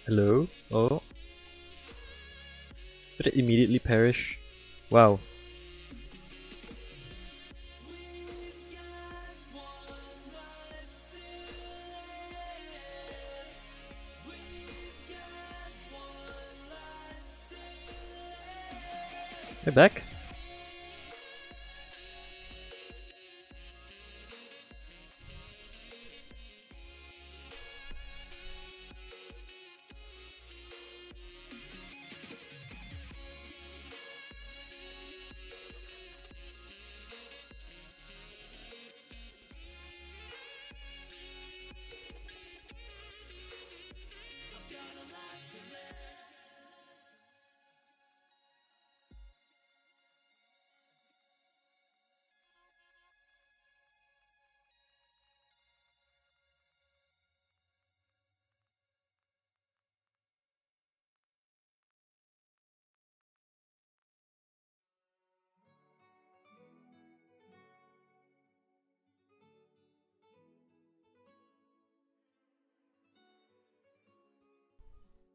Hello? Oh, did it immediately perish? Wow. We're back?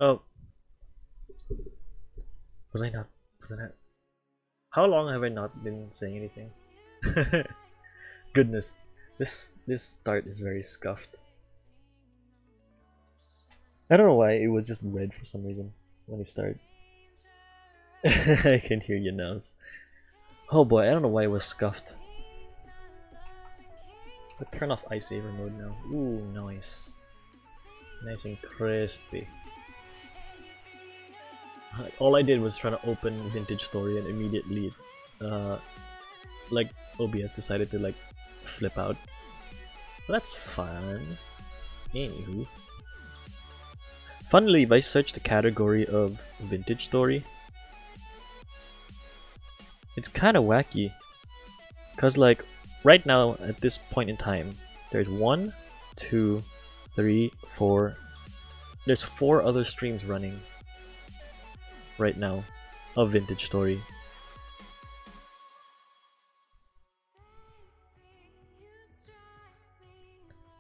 Oh, was I not? Was I not? How long have I not been saying anything? Goodness, this start is very scuffed. I don't know why it was just red for some reason when you start. I can hear you now. Oh boy, I don't know why it was scuffed. I'll turn off ice saver mode now. Ooh, nice. Nice and crispy. All I did was try to open Vintage Story and immediately, like, OBS decided to, like, flip out. So that's fun. Anywho. Funnily, if I search the category of Vintage Story, it's kind of wacky. Because, like, right now, at this point in time, there's 1, 2, 3, 4. There's 4 other streams running right now of Vintage Story.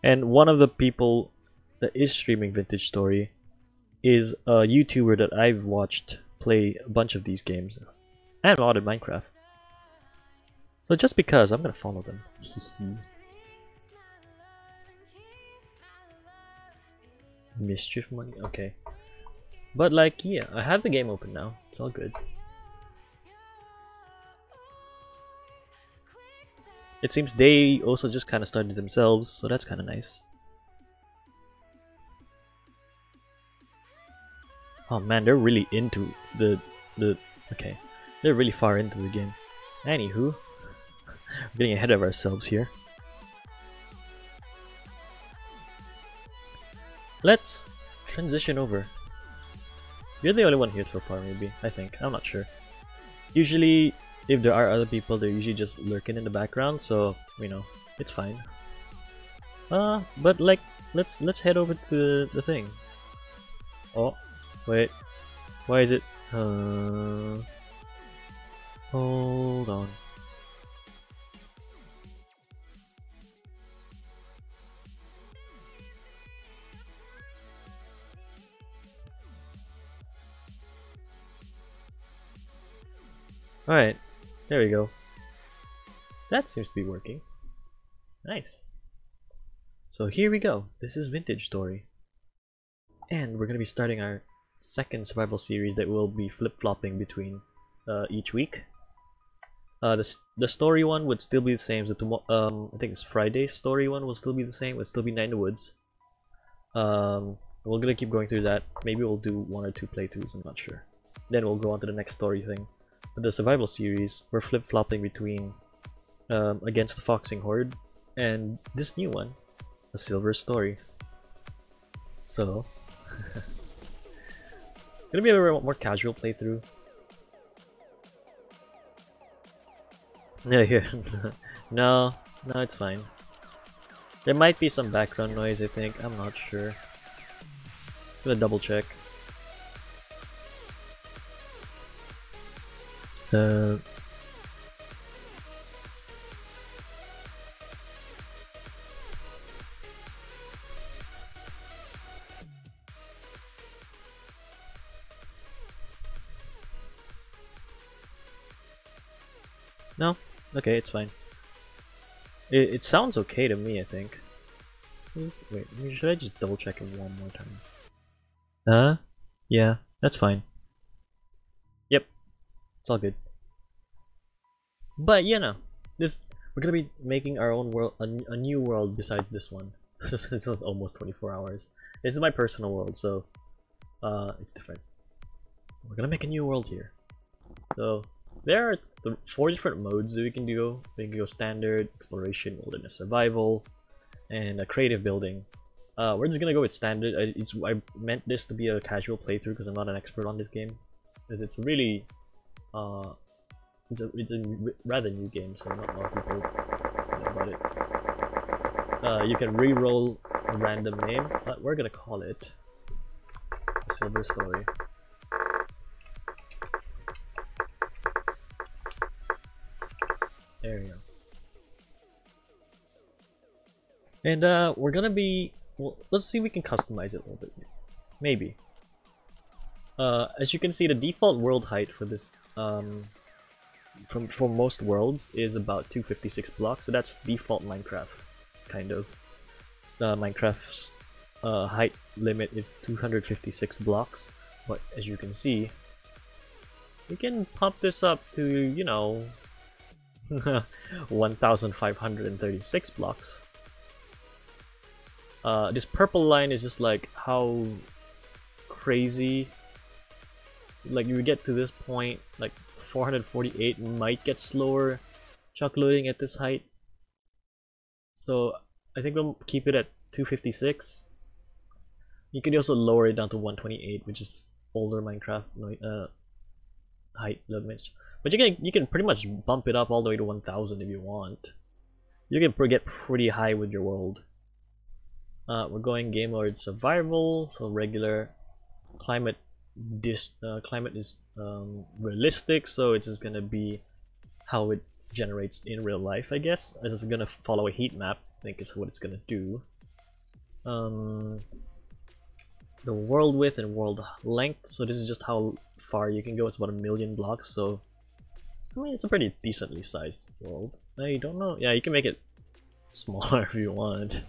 And one of the people that is streaming Vintage Story is a YouTuber that I've watched play a bunch of these games and modded Minecraft. So just because, I'm gonna follow them. Mischief money? Okay. But like, yeah, I have the game open now. It's all good. It seems they also just kind of started themselves, so that's kind of nice. Oh man, they're really into the okay. They're really far into the game. Anywho, we're getting ahead of ourselves here. Let's transition over. You're the only one here so far, maybe. I think. I'm not sure. Usually, if there are other people, they're usually just lurking in the background, so you know, it's fine. But like, let's head over to the thing. Oh, wait. Why is it? Hold on. Alright, there we go. That seems to be working. Nice. So here we go. This is Vintage Story. And we're going to be starting our second survival series that will be flip-flopping between each week. The story one would still be the same. So I think it's Friday's story one will still be the same. It'll still be Night in the Woods. We're gonna keep going through that. Maybe we'll do 1 or 2 playthroughs. I'm not sure. Then we'll go on to the next story thing. But the survival series, we're flip-flopping between Against the Foxing Horde and this new one, A Silver Story. So it's gonna be a little more casual playthrough. Yeah, here. No, it's fine. There might be some background noise, I think. I'm not sure. I'm gonna double check. No? Okay, it's fine. It sounds okay to me, I think. Wait, should I just double check it one more time? Yeah, that's fine. Yep, it's all good. But you know, we're gonna be making our own world, a new world besides this one. This is almost 24 hours. This is my personal world, so it's different. We're gonna make a new world here. So there are 4 different modes that we can do. We can go standard, exploration, wilderness, survival, and a creative building. We're just gonna go with standard. I meant this to be a casual playthrough because I'm not an expert on this game, because it's really it's a rather new game, so not a lot of people know about it. You can re-roll a random name, but we're gonna call it Silver Story. There we go. And we're gonna be, well, let's see if we can customize it a little bit. Maybe. As you can see, the default world height for this for most worlds is about 256 blocks, so that's default Minecraft, kind of. Minecraft's height limit is 256 blocks, but as you can see, we can pump this up to, you know, 1536 blocks. This purple line is just like how crazy, like you get to this point, like 448 might get slower chuck loading at this height. So I think we'll keep it at 256. You can also lower it down to 128, which is older Minecraft height limit. But you can pretty much bump it up all the way to 1000 if you want. You can get pretty high with your world. We're going game mode survival, so regular. Climate climate is realistic, so it's just gonna be how it generates in real life, I guess. It's just gonna follow a heat map, I think is what it's gonna do. The world width and world length, so this is just how far you can go. It's about 1,000,000 blocks, so I mean it's a pretty decently sized world. I don't know, yeah, you can make it smaller if you want.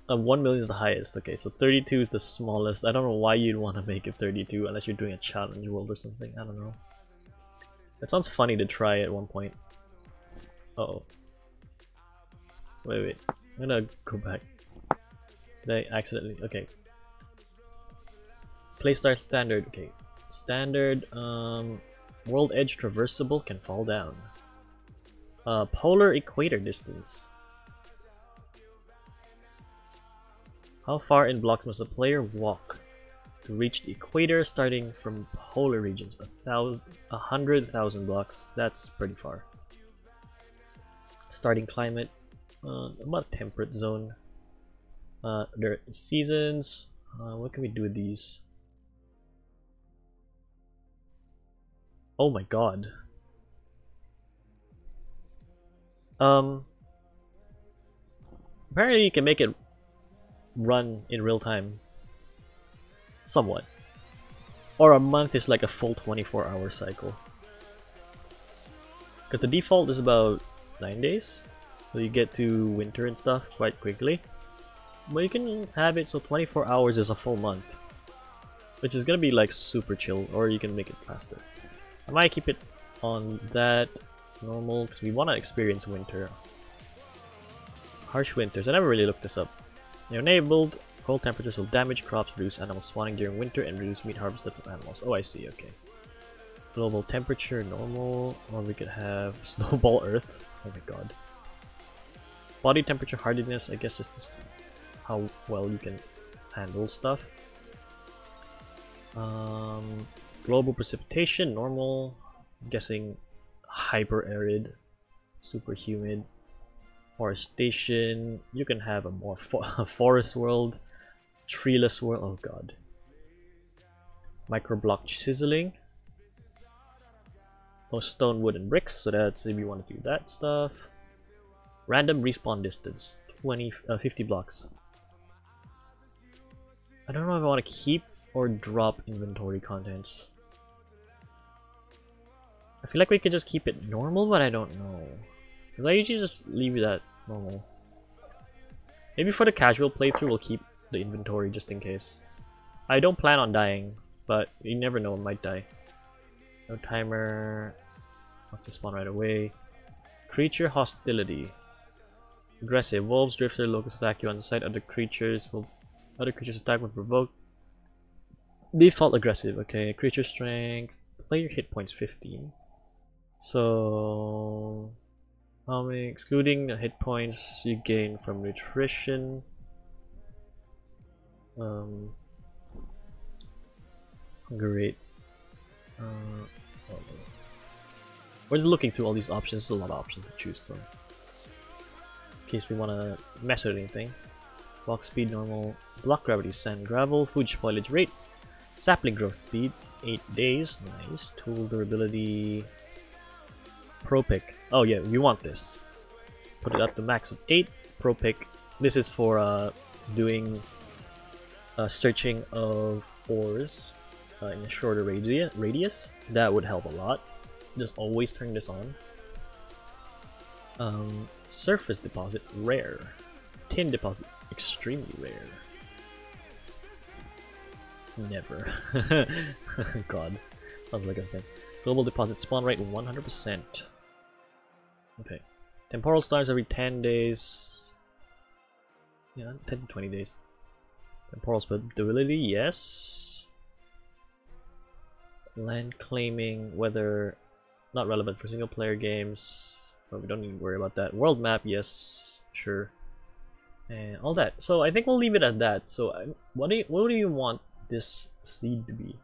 1,000,000 is the highest. Okay, so 32 is the smallest. I don't know why you'd want to make it 32 unless you're doing a challenge world or something. I don't know. That sounds funny to try at one point. Uh-oh. Wait. I'm gonna go back. Did I accidentally? Okay. Playstart standard. Okay. Standard. World edge traversable can fall down. Polar equator distance. How far in blocks must a player walk to reach the equator, starting from polar regions? 100,000 blocks. That's pretty far. Starting climate, about temperate zone. There are seasons. What can we do with these? Oh my god. Apparently you can make it run in real time. Somewhat. Or a month is like a full 24-hour cycle. Because the default is about 9 days. So you get to winter and stuff quite quickly. But you can have it so 24 hours is a full month. Which is gonna be like super chill, or you can make it faster. I might keep it on that normal because we want to experience winter. Harsh winters. I never really looked this up. They're enabled. Cold temperatures will damage crops, reduce animal spawning during winter, and reduce meat harvested from animals. Oh, I see, okay. Global temperature, normal, or we could have snowball earth. Oh my god. Body temperature, hardiness, I guess is just how well you can handle stuff. Global precipitation, normal. I'm guessing hyper arid, super humid. Forestation, you can have a more forest world, treeless world, oh god. Microblock chiseling. Most stone, wood, and bricks, so that's if you want to do that stuff. Random respawn distance, 50 blocks. I don't know if I want to keep or drop inventory contents. I feel like we could just keep it normal, but I don't know. Because I usually just leave it at normal. Maybe for the casual playthrough, we'll keep the inventory just in case. I don't plan on dying, but you never know, I might die. No timer. Have to spawn right away. Creature hostility. Aggressive. Wolves, drifter, locusts attack you on the side. Other creatures attack will provoke. Default aggressive. Okay. Creature strength. Player hit points 15. So, excluding the hit points you gain from nutrition. Great. We're just looking through all these options. There's a lot of options to choose from. In case we want to mess with anything. Walk speed normal. Block gravity, sand, gravel, food spoilage rate. Sapling growth speed, 8 days. Nice. Tool durability. Pro pick. Oh yeah, we want this. Put it up to max of 8. Pro pick. This is for doing searching of ores in a shorter radius. That would help a lot. Just always turn this on. Surface deposit, rare. Tin deposit, extremely rare. Never. God, sounds like a thing. Global deposit spawn rate 100%. Okay. Temporal stars every 10 days. Yeah, 10 to 20 days. Temporal stability, yes. Land claiming, whether not relevant for single player games, so we don't need to worry about that. World map, yes, sure, and all that. So I think we'll leave it at that. So what do you want this seed to be?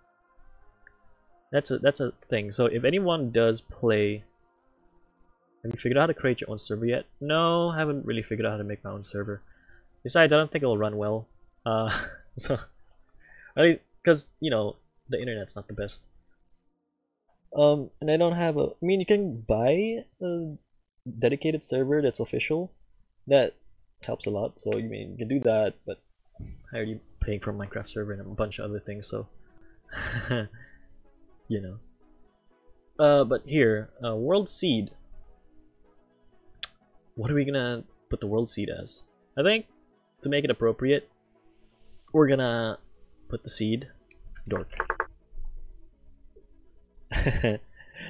That's a thing. So if anyone does play, have you figured out how to create your own server yet? No, I haven't really figured out how to make my own server. Besides, I don't think it'll run well. So, because you know the internet's not the best. And I don't have a. I mean, you can buy a dedicated server that's official. That helps a lot. So you mean you can do that, but I already paying for a Minecraft server and a bunch of other things. So, you know. But here, world seed. What are we gonna put the world seed as? I think to make it appropriate, we're gonna put the seed Dork.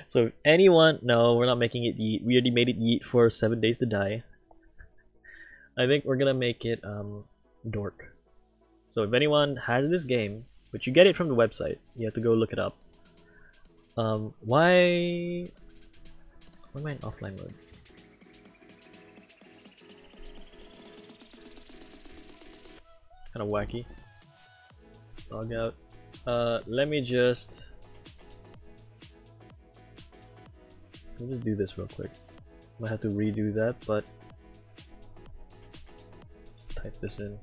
So if anyone, no, we're not making it yeet. We already made it yeet for 7 days to die. I think we're gonna make it Dork. So if anyone has this game, but you get it from the website, you have to go look it up. Why am I in offline mode? Kind of wacky. Log out. Let me just do this real quick. I have to redo that, but just type this in.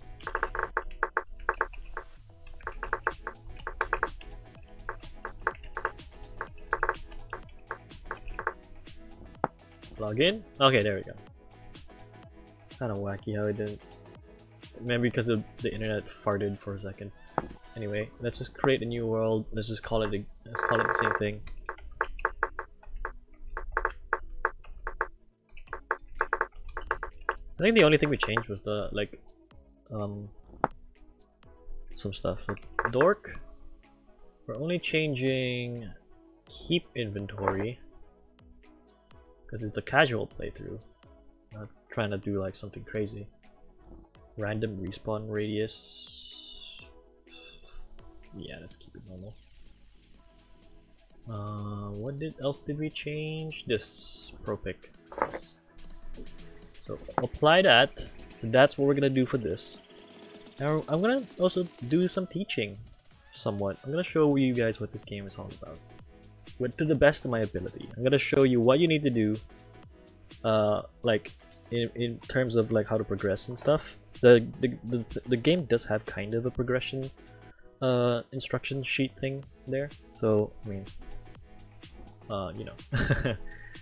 Log in. Okay, there we go. Kind of wacky how it didn't. Maybe because of the internet farted for a second. Anyway, let's just create a new world. Let's just call it the same thing. I think the only thing we changed was the some stuff. Like Dork, we're only changing keep inventory because it's the casual playthrough. Not trying to do like something crazy. Random respawn radius. Yeah, let's keep it normal. What else did we change? This pro pick. Yes. So apply that. So that's what we're gonna do for this. Now I'm gonna also do some teaching, somewhat. I'm gonna show you guys what this game is all about, to the best of my ability. I'm gonna show you what you need to do, like in terms of like how to progress and stuff. The game does have kind of a progression instruction sheet thing there. So I mean, you know.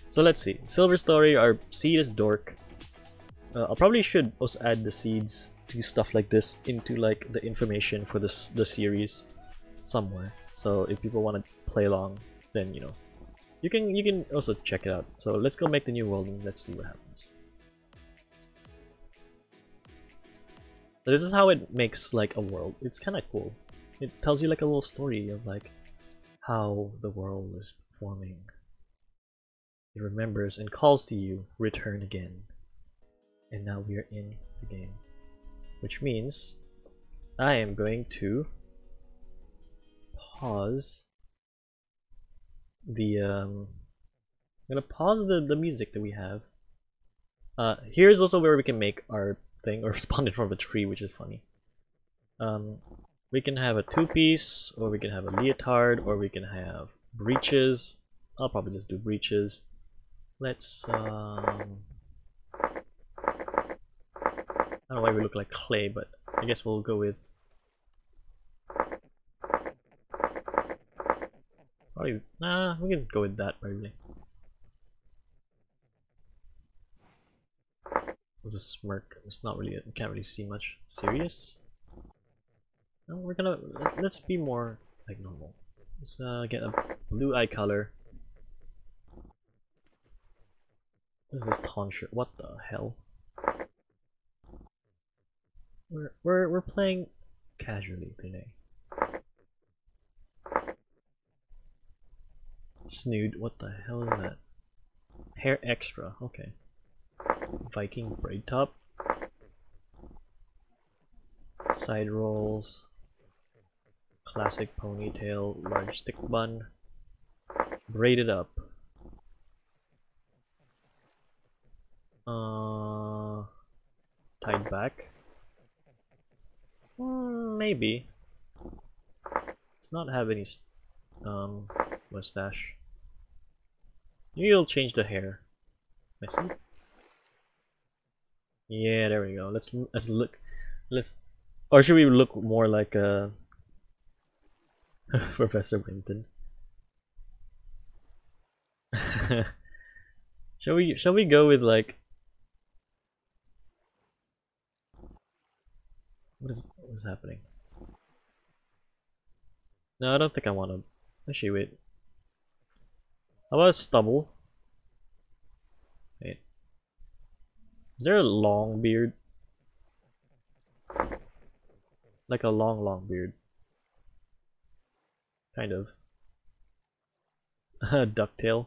So let's see. Silver story. Our seed is Dork. I probably should also add the seeds to stuff like this into like the information for the series somewhere. So if people want to play along, then you know, You can also check it out. So let's go make the new world and let's see what happens. So this is how it makes like a world. It's kind of cool. It tells you like a little story of like how the world is forming. It remembers and calls to you, return again. And now we are in the game. Which means I am going to pause the I'm gonna pause the music that we have. Here's also where we can make our thing or spawn it from a tree, which is funny. We can have a two-piece, or we can have a leotard, or we can have breeches. I'll probably just do breeches. Let's I don't know why we look like clay, but I guess we'll go with probably, nah, we can go with that probably. It was a smirk. It's not really, you can't really see much. Serious? No, we're gonna, let's be more like normal. Let's get a blue eye color. What is this tonsure? What the hell? We're playing casually today. Snood, what the hell is that? Hair extra, okay. Viking braid top. Side rolls. Classic ponytail, large stick bun. Braided up. Tied back. Maybe. Let's not have any mustache. Maybe you'll change the hair. I see. Yeah, there we go. Let's look. Or should we look more like Professor Winton? Shall we go with like what is happening? No, I don't think I want to. Actually, wait. How about a stubble? Wait. Is there a long beard? Like a long beard. Kind of. Ducktail.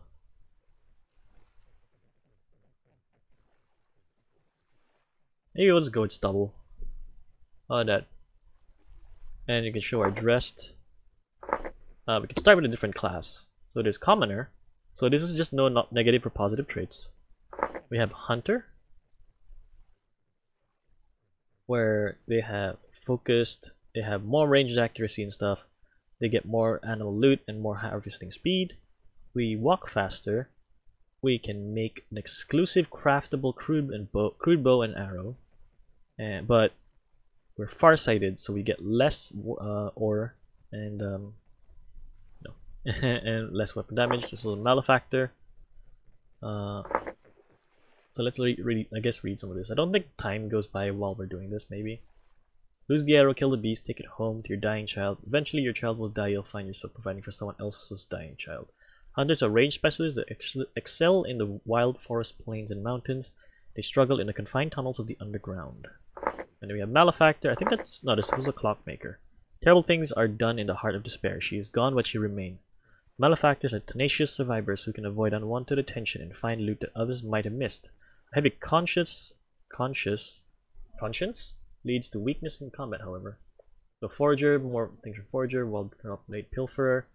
Maybe we'll just go with stubble. Oh, that. And you can show our dressed. We can start with a different class. So there's commoner. So this is just no negative or positive traits. We have hunter, where they have focused, they have more range accuracy and stuff. They get more animal loot and more harvesting speed. We walk faster. We can make an exclusive craftable crude bow and arrow. But we're farsighted, so we get less ore and and less weapon damage. Just a little malefactor. So let's read some of this. I don't think time goes by while we're doing this. Maybe lose the arrow, kill the beast, take it home to your dying child. Eventually, your child will die. You'll find yourself providing for someone else's dying child. Hunters are range specialists that excel in the wild forest, plains, and mountains. They struggle in the confined tunnels of the underground. And then we have Malefactor. I think that's no. This was a clockmaker. Terrible things are done in the heart of despair. She is gone, but she remains. Malefactors are tenacious survivors who can avoid unwanted attention and find loot that others might have missed. A heavy conscience leads to weakness in combat, however. So Forager, more things from Forager, well-late Pilferer,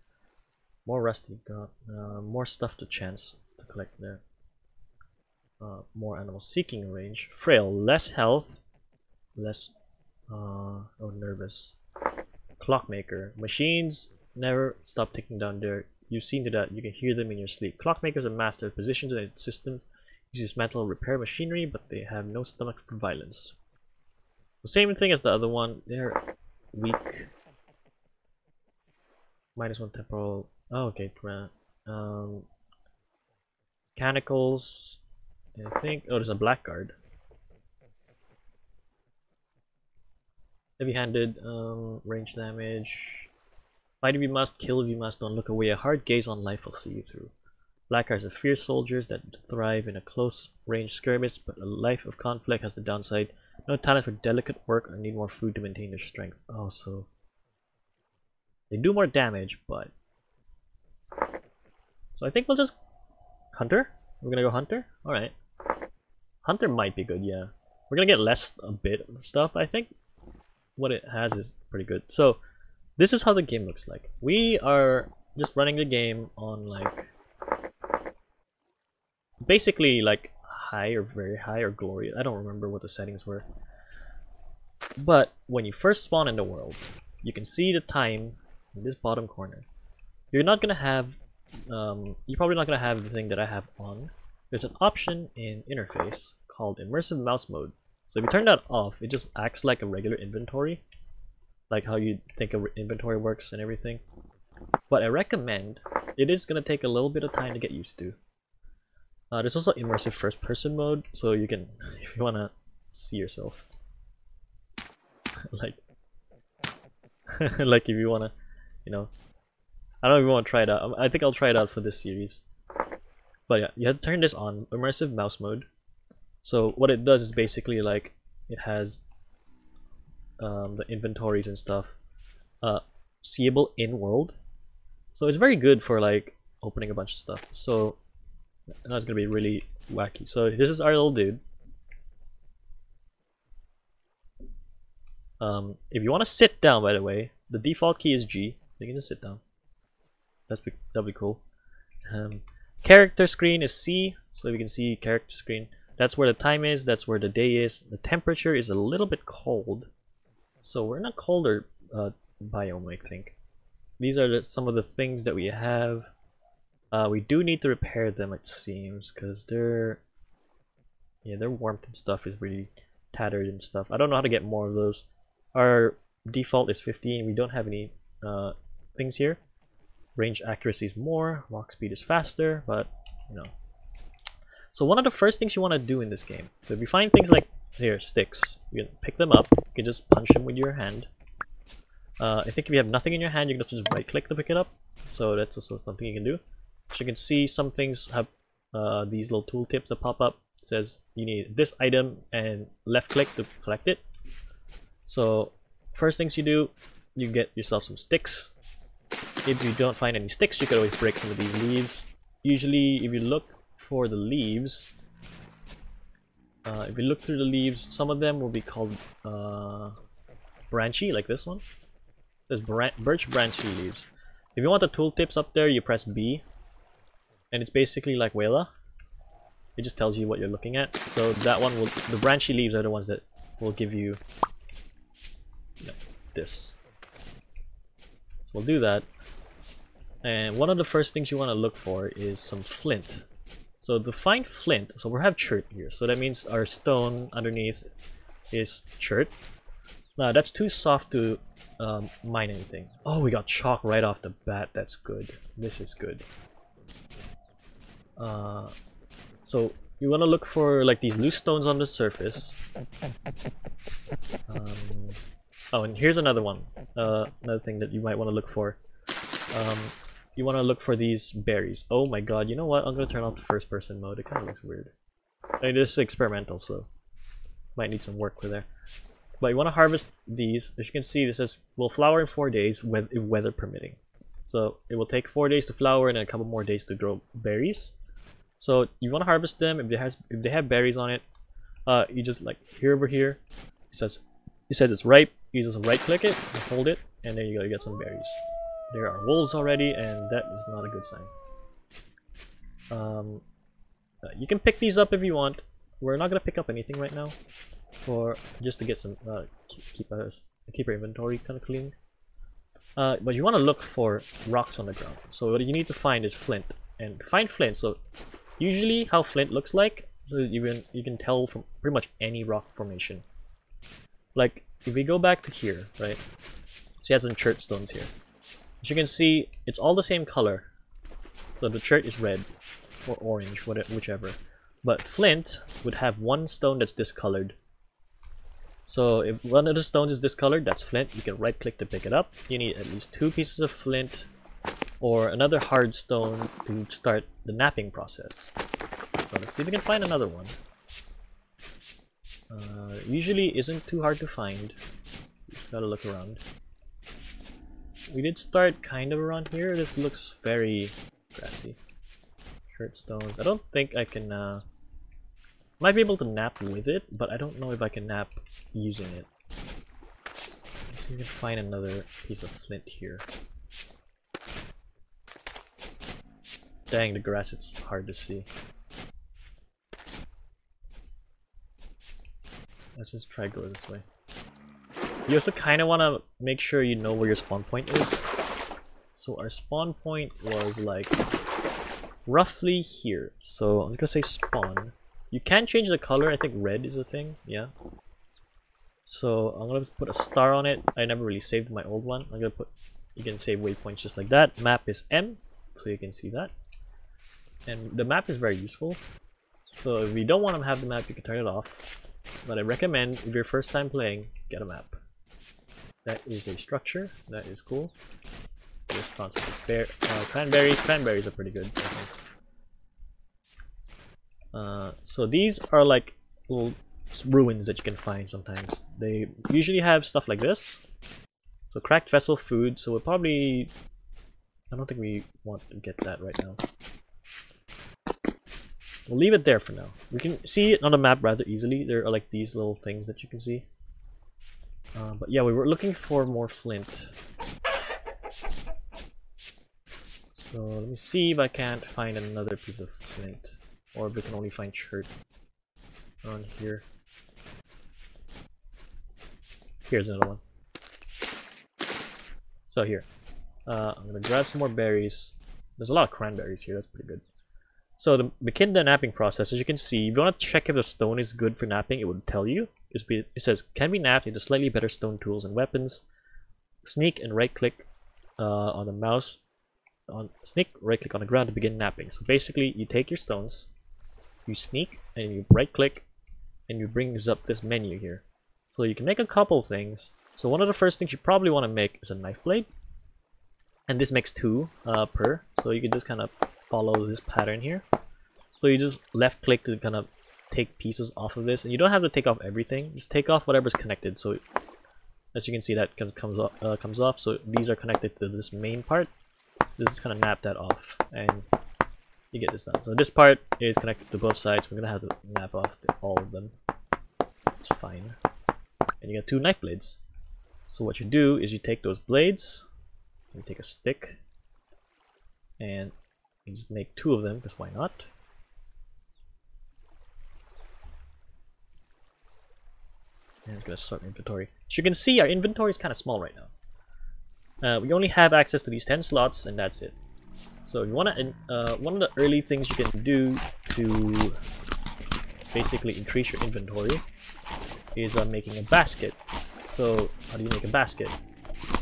more Rusty, more stuff to chance to collect there. More animal seeking range. Frail, less health, less, nervous. Clockmaker, machines never stop ticking down there. You've seen to that, you can hear them in your sleep. Clockmakers are master of positions and systems. Use dismantle repair machinery, but they have no stomach for violence. The same thing as the other one. They're weak. -1 temporal. Oh, okay. Mechanicals. I think. Oh, there's a blackguard. Heavy-handed. Range damage. Fight if you must. Kill if you must. Don't look away. A hard gaze on life will see you through. Black are fierce soldiers that thrive in a close-range skirmish, but a life of conflict has the downside. No talent for delicate work or need more food to maintain their strength. Oh, so they do more damage, but... So I think we'll just... Hunter? We're gonna go Hunter? Alright. Hunter might be good, yeah. We're gonna get less a bit of stuff, I think. What it has is pretty good. So, this is how the game looks like. We are just running the game on like... Basically like high or very high or glory. I don't remember what the settings were. But when you first spawn in the world, you can see the time in this bottom corner. You're not gonna have... you're probably not gonna have the thing that I have on. There's an option in interface called Immersive Mouse Mode. So if you turn that off, it just acts like a regular inventory, like how you think an inventory works and everything. But I recommend, it is gonna take a little bit of time to get used to. There's also immersive first-person mode, so you can, if you wanna see yourself, like, like if you wanna, you know, I don't know if you wanna try it out. I think I'll try it out for this series. But yeah, you have to turn this on, immersive mouse mode. So what it does is basically like it has the inventories and stuff seeable in world. So it's very good for like opening a bunch of stuff. So now it's gonna be really wacky. So this is our little dude. If you want to sit down, by the way, the default key is G. You can just sit down. That'll be cool. Character screen is C, so you can see character screen. That's where the time is, that's where the day is. The temperature is a little bit cold. So we're in a colder biome, I think. These are some of the things that we have. We do need to repair them, it seems, because their warmth and stuff is really tattered and stuff. I don't know how to get more of those. Our default is 15. We don't have any things here. Range accuracy is more, walk speed is faster, but you know. So one of the first things you want to do in this game, so if you find things like here, sticks, you can pick them up, you can just punch them with your hand. I think if you have nothing in your hand, you can just right click to pick it up, so that's also something you can do. So you can see some things have these little tooltips that pop up. It says you need this item and left click to collect it. So first things you do, you get yourself some sticks. If you don't find any sticks, you can always break some of these leaves. Usually if you look for the leaves, if you look through the leaves, some of them will be called branchy, like this one. There's birch branchy leaves. If you want the tooltips up there, you press B, and it's basically like Wela. It just tells you what you're looking at. So that one will, the branchy leaves are the ones that will give you, this. So we'll do that. And one of the first things you want to look for is some flint. So to find flint, so we have chert here, so that means our stone underneath is chert. Now that's too soft to mine anything. Oh, we got chalk right off the bat. That's good. This is good. So you want to look for like these loose stones on the surface. Oh, and here's another one. Another thing that you might want to look for. You want to look for these berries. Oh my god, you know what? I'm going to turn off the first person mode. It kind of looks weird. It is experimental, so might need some work with there. But you want to harvest these. As you can see, this says will flower in 4 days if weather permitting. So it will take 4 days to flower and then a couple more days to grow berries. So you want to harvest them. If they have berries on it, you just like over here. It says it's ripe. You just right click it, and hold it, and there you go. You get some berries. There are wolves already, and that is not a good sign. You can pick these up if you want. We're not gonna pick up anything right now, just to get some keep our inventory kind of clean. But you want to look for rocks on the ground. So what you need to find is flint, and find flint. So usually, how flint looks like, so you can tell from pretty much any rock formation. Like if we go back to here, right? So you have some chert stones here. As you can see, it's all the same color. So the chert is red or orange, whichever. But flint would have one stone that's discolored. So if one of the stones is discolored, that's flint. You can right click to pick it up. You need at least 2 pieces of flint or another hard stone to start the knapping process. So let's see if we can find another one. Usually isn't too hard to find. Just gotta look around. We did start kind of around here. This looks very grassy. Shirt stones. I don't think I can might be able to nap with it, but I don't know if I can nap using it. Let's see if we can find another piece of flint here. Dang, the grass, it's hard to see. Let's just try go this way. You also kind of want to make sure you know where your spawn point is. So our spawn point was like roughly here. So I'm just gonna say spawn. You can change the color. I think red is a thing. Yeah. So I'm gonna put a star on it. I never really saved my old one. I'm gonna put. You can save waypoints just like that. Map is M, so you can see that. And the map is very useful. So if you don't want to have the map, you can turn it off. But I recommend, if you're first time playing, get a map. That is a structure. That is cool. Just found some cranberries. Cranberries are pretty good, I think. So these are like little ruins that you can find sometimes. They usually have stuff like this. So cracked vessel food. So we'll probably... I don't think we want to get that right now. We'll leave it there for now. We can see it on the map rather easily. There are like these little things that you can see. But yeah, we were looking for more flint. So let me see if I can't find another piece of flint. Or if we can only find shirt on here. Here's another one. So here. I'm gonna grab some more berries. There's a lot of cranberries here, that's pretty good. So to begin the napping process, as you can see, if you want to check if the stone is good for napping, it would tell you. It says, can be napped into slightly better stone tools and weapons. Sneak and right click on the mouse. Sneak, right click on the ground to begin napping. So basically, you take your stones, you sneak, and you right click, and you brings up this menu here. So you can make a couple things. So one of the first things you probably want to make is a knife blade. And this makes 2 per. So you can just kind of follow this pattern here. So you just left click to kind of take pieces off of this, and you don't have to take off everything. Just take off whatever's connected. So as you can see, that comes off. So these are connected to this main part. Just kind of nap that off, and you get this done. So this part is connected to both sides. We're gonna have to nap off all of them. It's fine. And you get 2 knife blades. So what you do is you take those blades, you take a stick, and you just make 2 of them, because why not? And I'm gonna start inventory. As you can see, our inventory is kind of small right now. We only have access to these 10 slots, and that's it. So if you wanna, one of the early things you can do to basically increase your inventory is making a basket. So how do you make a basket?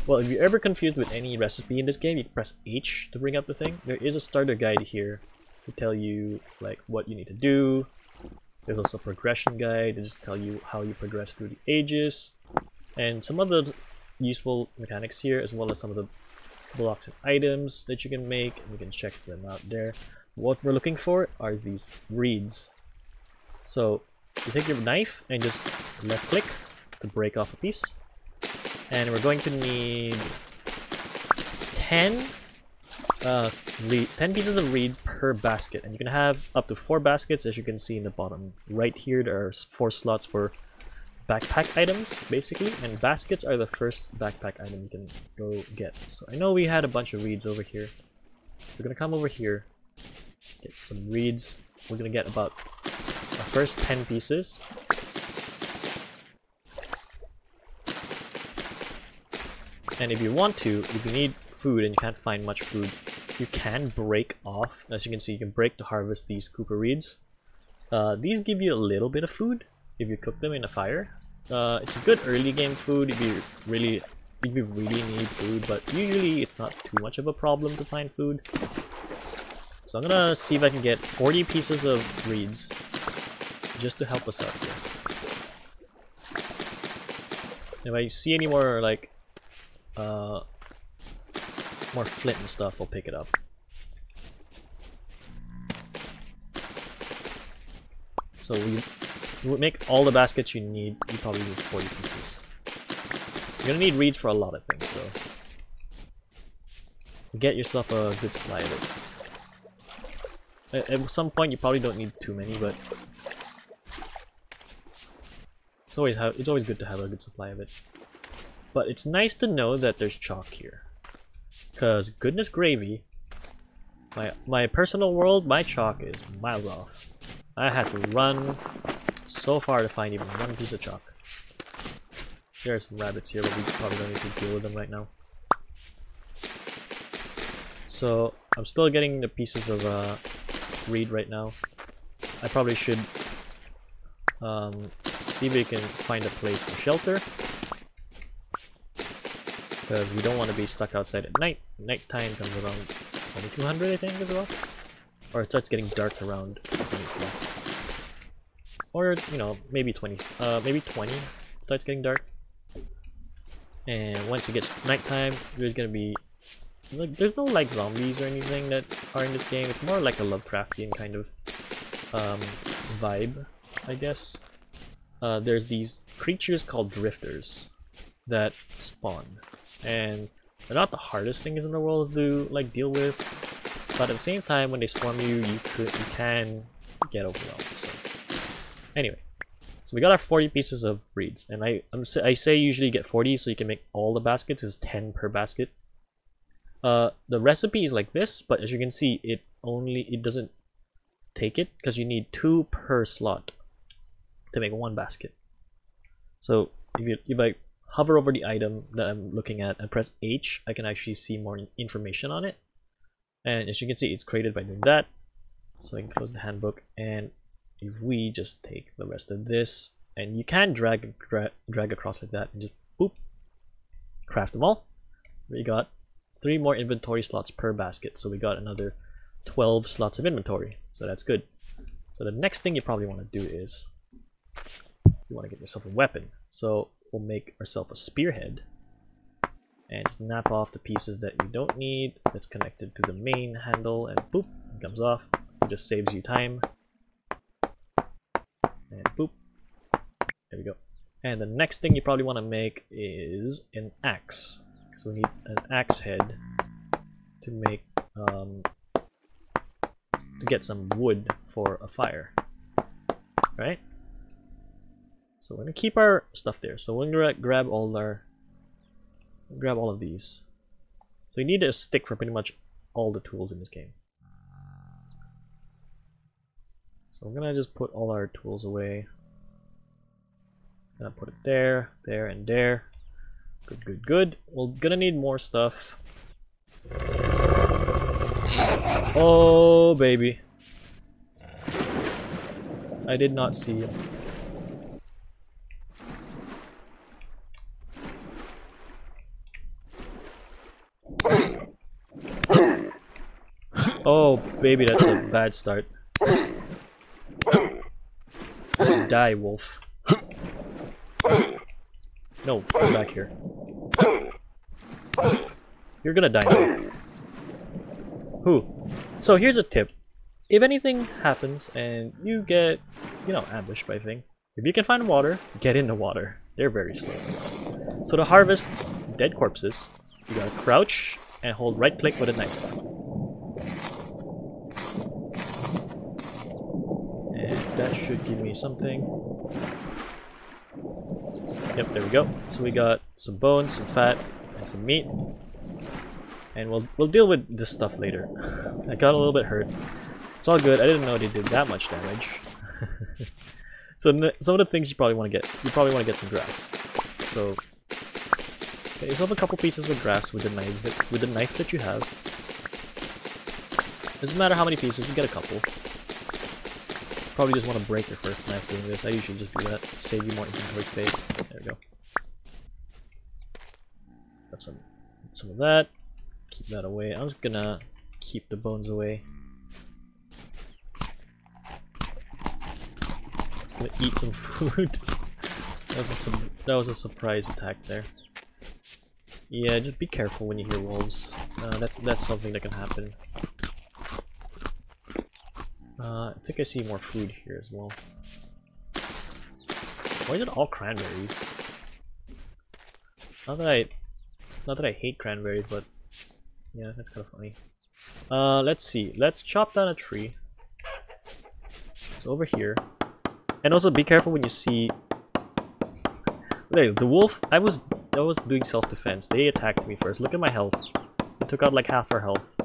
Well, if you're ever confused with any recipe in this game, you can press H to bring up the thing. There is a starter guide here to tell you like what you need to do. There's also a progression guide to just tell you how you progress through the ages, and some other useful mechanics here, as well as some of the blocks and items that you can make, and you can check them out there. What we're looking for are these reeds. So you take your knife and just left click to break off a piece. And we're going to need 10 pieces of reed per basket, and you can have up to 4 baskets. As you can see in the bottom right here, there are 4 slots for backpack items basically, and baskets are the first backpack item you can go get. So I know we had a bunch of reeds over here. We're gonna come over here, get some reeds. We're gonna get about our first 10 pieces. And if you want to, if you need food and you can't find much food, you can break off. As you can see, you can break to harvest these Cooper reeds. These give you a little bit of food if you cook them in a fire. It's a good early game food if you really need food, but usually it's not too much of a problem to find food. So I'm gonna see if I can get 40 pieces of reeds just to help us out here. If I see any more like more flint and stuff, I'll pick it up. So you would make all the baskets you need. You probably need 40 pieces. You're gonna need reeds for a lot of things, so get yourself a good supply of it. At some point, you probably don't need too many, but it's always good to have a good supply of it. But it's nice to know that there's chalk here, because goodness gravy, my personal world, my chalk is miles off. I had to run so far to find even one piece of chalk. There are some rabbits here, but we probably don't need to deal with them right now. So I'm still getting the pieces of reed right now. I probably should see if we can find a place for shelter, because we don't want to be stuck outside at night. Nighttime comes around 2200, I think, as well. Or it starts getting dark around 22. Or, you know, maybe 20. Maybe 20 it starts getting dark. And once it gets nighttime, there's gonna be like, there's no like zombies or anything that are in this game. It's more like a Lovecraftian kind of vibe, I guess. There's these creatures called drifters that spawn, and they're not the hardest things in the world to like deal with, but at the same time, when they swarm you, you can get overwhelmed. So anyway, so we got our 40 pieces of reeds, and I say usually get 40 so you can make all the baskets. Is 10 per basket. The recipe is like this, but as you can see, it doesn't take it because you need 2 per slot to make 1 basket. So if I hover over the item that I'm looking at and press H, I can actually see more information on it. And as you can see, it's created by doing that. So I can close the handbook, and if we just take the rest of this, and you can drag across like that and just boop, craft them all. We got 3 more inventory slots per basket, so we got another 12 slots of inventory, so that's good. So the next thing you probably want to do is you want to get yourself a weapon. So we'll make ourselves a spearhead and just snap off the pieces that you don't need. That's connected to the main handle, and boop, it comes off. It just saves you time. And boop, there we go. And the next thing you probably want to make is an axe. So we need an axe head to make to get some wood for a fire. Right? So we're gonna keep our stuff there. So we're gonna grab all of these. So you need a stick for pretty much all the tools in this game. So I'm gonna just put all our tools away. Gonna put it there, there, and there. Good, good, good. We're gonna need more stuff. Oh, baby. I did not see him. Oh, baby, that's a bad start. Die, wolf. No, come back here. You're gonna die now. Who? So here's a tip. If anything happens and you get, you know, ambushed by a thing, if you can find water, get in the water. They're very slow. So to harvest dead corpses, you gotta crouch and hold right click with a knife. And that should give me something. Yep, there we go. So we got some bones, some fat, and some meat. And we'll deal with this stuff later. I got a little bit hurt. It's all good. I didn't know they did that much damage. So some of the things you probably want to get some grass. So get yourself a couple pieces of grass with the knife that you have. Doesn't matter how many pieces, you get a couple. Probably just want to break your first knife doing this. I usually just do that. Save you more inventory space. There we go. Got some of that. Keep that away. I was gonna keep the bones away. Just gonna eat some food. That was a surprise attack there. Yeah, just be careful when you hear wolves. That's something that can happen. I think I see more food here as well. Why is it all cranberries? Not that I hate cranberries, but yeah, that's kind of funny. Let's see. Let's chop down a tree. So over here, and also be careful when you see. There, the wolf. I was doing self-defense. They attacked me first. Look at my health. I took out like half our health.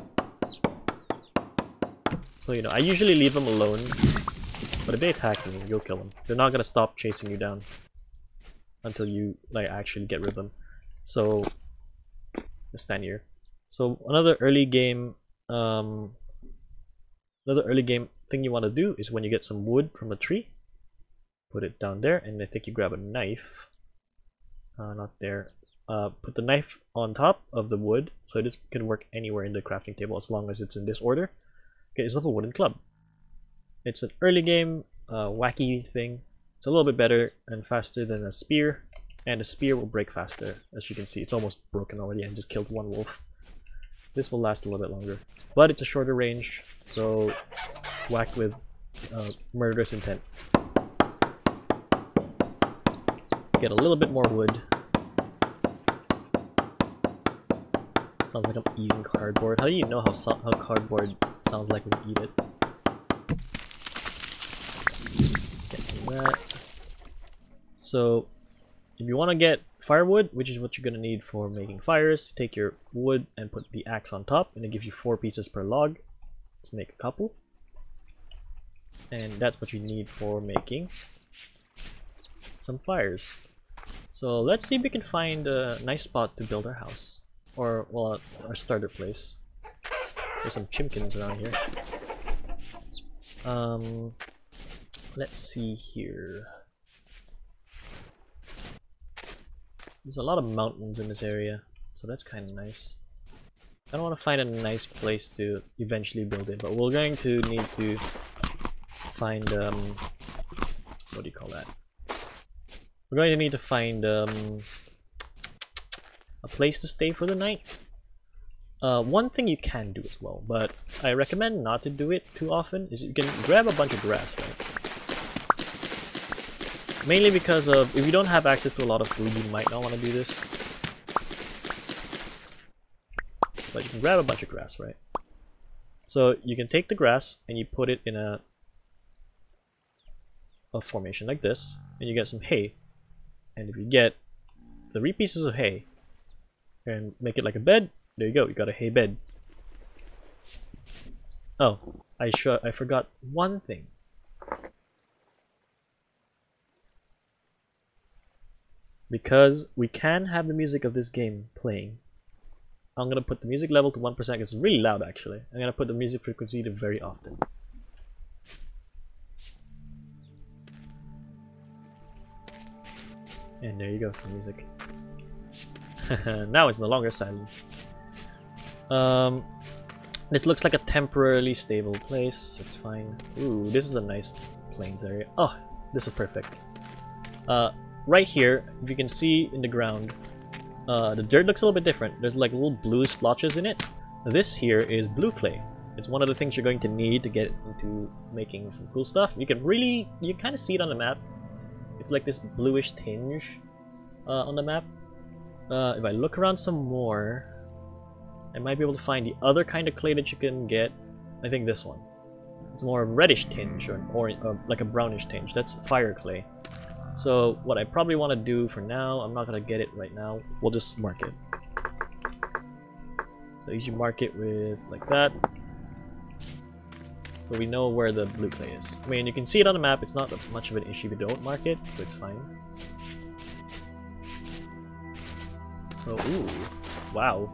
So you know, I usually leave them alone. But if they attack me, you'll kill them. They're not gonna stop chasing you down until you like actually get rid of them. So let's stand here. So another early game thing you want to do is when you get some wood from a tree, put it down there, and I think you grab a knife. Not there. Put the knife on top of the wood, so this can work anywhere in the crafting table as long as it's in this order. Get yourself a wooden club. It's an early game wacky thing. It's a little bit better and faster than a spear, and a spear will break faster. As you can see, it's almost broken already and just killed one wolf. This will last a little bit longer, but it's a shorter range, so whack with murderous intent. Get a little bit more wood. Sounds like I'm eating cardboard. How do you know how cardboard sounds like when you eat it? Get some of that. So, if you want to get firewood, which is what you're going to need for making fires, take your wood and put the axe on top, and it gives you 4 pieces per log to make a couple. And that's what you need for making some fires. So let's see if we can find a nice spot to build our house. Or, well, our starter place. There's some chimkins around here. Let's see here. There's a lot of mountains in this area, so that's kind of nice. I don't want to find a nice place to eventually build it, but we're going to need to find, what do you call that? We're going to need to find a place to stay for the night. One thing you can do as well, but I recommend not to do it too often, is you can grab a bunch of grass, right? Mainly because of, if you don't have access to a lot of food, you might not want to do this. But you can grab a bunch of grass, right? So you can take the grass and you put it in a formation like this, and you get some hay. And if you get 3 pieces of hay and make it like a bed, there you go, you got a hay bed. Oh, I forgot one thing. Because we can have the music of this game playing, I'm gonna put the music level to 1%. It's really loud actually. I'm gonna put the music frequency to very often. And there you go, some music. Now it's no longer silent. This looks like a temporarily stable place. It's fine. Ooh, this is a nice plains area. Oh, this is perfect. Right here, if you can see in the ground, the dirt looks a little bit different. There's like little blue splotches in it. This here is blue clay. It's one of the things you're going to need to get into making some cool stuff. You kind of see it on the map. It's like this bluish tinge on the map. If I look around some more, I might be able to find the other kind of clay that you can get. I think this one. It's more reddish tinge or like a brownish tinge. That's fire clay. So what I probably want to do for now, I'm not going to get it right now. We'll just mark it. So you should mark it with like that. So we know where the blue clay is. I mean, you can see it on the map. It's not much of an issue if you don't mark it, so it's fine. So, ooh, wow.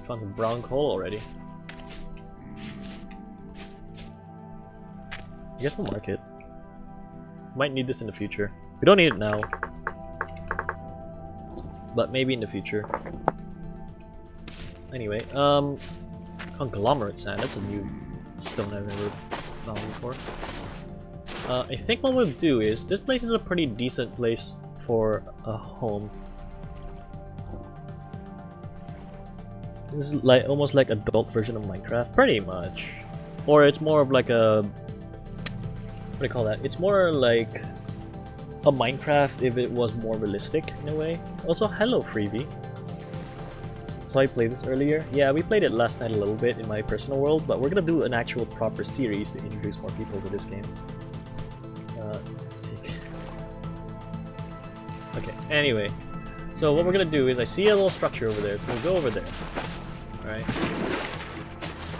Found some brown coal already. I guess we'll mark it. Might need this in the future. We don't need it now, but maybe in the future. Anyway, conglomerate sand. That's a new stone I've never found before. I think what we'll do is, this place is a pretty decent place for a home. This is like almost like adult version of Minecraft, pretty much. Or it's more of like a, what do you call that? It's more like a Minecraft if it was more realistic in a way. Also, hello Freebie. So I played this earlier. Yeah, we played it last night a little bit in my personal world, but we're gonna do an actual proper series to introduce more people to this game. Let's see. Okay, anyway. So what we're gonna do is, I see a little structure over there, so we'll go over there. Alright.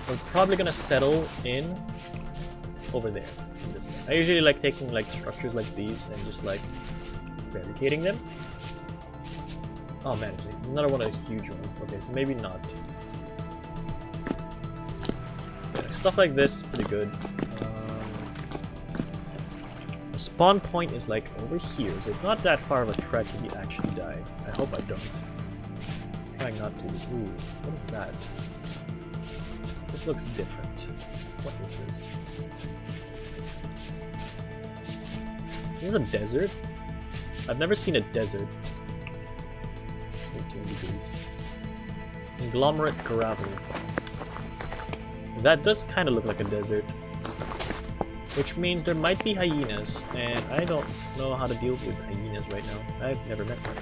We're probably gonna settle in over there. I usually like taking like structures like these and just like barricading them. Oh man, it's another one of the huge ones. Okay, so maybe not. Yeah, stuff like this is pretty good. The spawn point is like over here, so it's not that far of a trek if you actually die. I hope I don't. I'm trying not to. Ooh, what is that? This looks different. What is this? This is a desert? I've never seen a desert. 18 degrees. Conglomerate gravel. That does kind of look like a desert. Which means there might be hyenas, and I don't know how to deal with hyenas right now. I've never met one.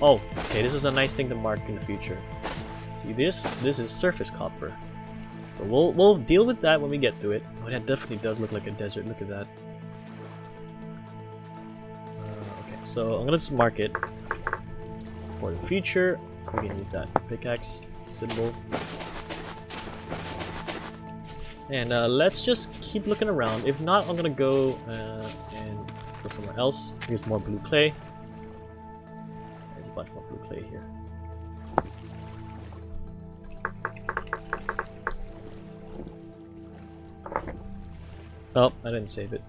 Oh, okay, this is a nice thing to mark in the future. See this? This is surface copper. So we'll deal with that when we get to it. Oh, that definitely does look like a desert. Look at that. Okay, so I'm gonna just mark it for the future. We can use that pickaxe symbol. And let's just keep looking around. If not, I'm gonna go and go somewhere else. Here's more blue clay. There's a bunch more blue clay here. Oh, I didn't save it.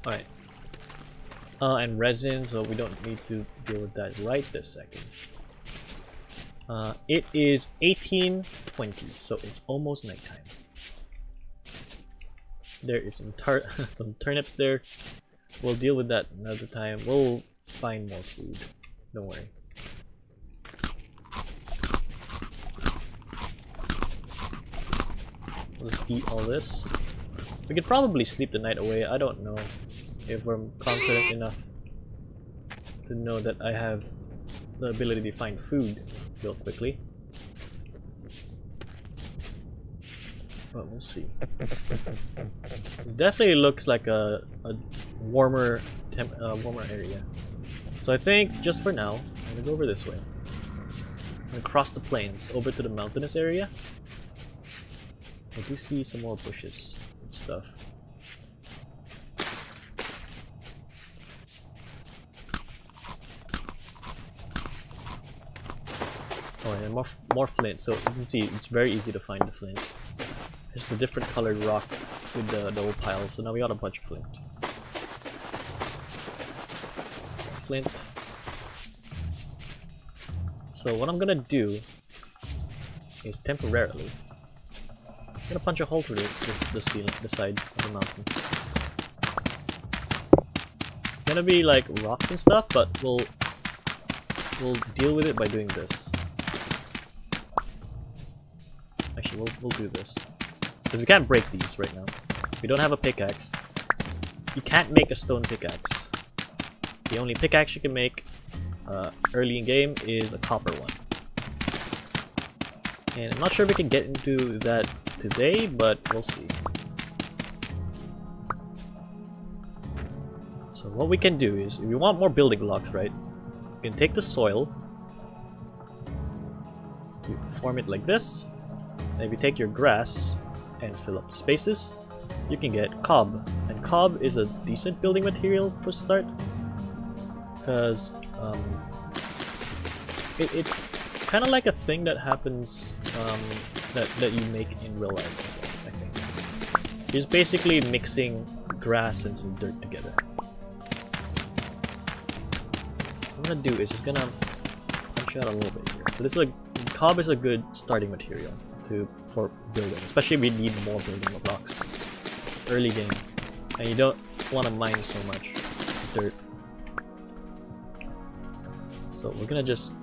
Alright. And resin, so we don't need to deal with that right this second. It is 18:20, so it's almost nighttime. There is some some turnips there. We'll deal with that another time. We'll find more food. Don't worry. We'll just eat all this. We could probably sleep the night away. I don't know if we're confident enough to know that I have the ability to find food real quickly. But we'll see. It definitely looks like a warmer area. So I think just for now, I'm gonna go over this way. I'm gonna cross the plains over to the mountainous area. I do see some more bushes and stuff. Oh, and more flint. So you can see it's very easy to find the flint. It's the different colored rock with the old pile. So now we got a bunch of flint. Flint. So what I'm gonna do is temporarily, I'm gonna punch a hole through the ceiling, the side of the mountain. It's gonna be like rocks and stuff, but we'll deal with it by doing this. Actually, we'll do this because we can't break these right now. We don't have a pickaxe. You can't make a stone pickaxe. The only pickaxe you can make early in game is a copper one. And I'm not sure if we can get into that today, but we'll see. So what we can do is, if we want more building blocks, right? We can take the soil, you form it like this, and if you take your grass and fill up the spaces, you can get cob. And cob is a decent building material for start, because it's kind of like a thing that happens that you make in real life as well, I think. It's basically mixing grass and some dirt together. So what I'm gonna do is just gonna punch out a little bit here. So this is cob is a good starting material for building, especially if we need more building blocks early game, and you don't want to mine so much. dirt. So we're gonna just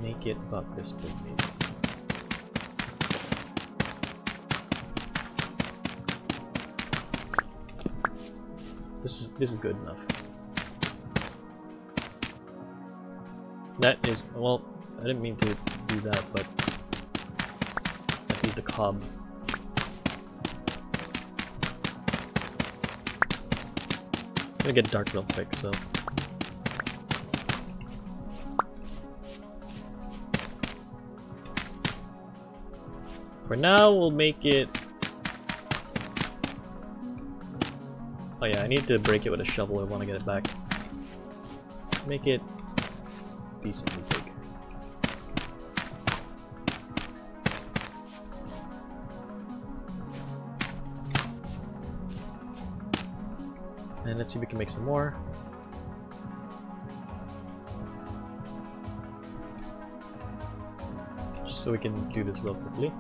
make it about this big maybe. This is good enough. That is, well, I didn't mean to do that, but I need the cob. I'm gonna get dark real quick, so. For now, we'll make it. Oh yeah, I need to break it with a shovel. I want to get it back. Make it decently big. And let's see if we can make some more. Just so we can do this real quickly.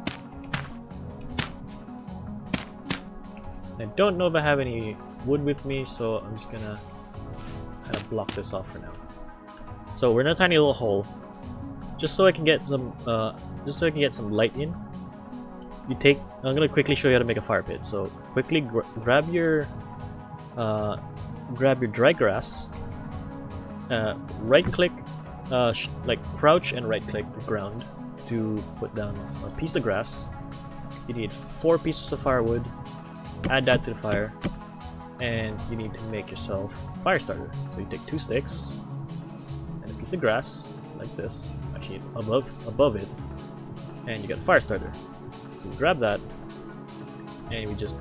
I don't know if I have any wood with me, so I'm just gonna kind of block this off for now. So we're in a tiny little hole, just so I can get some, light in. You take. I'm gonna quickly show you how to make a fire pit. So quickly grab your dry grass. Right click, like crouch and right click the ground to put down a piece of grass. You need 4 pieces of firewood. Add that to the fire, and you need to make yourself a fire starter. So you take 2 sticks and a piece of grass like this, actually above it, and you get a fire starter. So we grab that, and we just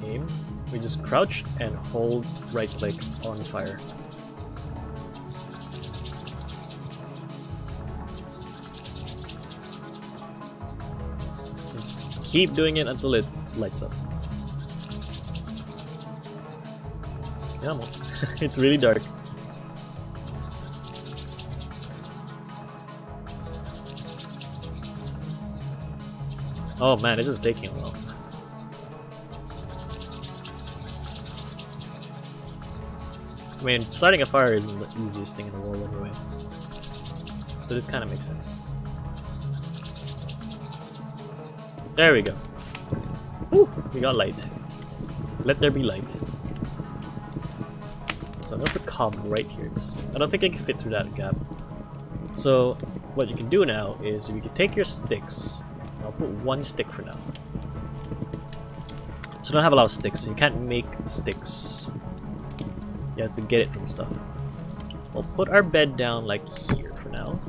aim. We just crouch and hold right click on the fire. Just keep doing it until it lights up. Come on. It's really dark. Oh man, this is taking a while. I mean, starting a fire isn't the easiest thing in the world anyway. So this kind of makes sense. There we go. Woo! We got light. Let there be light. So I'm gonna put cob right here. I don't think I can fit through that gap. So what you can do now is you can take your sticks. I'll put 1 stick for now. So I don't have a lot of sticks, so you can't make sticks. You have to get it from stuff. We'll put our bed down like here for now.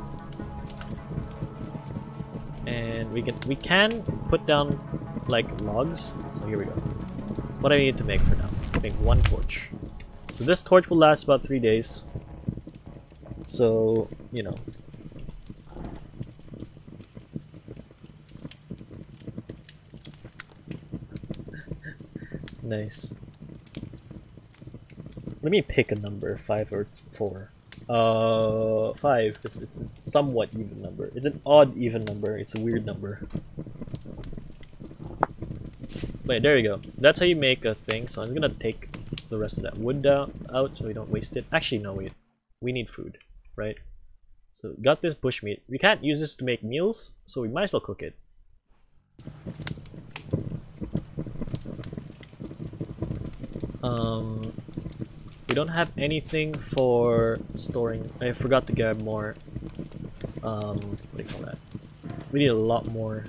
And we can put down like logs. So here we go. What I need to make for now. Make 1 torch. So this torch will last about 3 days. So, you know. Nice. Let me pick a number, 5 or 4. 5. It's a somewhat even number. It's an odd even number. It's a weird number. Wait, there you go. That's how you make a thing. So I'm gonna take the rest of that wood out so we don't waste it. Actually, no, wait. We need food, right? So got this bushmeat. We can't use this to make meals, so we might as well cook it. We don't have anything for storing. I forgot to grab more. What do you call that? We need a lot more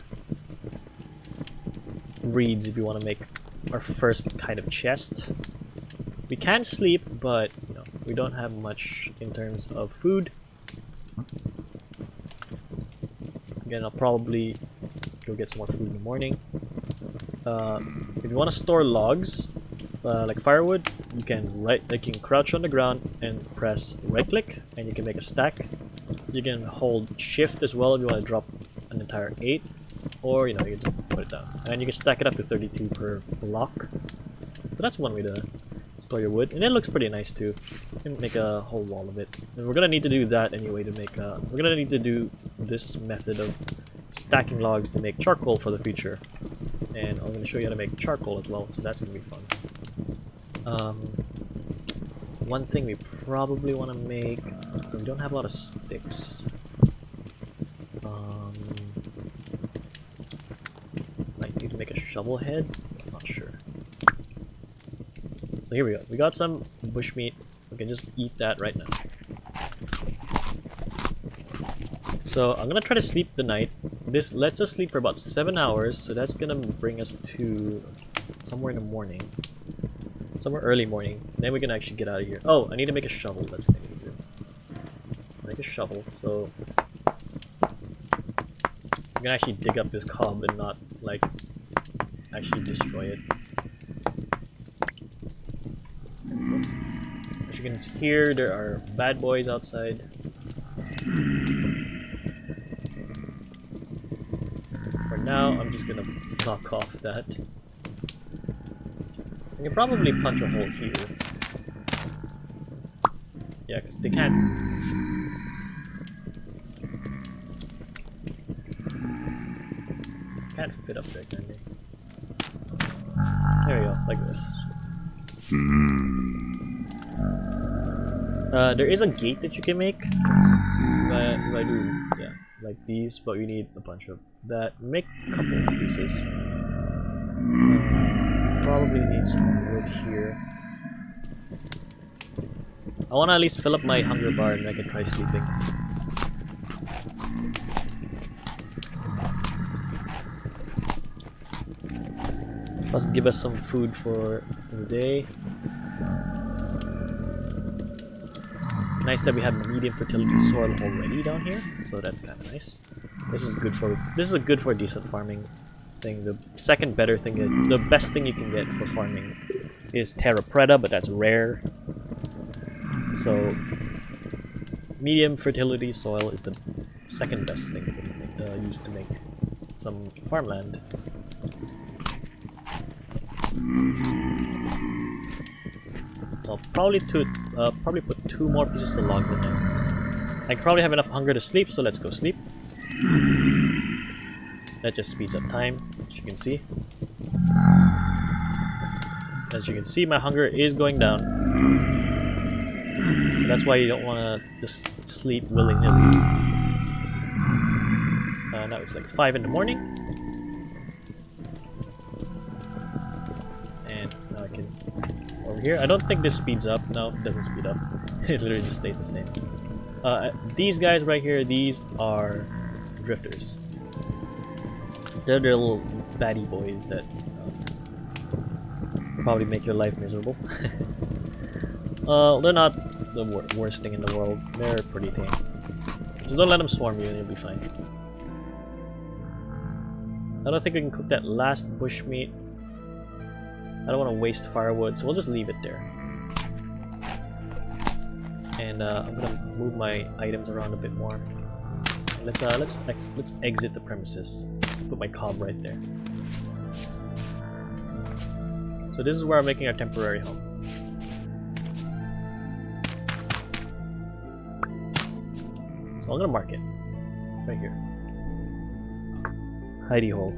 reeds if we want to make our first kind of chest. We can sleep, but you know, we don't have much in terms of food. Again, I'll probably go get some more food in the morning. If you want to store logs, like firewood, you can you can crouch on the ground and press right click, and you can make a stack. You can hold shift as well if you want to drop an entire 8, or you know, you can just put it down, and you can stack it up to 32 per block. So that's one way to store your wood, and it looks pretty nice too. You can make a whole wall of it, and we're gonna need to do that anyway to make. We're gonna need to do this method of stacking logs to make charcoal for the future, and I'm gonna show you how to make charcoal as well. So that's gonna be fun. one thing we probably want to make. We don't have a lot of sticks. Might need to make a shovel head. I'm not sure. So here we go. We got some bushmeat. We can just eat that right now. So I'm gonna try to sleep the night. This lets us sleep for about 7 hours, so that's gonna bring us to somewhere in the morning. Somewhere early morning. Then we can actually get out of here. Oh, I need to make a shovel. That's what I need to do. Make a shovel, so I'm gonna actually dig up this cob and not, like, actually destroy it. As you can hear, there are bad boys outside. For now, I'm just gonna knock off that. I can probably punch a hole here. Yeah, because they can't fit up there, can they? There we go, like this. There is a gate that you can make, but if I do, yeah, like these, but we need a bunch of that. Make a couple of pieces. Probably need some wood here. I want to at least fill up my hunger bar and I can try sleeping. Plus give us some food for the day. Nice that we have medium fertility soil already down here, so that's kind of nice. This is a good for decent farming thing. The second better thing, the best thing you can get for farming is Terra Preta, but that's rare. So medium fertility soil is the second best thing you can use to make some farmland. I'll probably put 2 more pieces of logs in there. I probably have enough hunger to sleep, so let's go sleep. That just speeds up time, as you can see. As you can see, my hunger is going down. That's why you don't want to just sleep willy-nilly. Now it's like 5 in the morning. And now I can... over here. I don't think this speeds up. No, it doesn't speed up. It literally just stays the same. These guys right here, these are drifters. They're the little baddie boys that probably make your life miserable. They're not the worst thing in the world. They're pretty tame. Just don't let them swarm you and you'll be fine. I don't think we can cook that last bushmeat. I don't want to waste firewood, so we'll just leave it there. And I'm gonna move my items around a bit more. Let's exit the premises. Put my cob right there. So this is where I'm making our temporary home. So I'm gonna mark it right here. Hidey hole.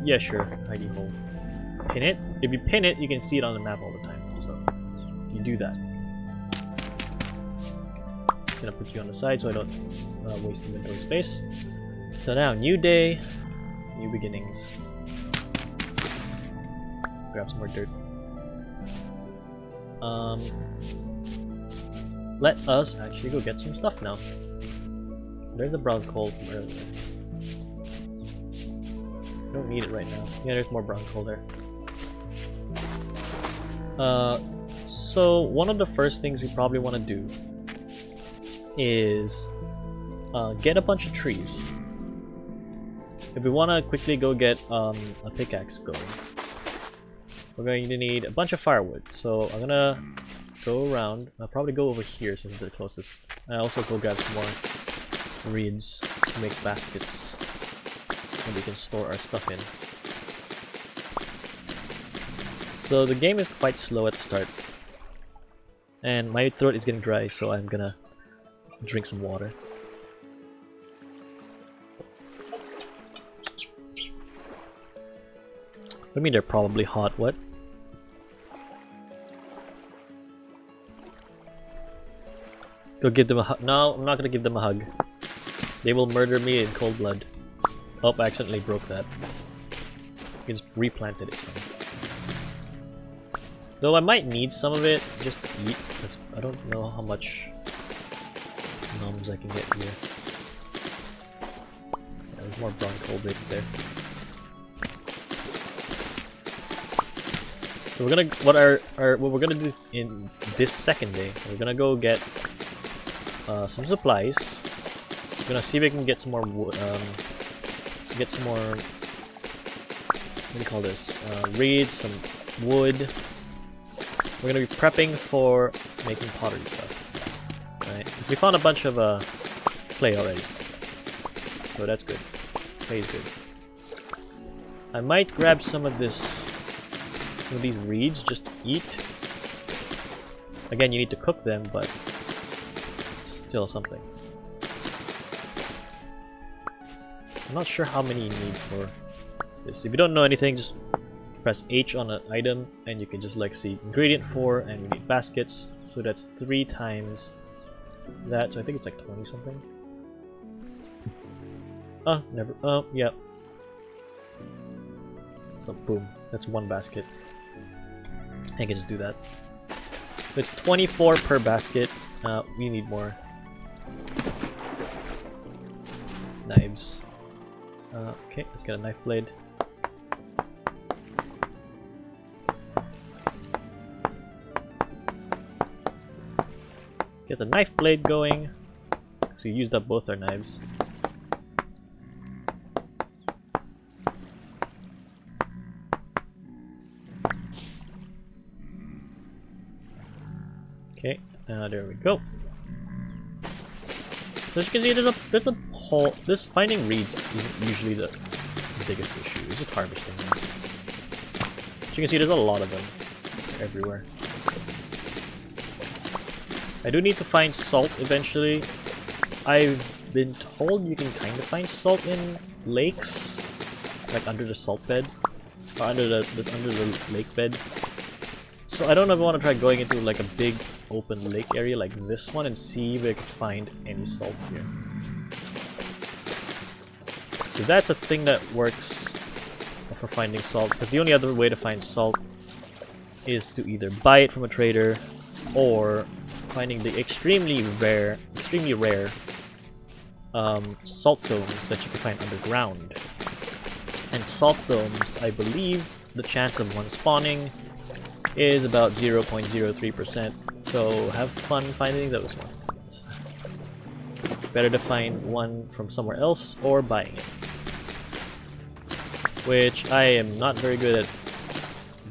Yeah, sure. Hidey hole. Pin it. If you pin it, you can see it on the map all the time. So you do that. I'm gonna put you on the side so I don't waste inventory space. So now, new day, new beginnings. Grab some more dirt. Let us actually go get some stuff now. There's a brown coal from earlier. Don't need it right now. Yeah, there's more brown coal there. So one of the first things we probably want to do is get a bunch of trees. If we want to quickly go get a pickaxe going, we're going to need a bunch of firewood. So I'm gonna go around. I'll probably go over here since they're closest. I also go grab some more reeds to make baskets and we can store our stuff in. So the game is quite slow at the start, and my throat is getting dry, so I'm gonna drink some water. I mean, they're probably hot. What? Go give them a hug. No, I'm not gonna give them a hug. They will murder me in cold blood. Oh, I accidentally broke that. You just replanted it. Fine. Though I might need some of it just to eat, because I don't know how much gnomes I can get here. Yeah, there's more bronco bits there. So we're gonna what we're gonna do in this second day. We're gonna go get some supplies. We're gonna see if we can get some more get some more, what do you call this? Reeds, some wood. We're gonna be prepping for making pottery stuff, right? Because we found a bunch of clay already, so that's good. Clay is good. I might grab some of these reeds just to eat. Again, you need to cook them, but still something. I'm not sure how many you need for this. If you don't know anything, just press H on an item and you can just like see ingredient 4 and we need baskets. So that's 3 times that. So I think it's like 20 something. Oh, never. Oh, yeah. So boom, that's 1 basket. I can just do that. So it's 24 per basket. We need more knives. Okay, let's get a knife blade. Get the knife blade going. So we used up both our knives. Okay, there we go. So as you can see, there's a whole. This finding reeds isn't usually the biggest issue. It's just harvesting them. As you can see, there's a lot of them. They're everywhere. I do need to find salt eventually. I've been told you can kind of find salt in lakes, like under the salt bed, or under the lake bed. So I don't know if I want to try going into like a big open lake area like this one and see if I can find any salt here. So that's a thing that works for finding salt, because the only other way to find salt is to either buy it from a trader or finding the extremely rare salt domes that you can find underground. And salt domes, I believe the chance of one spawning is about 0.03%. So have fun finding those ones. Better to find one from somewhere else or buying it. Which I am not very good at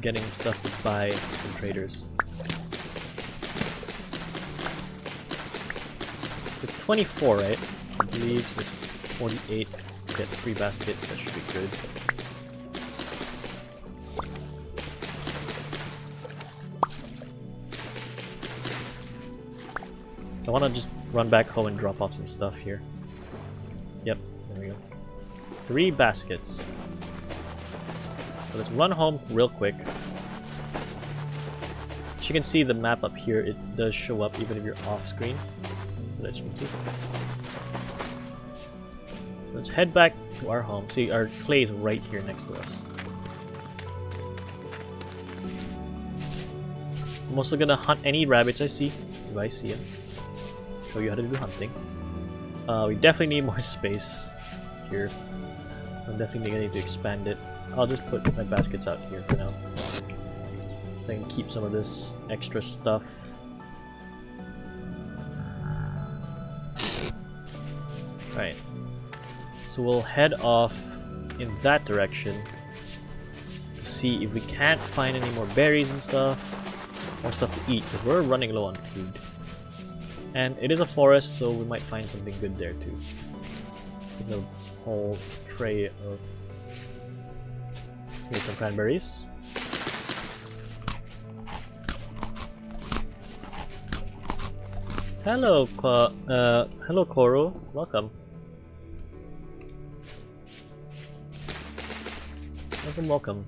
getting stuff to buy from traders. It's 24, right? I believe it's 48. Get 3 baskets, that should be good. I want to just run back home and drop off some stuff here. Yep, there we go. 3 baskets. So let's run home real quick. As you can see the map up here, it does show up even if you're off screen. So that you can see. So let's head back to our home. See, our clay is right here next to us. I'm also gonna hunt any rabbits I see, if I see them. Show you how to do hunting. We definitely need more space here, so I'm definitely gonna need to expand it. I'll just put my baskets out here for now, so I can keep some of this extra stuff. Right, so we'll head off in that direction to see if we can't find any more berries and stuff, more stuff to eat, because we're running low on food. And it is a forest, so we might find something good there too. There's a whole tray of... Here's some cranberries. Hello, hello Koro. Welcome. Welcome, welcome.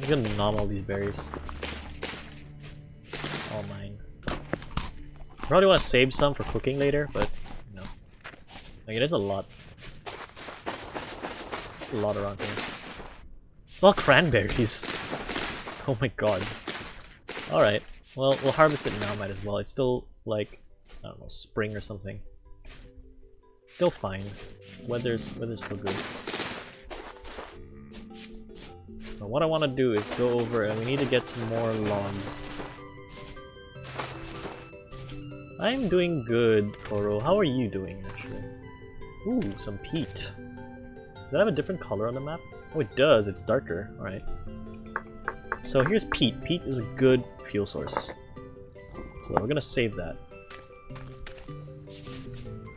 I'm gonna nom all these berries. All mine. Probably want to save some for cooking later, but no. Like it is a lot. A lot around here. It's all cranberries. Oh my god. Alright. Well, we'll harvest it now, might as well. It's still like, I don't know, spring or something. Still fine. Weather's still good. Now what I want to do is go over and we need to get some more logs. I'm doing good, Koro. How are you doing, actually? Ooh, some peat. Does that have a different color on the map? Oh, it does. It's darker. Alright. So here's peat. Peat is a good fuel source. So we're gonna save that.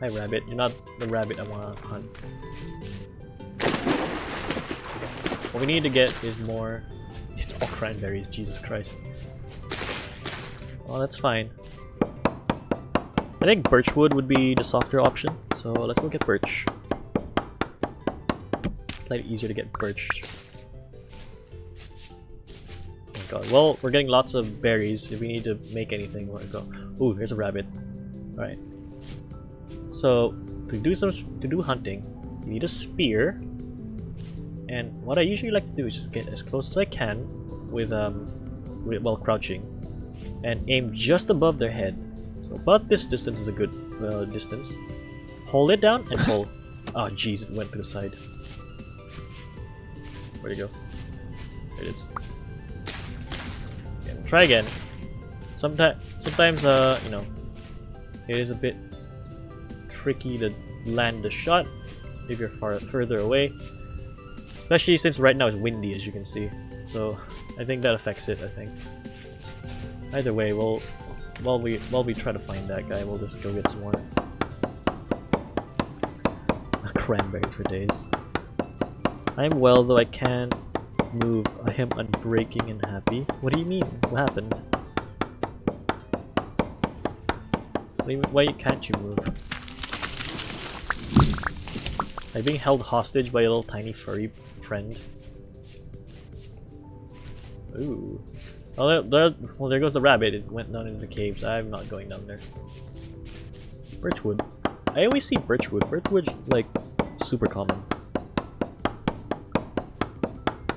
Hi, rabbit. You're not the rabbit I wanna hunt. What we need to get is more... It's all cranberries, Jesus Christ. Oh, that's fine. I think birchwood would be the softer option, so let's go get birch. It's slightly easier to get birch. Oh my god. Well, we're getting lots of berries. If we need to make anything, where to go? Ooh, here's a rabbit. Alright. So, to do hunting, you need a spear. And what I usually like to do is just get as close as I can with while crouching, and aim just above their head. So about this distance is a good distance. Hold it down and pull. Oh jeez, it went to the side. Where'd it go? There it is. Okay, we'll try again. Sometimes you know, it is a bit tricky to land the shot if you're further away. Especially since right now it's windy, as you can see. So I think that affects it, I think. Either way, while we try to find that guy, we'll just go get some more cranberries for days. I am well, though I can't move. I am unbreaking and happy. What do you mean? What happened? What do you mean? Why can't you move? I'm being held hostage by a little tiny furry friend. Ooh. Well, there goes the rabbit. It went down into the caves. I'm not going down there. Birchwood. I always see birchwood. Birchwood, like, super common.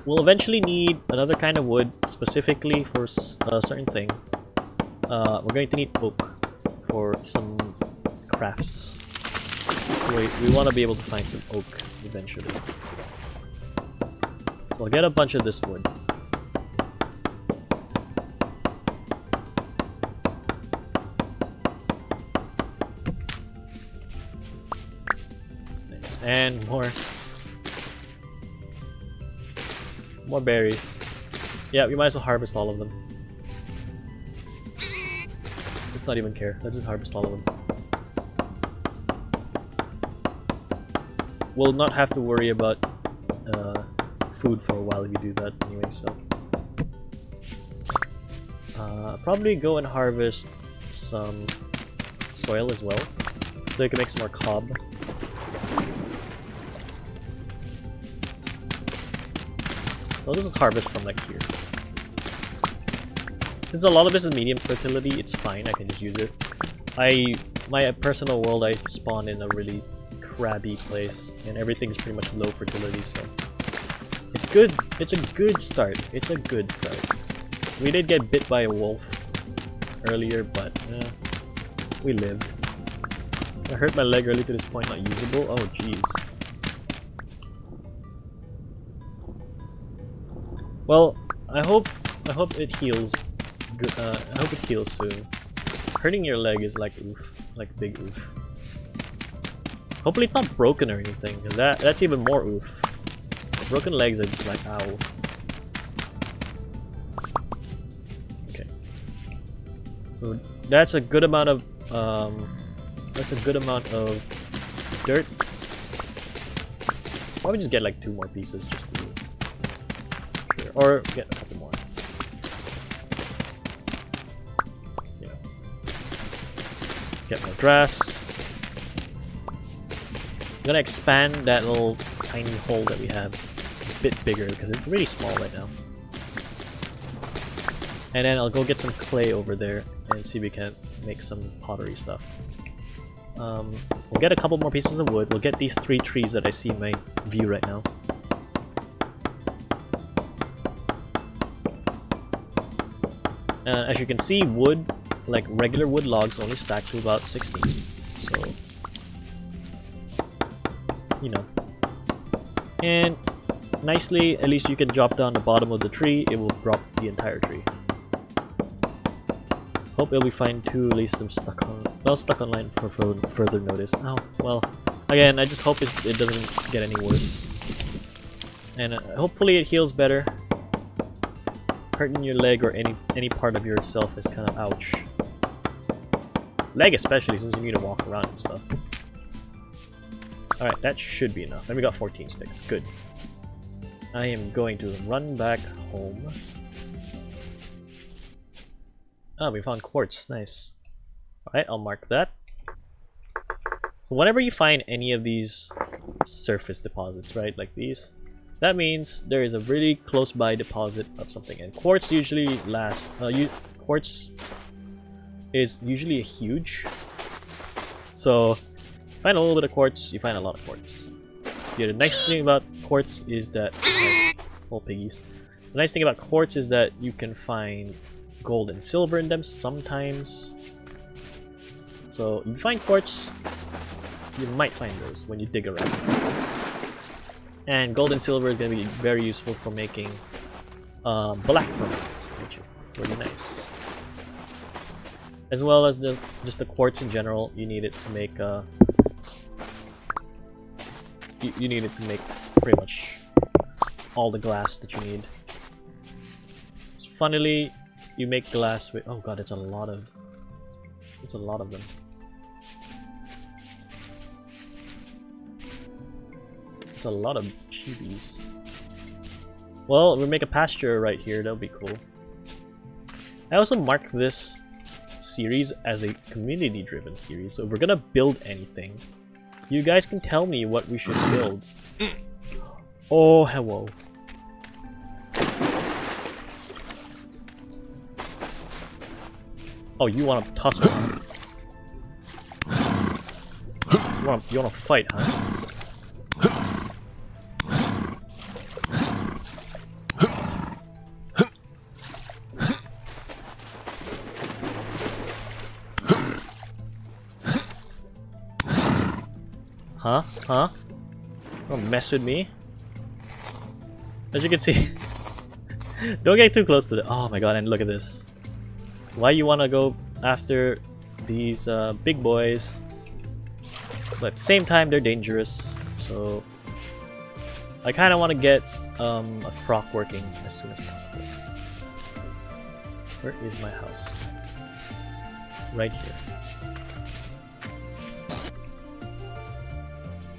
We'll eventually need another kind of wood, specifically for a certain thing. We're going to need oak for some crafts. We want to be able to find some oak eventually. So I'll get a bunch of this wood. Nice. And more berries. Yeah, we might as well harvest all of them. Let's not even care. Let's just harvest all of them. We'll not have to worry about food for a while if you do that anyway, so. Probably go and harvest some soil as well, so we can make some more cob. I'll just harvest from like here. Since a lot of this is medium fertility, it's fine, I can just use it. My personal world, I spawn in a really crabby place, and everything's pretty much low fertility, so it's good. It's a good start. It's a good start. We did get bit by a wolf earlier, but we lived. I hurt my leg early to this point, not usable. Oh jeez. Well, I hope it heals. I hope it heals soon. Hurting your leg is like oof, like big oof. Hopefully it's not broken or anything, because that's even more oof. Broken legs are just like ow. Okay. So that's a good amount of dirt. Probably just get like 2 more pieces just to sure. Or get a couple more. Yeah. Get more grass. I'm gonna expand that little tiny hole that we have a bit bigger because it's really small right now. And then I'll go get some clay over there and see if we can make some pottery stuff. We'll get a couple more pieces of wood. We'll get these 3 trees that I see in my view right now. As you can see, wood, like regular wood logs, only stack to about 16. So, you know. And nicely, at least you can drop down the bottom of the tree. It will drop the entire tree. Hope it'll be fine too. At least I'm stuck online for further notice. Oh, well, again, I just hope it doesn't get any worse. And hopefully it heals better. Hurting your leg or any part of yourself is kind of ouch. Leg especially, since you need to walk around and stuff. Alright, that should be enough. And we got 14 sticks. Good. I am going to run back home. Ah, we found quartz. Nice. Alright, I'll mark that. So whenever you find any of these surface deposits, right, like these, that means there is a really close by deposit of something. And quartz usually lasts. Quartz is usually huge. So, find a little bit of quartz, you find a lot of quartz. Yeah, the nice thing about quartz is that, oh piggies. The nice thing about quartz is that you can find gold and silver in them sometimes. So, if you find quartz, you might find those when you dig around. And gold and silver is going to be very useful for making black permanents, which is really nice. As well as just the quartz in general, you need it to make you need it to make pretty much all the glass that you need. So funnily, you make glass with, oh god, it's a lot of them. It's a lot of chibis. Well, we'll make a pasture right here, that'll be cool. I also marked this series as a community-driven series, so if we're gonna build anything, you guys can tell me what we should build. Oh, hello. Oh, you wanna tussle, huh? You wanna fight, huh? Huh? Don't mess with me. As you can see, don't get too close to the. Oh my god! And look at this. Why you wanna go after these big boys? But at the same time, they're dangerous. So I kind of want to get a frock working as soon as possible. Where is my house? Right here.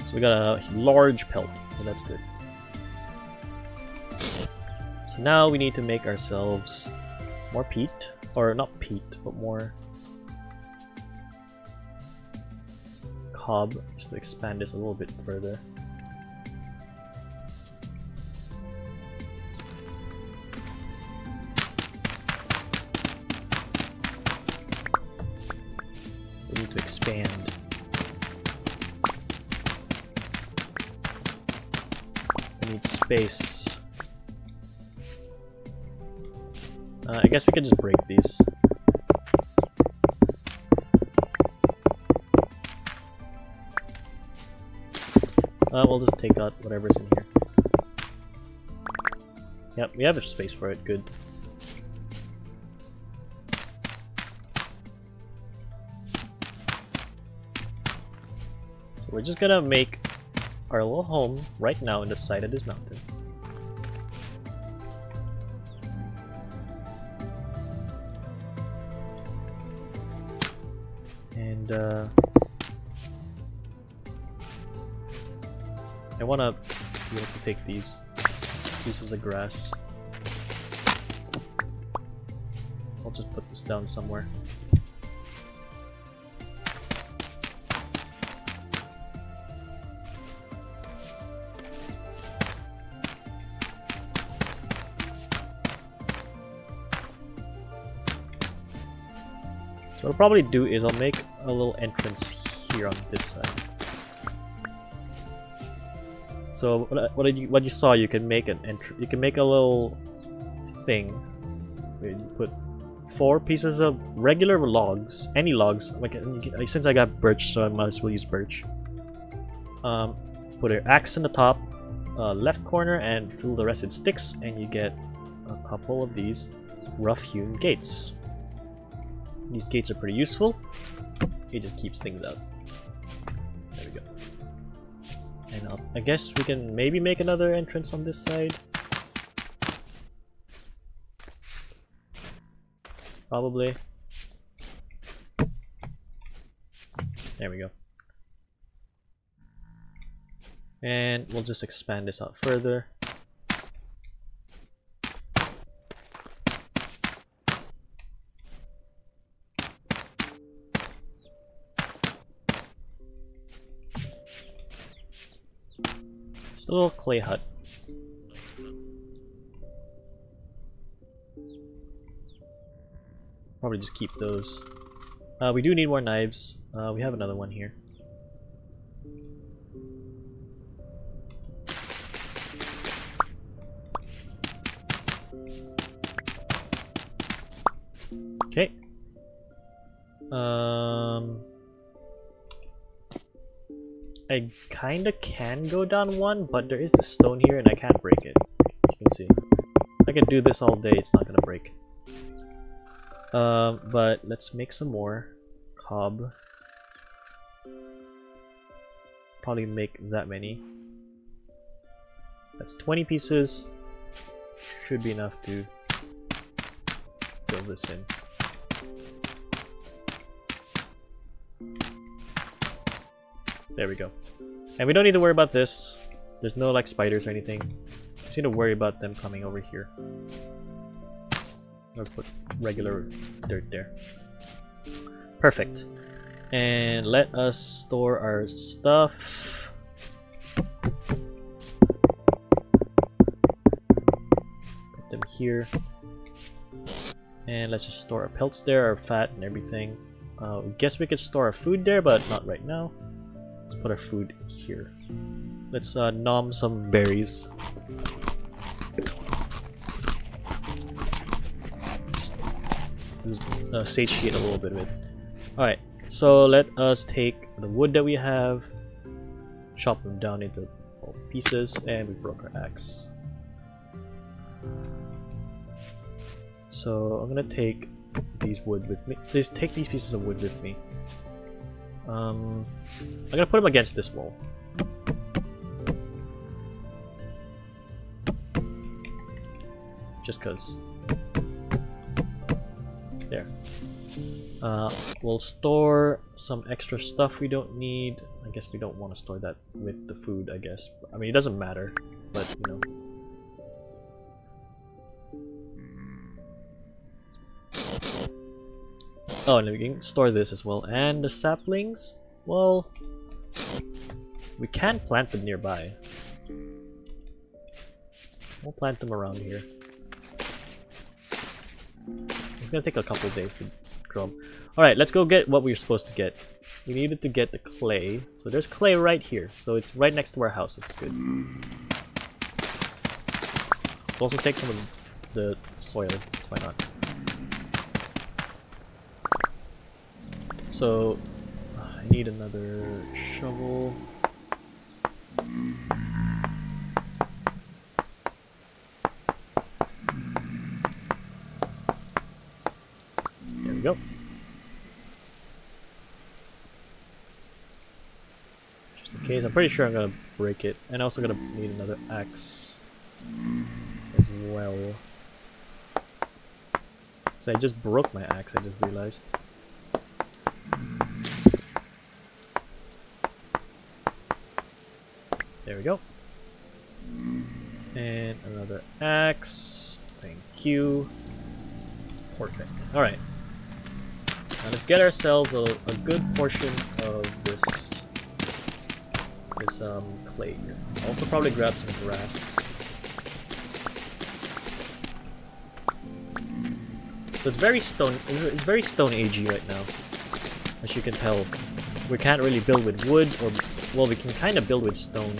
So we got a large pelt, so that's good. So now we need to make ourselves more peat, or not peat, but more cob, just to expand this a little bit further. We need to expand. Need space. I guess we could just break these. We'll just take out whatever's in here. Yep, we have a space for it. Good. So we're just gonna make our little home right now in the side of this mountain. And I wanna be able to take these pieces of grass. I'll just put this down somewhere. So what I'll probably do is I'll make a little entrance here on this side. So what you saw, you can make an entrance. You can make a little thing where you put 4 pieces of regular logs, any logs. Like since I got birch, so I might as well use birch. Put an axe in the top left corner and fill the rest with sticks, and you get a couple of these rough-hewn gates. These gates are pretty useful. It just keeps things out. There we go. And I guess we can maybe make another entrance on this side. Probably. There we go. And we'll just expand this out further. Just a little clay hut. Probably just keep those. We do need more knives. We have another one here. Okay. I kinda can go down one, but there is the stone here and I can't break it. As you can see. I can do this all day, it's not gonna break. But let's make some more cob. Probably make that many. That's 20 pieces. Should be enough to fill this in. There we go. And we don't need to worry about this. There's no like spiders or anything. Just need to worry about them coming over here. Let's put regular dirt there. Perfect. And let us store our stuff. Put them here. And let's just store our pelts there, our fat and everything. Guess we could store our food there, but not right now. Let's put our food here. Let's nom some berries. Satiate a little bit of it. Alright, so let us take the wood that we have, chop them down into pieces, and we broke our axe. So I'm gonna take these wood with me. Please take these pieces of wood with me. I'm gonna put them against this wall. Just cause. There. We'll store some extra stuff we don't need. I guess we don't want to store that with the food, I guess. I mean, it doesn't matter, but you know. Oh, and we can store this as well. And the saplings, well, we can plant them nearby. We'll plant them around here. It's gonna take a couple days to grow them. Alright, let's go get what we were supposed to get. We needed to get the clay. So there's clay right here. So it's right next to our house. It's good. We'll also take some of the soil. So why not? So I need another shovel. There we go. Just in case, I'm pretty sure I'm gonna break it, and also gonna need another axe as well. So I just broke my axe, I just realized. There we go. And another axe. Thank you. Perfect. Alright. Now let's get ourselves a good portion of this clay here. Also probably grab some grass. So it's very stone. It's very Stone Agey right now, as you can tell. We can't really build with wood, or well, we can kind of build with stone.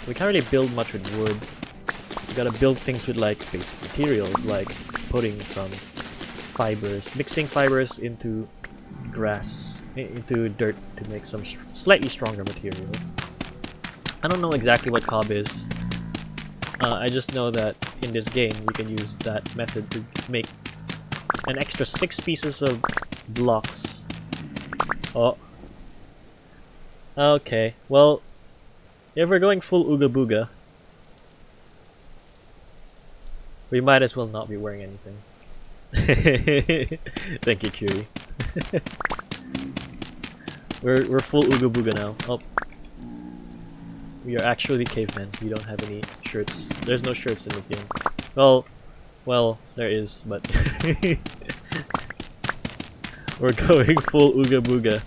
We can't really build much with wood. We gotta build things with like basic materials, like putting some fibers, mixing fibers into grass, into dirt to make some slightly stronger material. I don't know exactly what cob is. I just know that in this game you can use that method to make an extra 6 pieces of blocks. Oh. Okay, well, if we're going full Ooga Booga, we might as well not be wearing anything. Thank you, Curie. We're full Ooga Booga now. Oh. We are actually cavemen. We don't have any shirts. There's no shirts in this game. Well, there is, but we're going full Ooga Booga.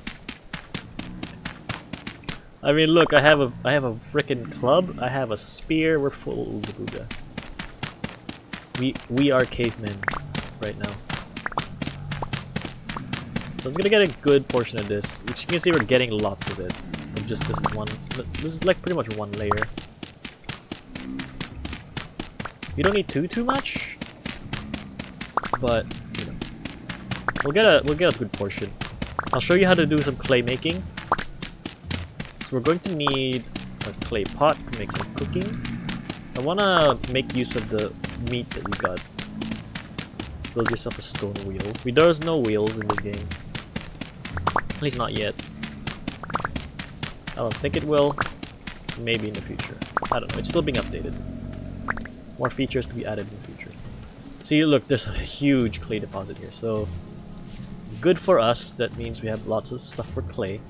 I mean, look, I have a frickin' club. I have a spear. We're full Ooga Booga. We are cavemen right now. So I'm gonna get a good portion of this, which you can see we're getting lots of it from just this one. This is like pretty much one layer. You don't need too much, but you know, we'll get a good portion. I'll show you how to do some clay making. So we're going to need a clay pot to make some cooking. I wanna make use of the meat that we got. Build yourself a stone wheel. There's no wheels in this game. At least not yet. I don't think it will. Maybe in the future. I don't know. It's still being updated. More features to be added in the future. See, look, there's a huge clay deposit here. So, good for us. That means we have lots of stuff for clay.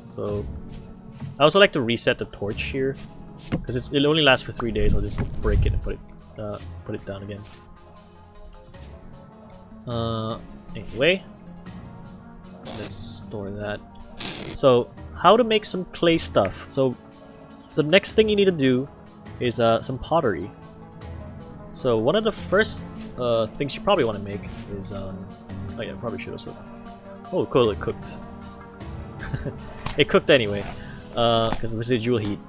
So, I also like to reset the torch here. Because it'll only last for 3 days. I'll just break it and put it down again. Anyway, let's store that. So, how to make some clay stuff? So the next thing you need to do is some pottery. So one of the first things you probably want to make is oh yeah, I probably should also. Oh, cool! It cooked. It cooked anyway, because of residual heat.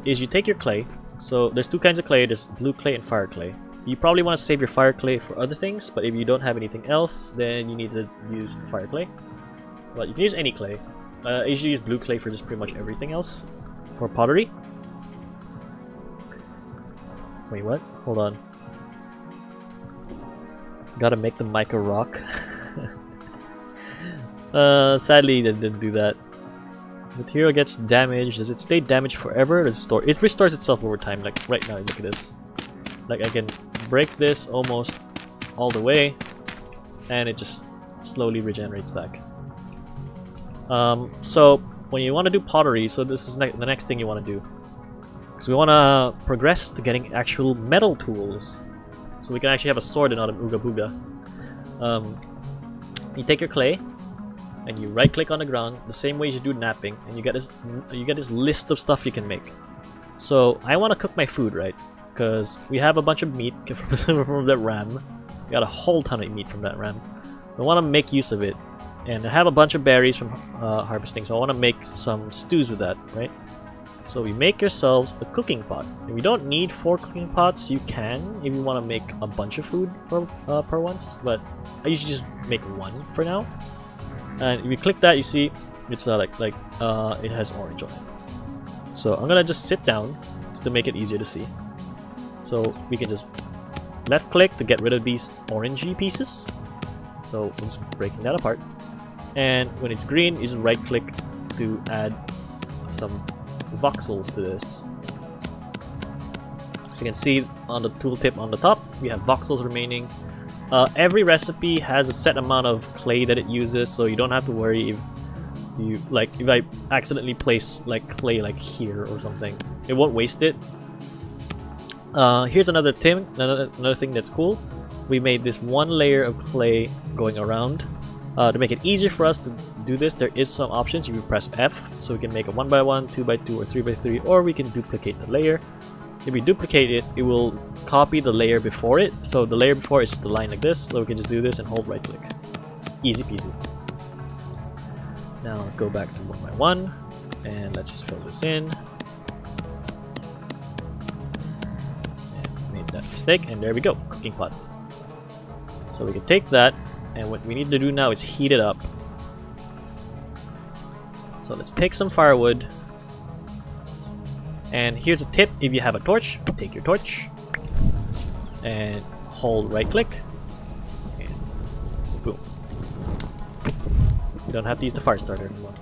Is you take your clay. So there's 2 kinds of clay. There's blue clay and fire clay. You probably want to save your fire clay for other things, but if you don't have anything else, then you need to use fire clay. But you can use any clay. I usually use blue clay for just pretty much everything else. For pottery. Wait, what? Hold on. Gotta make the mica rock. Sadly, it didn't do that. Material gets damaged. Does it stay damaged forever? Does it store? It restores itself over time. Like right now, look at this. Like I can break this almost all the way, and it just slowly regenerates back. So when you want to do pottery, so this is the next thing you want to do. So we want to progress to getting actual metal tools, so we can actually have a sword and not an Ooga Booga. You take your clay and you right click on the ground the same way you do knapping, and you get this list of stuff you can make. So I want to cook my food, right? Because we have a bunch of meat from that ram. We got a whole ton of meat from that ram. So I want to make use of it. And I have a bunch of berries from harvesting, so I want to make some stews with that, right? So we make yourselves a cooking pot. And we don't need 4 cooking pots. You can if you want to make a bunch of food per once, but I usually just make 1 for now. And if you click that, you see it's it has orange on it. So I'm gonna just sit down just to make it easier to see. So we can just left click to get rid of these orangey pieces. So I'm just breaking that apart. And when it's green, you just right click to add some voxels to this. So you can see on the tooltip on the top, we have voxels remaining. Every recipe has a set amount of clay that it uses, so you don't have to worry if I accidentally place like clay like here or something, it won't waste it. Here's another thing that's cool. We made this 1 layer of clay going around. To make it easier for us to do this, there is some options. You can press F, so we can make a 1x1, 2x2, or 3x3, or we can duplicate the layer. if we duplicate it, it will copy the layer before it. So the layer before is the line like this, so we can just do this and hold right click. Easy peasy. Now let's go back to 1x1 and let's just fill this in. And made that mistake, and there we go, cooking pot. So we can take that, and what we need to do now is heat it up. So let's take some firewood. And here's a tip: if you have a torch, take your torch and hold right click and boom. You don't have to use the fire starter anymore.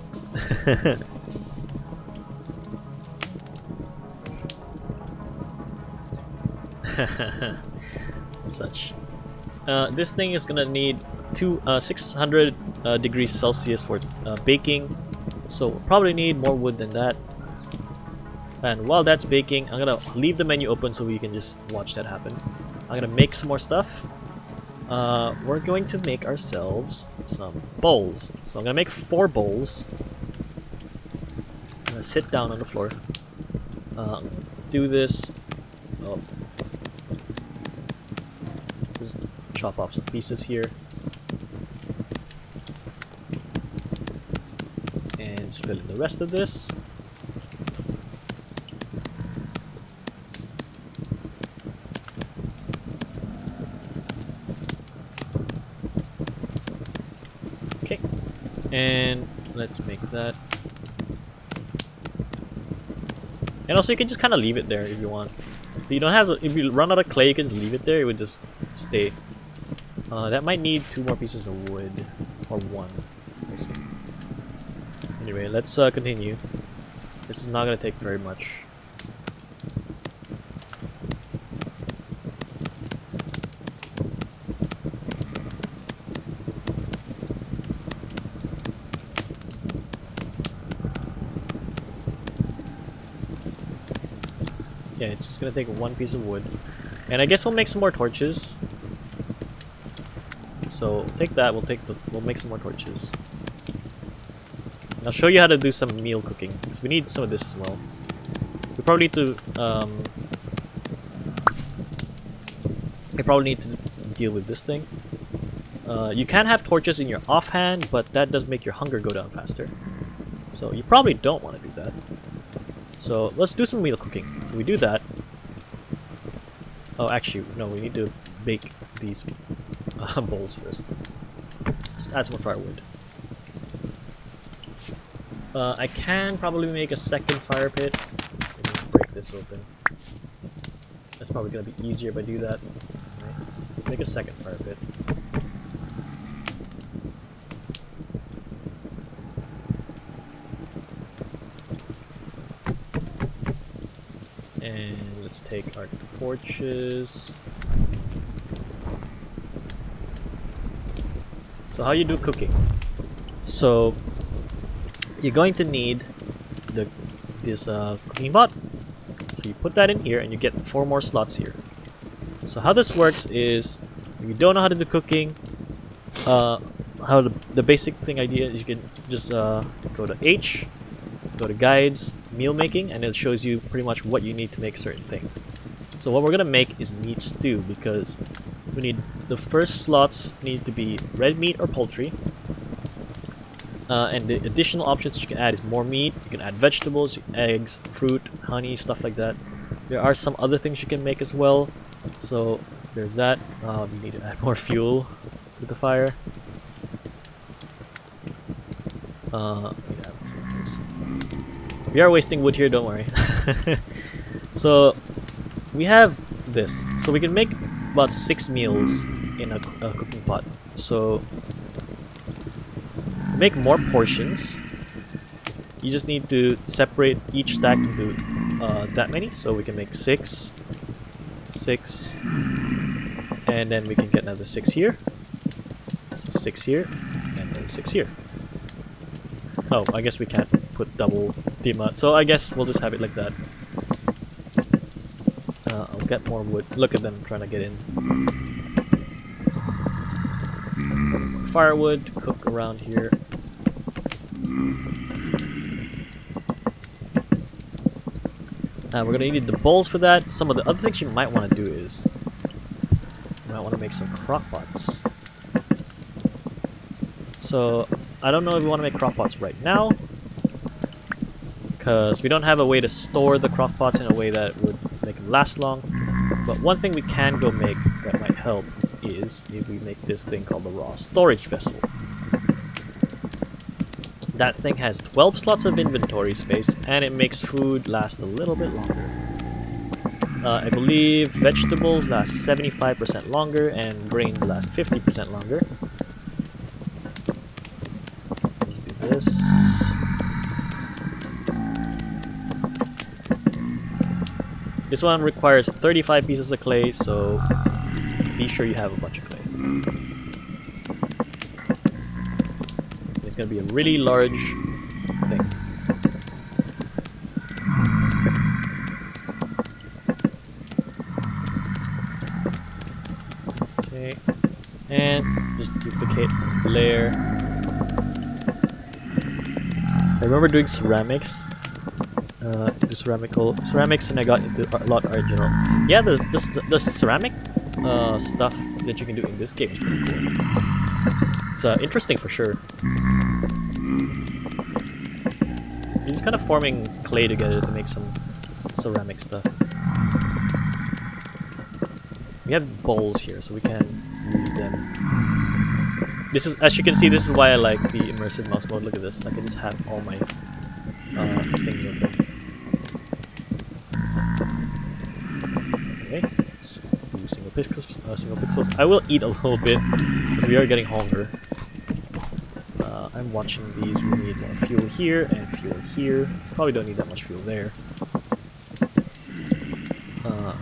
Such. This thing is gonna need 600 degrees Celsius for baking, so we'll probably need more wood than that. And while that's baking, I'm gonna leave the menu open so we can just watch that happen. I'm gonna make some more stuff. We're going to make ourselves some bowls. So I'm gonna make 4 bowls. I'm gonna sit down on the floor. Do this. Oh. Just chop off some pieces here. And just fill in the rest of this. And let's make that. And also you can just kind of leave it there if you want. So you don't have to, if you run out of clay, you can just leave it there, it would just stay. That might need 2 more pieces of wood. Or 1. Let's see. Anyway, let's continue. This is not going to take very much. Yeah, it's just gonna take 1 piece of wood. And I guess we'll make some more torches. So take that, we'll make some more torches. And I'll show you how to do some meal cooking, because we need some of this as well. We probably need to deal with this thing. You can have torches in your offhand, but that does make your hunger go down faster. So you probably don't want to do that. So let's do some meal cooking. So we do that. Oh, actually, no, we need to bake these bowls first. Let's add some more firewood. I can probably make a second fire pit. Let me break this open. That's probably going to be easier if I do that. Right. Let's make a second fire pit. And let's take our torches. So how you do cooking? So you're going to need this cooking pot. So you put that in here and you get 4 more slots here. So how this works is, if you don't know how to do cooking, the basic thing idea is you can just go to H, go to guides, meal making, and it shows you pretty much what you need to make certain things. So what we're gonna make is meat stew, because we need the first slots need to be red meat or poultry, and the additional options you can add is more meat. You can add vegetables, eggs, fruit, honey, stuff like that. There are some other things you can make as well. So there's that. You need to add more fuel to the fire. We are wasting wood here, don't worry. So we have this, so we can make about 6 meals in a cooking pot. So to make more portions, you just need to separate each stack into that many. So we can make 6, 6, and then we can get another 6 here, so 6 here, and then 6 here. Oh, I guess we can't put double the amount, so I guess we'll just have it like that. I'll get more wood. Look at them trying to get in. Firewood to cook around here. We're gonna need the bowls for that. Some of the other things you might want to do is you might want to make some crock pots. So I don't know if we want to make crock pots right now, because we don't have a way to store the crock pots in a way that would make them last long. But one thing we can go make that might help is if we make this thing called the raw storage vessel. That thing has 12 slots of inventory space, and it makes food last a little bit longer. I believe vegetables last 75% longer, and grains last 50% longer. Let's do this. This one requires 35 pieces of clay, so be sure you have a bunch of clay. It's going to be a really large thing. Okay, and just duplicate the layer. I remember doing ceramics. Ceramics, and I got into a lot of original. Yeah, the ceramic stuff that you can do in this game is pretty cool. It's interesting for sure. You're just kind of forming clay together to make some ceramic stuff. We have bowls here, so we can use them. This is, as you can see, this is why I like the immersive mouse mode. Look at this. I can just have all my things open. Okay, let's do single pixels. I will eat a little bit because we are getting hunger. I'm watching these. We need more fuel here and fuel here. Probably don't need that much fuel there.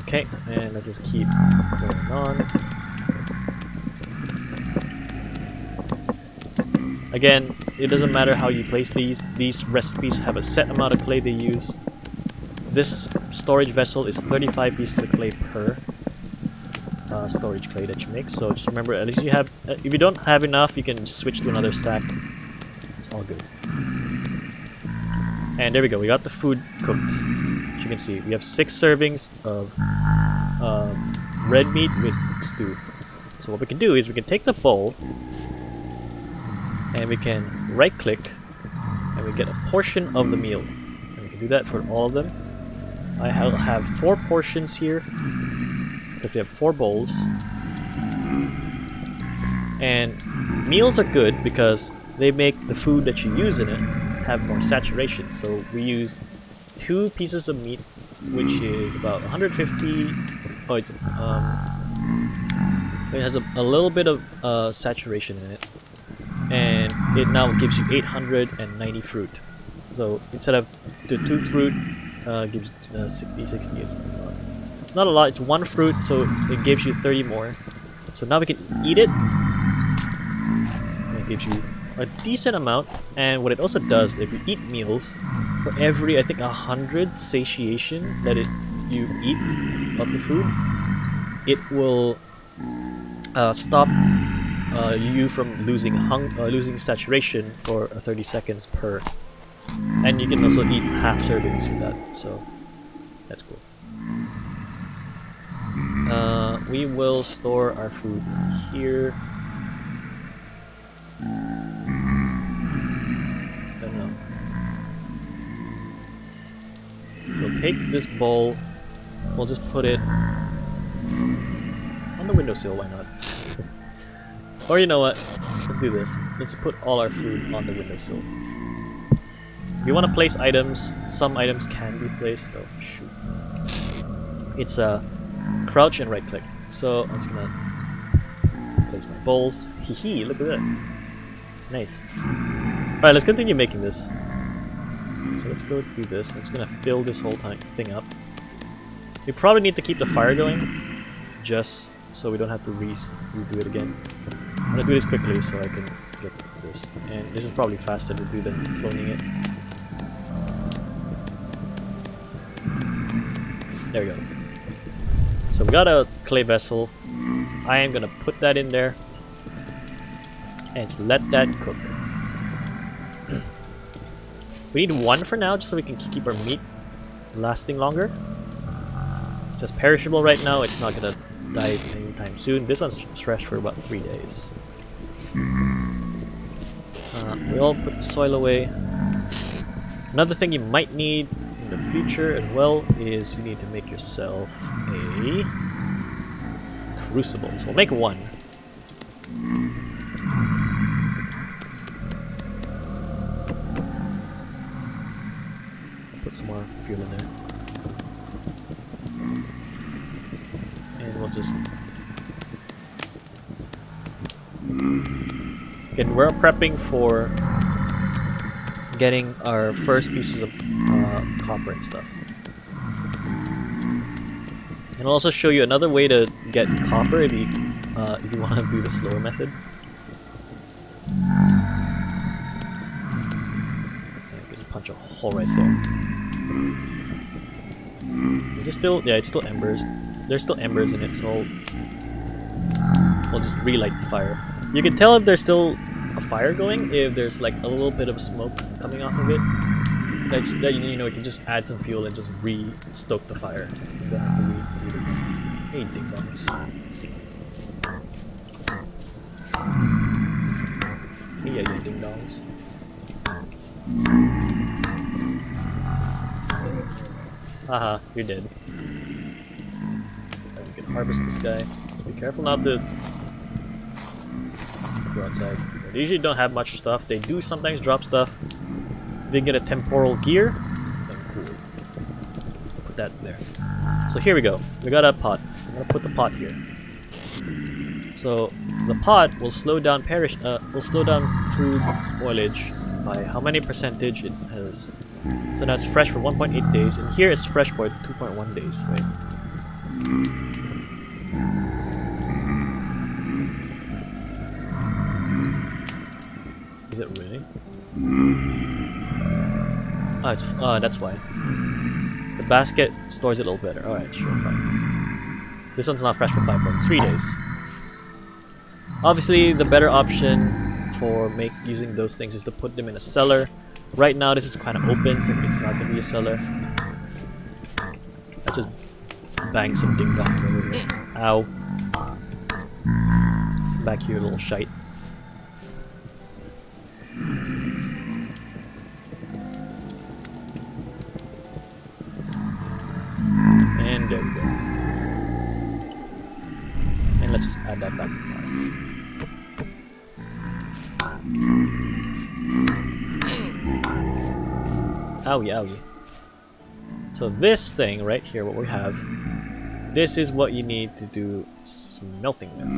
Okay, and let's just keep going on. Again, it doesn't matter how you place these. These recipes have a set amount of clay they use. This storage vessel is 35 pieces of clay per storage clay that you make. So just remember, at least you have. If you don't have enough, you can switch to another stack. It's all good. And there we go. We got the food cooked. As you can see, we have 6 servings of red meat with stew. So what we can do is we can take the bowl and we can right click and we get a portion of the meal. And we can do that for all of them. I have 4 portions here because we have 4 bowls. And meals are good because they make the food that you use in it have more saturation. So we use 2 pieces of meat, which is about 150. Oh, it has a little bit of saturation in it, and it now gives you 890 fruit. So instead of the 2 fruit, gives 60. It's not a lot. It's 1 fruit, so it gives you 30 more. So now we can eat it. And it gives you a decent amount. And what it also does, if you eat meals, for every, I think, 100 satiation that you eat of the food, it will stop you from losing saturation for 30 seconds per. And you can also eat half servings with that, so that's cool. We will store our food here. Don't know. We'll take this bowl. We'll just put it on the windowsill. Why not? Or you know what? Let's do this. Let's put all our food on the windowsill. If you want to place items, some items can be placed. Oh shoot! It's a crouch and right click. So I'm just gonna place my bowls. Hee, look at that. Nice. Alright, let's continue making this. So let's go do this. I'm just gonna fill this whole thing up. We probably need to keep the fire going, just so we don't have to redo it again. I'm gonna do this quickly so I can get this. And this is probably faster to do than cloning it. There we go. So we got a clay vessel. I am gonna put that in there and just let that cook. We need 1 for now, just so we can keep our meat lasting longer. It says perishable right now, it's not gonna die anytime soon. This one's fresh for about 3 days. We all put the soil away. Another thing you might need in the future as well is you need to make yourself a crucible. So we'll make one. I'll put some more fuel in there. And we'll just... Again, we're prepping for getting our first pieces of copper and stuff. And I'll also show you another way to get copper if you want to do the slower method. Okay, just punch a hole right there. Is it still? Yeah, it's still embers. There's still embers in it, so we'll just relight the fire. You can tell if there's still a fire going if there's like a little bit of smoke coming off of it. That you know, you can just add some fuel and just re-stoke the fire. You don't have to redo the thing. Hey, ding dongs. Hey, yeah, you ding dongs. Haha, you're dead. We can harvest this guy. Be careful not to go outside. They usually don't have much stuff. They do sometimes drop stuff. If they get a temporal gear, then cool. Put that there. So here we go. We got a pot. I'm gonna put the pot here. So the pot will slow down food spoilage by how many percentage it has. So that's fresh for 1.8 days, and here it's fresh for 2.1 days, right? Is it really? Oh, it's that's why. The basket stores it a little better. Alright, sure, fine. This one's not fresh for 5.3 days. Obviously, the better option for using those things is to put them in a cellar. Right now, this is kind of open, so it's not going to be a cellar. Let's just bang some ding-dongs over here. Ow. Back here, little shite. And there we go. And let's just add that back. Owie, owie. So this thing right here, what we have, this is what you need to do smelting with.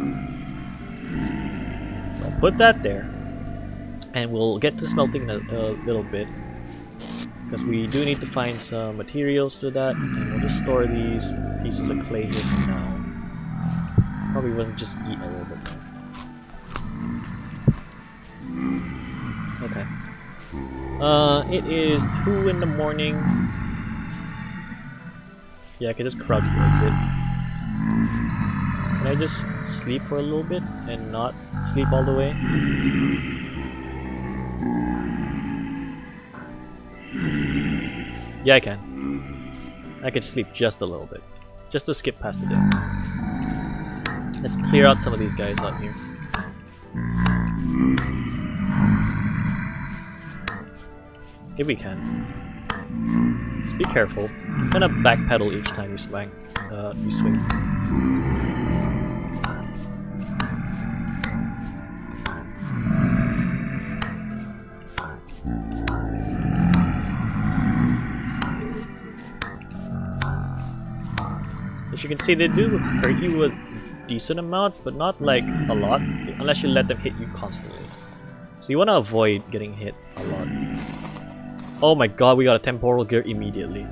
So I'll put that there, and we'll get to smelting in a little bit, because we do need to find some materials for that, and we'll just store these pieces of clay here for now. Probably wouldn't just eat a little bit more. Okay. It is 2 in the morning. Yeah, I can just crouch towards it. Can I just sleep for a little bit and not sleep all the way? Yeah, I can. I can sleep just a little bit. Just to skip past the day. Let's clear out some of these guys out here. If we can. Just be careful. Kind of backpedal each time you swing. As you can see, they do hurt you a decent amount, but not like a lot, unless you let them hit you constantly. So you want to avoid getting hit a lot. Oh my god, we got a temporal gear immediately.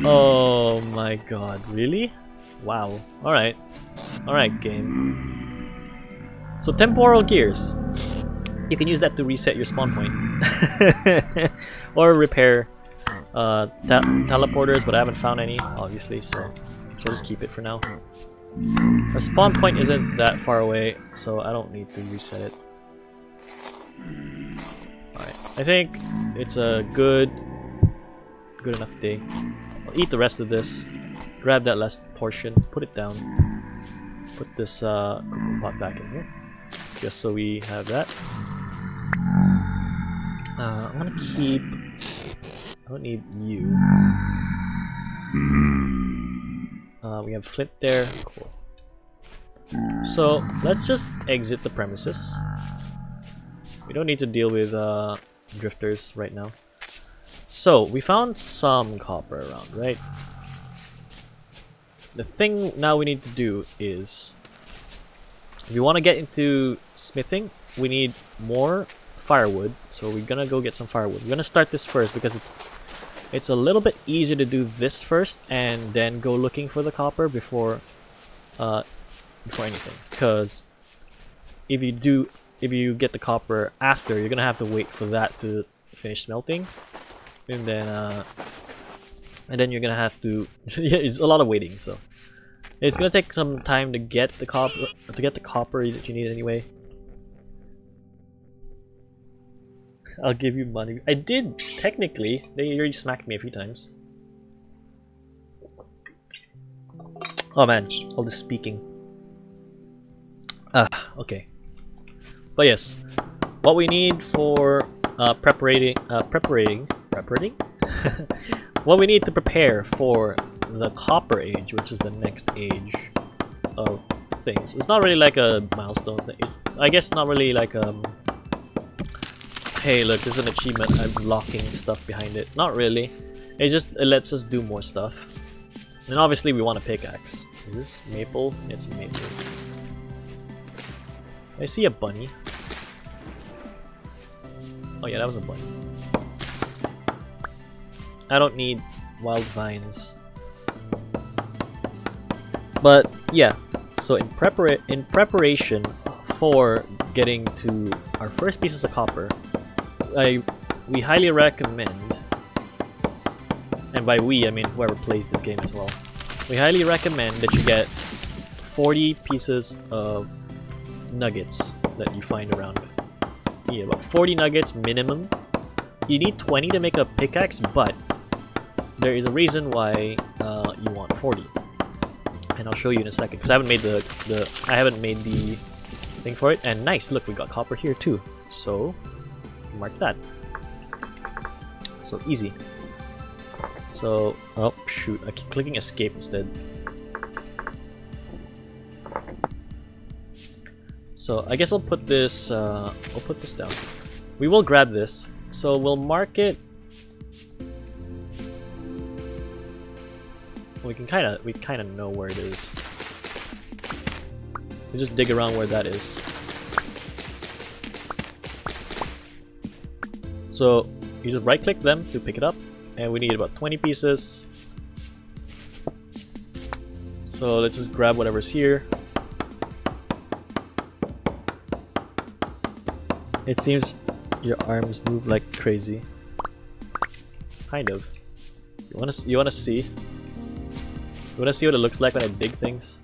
Oh my god, really? Wow. Alright. Alright, game. So temporal gears. You can use that to reset your spawn point. Or repair teleporters, but I haven't found any, obviously, so we'll just keep it for now. Our spawn point isn't that far away, so I don't need to reset it. Alright. I think it's a good enough day. I'll eat the rest of this. Grab that last portion, put it down. Put this cooking pot back in here, just so we have that. I'm gonna keep. I don't need you. We have flint there. Cool. So let's just exit the premises. We don't need to deal with drifters right now. So we found some copper around, right? The thing now we need to do is, if we want to get into smithing, we need more firewood. So we're gonna go get some firewood. We're gonna start this first because it's a little bit easier to do this first and then go looking for the copper before anything. Because if you get the copper after, you're gonna have to wait for that to finish smelting, and then you're gonna have to yeah, it's a lot of waiting, so it's gonna take some time to get the copper that you need anyway. I'll give you money. I did, technically. They already smacked me a few times. Oh man, all this speaking. Okay. But yes, what we need for preparating what we need to prepare for the Copper Age, which is the next age of things. It's not really like a milestone thing. It's, I guess, not really like hey, look, there's an achievement. I'm locking stuff behind it. Not really. It lets us do more stuff. And obviously, we want a pickaxe. Is this maple? It's maple. I see a bunny. Oh yeah, that was a bunny. I don't need wild vines. But yeah, so in preparation for getting to our first pieces of copper, we highly recommend, and by we I mean whoever plays this game as well, we highly recommend that you get 40 pieces of nuggets that you find around. Yeah, about 40 nuggets minimum. You need 20 to make a pickaxe, but there is a reason why you want 40, and I'll show you in a second because I haven't made the thing for it. And nice, look, we got copper here too, so mark that. So easy. So oh shoot, I keep clicking escape instead. So I guess I'll put this down. We will grab this, so we'll mark it. We kind of know where it is. We just dig around where that is. So you just right click them to pick it up, and we need about 20 pieces. So let's just grab whatever's here. It seems your arms move like crazy. Kind of. You wanna see? You wanna see what it looks like when I dig things?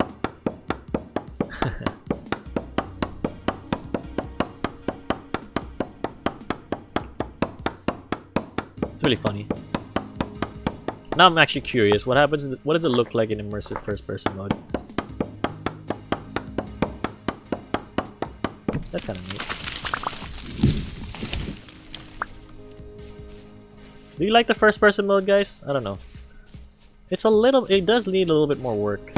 It's really funny. Now I'm actually curious. What happens? What does it look like in immersive first-person mode? That's kind of neat. Do you like the first-person mode, guys? I don't know. It does need a little bit more work.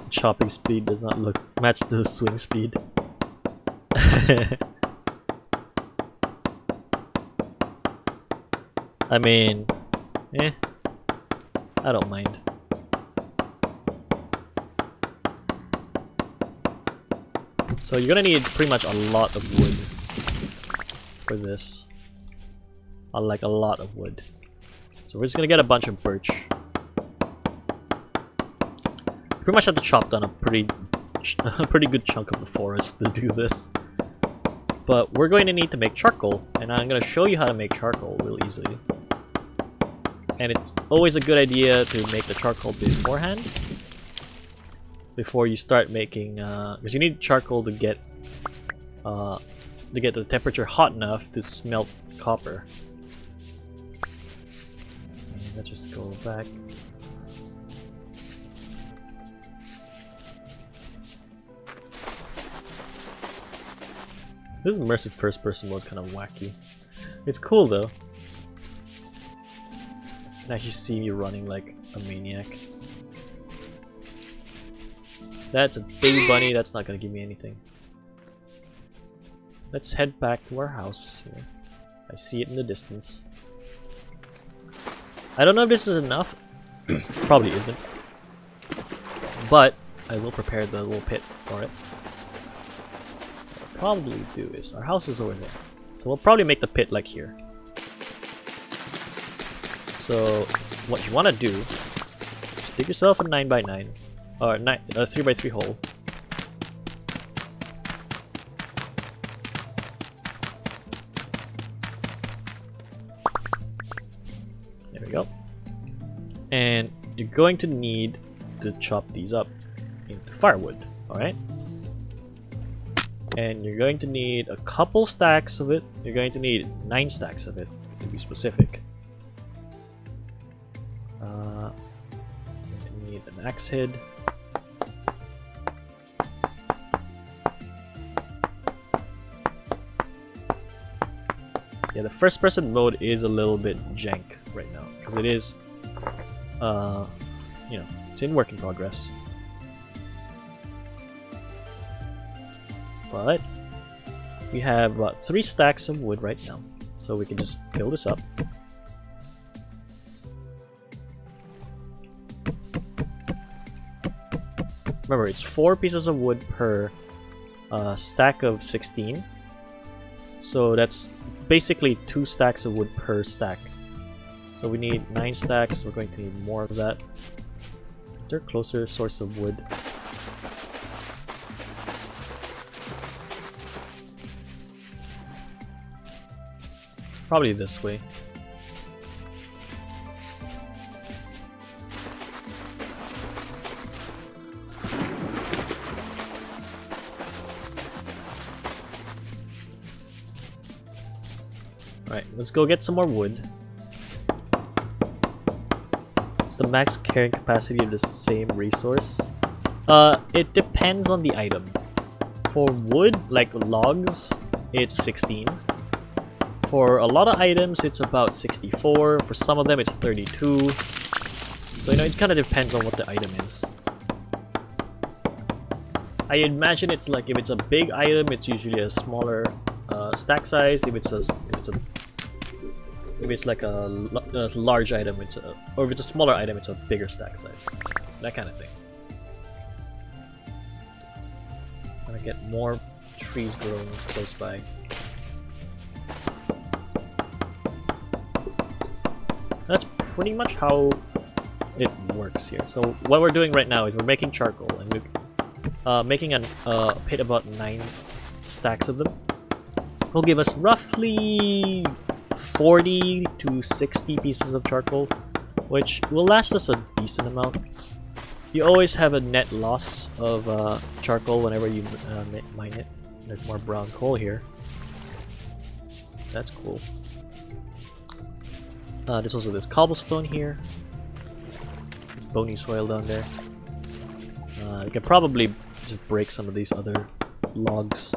Chopping speed does not match the swing speed. I mean, I don't mind. So you're gonna need pretty much a lot of wood for this. Like a lot of wood. So we're just gonna get a bunch of birch. Pretty much have to chop down a pretty good chunk of the forest to do this. But we're going to need to make charcoal, and I'm gonna show you how to make charcoal real easily. And it's always a good idea to make the charcoal beforehand, before you start making, because you need charcoal to get to get the temperature hot enough to smelt copper. And let's just go back. This immersive first person mode is kind of wacky. It's cool though. You can actually see me running like a maniac. That's a baby bunny, that's not gonna give me anything. Let's head back to our house here. I see it in the distance. I don't know if this is enough. Probably isn't. But I will prepare the little pit for it. What I'll probably do is, our house is over there. So we'll probably make the pit like here. So what you want to do, just dig yourself a 9x9 or a 3x3 hole. There we go. And you're going to need to chop these up into firewood, alright? And you're going to need a couple stacks of it. You're going to need 9 stacks of it, to be specific. You're going to need an axe head. Yeah, the first person mode is a little bit jank right now, because it is, you know, it's in work in progress. But we have about 3 stacks of wood right now, so we can just fill this up. Remember, it's 4 pieces of wood per stack of 16. So that's basically 2 stacks of wood per stack. So we need 9 stacks, we're going to need more of that. Is there a closer source of wood? Probably this way. Alright, let's go get some more wood. What's the max carrying capacity of the same resource? It depends on the item. For wood, like logs, it's 16. For a lot of items, it's about 64. For some of them, it's 32. So, you know, it kind of depends on what the item is. I imagine it's like, if it's a big item, it's usually a smaller stack size. If it's like a large item, or if it's a smaller item, it's a bigger stack size. That kind of thing. I'm gonna get more trees growing close by. That's pretty much how it works here. So what we're doing right now is we're making charcoal, and we're making a pit about 9 stacks of them. Will give us roughly 40 to 60 pieces of charcoal, which will last us a decent amount. You always have a net loss of charcoal whenever you mine it. There's more brown coal here. That's cool. There's also this cobblestone here. There's bony soil down there. You can probably just break some of these other logs.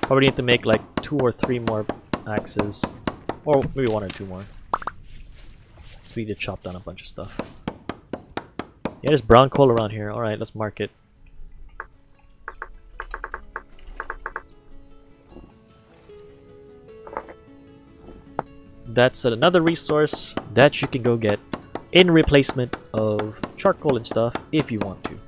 Probably need to make like 2 or 3 more axes, or maybe 1 or 2 more. So we need to chop down a bunch of stuff. Yeah, there's brown coal around here. Alright, let's mark it. That's another resource that you can go get in replacement of charcoal and stuff if you want to.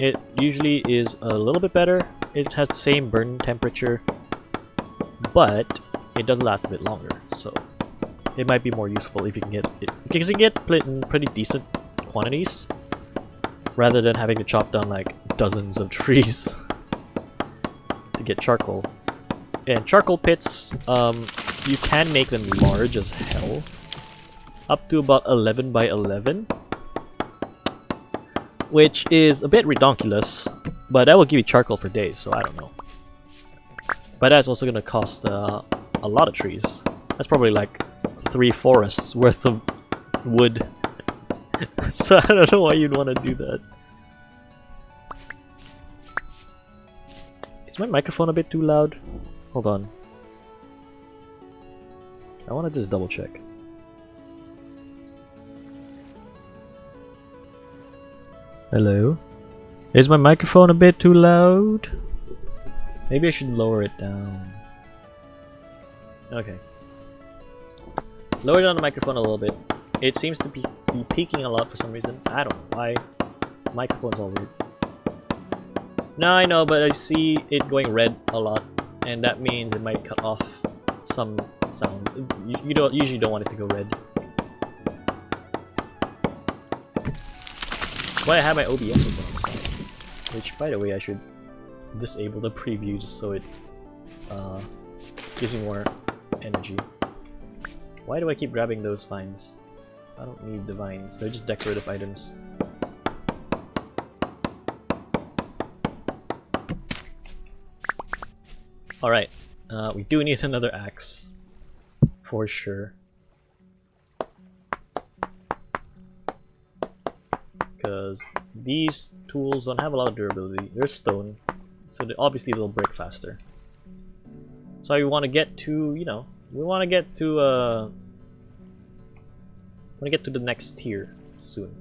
It usually is a little bit better. It has the same burn temperature, but it does last a bit longer, so it might be more useful if you can get it, because you can get it in pretty decent quantities rather than having to chop down like dozens of trees to get charcoal. And charcoal pits, you can make them large as hell, up to about 11 by 11. which is a bit redonkulous, but that will give you charcoal for days, so I don't know. But that's also gonna cost a lot of trees. That's probably like 3 forests worth of wood. So I don't know why you'd want to do that. Is my microphone a bit too loud? Hold on. I want to just double check. Hello? Is my microphone a bit too loud? Maybe I should lower it down. Okay. Lower down the microphone a little bit. It seems to be peaking a lot for some reason. I don't know why. The microphone's all weird. No, I know, but I see it going red a lot, and that means it might cut off some sounds. You usually don't want it to go red. That's why I have my OBS open on the side. Which, by the way, I should disable the preview just so it gives me more energy. Why do I keep grabbing those vines? I don't need the vines, they're just decorative items. Alright, we do need another axe. For sure. Because these tools don't have a lot of durability. They're stone, so obviously they'll break faster. So we want to get to, you know, we want to get to the next tier soon.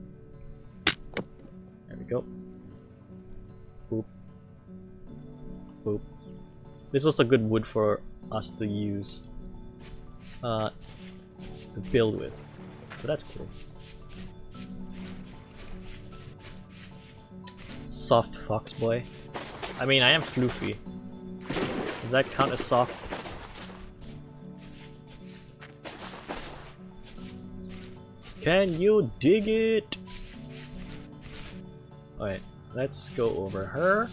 There we go. Boop. Boop. This is also good wood for us to use to build with. So that's cool. Soft fox boy. I mean, I am floofy. Does that count as soft? Can you dig it? Alright, let's go over her.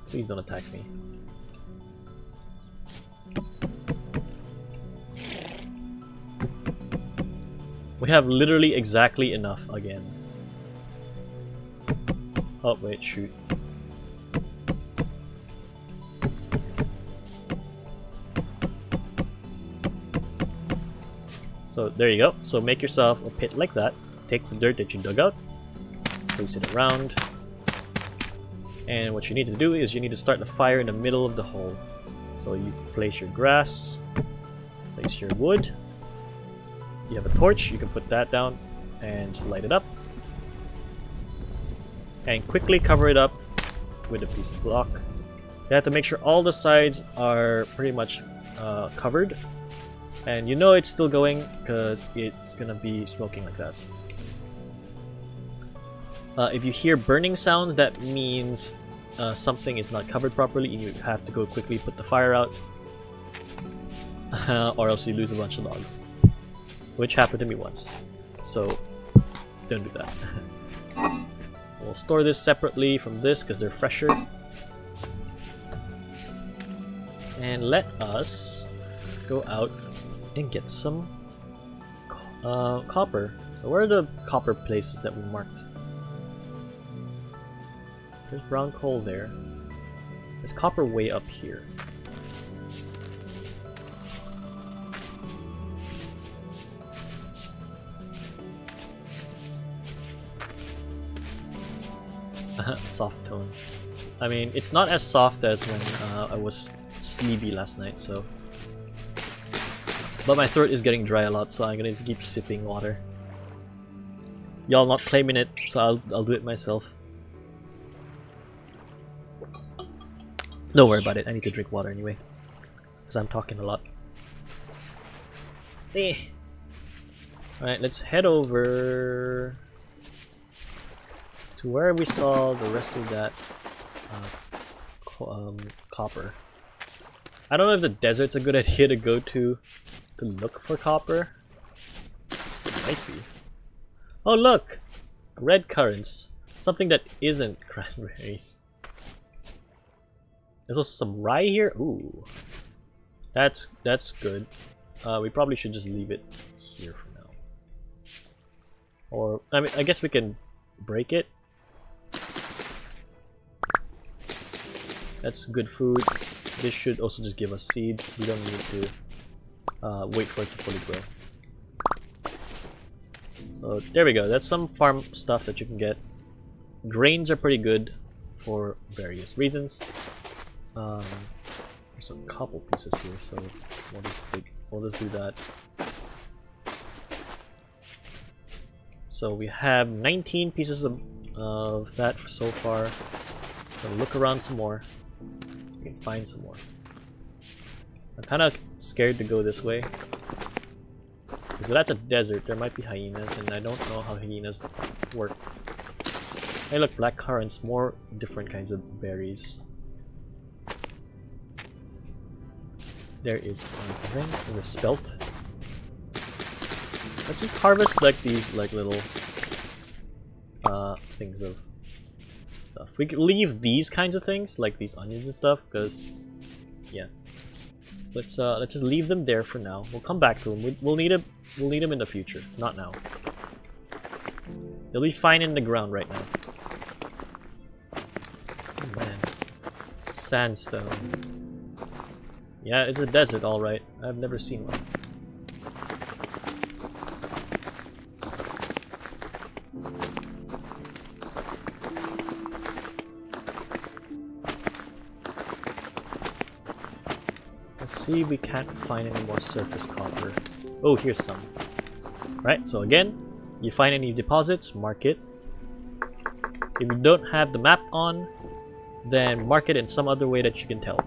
Please don't attack me. We have literally exactly enough again. Oh wait, shoot. So there you go. So make yourself a pit like that. Take the dirt that you dug out, place it around, and what you need to do is you need to start the fire in the middle of the hole. So you place your grass, place your wood. You have a torch, you can put that down and just light it up. And quickly cover it up with a piece of block. You have to make sure all the sides are pretty much covered. And you know it's still going because it's gonna be smoking like that. If you hear burning sounds, that means something is not covered properly and you have to go quickly put the fire out. Or else you lose a bunch of logs. Which happened to me once. So, don't do that. We'll store this separately from this because they're fresher. And let us go out and get some copper. So where are the copper places that we marked? There's brown coal there. There's copper way up here. Soft tone. I mean, it's not as soft as when I was sleepy last night, so. But my throat is getting dry a lot, so I'm gonna keep sipping water. Y'all not claiming it, so I'll do it myself. Don't worry about it, I need to drink water anyway. Because I'm talking a lot. Alright, let's head over to where we saw the rest of that copper. I don't know if the desert's a good idea to go to look for copper. It might be. Oh look! Red currants. Something that isn't cranberries. There's also some rye here. Ooh. That's good. We probably should just leave it here for now. Or, I mean, I guess we can break it. That's good food. This should also just give us seeds. We don't need to wait for it to fully grow. So there we go. That's some farm stuff that you can get. Grains are pretty good for various reasons. There's a couple pieces here, so we'll just do that. So we have 19 pieces of that so far. Gonna look around some more. We can find some more. I'm kind of scared to go this way. Because that's a desert, there might be hyenas, and I don't know how hyenas work. Hey look, black currants, more different kinds of berries. There is one thing, there's a spelt. Let's just harvest like these like little things of stuff. We could leave these kinds of things, like these onions and stuff, because yeah. Let's just leave them there for now. We'll come back to them. We'll need them in the future, not now. They'll be fine in the ground right now. Oh man. Sandstone. Yeah, it's a desert, alright. I've never seen one. Let's see if we can't find any more surface copper. Oh, here's some. Right, so again, you find any deposits, mark it. If you don't have the map on, then mark it in some other way that you can tell.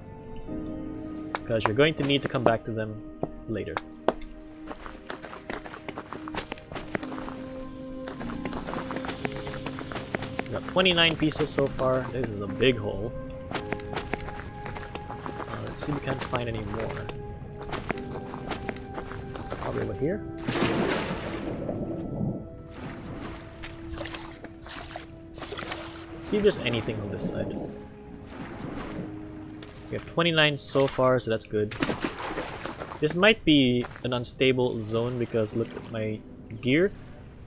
Because you're going to need to come back to them later. We got 29 pieces so far. This is a big hole. Let's see if we can't find any more. Probably over here. See if there's anything on this side. We have 29 so far, so that's good. This might be an unstable zone because look at my gear.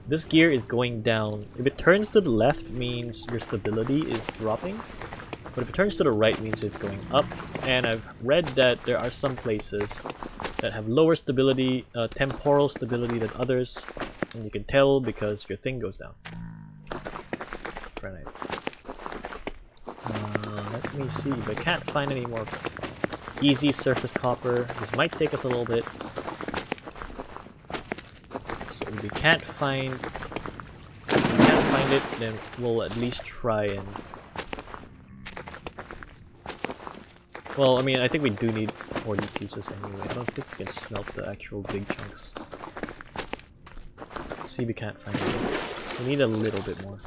This gear is going down. If it turns to the left, means your stability is dropping. But if it turns to the right, means it's going up. And I've read that there are some places that have lower stability, temporal stability than others. And you can tell because your thing goes down. Granite. Let me see if I can't find any more easy surface copper. This might take us a little bit. So if we can't find it, then we'll at least try and... Well, I mean, I think we do need 40 pieces anyway. I don't think we can smelt the actual big chunks. Let's see if we can't find it. We need a little bit more.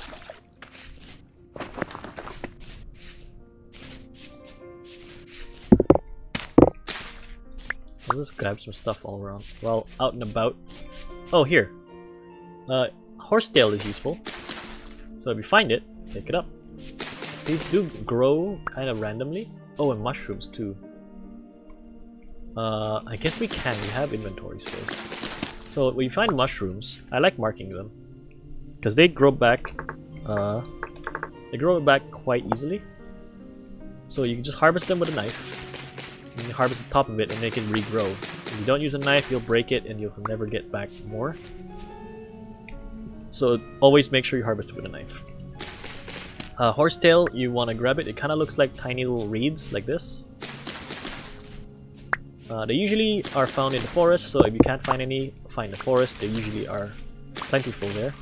I'll just grab some stuff all around while out and about. Oh, here. Horsetail is useful. So if you find it, pick it up. These do grow kind of randomly. Oh, and mushrooms too. I guess we can. We have inventory space. So when you find mushrooms, I like marking them because they grow back. They grow back quite easily. So you can just harvest them with a knife. And you harvest the top of it and they can regrow. If you don't use a knife, you'll break it and you'll never get back more. So always make sure you harvest it with a knife. Horsetail, you want to grab it. It kind of looks like tiny little reeds like this. They usually are found in the forest, so if you can't find any, find the forest. They usually are plentiful there.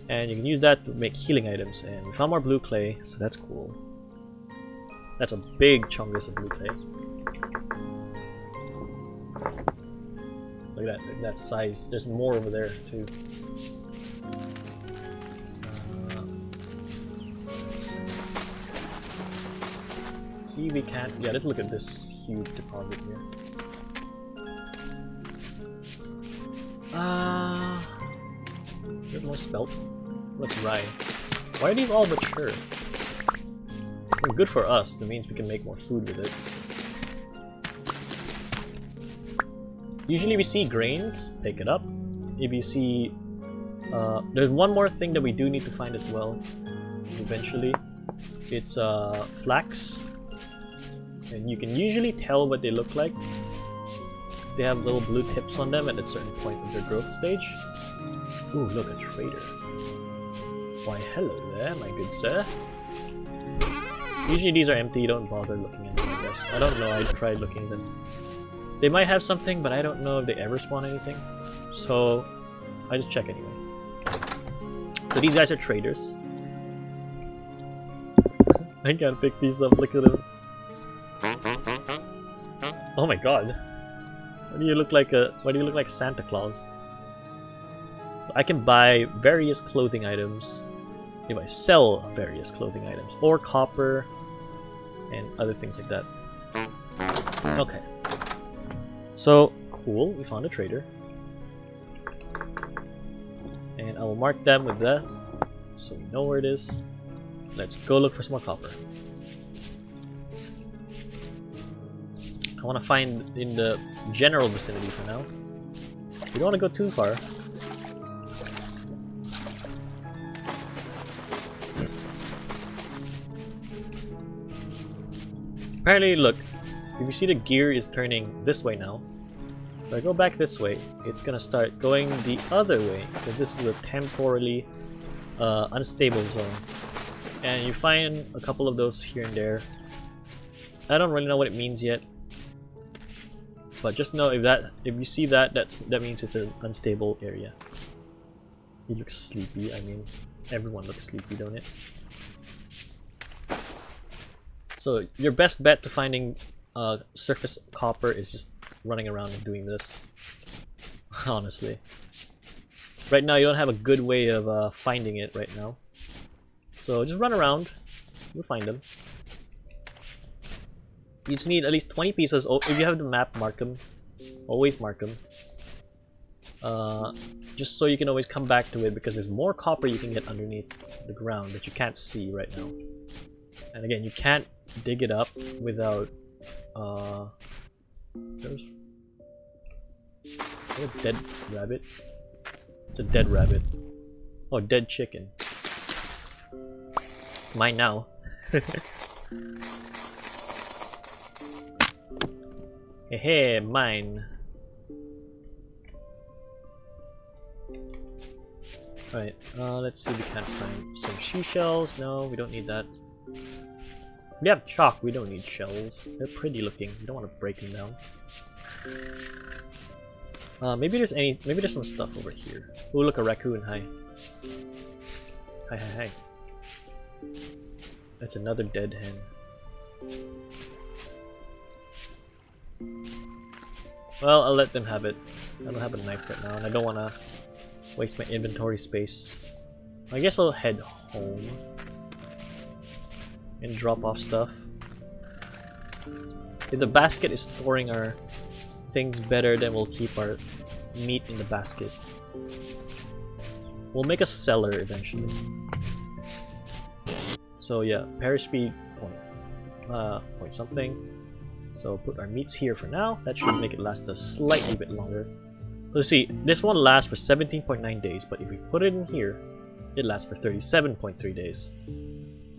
And you can use that to make healing items. And we found more blue clay, so that's cool. That's a big chunk of blue clay. Look at that size. There's more over there too. See, we can't. Yeah, let's look at this huge deposit here. There's more spelt. Let's rye. Why are these all mature? Well, good for us. That means we can make more food with it. Usually we see grains, pick it up. If you see There's one more thing that we do need to find as well. Eventually, it's flax, and you can usually tell what they look like. They have little blue tips on them at a certain point of their growth stage. Ooh, look, a trader. Why, hello there, my good sir. Usually these are empty, you don't bother looking at them, I guess. I don't know, I tried looking at them. They might have something, but I don't know if they ever spawn anything. So, I just check anyway. So these guys are traders. I can't pick these up, look at them. Oh my god. Why do you look like Santa Claus? So I can buy various clothing items if I sell various clothing items, or copper and other things like that. Okay. So cool, we found a trader. And I will mark them with that so we know where it is. Let's go look for some more copper. I want to find in the general vicinity for now. We don't want to go too far. Apparently, look, if you see the gear is turning this way now, if I go back this way, it's gonna start going the other way, because this is a temporarily unstable zone. And you find a couple of those here and there. I don't really know what it means yet. But just know if you see that means it's an unstable area. He looks sleepy. I mean, everyone looks sleepy, don't it? So your best bet to finding surface copper is just running around and doing this. Honestly, right now you don't have a good way of finding it right now. So just run around. You'll find them. You just need at least 20 pieces. Oh, if you have the map, mark them. Always mark them. Just so you can always come back to it, because there's more copper you can get underneath the ground that you can't see right now. And again, you can't dig it up without there's a dead rabbit. It's a dead rabbit. Oh, dead chicken. It's mine now. Hey, mine. Alright, let's see if we can't find some seashells. No, we don't need that. We have chalk, we don't need shells. They're pretty looking. We don't want to break them down. Maybe there's some stuff over here. Oh, look, a raccoon. Hi. Hi, hi, hi. That's another dead hen. Well, I'll let them have it. I don't have a knife right now, and I don't want to waste my inventory space. I guess I'll head home and drop off stuff. If the basket is storing our things better, then we'll keep our meat in the basket. We'll make a cellar eventually. So yeah, perish speed point something. So put our meats here for now. That should make it last a slightly bit longer. So see, this one lasts for 17.9 days, but if we put it in here, it lasts for 37.3 days.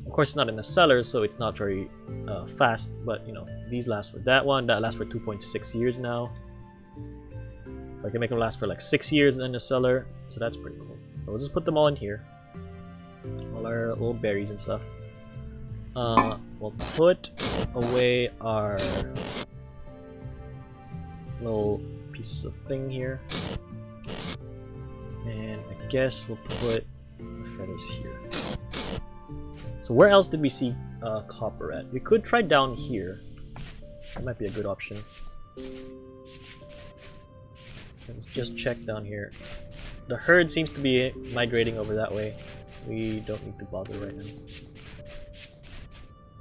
Of course, it's not in the cellar, so it's not very fast, but you know, these last for that lasts for 2.6 years now. I can make them last for like 6 years in the cellar, so that's pretty cool. So we'll just put them all in here. All our little berries and stuff. We'll put away our little pieces of thing here. And I guess we'll put the feathers here. So where else did we see copper at? We could try down here. That might be a good option. Let's just check down here. The herd seems to be migrating over that way. We don't need to bother right now.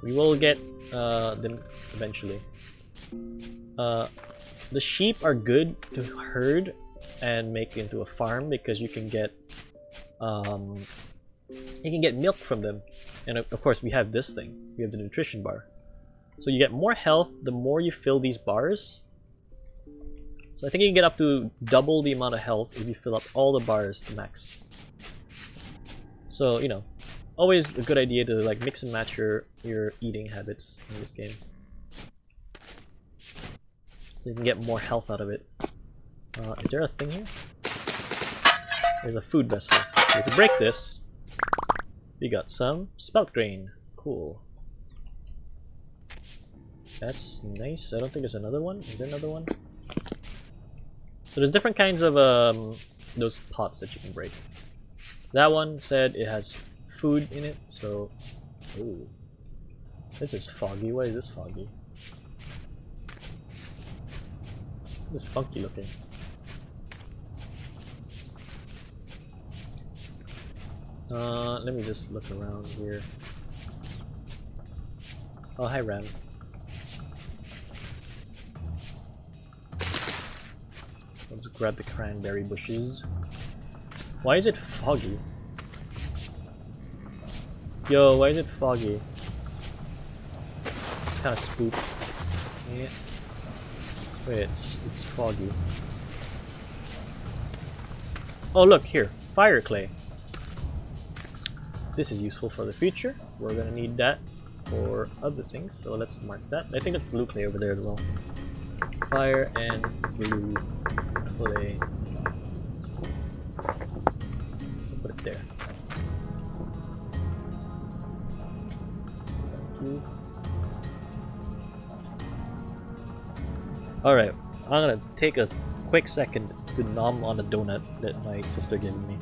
We will get them eventually. The sheep are good to herd and make into a farm because you can get milk from them. And of course we have this thing. We have the nutrition bar. So you get more health the more you fill these bars. So I think you can get up to double the amount of health if you fill up all the bars to max. So, you know, always a good idea to like mix and match your eating habits in this game. So you can get more health out of it. Is there a thing here? There's a food vessel. So if you break this, we got some spelt grain. Cool. That's nice. I don't think there's another one. Is there another one? So there's different kinds of those pots that you can break. That one said it has food in it, so... Ooh. This is foggy. Why is this foggy? This is funky looking. Let me just look around here. Oh, hi Ram. I'll just grab the cranberry bushes. Why is it foggy? Yo, why is it foggy? It's kind of spooked. Yeah. Wait, it's foggy. Oh look, here. Fire clay. This is useful for the future. We're gonna need that for other things, so let's mark that. I think there's blue clay over there as well. Fire and blue clay. So put it there. Thank you. Alright, I'm gonna take a quick second to nom on a donut that my sister gave me.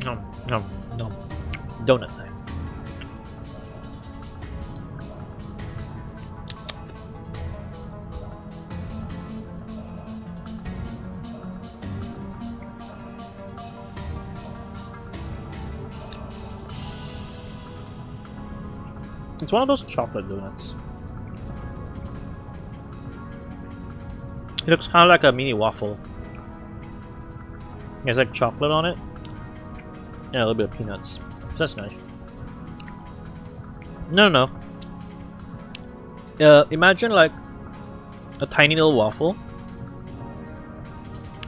Nom, nom, nom. Donut time. It's one of those chocolate donuts. It looks kind of like a mini waffle. There's like chocolate on it. And a little bit of peanuts. So that's nice. No. Imagine like a tiny little waffle.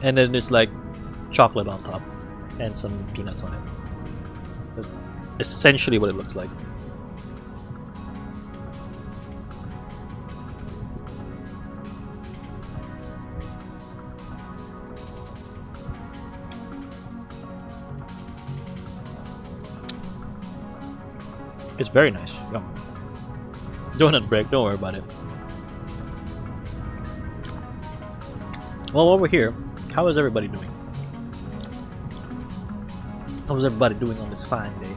And then there's like chocolate on top. And some peanuts on it. That's essentially what it looks like. It's very nice. Yum. Donut break, don't worry about it. Well, while we're here, how is everybody doing? How is everybody doing on this fine day?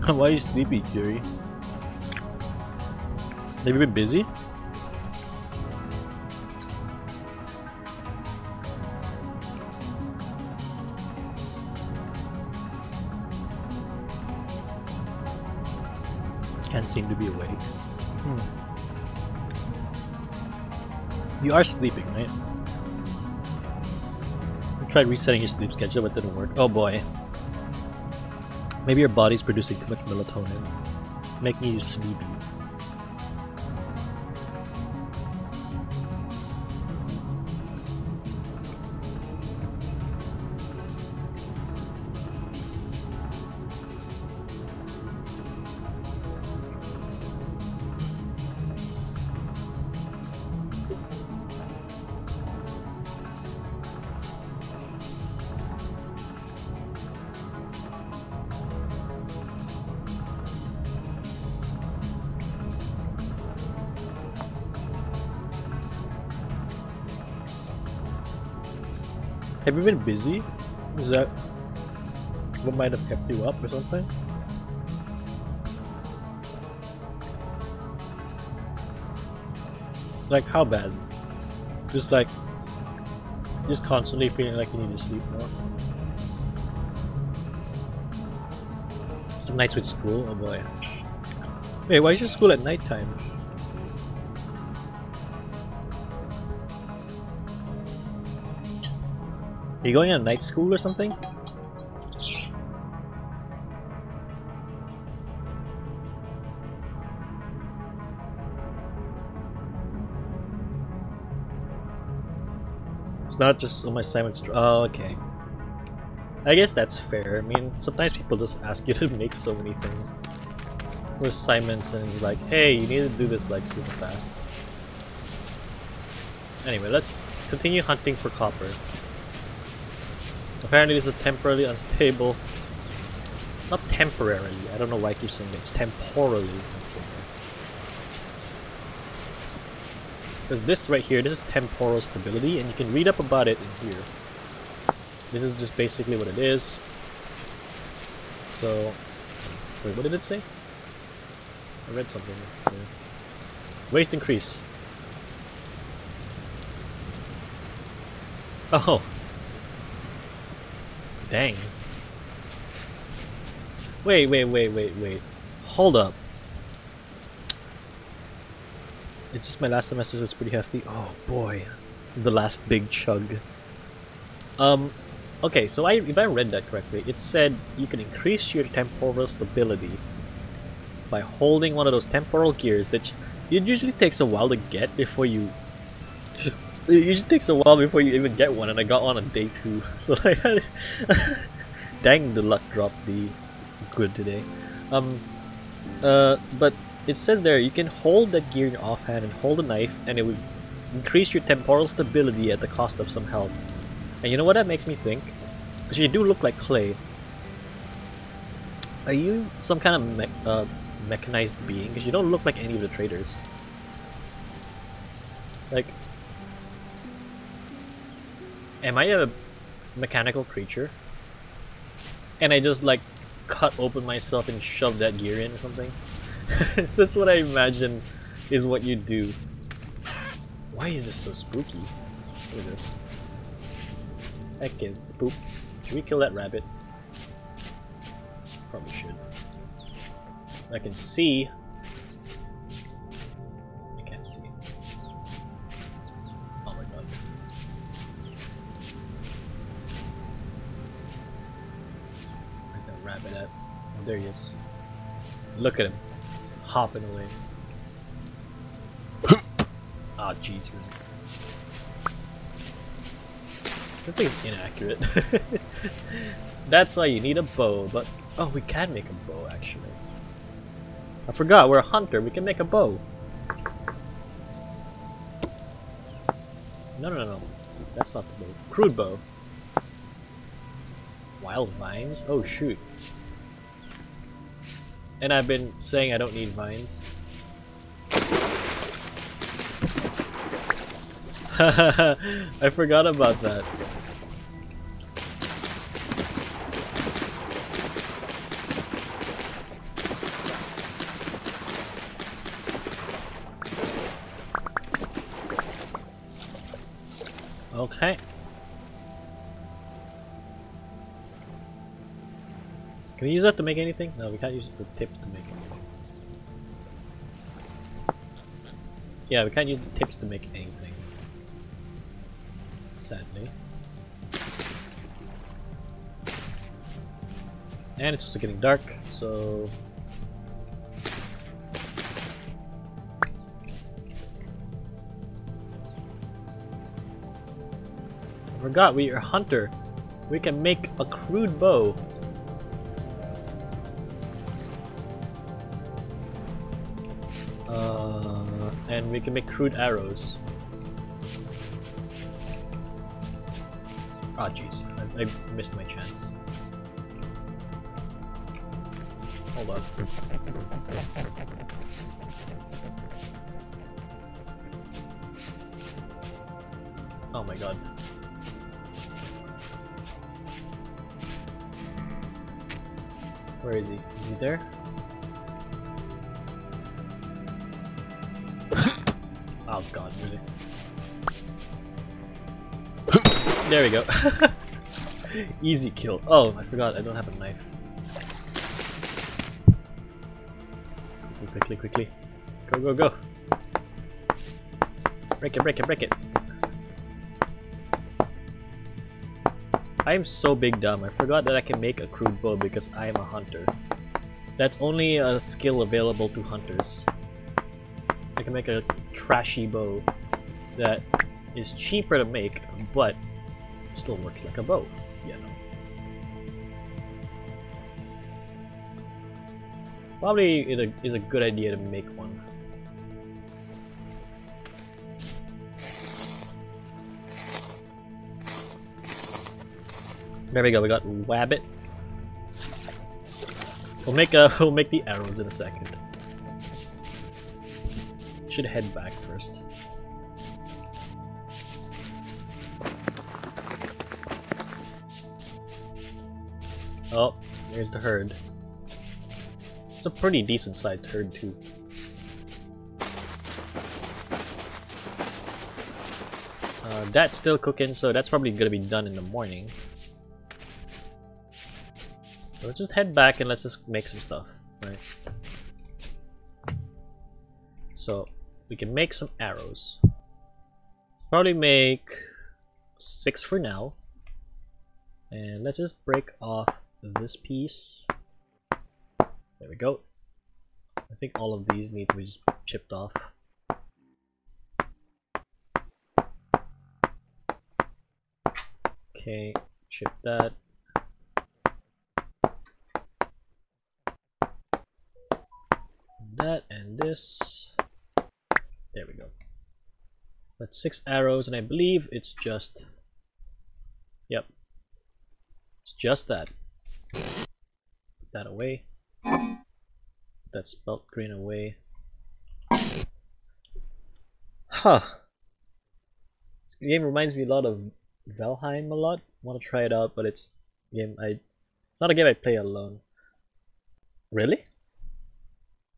Why are you sleepy, Curie? Have you been busy? Can't seem to be awake. You are sleeping, right? I tried resetting your sleep schedule, but it didn't work. Oh boy. Maybe your body's producing too much melatonin, making you sleepy. Have you been busy? Is that what might have kept you up or something? Like how bad? Just like just constantly feeling like you need to sleep more. Some nights with school, oh boy. Wait, why is your school at nighttime? Are you going to night school or something? It's not just on my assignments. Oh, okay. I guess that's fair. I mean, sometimes people just ask you to make so many things for assignments, and like, hey, you need to do this like super fast. Anyway, let's continue hunting for copper. Apparently, this is temporarily unstable. Not temporarily. I don't know why I keep saying it's temporally unstable. Because this right here, this is temporal stability, and you can read up about it in here. This is just basically what it is. So, wait, what did it say? I read something. Yeah. Waste increase. Oh. Dang. Wait. Hold up. It's just my last semester was pretty hefty. Oh boy. The last big chug. Okay, so if I read that correctly, it said you can increase your temporal stability by holding one of those temporal gears that it usually takes a while to get before you... It usually takes a while before you even get one, and I got one on day 2. So I had... Dang, the luck dropped the good today. But it says there, you can hold that gear in your offhand and hold a knife, and it will increase your temporal stability at the cost of some health. And you know what that makes me think? Because you do look like clay. Are you some kind of mechanized being? Because you don't look like any of the traders. Like, am I a mechanical creature? And I just like cut open myself and shove that gear in or something? Is this what I imagine is what you do? Why is this so spooky? Look at this. Heck is spook. Should we kill that rabbit? Probably should. I can see. I can't see. Oh my god. Where's that rabbit at? Oh, there he is. Look at him. He's hopping away. Ah, oh, jeez. This thing's inaccurate. That's why you need a bow, but... Oh, we can make a bow, actually. I forgot, we're a hunter, we can make a bow. No. That's not the bow. Crude bow. Wild vines? Oh, shoot. And I've been saying I don't need vines. I forgot about that. Okay. Can we use that to make anything? No, we can't use the tips to make anything. Yeah, we can't use the tips to make anything. Sadly. And it's also getting dark, so... I forgot, we are a hunter. We can make a crude bow. And we can make crude arrows. Ah, jeez, I missed my chance. Hold on. Oh my god. Where is he? Is he there? Oh god, really? There we go. Easy kill. Oh, I forgot, I don't have a knife. Quickly, quickly. Go, go, go. Break it, break it, break it. I'm so big dumb. I forgot that I can make a crude bow because I am a hunter. That's only a skill available to hunters. I can make a trashy bow that is cheaper to make, but still works like a bow, you know. Probably it is a good idea to make one. There we go. We got Wabbit. We'll make the arrows in a second. Should head back first. Oh, there's the herd. It's a pretty decent sized herd too. That's still cooking, so that's probably gonna be done in the morning. So let's just head back and let's just make some stuff, right? So we can make some arrows. Let's probably make 6 for now. And let's just break off this piece. There we go. I think all of these need to be just chipped off. Okay, chip that. That and this. There we go. That's 6 arrows, and I believe it's just... Yep. It's just that. Put that away. Put that spelt grain away. Huh. This game reminds me a lot of Valheim a lot. Want to try it out, but it's it's not a game I play alone. Really?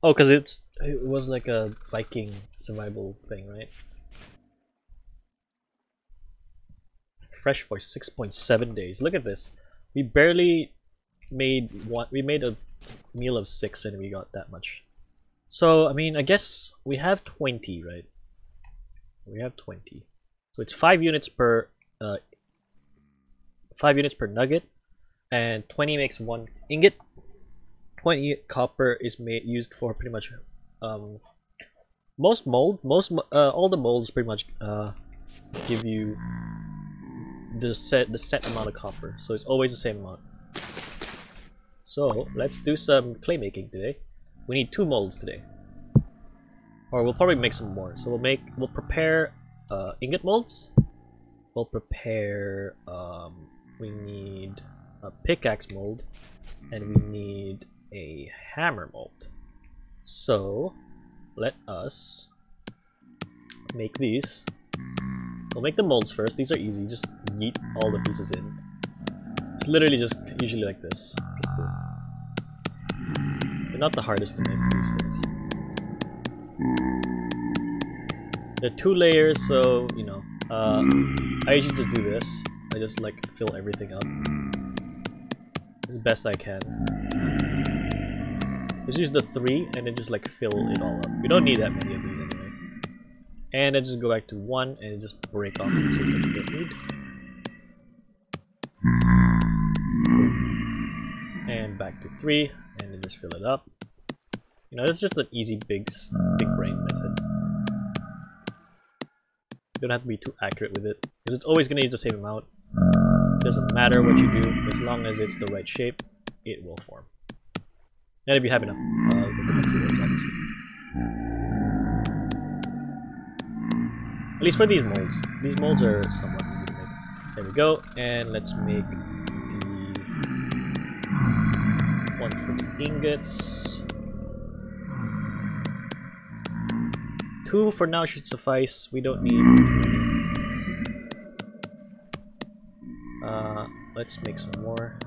Oh, because it was like a Viking survival thing, right? Fresh for 6.7 days. Look at this. We barely made one. We made a meal of 6 and we got that much. So I mean, I guess we have 20, right? We have 20. So it's 5 units per 5 units per nugget, and 20 makes 1 ingot. 20 copper is used for pretty much most mold. All the molds pretty much give you the set amount of copper, so it's always the same amount. So let's do some clay making today. We need 2 molds today, or we'll probably make some more. So we'll prepare ingot molds. We'll prepare we need a pickaxe mold, and we need a hammer mold. So let us make these. We'll make the molds first. These are easy. Just yeet all the pieces in. It's literally just usually like this. Cool. They're not the hardest to make, these things. They're 2 layers, so you know. I usually just do this. I just like fill everything up as best I can. Just use the 3 and then just like fill it all up. We don't need that many of these anyway. And then just go back to 1 and just break off pieces that you don't need. And back to 3 and then just fill it up. You know, it's just an easy big brain method. You don't have to be too accurate with it, because it's always going to use the same amount. Doesn't matter what you do, as long as it's the right shape, it will form. And if you have enough materials, obviously. At least for these molds. These molds are somewhat easy to make. There we go, and let's make the one for the ingots. 2 for now should suffice. We don't need let's make some more.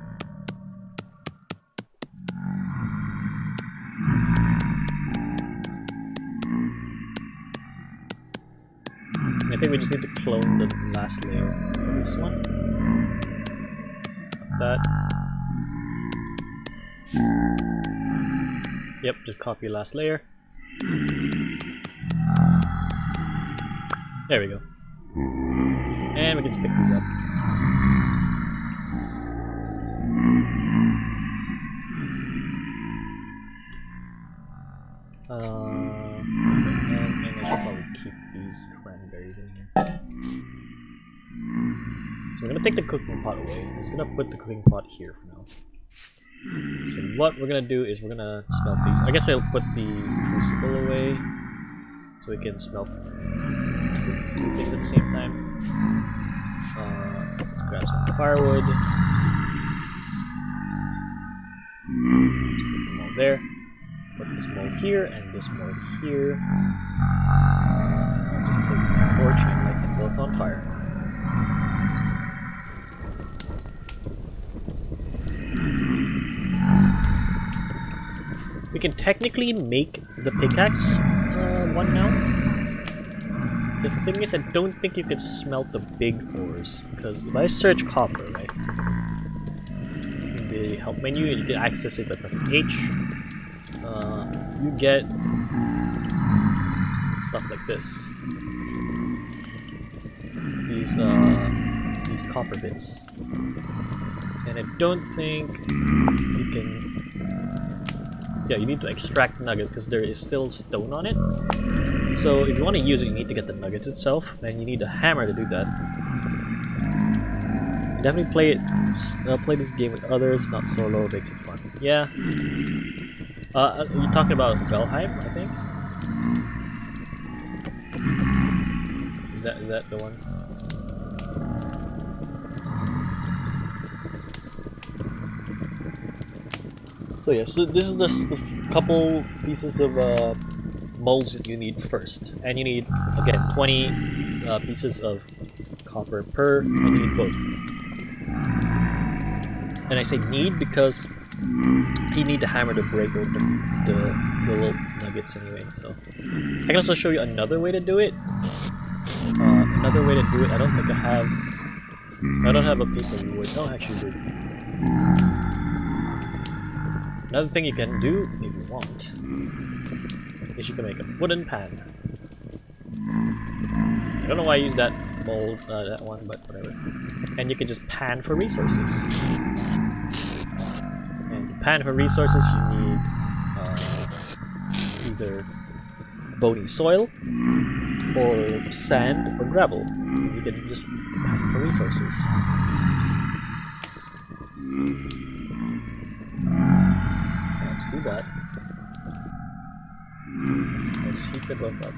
I think we just need to clone the last layer for this one. Like that. Yep, just copy last layer. There we go. And we can just pick these up. And I should probably keep these cranberries in here. So we're gonna take the cooking pot away. I'm just gonna put the cooking pot here for now. So what we're gonna do is we're gonna smelt these. I guess I'll put the crucible away so we can smelt two things at the same time. Let's grab some firewood. Let's put them all there. Put this mold here and this mold here. I'll just take the torch and light them both on fire. We can technically make the pickaxe one now. Because the thing is, I don't think you can smelt the big ores. Because if I search copper, right, in the help menu, and you can access it by pressing H, you get stuff like this. These copper bits. And I don't think you can. Yeah, you need to extract nuggets because there is still stone on it. So if you want to use it, you need to get the nuggets itself, and you need a hammer to do that. Definitely play this game with others, not solo. Makes it fun. Yeah. You're talking about Valheim, I think. Is that the one? So yeah, so this is the couple pieces of molds that you need first, and you need again 20 pieces of copper per, and you need both. And I say need because you need the hammer to break open the little nuggets anyway. So I can also show you another way to do it. I don't think I don't have a piece of wood. No, actually, wood. Another thing you can do, if you want, is you can make a wooden pan. I don't know why I used that mold, that one, but whatever. And you can just pan for resources. And to pan for resources, you need either bony soil, or sand, or gravel. You can just pan for resources. Do that. I'll just heat them both up.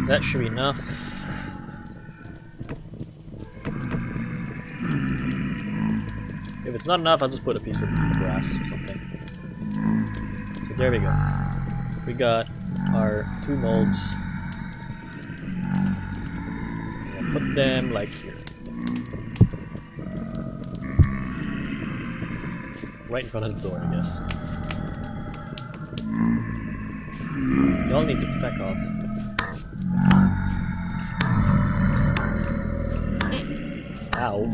That should be enough. If it's not enough, I'll just put a piece of grass or something. So there we go. We got our 2 molds. Put them like here. Right in front of the door, I guess. Y'all need to feck off. Ow.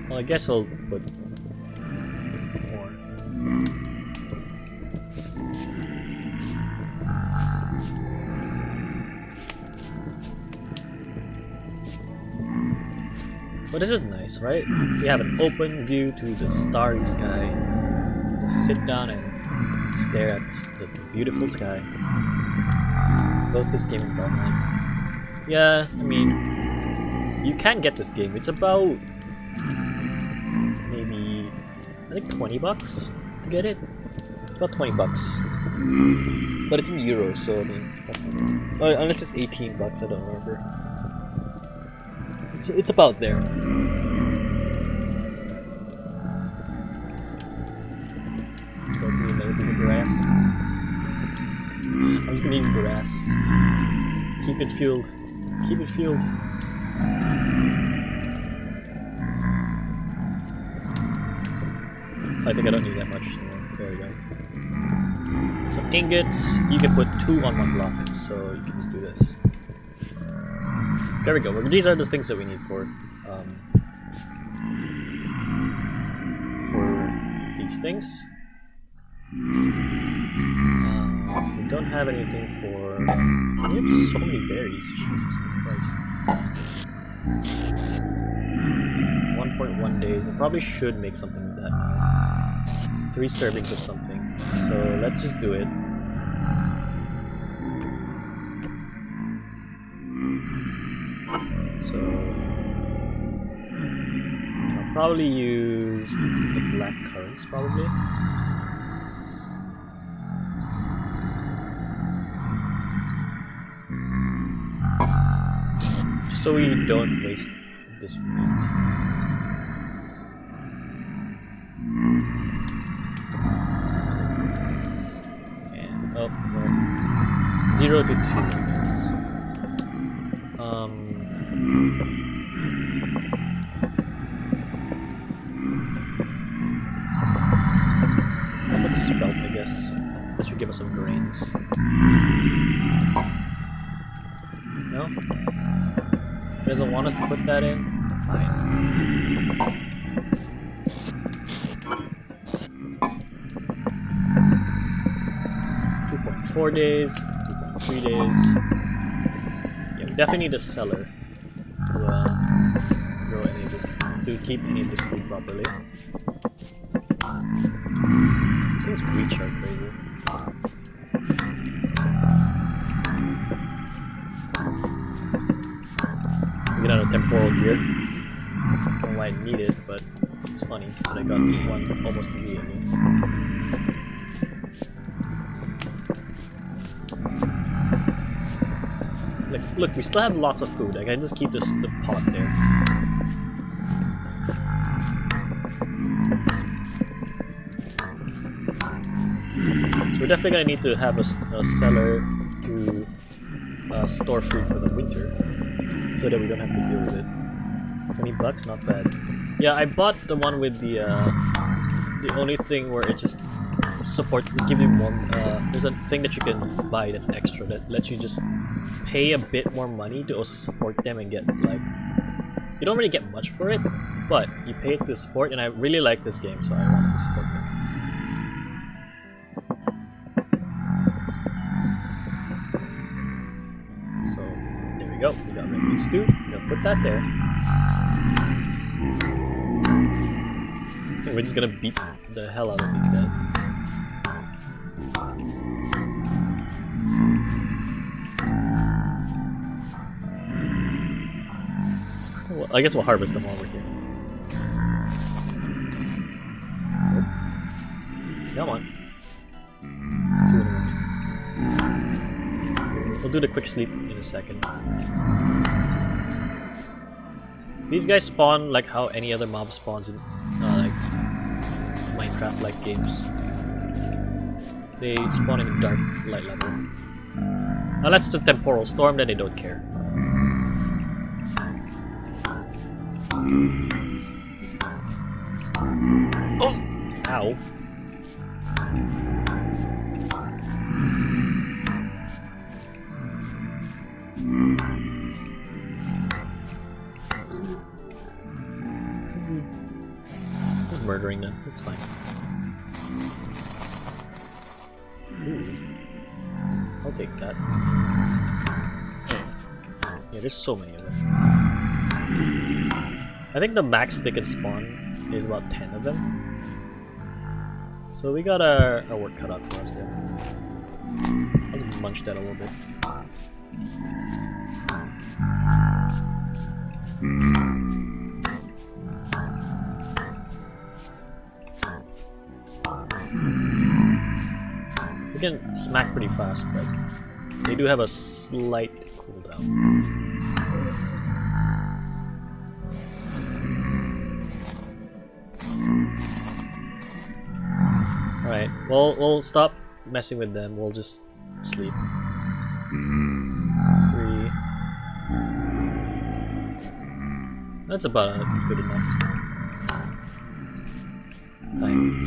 Well, I guess I'll put more. Well, this is nice, right? We have an open view to the starry sky. Just sit down and stare at the beautiful sky. Both this game and Valheim. Yeah, I mean, you can get this game. It's about maybe, I think 20 bucks to get it. It's about 20 bucks. But it's in euros, so I mean, unless it's 18 bucks, I don't remember. It's about there. Another piece of grass. I'm just gonna use grass. Keep it fueled. Keep it fueled. I think I don't need that much. There we go. So ingots, you can put 2 on 1 block, so you can just do this. There we go. These are the things that we need for these things. We don't have anything for... We have so many berries. Jesus Christ. 1.1 days. We probably should make something with that now. 3 servings of something. So let's just do it. So I'll probably use the black currants probably. Just so we don't waste this meat. And oh no. 0 to 2 I guess. I'll put spelt I guess. That should give us some grains. No? Doesn't want us to put that in? Fine. 2.4 days, 2.3 days. Yeah, we definitely need a cellar to grow any of this, to keep any of this food properly. These things breach are crazy. Get out of temporal gear. I don't know why I need it, but it's funny that I got one almost immediately. Like, look, we still have lots of food. I can just keep the pot there. So we're definitely gonna need to have a cellar to store food for the winter, so that we don't have to deal with it. $20, not bad. Yeah, I bought the one with the only thing where it just give you more. There's a thing that you can buy that's extra that lets you just pay a bit more money to also support them and get like, you don't really get much for it, but you pay it to support. And I really like this game, so I wanted to support them. So there we go. We got red meat stew. We're gonna put that there. And we're just gonna beat the hell out of these guys. Well, I guess we'll harvest them while we're here. Oh. Come on. It's 2 in the morning. We'll do the quick sleep in a second. These guys spawn like how any other mob spawns in like Minecraft-like games. They spawn in a dark light level. Unless it's a temporal storm, then they don't care. Oh! Ow. Just murdering them, it's fine. Ooh. I'll take that. Yeah, there's so many of them. I think the max they can spawn is about 10 of them. So we got our work cut out for us there. I'll just munch that a little bit. We can smack pretty fast, but they do have a slight cooldown. Alright, well, we'll stop messing with them, we'll just sleep. 3, That's about good enough. Fine.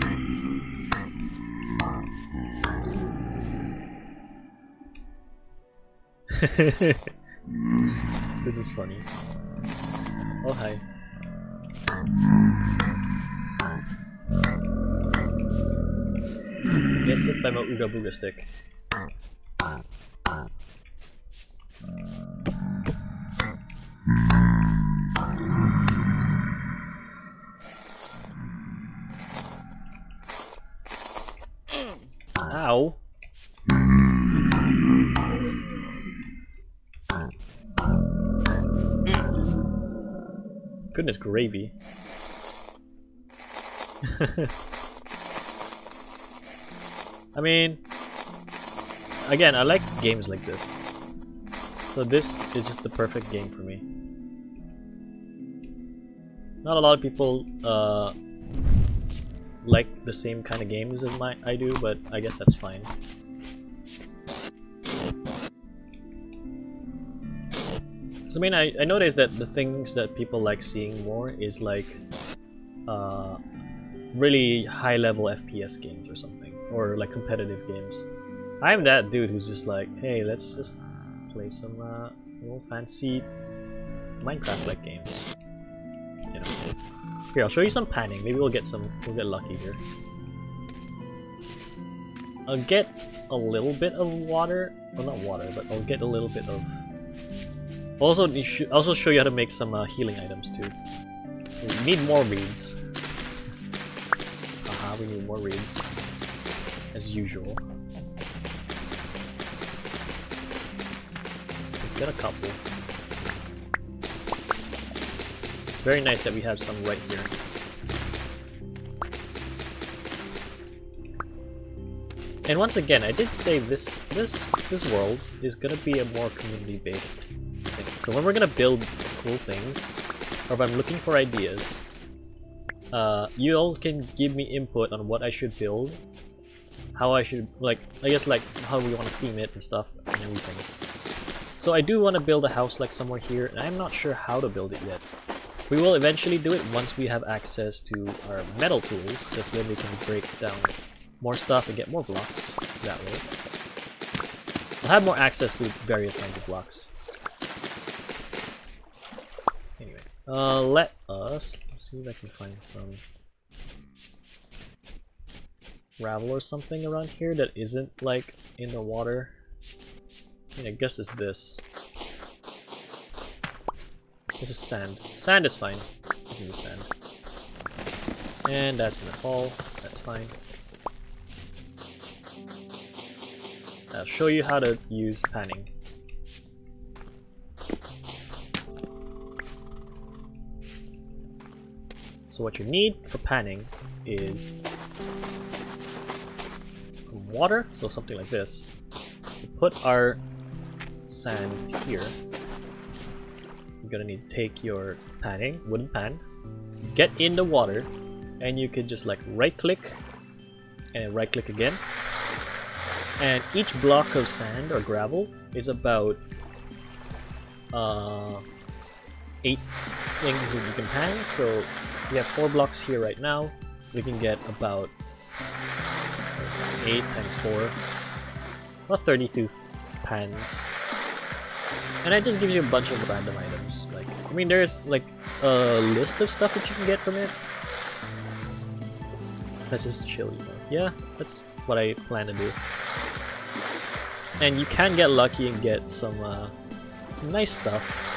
This is funny. Oh, hi. Get hit by my Ooga Booga stick. Ow. Goodness gravy. I mean, again, I like games like this. So this is just the perfect game for me. Not a lot of people like the same kind of games as I do, but I guess that's fine. So, I mean, I noticed that the things that people like seeing more is like really high-level FPS games or something, or like competitive games. I'm that dude who's just like, hey, let's just play some little fancy Minecraft-like games. You know. Here, I'll show you some panning. Maybe we'll get lucky here. I'll get a little bit of water. Well, not water, but I'll get a little bit of. Also show you how to make some healing items too. We need more reeds. We need more reeds, as usual. We've got a couple. It's very nice that we have some right here. And once again, I did say this world is gonna be a more community-based thing. So when we're gonna build cool things, or if I'm looking for ideas, you all can give me input on what I should build, how I should, I guess how we want to theme it and stuff and everything. So I do want to build a house like somewhere here, and I'm not sure how to build it yet. We will eventually do it once we have access to our metal tools, because then we can break down more stuff and get more blocks that way. I'll have more access to various kinds of blocks. Anyway, let's see if I can find some gravel or something around here that isn't like in the water. I mean, I guess it's this. This is sand. Sand is fine. I can use sand. And that's gonna fall. That's fine. I'll show you how to use panning. So what you need for panning is water, so something like this. We put our sand here. You're gonna need to take your panning, wooden pan, get in the water, and you could just like right click and right click again. And each block of sand or gravel is about 8 things that you can pan. So we have 4 blocks here right now. We can get about 8 times 4, about 32 pans. And it just gives you a bunch of random items. Like, I mean, there's like a list of stuff that you can get from it. Let's just chill, you know. Yeah, that's what I plan to do. And you can get lucky and get some nice stuff.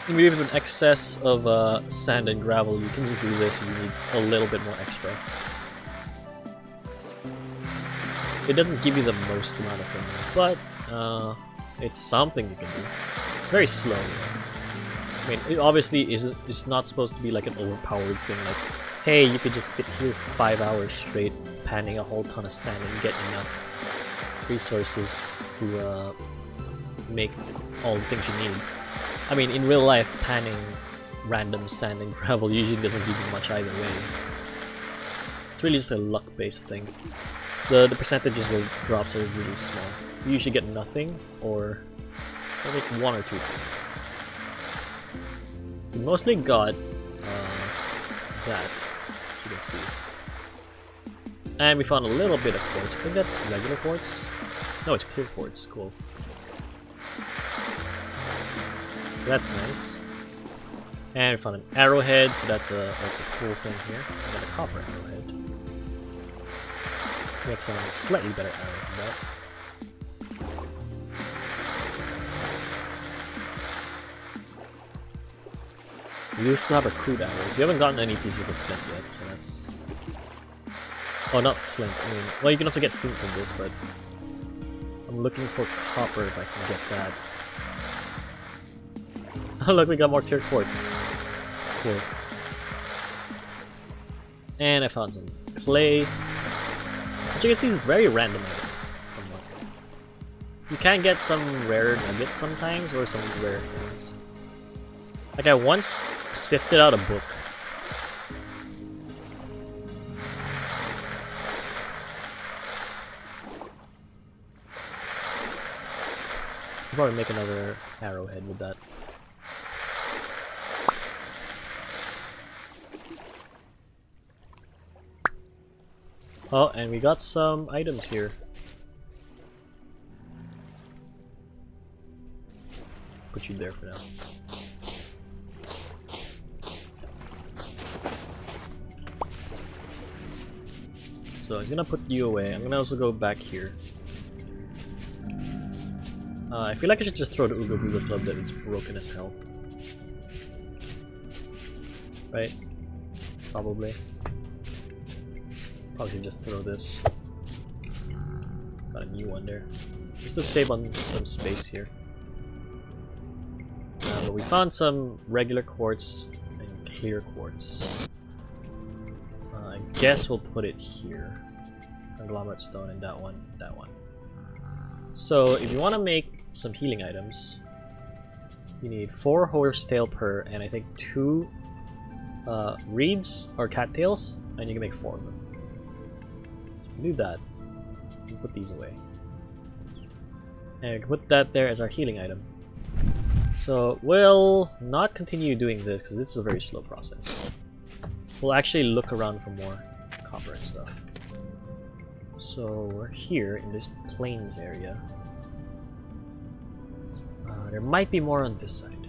And maybe with an excess of sand and gravel, you can just do this and you need a little bit more extra. It doesn't give you the most amount of things, but it's something you can do. Very slow. I mean, it obviously it's not supposed to be like an overpowered thing, like, hey, you could just sit here for 5 hours straight panning a whole ton of sand and get enough resources to make all the things you need. I mean, in real life, panning random sand and gravel usually doesn't give you much either way. It's really just a luck-based thing. The percentages of drops are really small. You usually get nothing, or I'll make one or two things. We mostly got that, as you can see. And we found a little bit of quartz. I think that's regular quartz. No, it's clear quartz. Cool. That's nice. And we found an arrowhead, so that's a cool thing here. We got a copper arrowhead. Make some slightly better arrows than that. We used to have a crude arrow. We haven't gotten any pieces of flint yet, so that's... Oh, not flint. I mean, well, you can also get flint from this, but I'm looking for copper if I can get that. Oh, look, we got more clear quartz. Cool. And I found some clay. Which you can see is very random items, somewhat. You can get some rare nuggets sometimes, or some rare things. Like I once sifted out a book. I'll probably make another arrowhead with that. Oh, and we got some items here. Put you there for now. So I'm gonna put you away. I'm gonna also go back here. I feel like I should just throw the Ooga Booga Club that it's broken as hell. Right? Probably. Probably should just throw this. Got a new one there. Just to save on some space here. But we found some regular quartz and clear quartz. I guess we'll put it here. Conglomerate stone and that one, that one. So if you want to make some healing items, you need 4 horsetail per, and I think 2 reeds or cattails, and you can make 4 of them. So do that. And put these away. And we can put that there as our healing item. So we'll not continue doing this because this is a very slow process. We'll actually look around for more copper and stuff. So we're here in this plains area. There might be more on this side.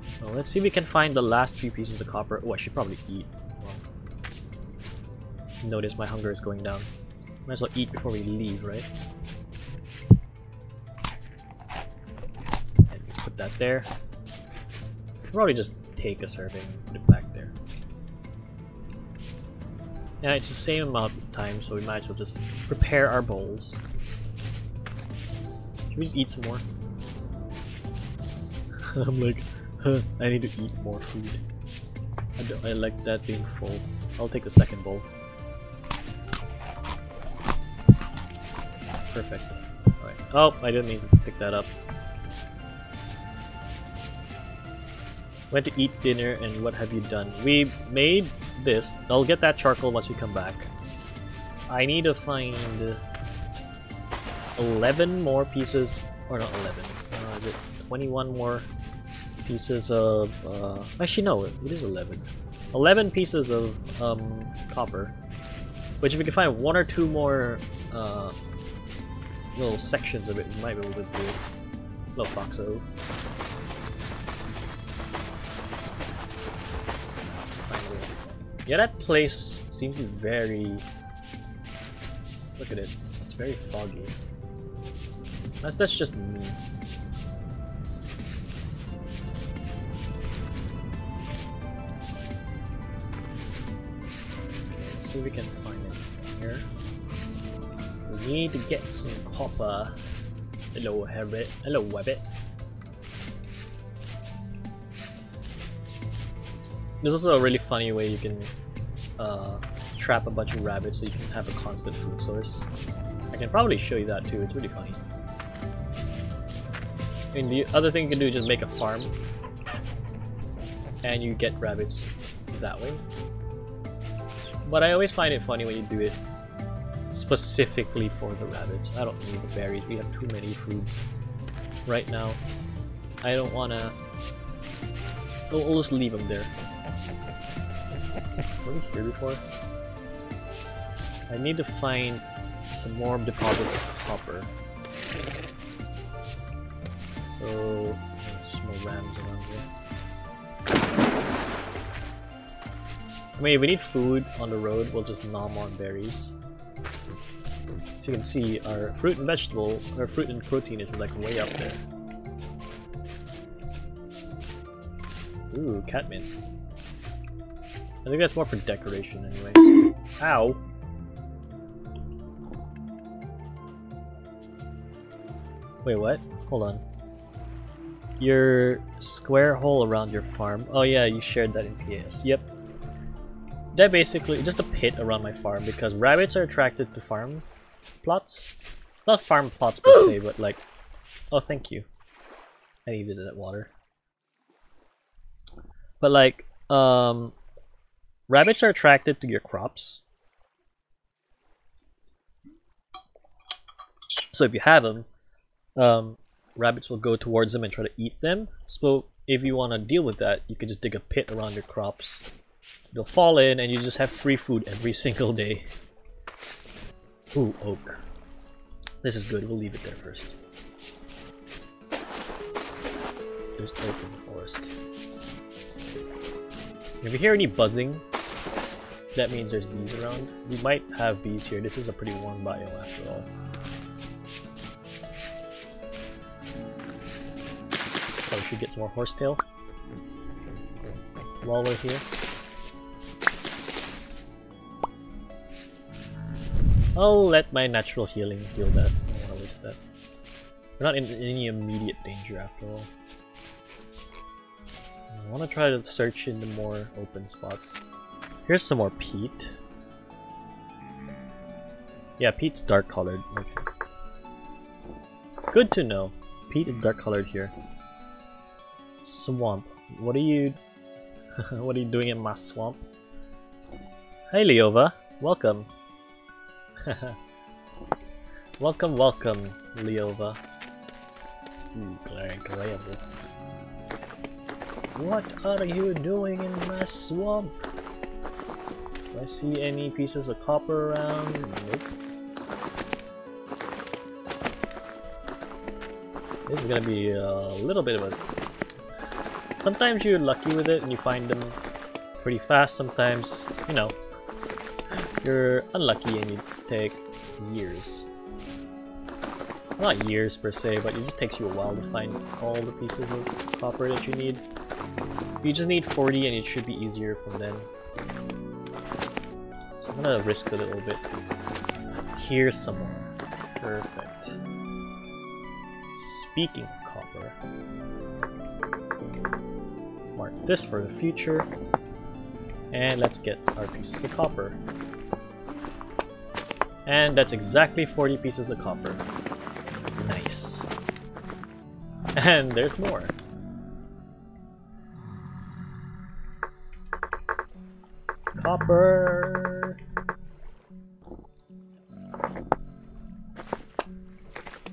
So let's see if we can find the last few pieces of copper. Oh, I should probably eat. Well, notice my hunger is going down. Might as well eat before we leave, right? And put that there. Probably just take a serving and put it back there. Yeah, it's the same amount of time, so we might as well just prepare our bowls. Should we just eat some more? I'm like, huh, I need to eat more food. I like that being full. I'll take a second bowl. Perfect. Alright. Oh, I didn't mean to pick that up. Went to eat dinner, and what have you done? We made this. I'll get that charcoal once we come back. I need to find 11 more pieces, or not 11, is it 21 more pieces of, actually no, it is 11. 11 pieces of copper, which if we can find 1 or 2 more little sections of it, we might be able to do it. Little foxo. Yeah, that place seems to be very... Look at it. It's very foggy. That's just me. Okay, let's see if we can find it here. We need to get some copper. Hello, Rabbit. Hello, Rabbit. There's also a really funny way you can trap a bunch of rabbits so you can have a constant food source. I can probably show you that too, it's really funny. I mean, the other thing you can do is just make a farm and you get rabbits that way. But I always find it funny when you do it specifically for the rabbits. I don't need the berries, we have too many foods right now. I don't wanna... We'll just leave them there. Were we here before? I need to find some more deposits of copper. So, some more rams around here. I mean, if we need food on the road, we'll just nom on berries. As you can see, our fruit and vegetable, our fruit and protein is like way up there. Ooh, catmint. I think that's more for decoration anyway. Ow! Wait, what? Hold on. Your square hole around your farm. Oh yeah, you shared that in PS. Yep. That basically just a pit around my farm because rabbits are attracted to farm plots. Not farm plots per se, but like... Oh, thank you. I needed that water. But like, rabbits are attracted to your crops. So if you have them, rabbits will go towards them and try to eat them. So if you want to deal with that, you can just dig a pit around your crops. They'll fall in and you just have free food every single day. Ooh, oak. This is good, we'll leave it there first. There's oak in the forest. If you hear any buzzing, that means there's bees around. We might have bees here. This is a pretty warm biome after all. Oh, we should get some more horsetail while we're here. I'll let my natural healing heal that. I don't want to waste that. We're not in any immediate danger after all. I want to try to search in the more open spots. Here's some more peat. Yeah, peat's dark colored. Okay. Good to know. Peat is dark colored here. Swamp. What are you... what are you doing in my swamp? Hey Leova. Welcome. welcome, Leova. Ooh, glaring. What are you doing in my swamp? Do I see any pieces of copper around? Nope. This is gonna be a little bit of a... Sometimes you're lucky with it and you find them pretty fast, sometimes, you know, you're unlucky and you take years. Not years per se, but it just takes you a while to find all the pieces of copper that you need. You just need 40 and it should be easier from then. So I'm gonna risk a little bit. Here's some more. Perfect. Speaking of copper, mark this for the future. And let's get our pieces of copper. And that's exactly 40 pieces of copper. Nice. And there's more. Copper!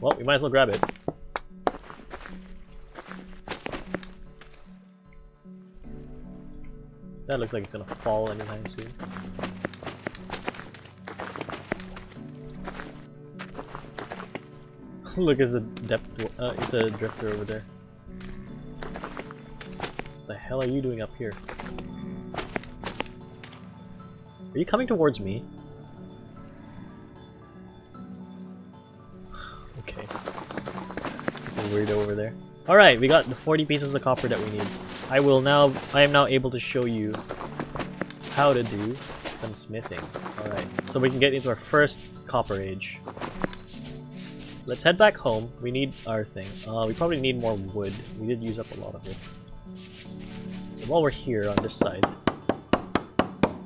Well, we might as well grab it. That looks like it's gonna fall anytime soon. Look, it's a it's a drifter over there. What the hell are you doing up here? Are you coming towards me? Okay. It's a weirdo over there. Alright, we got the 40 pieces of copper that we need. I am now able to show you how to do some smithing. Alright, so we can get into our first copper age. Let's head back home. We need our thing. We probably need more wood. We did use up a lot of it. So while we're here on this side,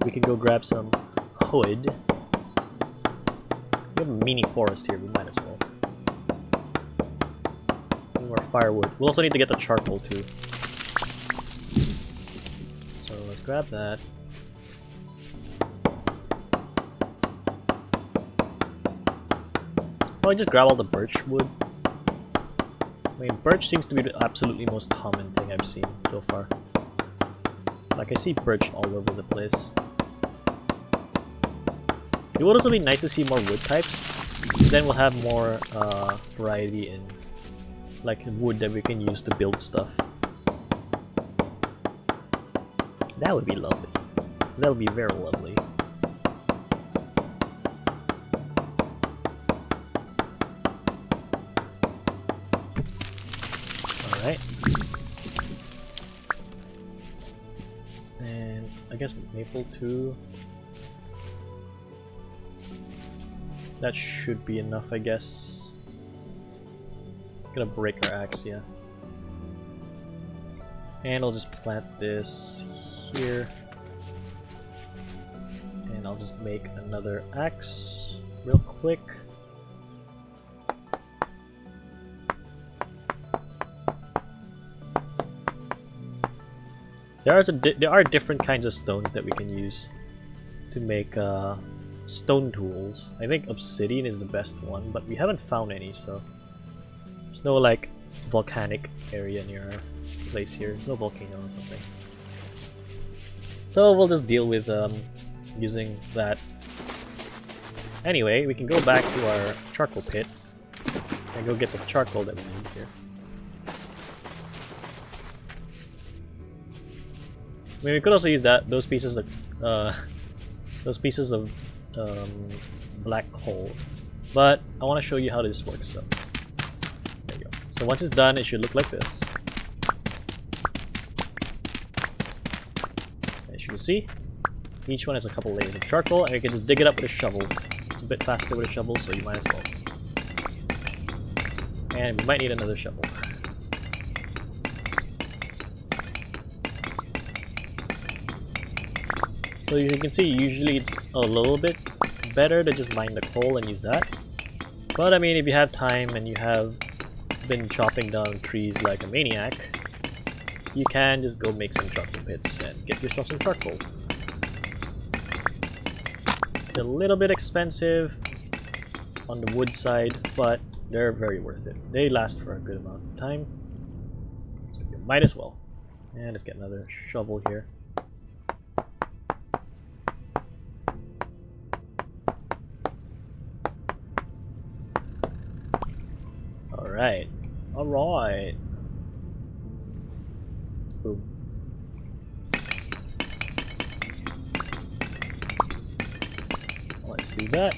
we can go grab some wood. We have a mini forest here, we might as well. Need more firewood. We'll also need to get the charcoal too. So let's grab that. Probably just grab all the birch wood. I mean, birch seems to be the absolutely most common thing I've seen so far. Like, I see birch all over the place. It would also be nice to see more wood types. Then we'll have more variety in like wood that we can use to build stuff. That would be lovely. That would be very lovely. Alright. And I guess maple too. That should be enough, I guess. Gonna break our axe, yeah. And I'll just plant this here. And I'll just make another axe real quick. There are different kinds of stones that we can use to make stone tools. I think obsidian is the best one, but we haven't found any, so there's no like volcanic area near our place here. There's no volcano or something. So we'll just deal with using that. Anyway, we can go back to our charcoal pit and go get the charcoal that we need here. I mean, we could also use those pieces of black coal, but I want to show you how this works. So there you go. So once it's done, it should look like this. As you can see, each one has a couple layers of charcoal, and you can just dig it up with a shovel. It's a bit faster with a shovel, so you might as well. And we might need another shovel. So you can see, usually it's a little bit better to just mine the coal and use that. But I mean, if you have time and you have been chopping down trees like a maniac, you can just go make some charcoal pits and get yourself some charcoal. It's a little bit expensive on the wood side, but they're very worth it. They last for a good amount of time, so you might as well. And let's get another shovel here. Alright. Alright. Boom. Let's do that.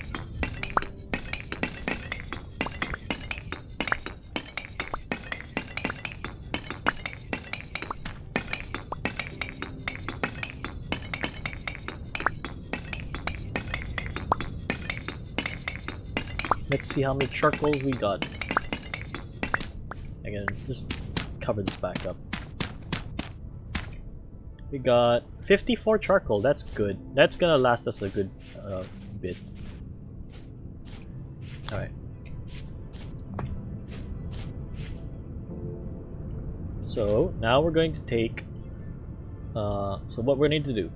Let's see how many charcoals we got. Again, just cover this back up. We got 54 charcoal. That's good. That's gonna last us a good bit. Alright. So now we're going to take so what we need to do,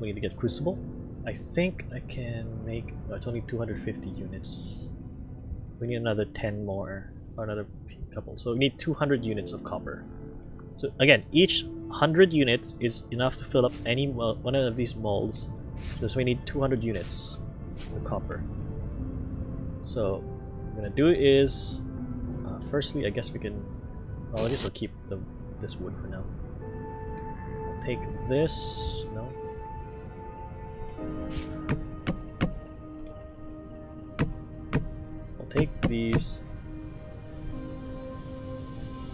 we need to get crucible. I think I can make, no, it's only 250 units. We need another 10 more, or another couple. So we need 200 units of copper. So again, each 100 units is enough to fill up any one of these molds. So we need 200 units of copper. So what I'm gonna do is, firstly, I guess we can. Well, I guess we'll keep this wood for now. I'll take this. No. I'll take these.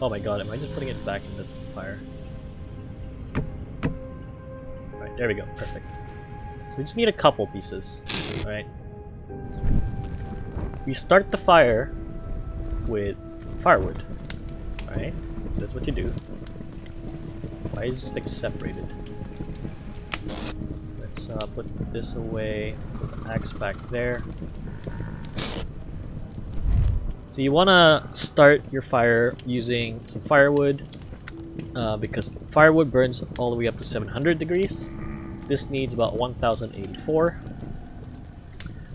Oh my god, am I just putting it back in the fire? Alright, there we go, perfect. So we just need a couple pieces, alright? We start the fire with firewood, alright? That's what you do. Why is the stick separated? Let's put this away, put the axe back there. So you want to start your fire using some firewood because firewood burns all the way up to 700 degrees. This needs about 1084.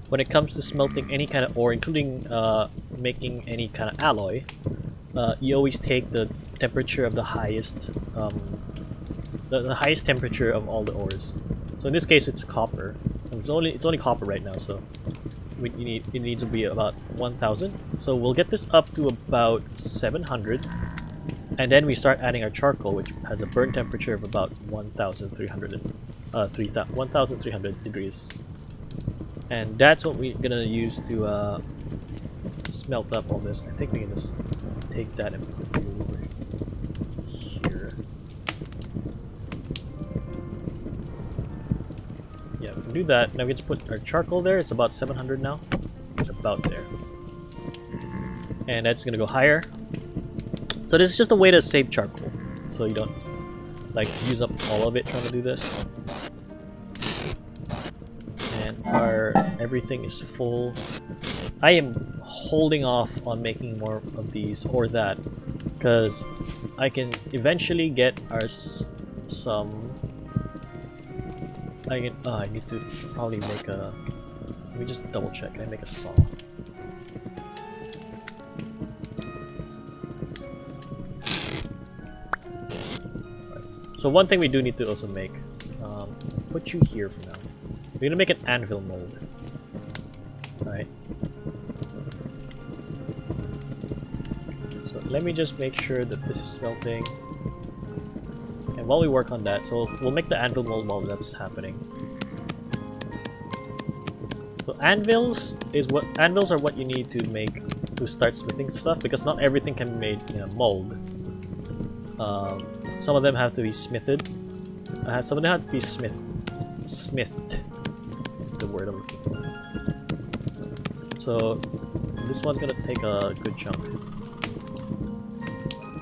When it comes to smelting any kind of ore, including making any kind of alloy, you always take the temperature of the highest, the highest temperature of all the ores. So in this case, it's copper. And it's only copper right now, so it needs to be about 1,000. So we'll get this up to about 700, and then we start adding our charcoal, which has a burn temperature of about 1,300 degrees. And that's what we're gonna use to smelt up all this. I think we can just take that and put it over here. Yeah, we can do that. Now we can just put our charcoal there. It's about 700 now. It's about there. And that's gonna go higher. So this is just a way to save charcoal, so you don't like use up all of it trying to do this. And our everything is full. I am holding off on making more of these or that, because I can eventually get our some. I need to probably make a. Let me just double check. Can I make a saw? So one thing we do need to also make, put you here for now. We're gonna make an anvil mold. Alright. So let me just make sure that this is smelting. And while we work on that, so we'll make the anvil mold while that's happening. So anvils are what you need to make to start smithing stuff, because not everything can be made in a mold. Some of them have to be smithed. Some of them have to be smithed. That's the word I'm looking for. So this one's gonna take a good chunk.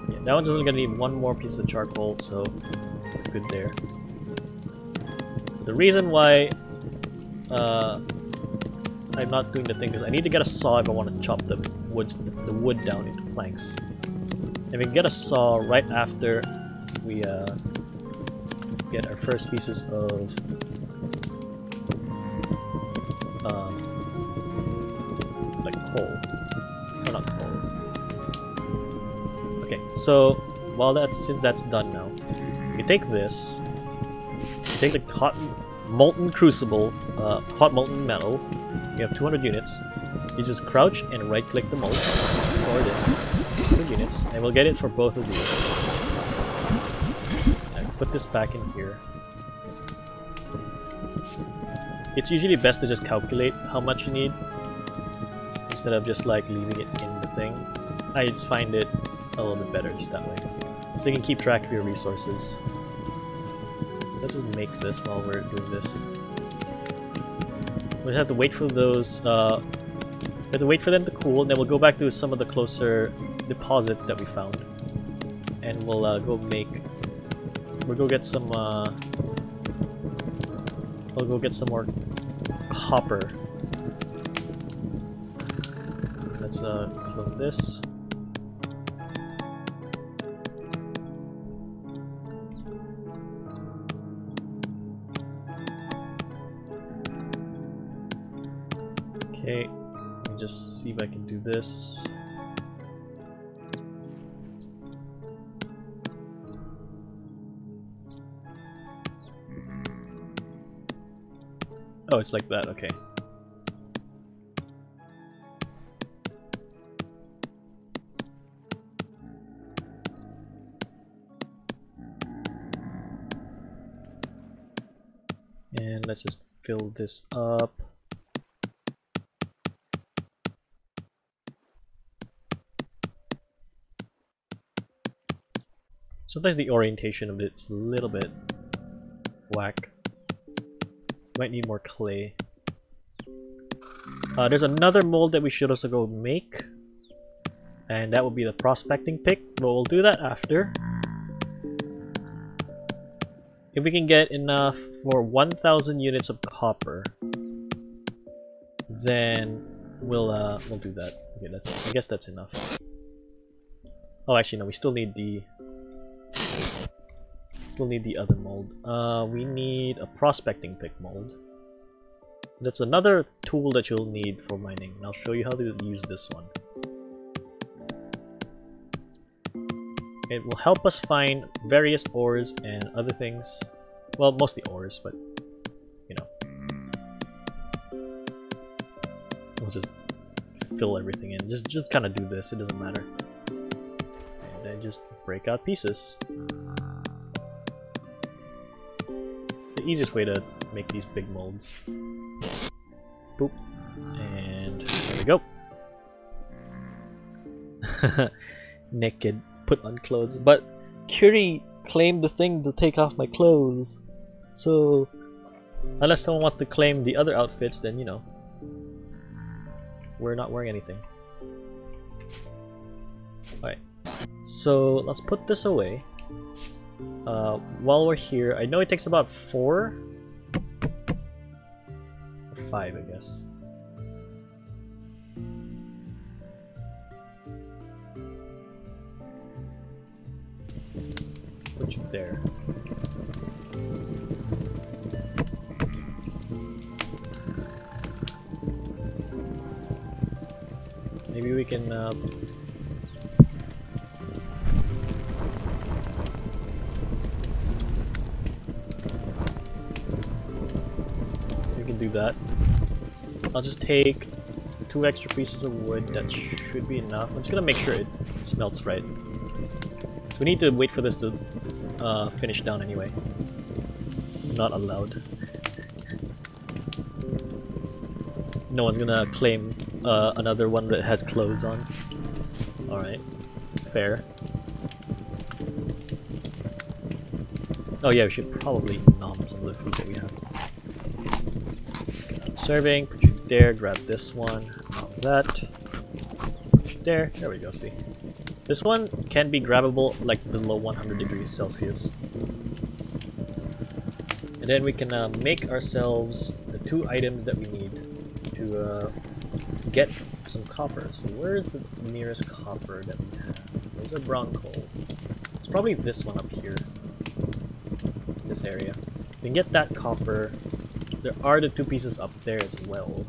Yeah, that one's only gonna need one more piece of charcoal, so we're good there. The reason why I'm not doing the thing is I need to get a saw if I want to chop the wood down into planks. And we can get a saw right after we get our first pieces of like coal. Oh, not coal. Okay, so since that's done now, you take this, you take the hot molten crucible, hot molten metal. You have 200 units. You just crouch and right click the mold, pour it in. 200 units, and we'll get it for both of these. And put this back in here. It's usually best to just calculate how much you need instead of just like leaving it in the thing. I just find it a little bit better just that way, so you can keep track of your resources. Let's just make this while we're doing this. We have to wait for those. We have to wait for them to cool, and then we'll go back to some of the closer deposits that we found, and we'll go get some. We'll go get some more copper. Let's clone this. Okay, let me just see if I can do this. Oh, it's like that, okay. And let's just fill this up. Sometimes the orientation of it's a little bit whack. Might need more clay. There's another mold that we should also go make, and that will be the prospecting pick, but we'll do that after. If we can get enough for 1,000 units of copper, then we'll do that. Okay, I guess that's enough. Oh, actually no, we still need the other mold. We need a prospecting pick mold. That's another tool that you'll need for mining, and I'll show you how to use this one. It will help us find various ores and other things. Well, mostly ores, but you know. We'll just fill everything in. Just kind of do this, it doesn't matter. And then just break out pieces. The easiest way to make these big molds. Boop. And there we go. Naked, put on clothes. But Curie claimed the thing to take off my clothes. So, unless someone wants to claim the other outfits, then you know. We're not wearing anything. Alright. So, let's put this away. While we're here, I know it takes about 4 or 5, I guess. Put you there. Maybe we can do that. I'll just take 2 extra pieces of wood. That should be enough. I'm just gonna make sure it smelts right. So we need to wait for this to finish down anyway. Not allowed. No one's gonna claim another one that has clothes on. Alright. Fair. Oh yeah, we should probably nom some of the food that we have. Serving, put you there, grab this one, nom that. Put you there, there we go, see. This one can be grabbable like below 100 degrees Celsius. And then we can make ourselves the 2 items that we need to get some copper. So where is the nearest copper that we have? There's a brown coal. It's probably this one up here. This area. We can get that copper. There are the 2 pieces up there as well.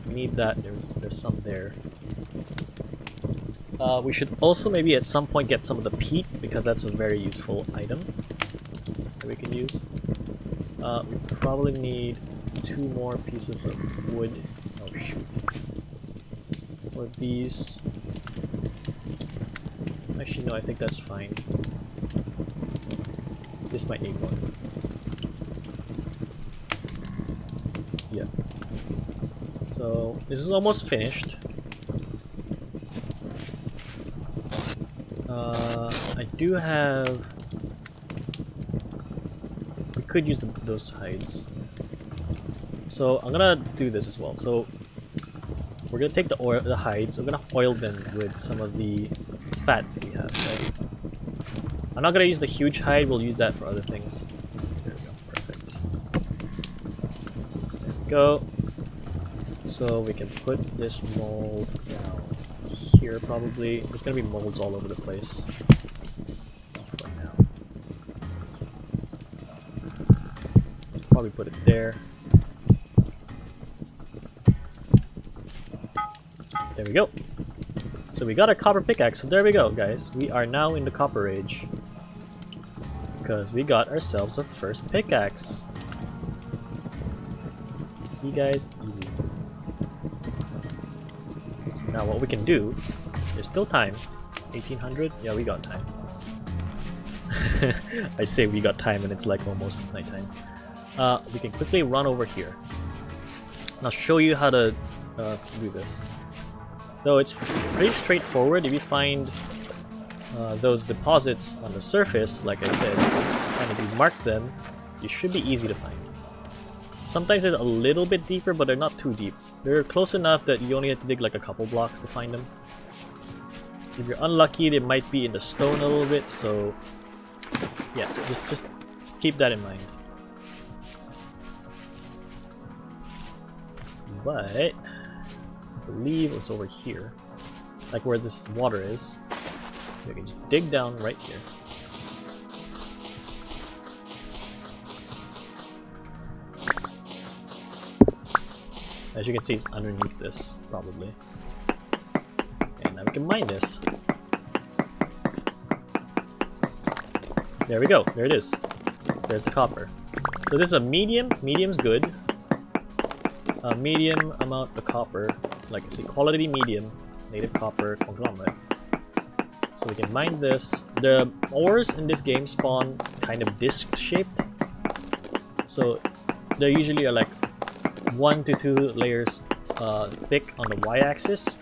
We need that. There's some there. We should also maybe at some point get some of the peat, because that's a very useful item that we can use. We probably need 2 more pieces of wood. Oh shoot. Or these. Actually no, I think that's fine. This might need one. Yeah. So this is almost finished. I do have... We could use those hides. So I'm gonna do this as well. So we're gonna take the hides, we're gonna oil them with some of the fat that we have, right? I'm not gonna use the huge hide, we'll use that for other things. There we go, perfect. There we go. So we can put this mold down here probably. There's gonna be molds all over the place. For now. Probably put it there. There we go. So we got a copper pickaxe, so there we go guys. We are now in the copper age. Because we got ourselves a first pickaxe. See guys, easy. So now what we can do, there's still time. 1800? Yeah, we got time. I say we got time and it's like almost nighttime. We can quickly run over here. And I'll show you how to do this. Though it's pretty straightforward. If you find those deposits on the surface, like I said, and if you mark them, you should be easy to find. Sometimes they're a little bit deeper, but they're not too deep. They're close enough that you only have to dig like a couple blocks to find them. If you're unlucky, they might be in the stone a little bit, so yeah, just keep that in mind. But I believe it's over here, like where this water is. We can just dig down right here. As you can see, it's underneath this, probably. And now we can mine this. There we go. There it is. There's the copper. So this is a medium. Medium's good. A medium amount of copper. Like I see, quality medium. Native copper conglomerate. So we can mine this. The ores in this game spawn kind of disc shaped. So they usually are like 1 to 2 layers thick on the y-axis.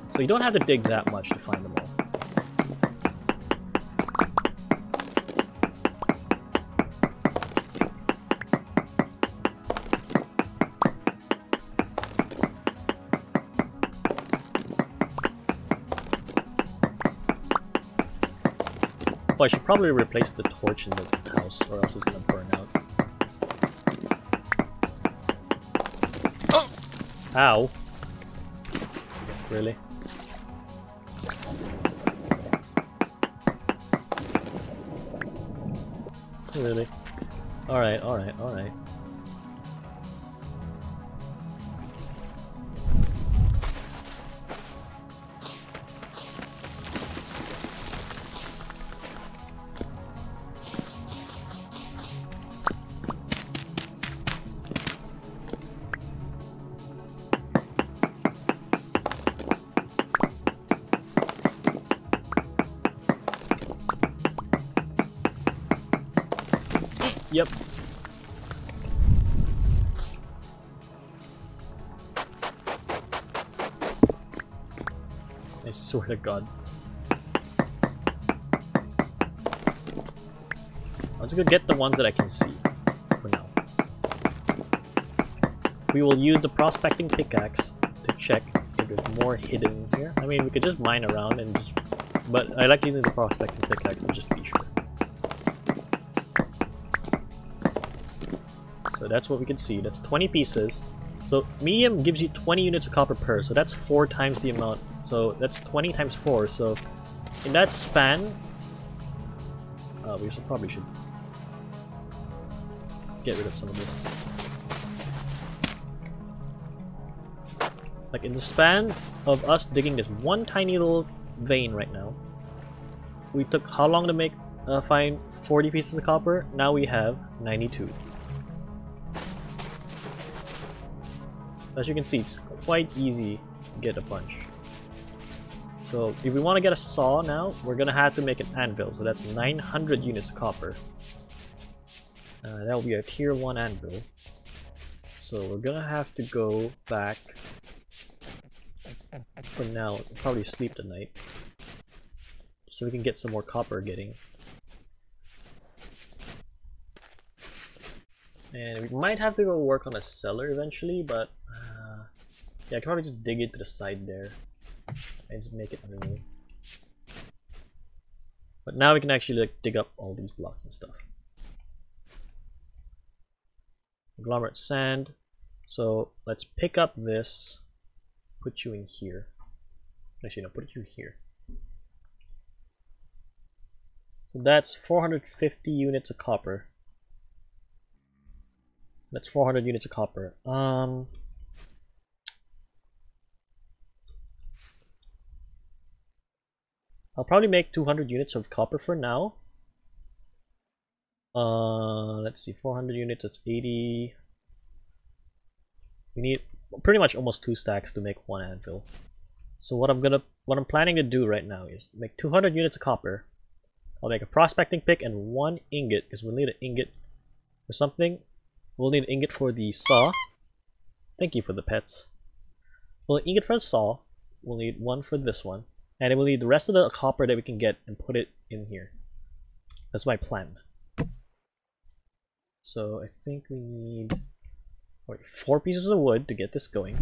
So you don't have to dig that much to find them all. Oh, I should probably replace the torch in the house or else it's gonna burn out. Oh! Ow. Really? Really? Alright, alright, alright. Yep. I swear to God. I'm just gonna get the ones that I can see for now. We will use the prospecting pickaxe to check if there's more hidden here. I mean, we could just mine around and just... But I like using the prospecting pickaxe to just be sure. So that's what we can see. That's 20 pieces. So medium gives you 20 units of copper per, so that's 4 times the amount. So that's 20 times 4. So in that span, we probably should get rid of some of this. Like in the span of us digging this one tiny little vein right now, we took how long to make find 40 pieces of copper? Now we have 92. As you can see, it's quite easy to get a bunch. So if we want to get a saw now, we're gonna have to make an anvil. So that's 900 units of copper. That will be a tier 1 anvil. So we're gonna have to go back. For now, probably sleep tonight, so we can get some more copper getting. And we might have to go work on a cellar eventually, but yeah, I can probably just dig it to the side there and just make it underneath. But now we can actually like dig up all these blocks and stuff. Conglomerate sand. So let's pick up this. Put you in here. Actually, no, put you here. So that's 450 units of copper. That's 400 units of copper. I'll probably make 200 units of copper for now. Let's see, 400 units, that's 80. We need pretty much almost 2 stacks to make 1 anvil. So what I'm planning to do right now is make 200 units of copper. I'll make a prospecting pick and 1 ingot, because we'll need an ingot for something. We'll need an ingot for the saw. Thank you for the pets. We'll need an ingot for the saw. We'll need 1 for this one. And then we'll need the rest of the copper that we can get and put it in here. That's my plan. So I think we need 4 pieces of wood to get this going.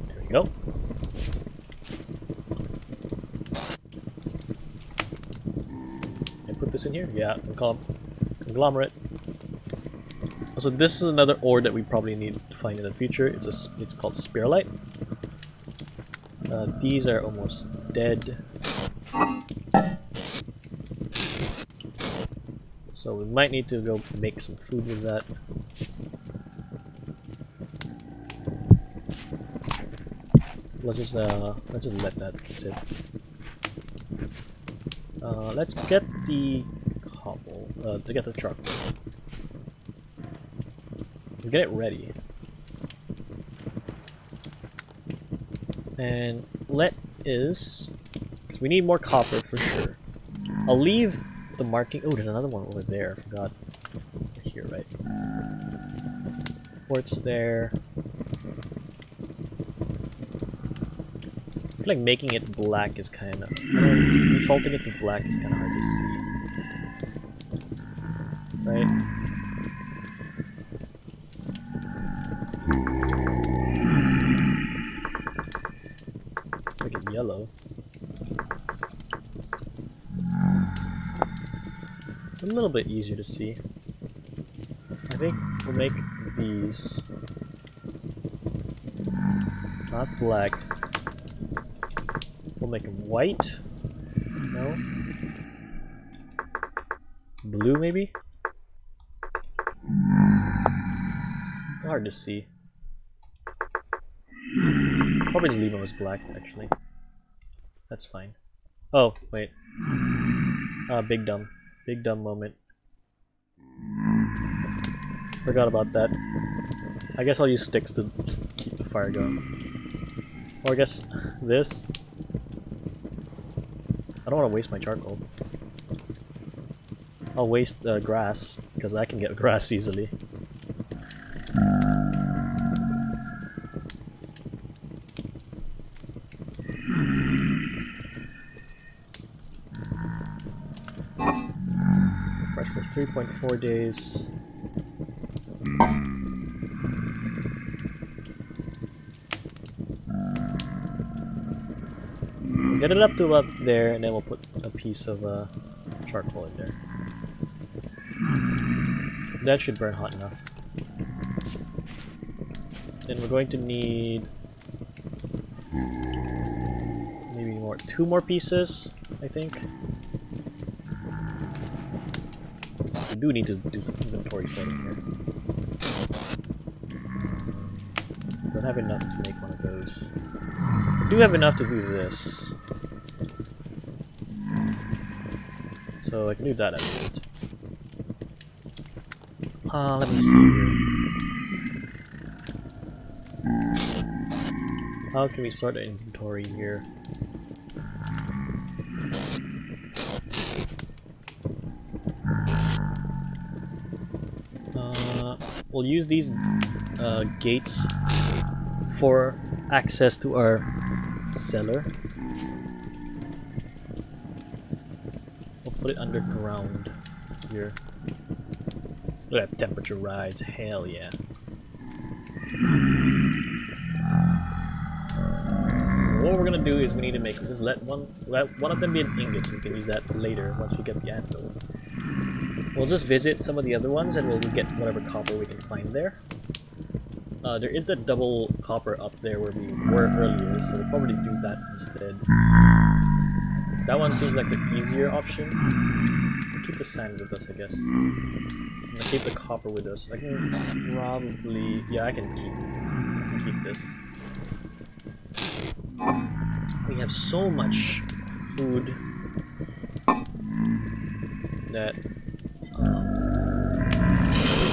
There we go. And put this in here? Yeah, we'll call it conglomerate. So this is another ore that we probably need to find in the future. It's called spiralite. These are almost dead. So we might need to go make some food with that. Let's just let that sit. Let's get the cobble, to get the charcoal. Get it ready. And let is... because we need more copper for sure. I'll leave the marking... oh, there's another one over there, I forgot. Here, right? Quartz there. I feel like making it black is kind of... defaulting it to black is kind of hard to see. Right? Make it yellow. A little bit easier to see. I think we'll make these not black. We'll make them white. No. Blue maybe? Hard to see. Probably just leave them as black actually. That's fine. Oh, wait. Big dumb. Big dumb moment. Forgot about that. I guess I'll use sticks to keep the fire going. Or I guess this. I don't want to waste my charcoal. I'll waste the grass, because I can get grass easily. Right, for 3.4 days. Get it up to about there, and then we'll put a piece of charcoal in there. That should burn hot enough. Then we're going to need maybe two more pieces, I think. We do need to do some inventory sorting here. Don't have enough to make one of those. I do have enough to do this. So I can do that at least. Let me see here. How can we sort the inventory here? We'll use these gates for access to our cellar. We'll put it underground here. Look at that temperature rise, hell yeah. What we're gonna do is we need to make just let one of them be an ingot so we can use that later once we get the anvil. We'll just visit some of the other ones and we'll get whatever copper we can find there. There is that double copper up there where we were earlier, so we'll probably do that instead. So that one seems like the easier option. We'll keep the sand with us, I guess. I'm gonna keep the copper with us. I can probably... yeah, I can keep this. We have so much food that we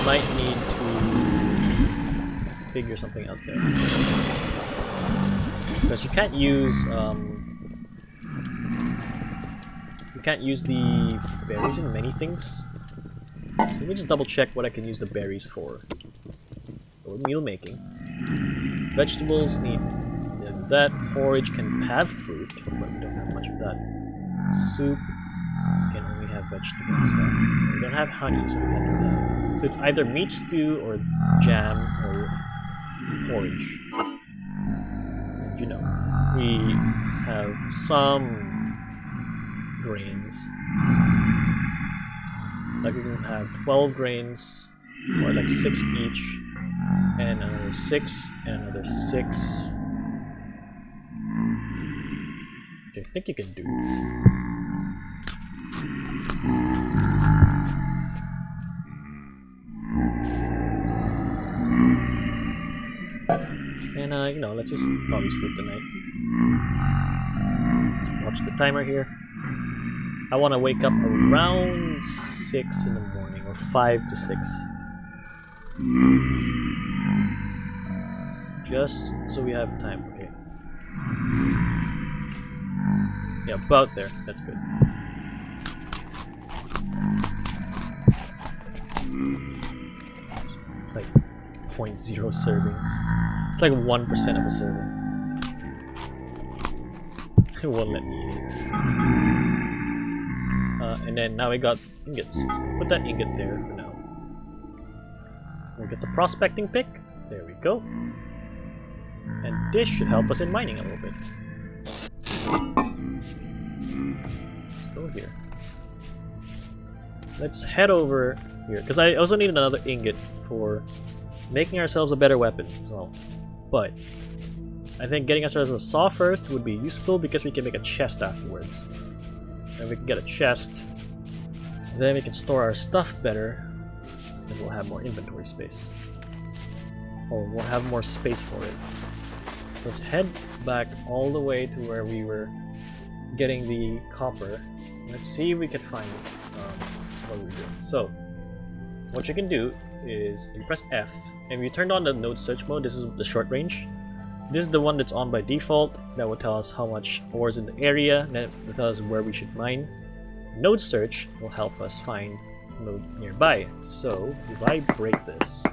might need to figure something out there. Because you can't use the berries in many things. So let me just double check what I can use the berries for. So meal making. Vegetables need that. Porridge can have fruit, but we don't have much of that. Soup can only have vegetable stuff. We don't have honey, so we can't do that. So it's either meat stew or jam or porridge. And you know, we have some grains. Like we can have 12 grains, or like 6 each, and another 6, and another 6. I think you can do. And you know, let's just probably sleep tonight. Watch the timer here. I want to wake up around 6 in the morning, or 5 to 6. Just so we have time, okay. Yeah, about there, that's good. Like 0.0 servings. It's like 1% of a serving. It won't let me eat it. And then now we got ingots. Put that ingot there for now. We'll get the prospecting pick. There we go. And this should help us in mining a little bit. Let's go here. Let's head over here, because I also need another ingot for making ourselves a better weapon as well. But I think getting ourselves a saw first would be useful because we can make a chest afterwards. And we can get a chest, then we can store our stuff better, and we'll have more inventory space. Or we'll have more space for it. Let's head back all the way to where we were getting the copper. Let's see if we can find what we're doing. So, what you can do is you press F, and we turned on the node search mode. This is the short range. This is the one that's on by default. That will tell us how much ore is in the area, and that will tell us where we should mine. Node search will help us find a node nearby. So, if I break this,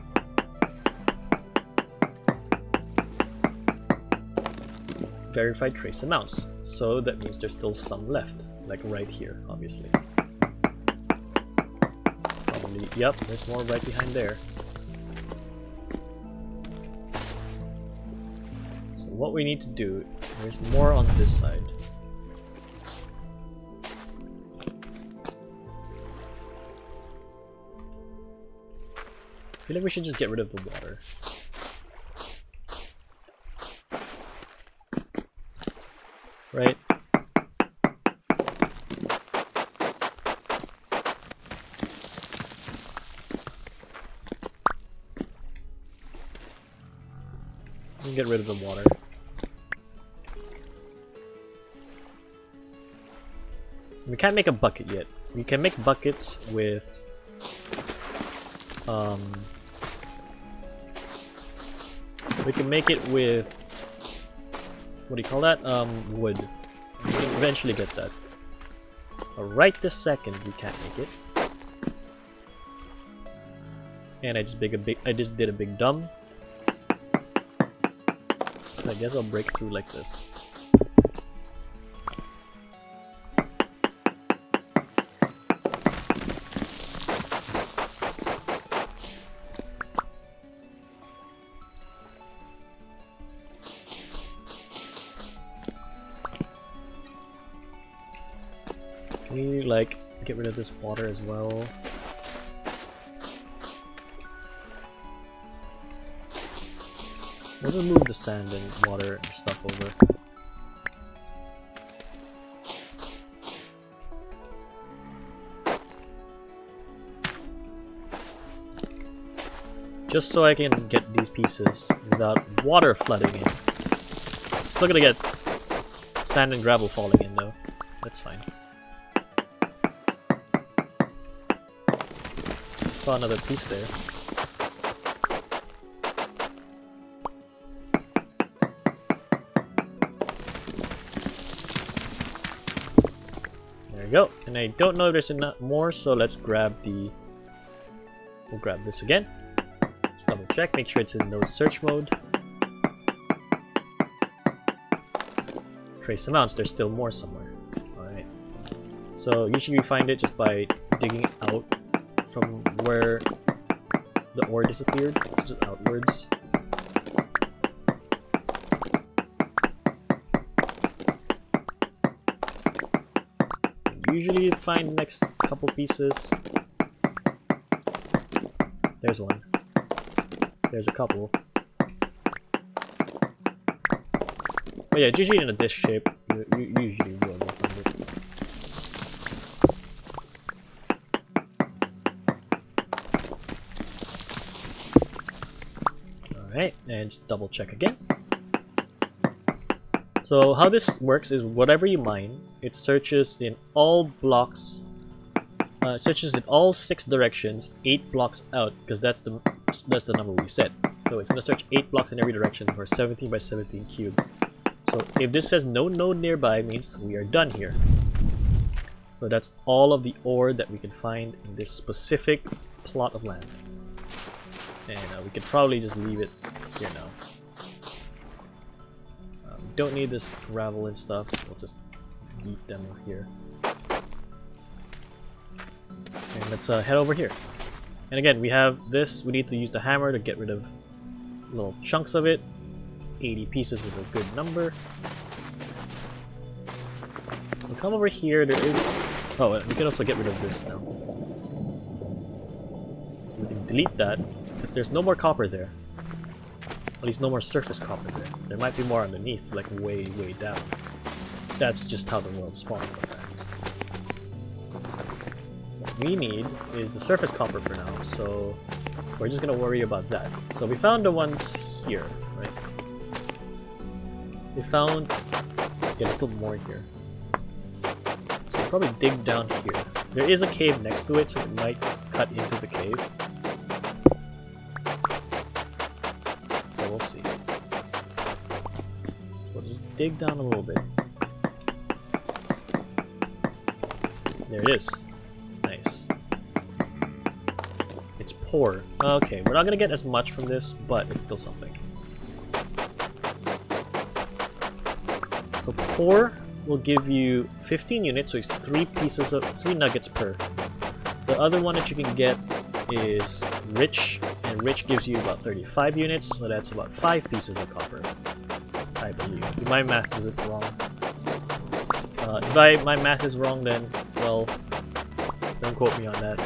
verify trace amounts. So that means there's still some left, like right here, obviously. Probably, yep, there's more right behind there. So what we need to do, there's more on this side. I feel like we should just get rid of the water. Right? Get rid of the water. We can't make a bucket yet. We can make buckets with we can make it with, what do you call that? Wood. We can eventually get that. But right this second we can't make it. And I just did a big dumb. I guess I'll break through like this. Can we like get rid of this water as well? We'll remove the sand and water and stuff over. Just so I can get these pieces without water flooding in. Still gonna get sand and gravel falling in though. That's fine. Saw another piece there. Go, and I don't know if there's enough more, so let's grab the. We'll grab this again. Just double check, make sure it's in node search mode. Trace amounts, there's still more somewhere. Alright. So usually you find it just by digging out from where the ore disappeared, so just outwards. Usually you find the next couple pieces. There's one. There's a couple. But yeah, it's usually in a disc shape. You usually will find it. Alright, and just double check again. So how this works is whatever you mine, it searches in all blocks. Searches in all 6 directions, 8 blocks out, because that's the number we set. So it's gonna search 8 blocks in every direction for 17 by 17 cube. So if this says no node nearby, it means we are done here. So that's all of the ore that we can find in this specific plot of land. And we could probably just leave it here now. We don't need this gravel and stuff, we'll just yeet them here. And let's head over here. And again, we have this, we need to use the hammer to get rid of little chunks of it. 80 pieces is a good number. We'll come over here, there is... Oh, we can also get rid of this now. We can delete that, because there's no more copper there. At least no more surface copper there. There might be more underneath, like way, way down. That's just how the world spawns sometimes. What we need is the surface copper for now, so we're just gonna worry about that. So we found the ones here, right? We found... Yeah, there's still more here. So we'll probably dig down here. There is a cave next to it, so it might cut into the cave. So we'll see. We'll just dig down a little bit. There it is. Nice. It's poor. Okay, we're not gonna get as much from this, but it's still something. So poor will give you 15 units, so it's 3 nuggets per. The other one that you can get is rich, and rich gives you about 35 units, so that's about 5 pieces of copper, I believe. If my math isn't wrong. If my math is wrong, then, well, don't quote me on that.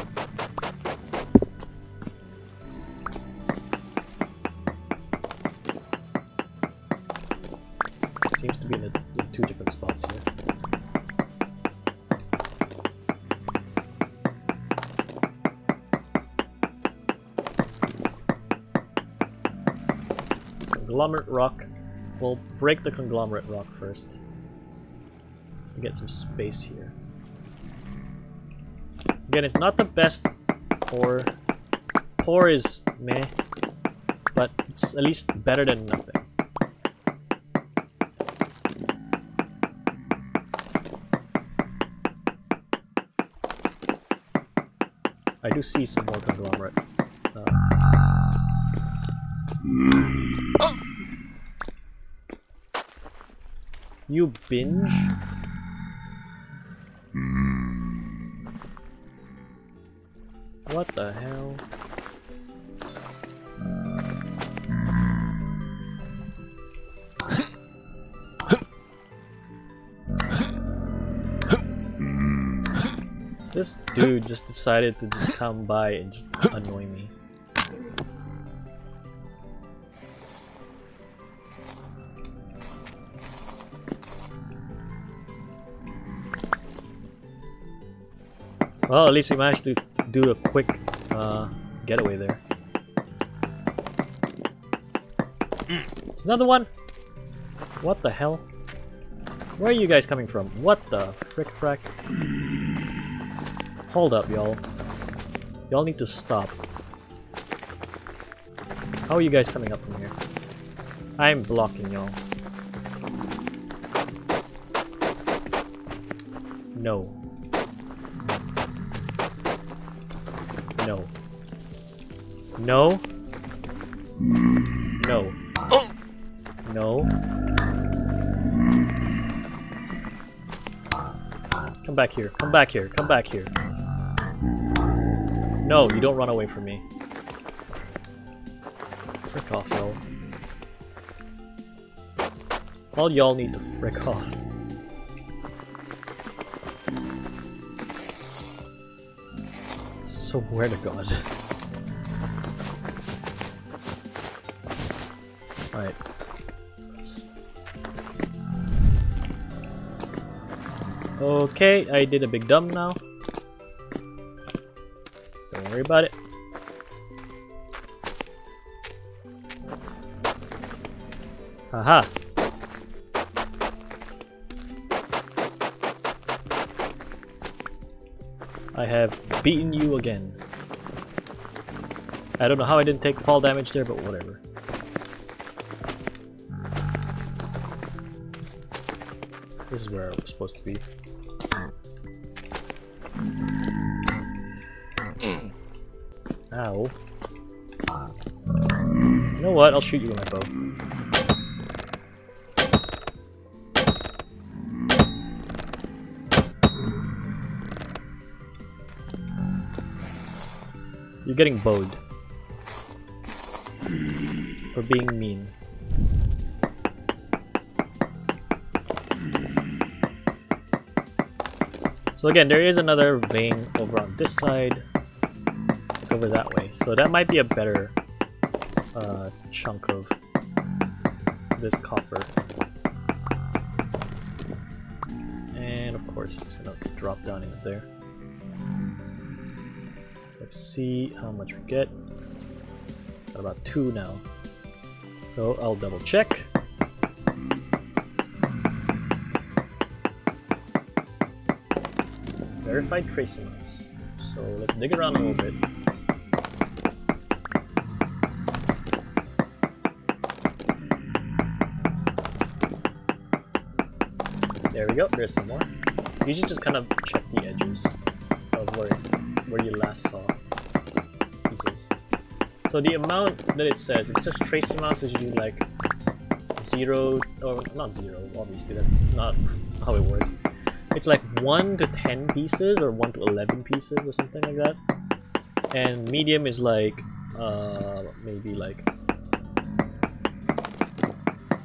Seems to be in 2 different spots here. Conglomerate rock. We'll break the conglomerate rock first. So get some space here. Again, it's not the best ore. Poor is meh, but it's at least better than nothing. I do see some more conglomerate. You binge? What the hell? This dude just decided to just come by and just annoy me. Well, at least we managed to do a quick getaway there. There's another one! What the hell? Where are you guys coming from? What the frick frack? Hold up, y'all. Y'all need to stop. How are you guys coming up from here? I'm blocking y'all. No. No. No. No. Oh! No. Come back here. Come back here. Come back here. No, you don't run away from me. Frick off, y'all. All y'all need to frick off. Swear to God. Alright. Okay, I did a big dump now. Don't worry about it. Haha. I have beaten you again. I don't know how I didn't take fall damage there, but whatever. This is where I was supposed to be. Ow. You know what? I'll shoot you with my bow. You're getting bowed. For being mean. So again, there is another vein over on this side. Over that way. So that might be a better chunk of this copper. And of course it's gonna drop down into there. Let's see how much we get. Got about 2 now. So I'll double check. Verified trace amounts. So let's dig around a little bit. There we go, there's some more. You should just kind of check the edges of where you last saw pieces. So the amount that it says trace amounts is usually like 0, or not 0, obviously that's not how it works. It's like 1 to 10 pieces or 1 to 11 pieces or something like that. And medium is like maybe like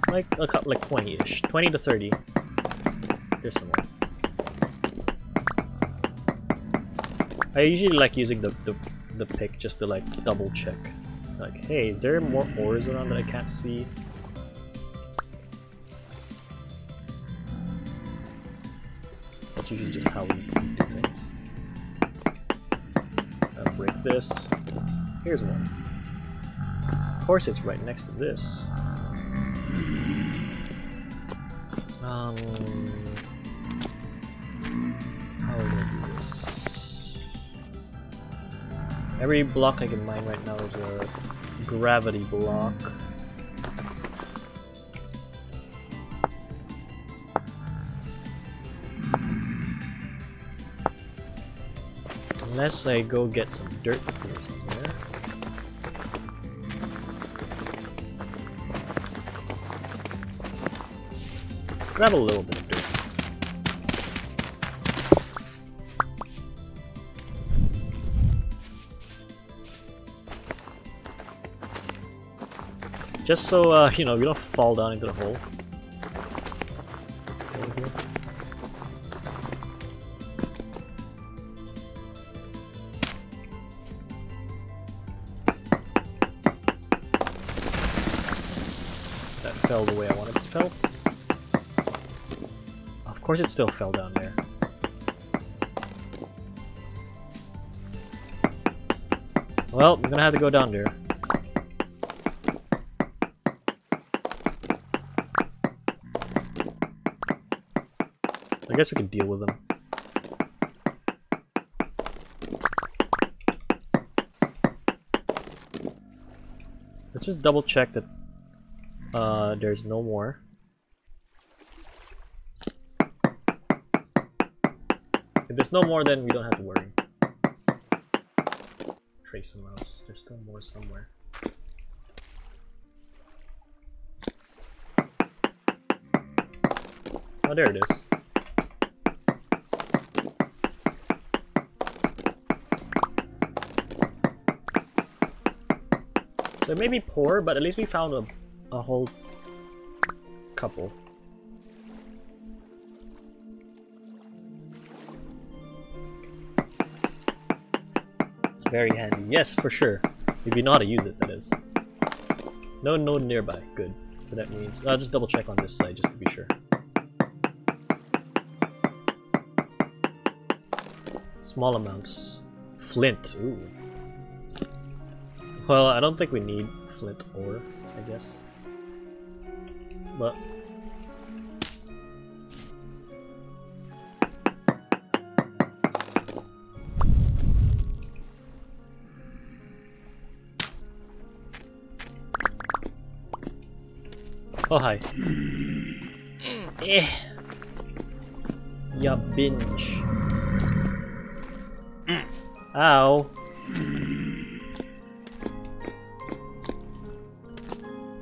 a couple, like 20-ish, 20 to 30. There's some more. I usually like using the pick just to like double check. Like, hey, is there more ores around that I can't see? That's usually just how we do things. I'll break this. Here's one. Of course it's right next to this. How do I do this? Every block I can mine right now is a gravity block. Unless I go get some dirt here somewhere. Let's grab a little bit of dirt. Just so, you know, we don't fall down into the hole. That fell the way I wanted it to fall. Of course it still fell down there. Well, I'm gonna have to go down there. I guess we can deal with them. Let's just double check that there's no more. If there's no more, then we don't have to worry. Trace amounts. There's still more somewhere. Oh, there it is. So it may be poor, but at least we found a whole couple. It's very handy. Yes, for sure. If you know how to use it, that is. No node nearby. Good. So that means... I'll just double check on this side just to be sure. Small amounts. Flint. Ooh. Well, I don't think we need flint ore, I guess. But... Oh, hi. Eh. Ya binge. Ow.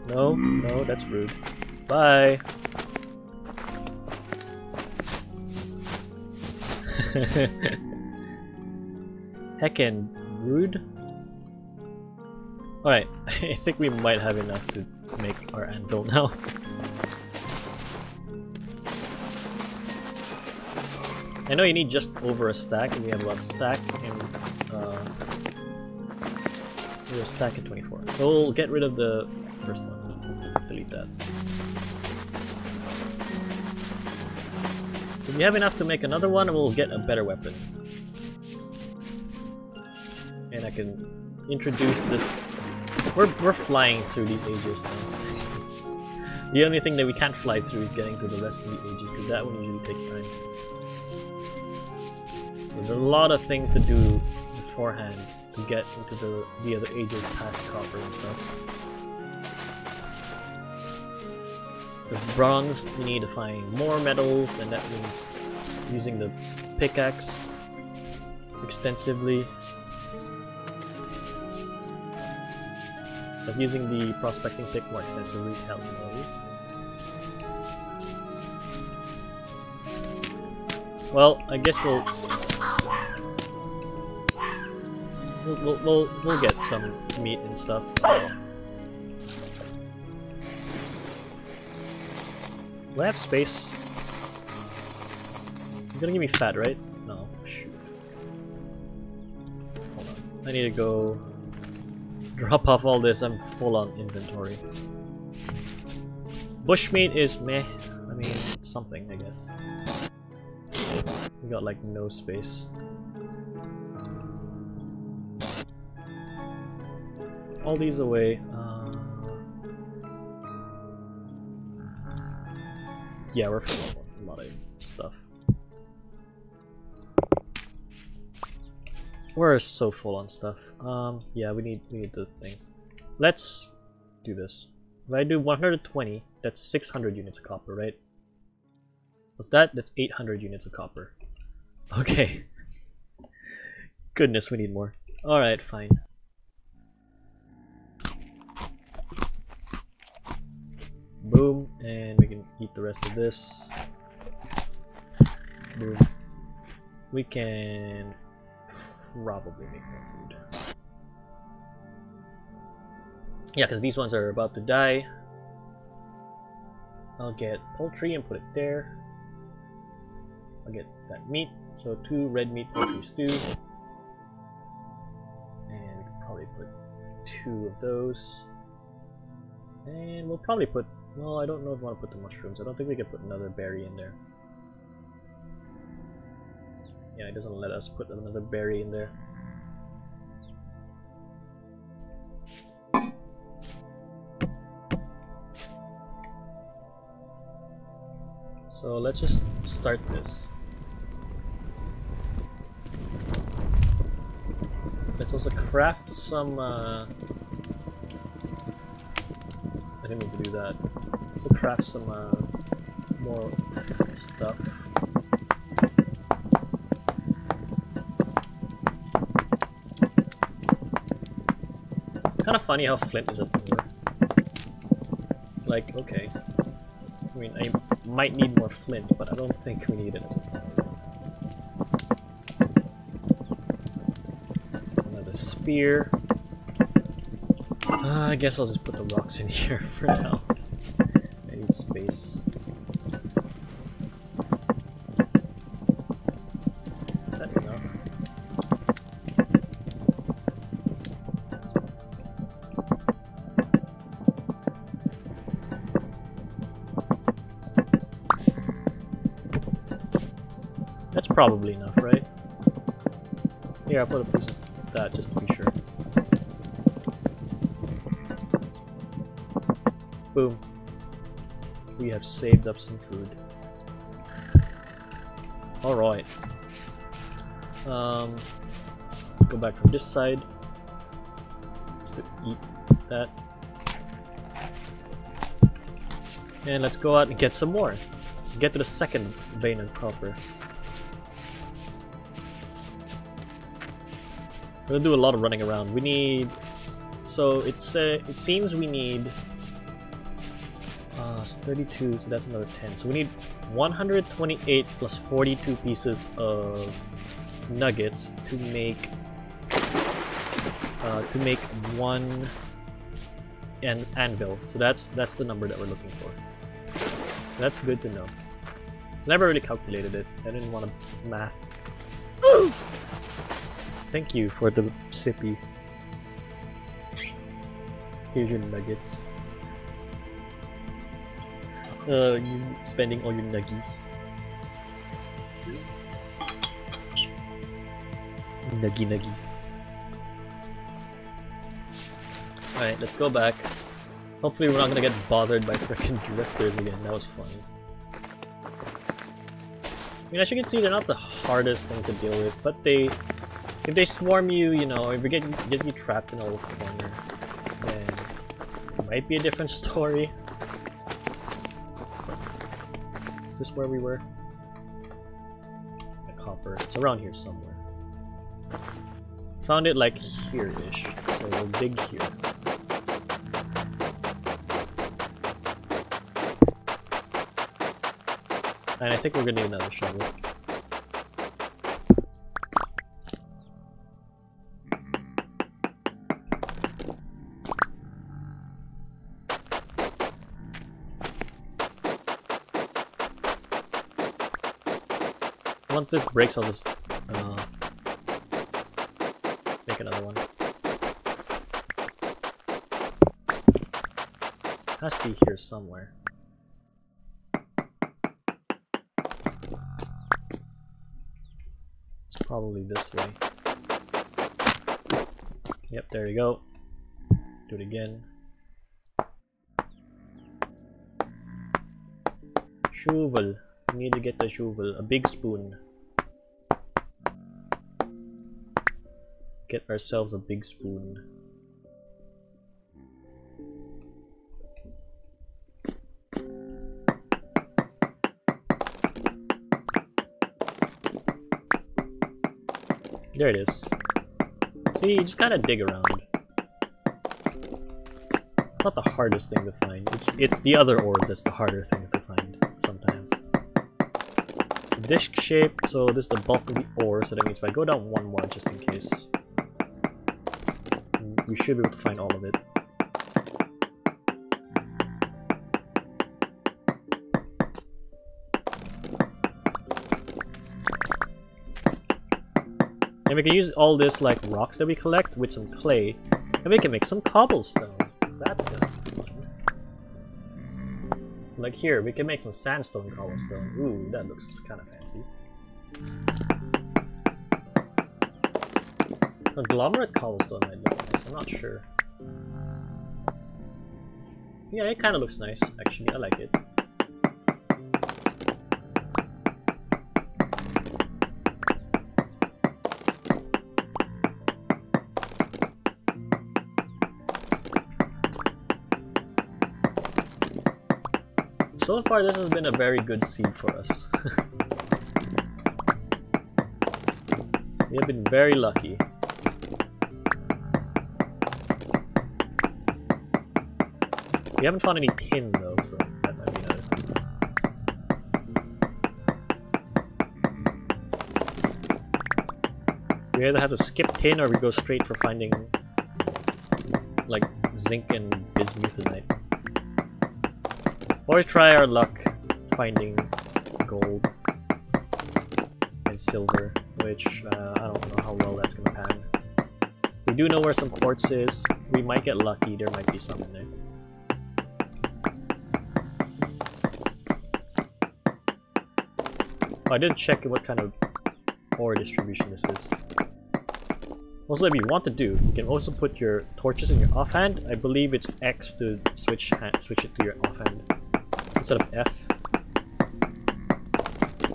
No, no, that's rude. Bye. Heckin' rude. Alright, I think we might have enough to make our anvil now. I know you need just over a stack, and we have about a stack, and we have a stack at 24. So we'll get rid of the first one. Delete that. If we have enough to make another one, we'll get a better weapon. And I can introduce the... We're flying through these ages now. The only thing that we can't fly through is getting to the rest of the ages, because that one usually takes time. So there's a lot of things to do beforehand to get into the other ages past copper and stuff. Because bronze, you need to find more metals, and that means using the pickaxe extensively. But using the prospecting pick more extensively helps me. Well, I guess we'll get some meat and stuff. Do I have space? You're gonna give me fat, right? No, shoot. Hold on. I need to go drop off all this. I'm full on inventory. Bushmeat is meh. I mean, it's something, I guess. We got like no space. All these away. Yeah, we're full of a lot of stuff. We're so full on stuff. Yeah, we need the thing. Let's do this. If I do 120, that's 600 units of copper, right? What's that? That's 800 units of copper. Okay. Goodness, we need more. Alright, fine. Boom, and we can eat the rest of this. Boom. We can probably make more food. Yeah, because these ones are about to die. I'll get poultry and put it there. I'll get that meat. So 2 red meat poultry stew. And we can probably put 2 of those. And we'll probably put... Well, I don't know if I want to put the mushrooms. I don't think we can put another berry in there. Yeah, it doesn't let us put another berry in there. So let's just start this. Let's also craft some... I didn't mean to do that. Let's craft some more stuff. Kind of funny how flint is a thing. Like, okay. I mean, I might need more flint, but I don't think we need it as a thing. Another spear. I guess I'll just put the rocks in here for now. I need space. Is that enough? That's probably enough, right? Here, I'll put a piece of that just to be sure. Boom. We have saved up some food. Alright. Go back from this side. Just to eat that. And let's go out and get some more. Get to the second vein of copper. We're gonna do a lot of running around. We need... So it seems we need... 32, so that's another 10. So we need 128 plus 42 pieces of nuggets to make one anvil. So that's the number that we're looking for. That's good to know. I never really calculated it. I didn't want to math. Thank you for the sippy. Here's your nuggets. You spending all your nuggies. Nuggy. Alright, let's go back. Hopefully we're not gonna get bothered by frickin' drifters again. That was funny. I mean, as you can see, they're not the hardest things to deal with, but if they swarm you, you know, if you get you trapped in a little corner, then it might be a different story. Is this where we were? A copper. It's around here somewhere. Found it like here-ish, so we'll dig here. And I think we're gonna need another shovel. Once this breaks, I'll just make another one. Has to be here somewhere. It's probably this way. Yep, there you go. Do it again. Shovel. We need to get the shovel. A big spoon. Get ourselves a big spoon. There it is. See, you just gotta dig around. It's not the hardest thing to find. It's the other ores that's the harder things to find sometimes. Disc shape, so this is the bulk of the ore, so that means if I go down one more just in case, we should be able to find all of it. And we can use all this like rocks that we collect with some clay, and we can make some cobblestone. That's gonna be fun. Like here, we can make some sandstone cobblestone. Ooh, that looks kind of fancy. Agglomerate cobblestone might look nice, I'm not sure. Yeah, it kind of looks nice, actually, I like it. So far, this has been a very good seed for us. We have been very lucky. We haven't found any tin though, so that might be another thing. We either have to skip tin or we go straight for finding like zinc and bismuthinite. Or try our luck finding gold and silver, which I don't know how well that's gonna pan. We do know where some quartz is. We might get lucky, there might be some in there. Oh, I didn't check what kind of ore distribution this is. Also, if you want to do, you can also put your torches in your offhand. I believe it's X to switch it to your offhand instead of F.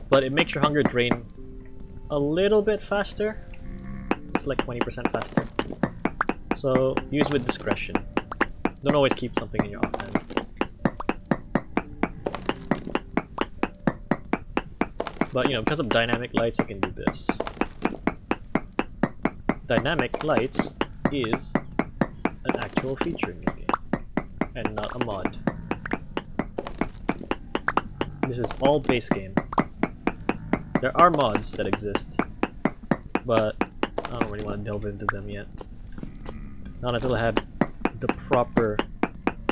But it makes your hunger drain a little bit faster. It's like 20% faster. So use with discretion. Don't always keep something in your offhand. But you know, because of dynamic lights, I can do this. Dynamic lights is an actual feature in this game, and not a mod. This is all base game. There are mods that exist, but I don't really want to delve into them yet. Not until I have the proper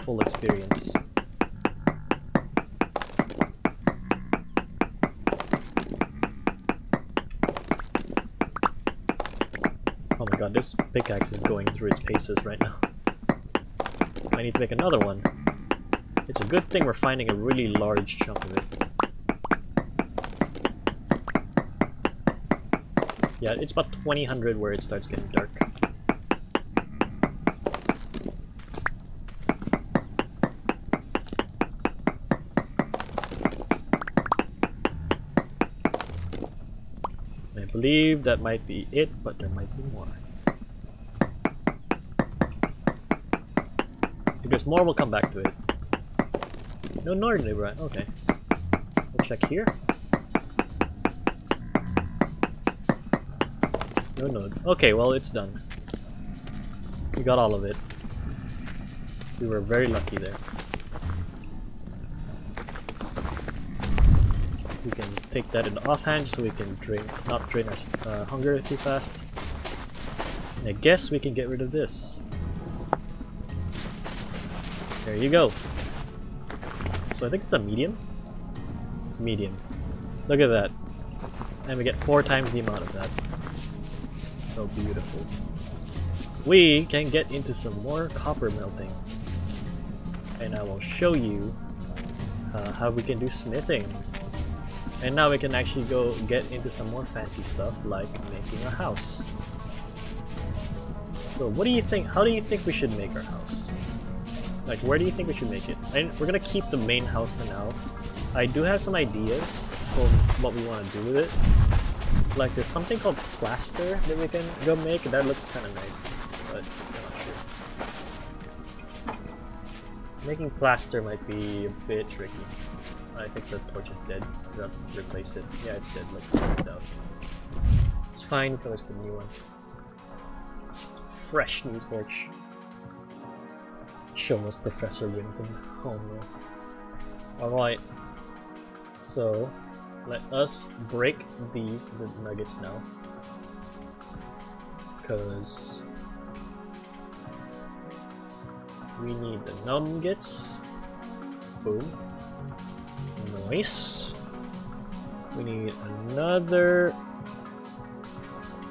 full experience. Oh my god, this pickaxe is going through its paces right now. I need to make another one. It's a good thing we're finding a really large chunk of it. Yeah, it's about 2000 where it starts getting dark. I believe that might be it, but there might be more. If there's more, we'll come back to it. No northern, right? Okay. We'll check here. No node. Okay, well, it's done. We got all of it. We were very lucky there. We can just take that in the offhand so we can not drain our hunger too fast. And I guess we can get rid of this. There you go. So I think it's a medium. It's medium. Look at that. And we get 4 times the amount of that. So beautiful. We can get into some more copper melting. And I will show you how we can do smithing. And now we can actually go get into some more fancy stuff like making a house. So what do you think? How do you think we should make our house? Like, where do you think we should make it? We're gonna keep the main house for now. I do have some ideas for what we want to do with it. Like, there's something called plaster that we can go make. That looks kind of nice, but I'm not sure. Making plaster might be a bit tricky. I think the torch is dead. We have to replace it. Yeah, it's dead. Let's check it out. It's fine. We can always put a new one. Fresh new torch. Show us Professor Winton. Oh no. Alright. So, let us break the nuggets now. Because we need the nuggets. Boom. Nice. We need another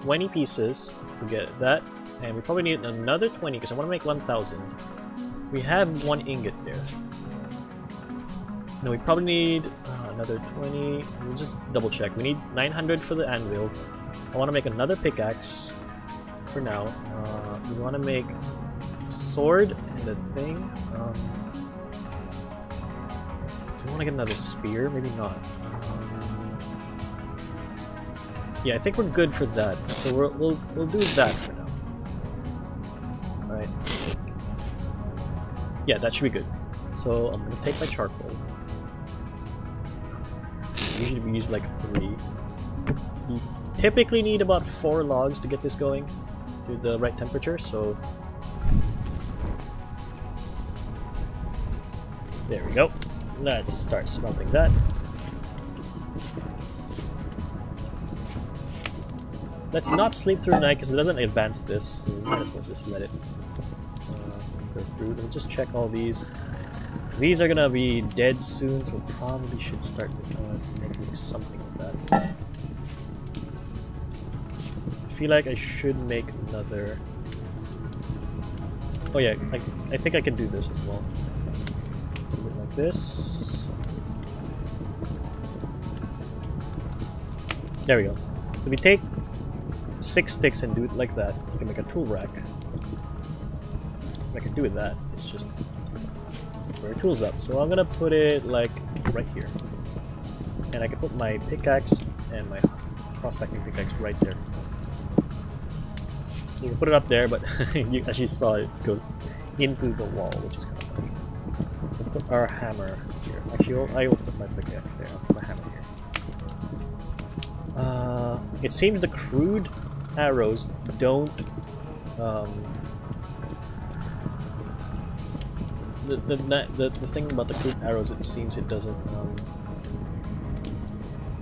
20 pieces to get that. And we probably need another 20 because I want to make 1000. We have 1 ingot there. No, we probably need another 20. We'll just double check. We need 900 for the anvil. I want to make another pickaxe for now. We want to make a sword and a thing. Do we want to get another spear? Maybe not. Yeah, I think we're good for that. So we'll do that for now. Alright. Yeah, that should be good. So I'm gonna take my charcoal. Usually we use like 3. You typically need about 4 logs to get this going to the right temperature, so there we go. Let's start smelting that. Let's not sleep through the night because it doesn't advance this, so we might as well just let it go through. We'll just check all these. These are gonna be dead soon, so we probably should start making something of that. I feel like I should make another. Oh yeah, I think I can do this as well. Do it like this. There we go. If we take 6 sticks and do it like that, you can make a tool rack. What I can do with that is just put our tools up. So I'm gonna put it like right here. And I can put my pickaxe and my prospecting pickaxe right there. You can put it up there, but you actually saw it go into the wall, which is kind of funny. We'll put our hammer here. Actually, I will put my pickaxe there. I'll put my hammer here. It seems the crude arrows don't the thing about the crude arrows, it seems it doesn't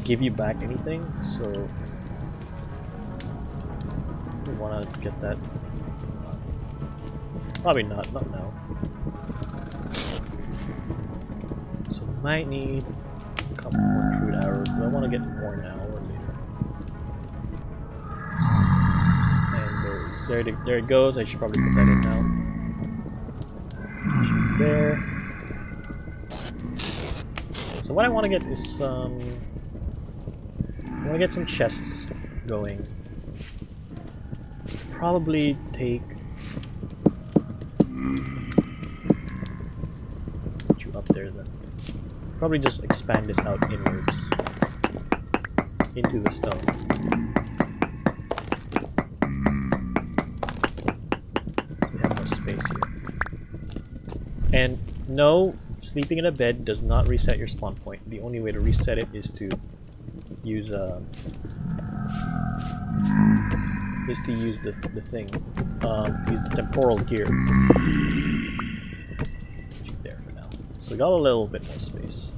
give you back anything, so we want to get that. Probably not now. So might need a couple more crude arrows. Do I want to get more now or later? And there it goes. I should probably put that in now. There. So what I want to get is I want to get some chests going. Probably take you up there then. Probably just expand this out inwards into the stone. We have more space here. And no, sleeping in a bed does not reset your spawn point. The only way to reset it is to use the thing. Use the temporal gear. There for now. So we got a little bit more space.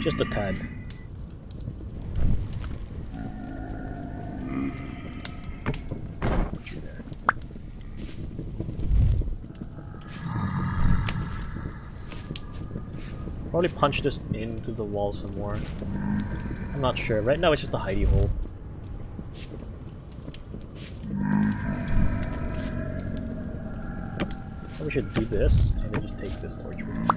Just a tad. There. Probably punch this into the wall some more. I'm not sure. Right now it's just a hidey hole. We should do this and then just take this torch with me.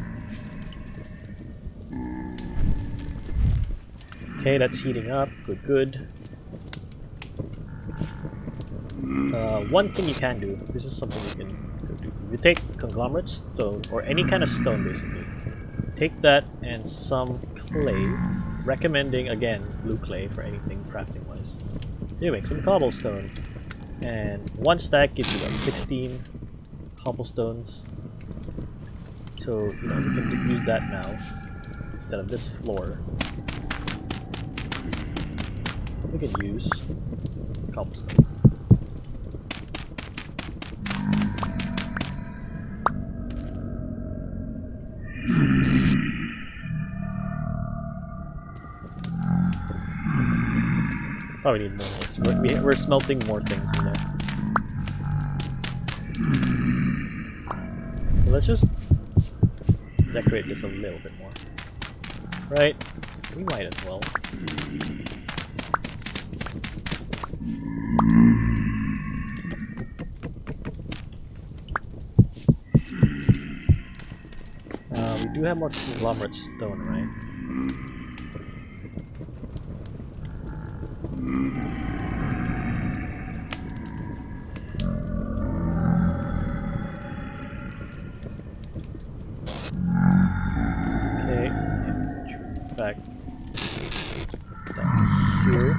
Okay, that's heating up. Good. One thing you can do, this is something you can do. You take conglomerate stone, or any kind of stone basically. Take that and some clay, recommending again blue clay for anything crafting wise. You make some cobblestone, and one stack gives you like 16 cobblestones. So you know we can use that now instead of this floor. We can use cobblestone. Probably need more things. We're smelting more things in there. So let's just decorate this a little bit more. Right? We might as well. We do have more conglomerate stone, right? Okay, back down here.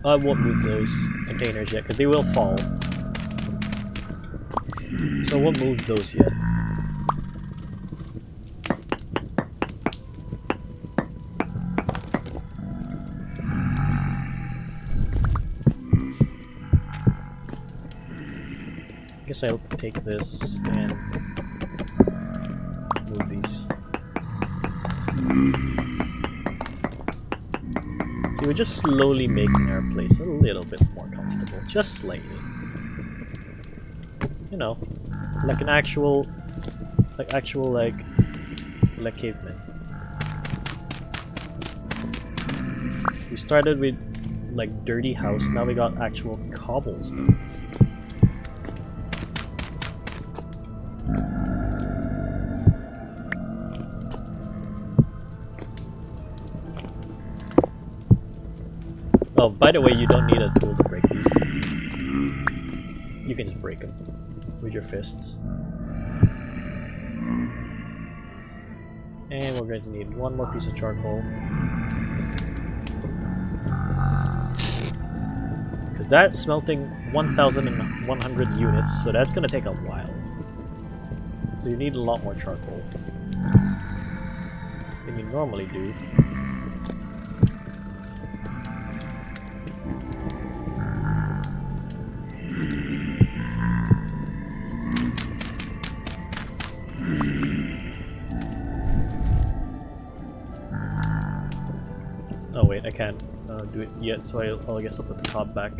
I won't move those containers yet because they will fall. So I won't move those yet. I guess I'll take this and move these. See, we're just slowly making our place a little bit more comfortable, just slightly. You know, like an actual, like cavemen. We started with like dirty house, now we got actual cobblestones. Oh, by the way, you don't need a tool to break these. You can just break them with your fists. And we're going to need one more piece of charcoal. Because that's smelting 1,100 units, so that's going to take a while. So you need a lot more charcoal than you normally do. Oh wait, I can't do it yet, so I guess I'll put the top back.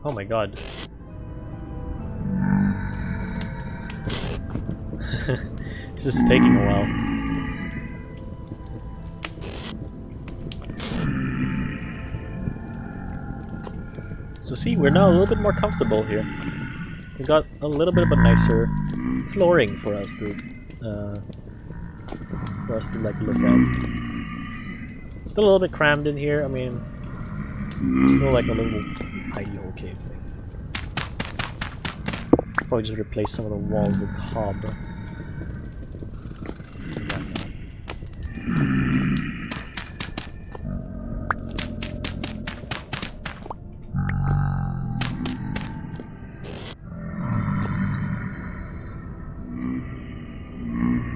Oh my god. This is taking a while. So see, we're now a little bit more comfortable here. We got a little bit of a nicer flooring for us to like look at. Still a little bit crammed in here. I mean, still like a little hidey hole cave thing. Probably just replace some of the walls with cob.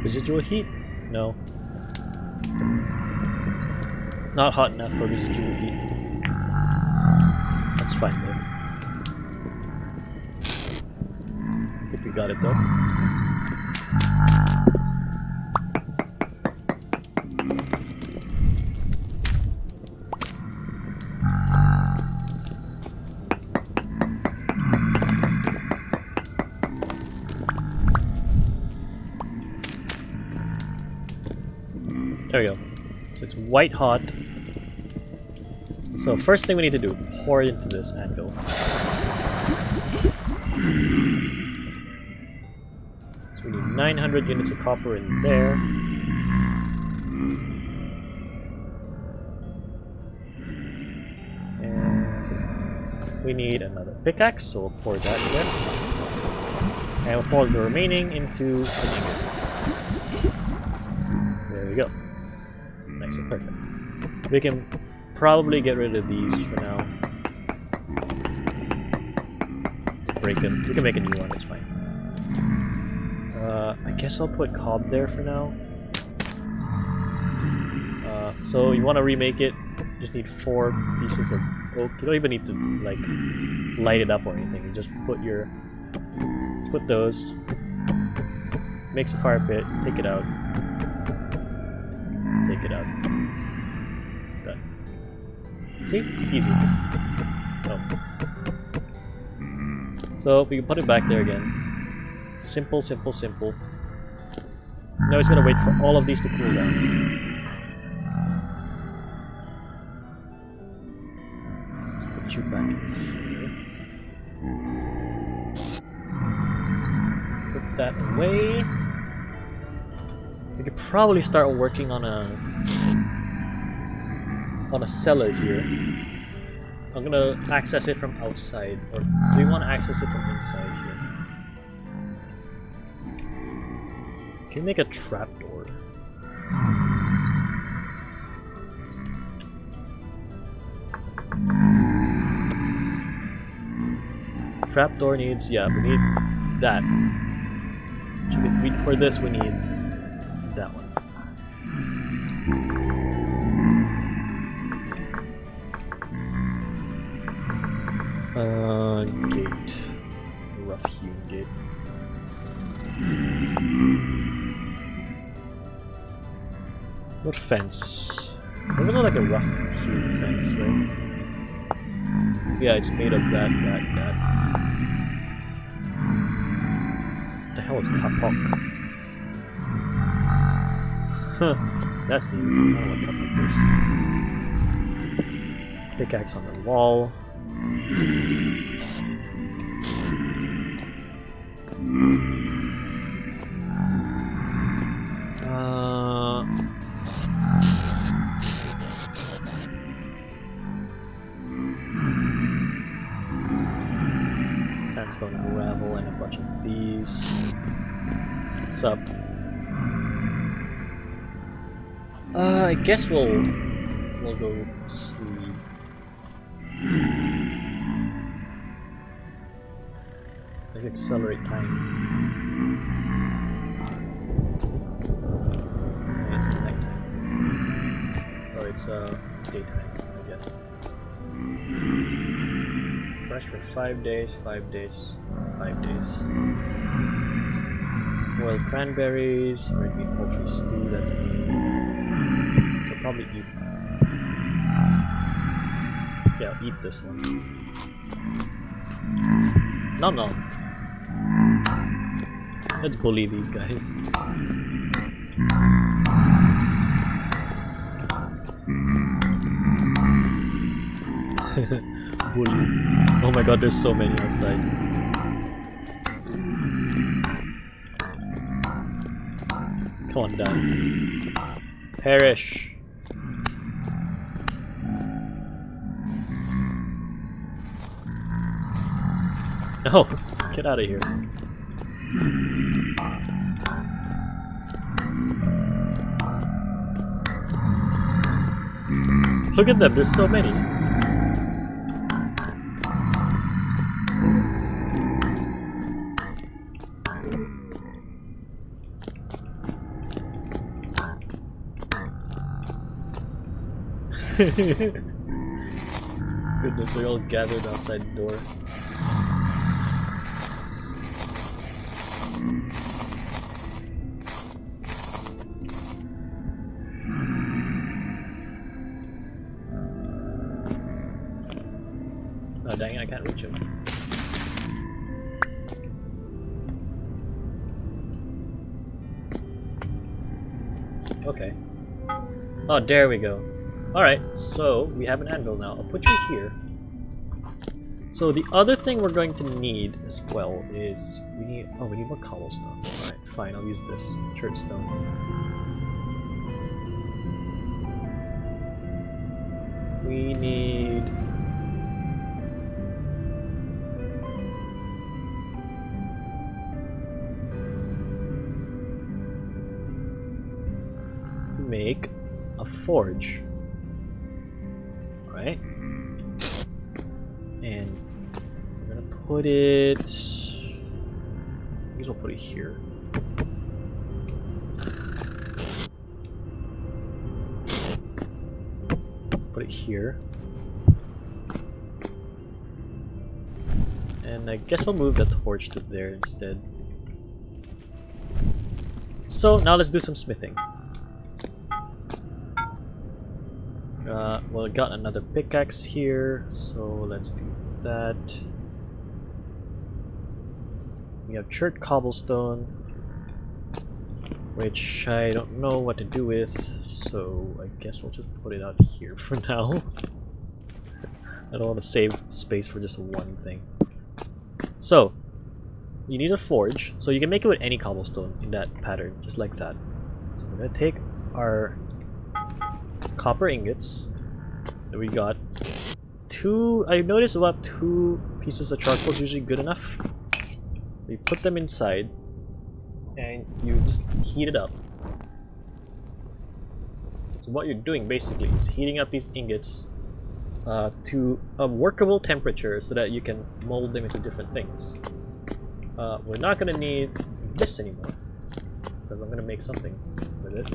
Residual heat? No. Not hot enough for residual heat. That's fine though. I think we got it though. There we go. So it's white hot. So first thing we need to do, pour it into this anvil. So we need 900 units of copper in there. And we need another pickaxe, so we'll pour that there. And we'll pour the remaining into the ingot. There we go. Nice and perfect. We can probably get rid of these for now. Break them. We can make a new one, it's fine. I guess I'll put cob there for now. So you want to remake it, just need 4 pieces of oak. You don't even need to like light it up or anything. You just put those, makes a fire pit, take it out. Take it out. Done. See? Easy. Oh. So we can put it back there again. Simple, simple, simple. Now it's gonna wait for all of these to cool down. Let's put you back in here. Put that away. We could probably start working on a cellar here. I'm gonna access it from outside, or do we want to access it from inside here? Can we make a trapdoor? Trapdoor needs, yeah, we need that. For this we need that one. Gate. Rough hewn gate. What fence? There wasn't like a rough hewn fence, right? Yeah, it's made of that. What the hell is kapok? Huh, that's the I don't know what kapok is. Pickaxe on the wall. Sandstone gravel and a bunch of these. What's up? I guess we'll go sleep. Let's accelerate time. It's nighttime. Or it's daytime, I guess. Fresh for 5 days, 5 days, 5 days. Boiled cranberries, red meat poultry stew, that's me. I'll probably eat. Yeah, I'll eat this one. Nom nom. Let's bully these guys. Bully. Oh my god, there's so many outside. Come on, die. Perish. No! Get out of here. Look at them, there's so many. Goodness, they're all gathered outside the door. Oh dang it, I can't reach him. Okay. Oh, there we go. Alright, so we have an anvil now. I'll put you here. So the other thing we're going to need as well is we need more cobblestone. Alright, fine, I'll use this. Church stone. We need to make a forge. Right? And we're gonna put it. I guess I'll put it here. Put it here. And I guess I'll move the torch to there instead. So now let's do some smithing. Well, I got another pickaxe here, so let's do that. We have chert cobblestone, which I don't know what to do with, so I guess I'll just put it out here for now. I don't want to save space for just one thing. So, you need a forge, so you can make it with any cobblestone in that pattern, just like that. So we're going to take our copper ingots that we got. I've noticed about 2 pieces of charcoal is usually good enough. You put them inside and you just heat it up. So what you're doing basically is heating up these ingots to a workable temperature so that you can mold them into different things. We're not going to need this anymore because I'm going to make something with it.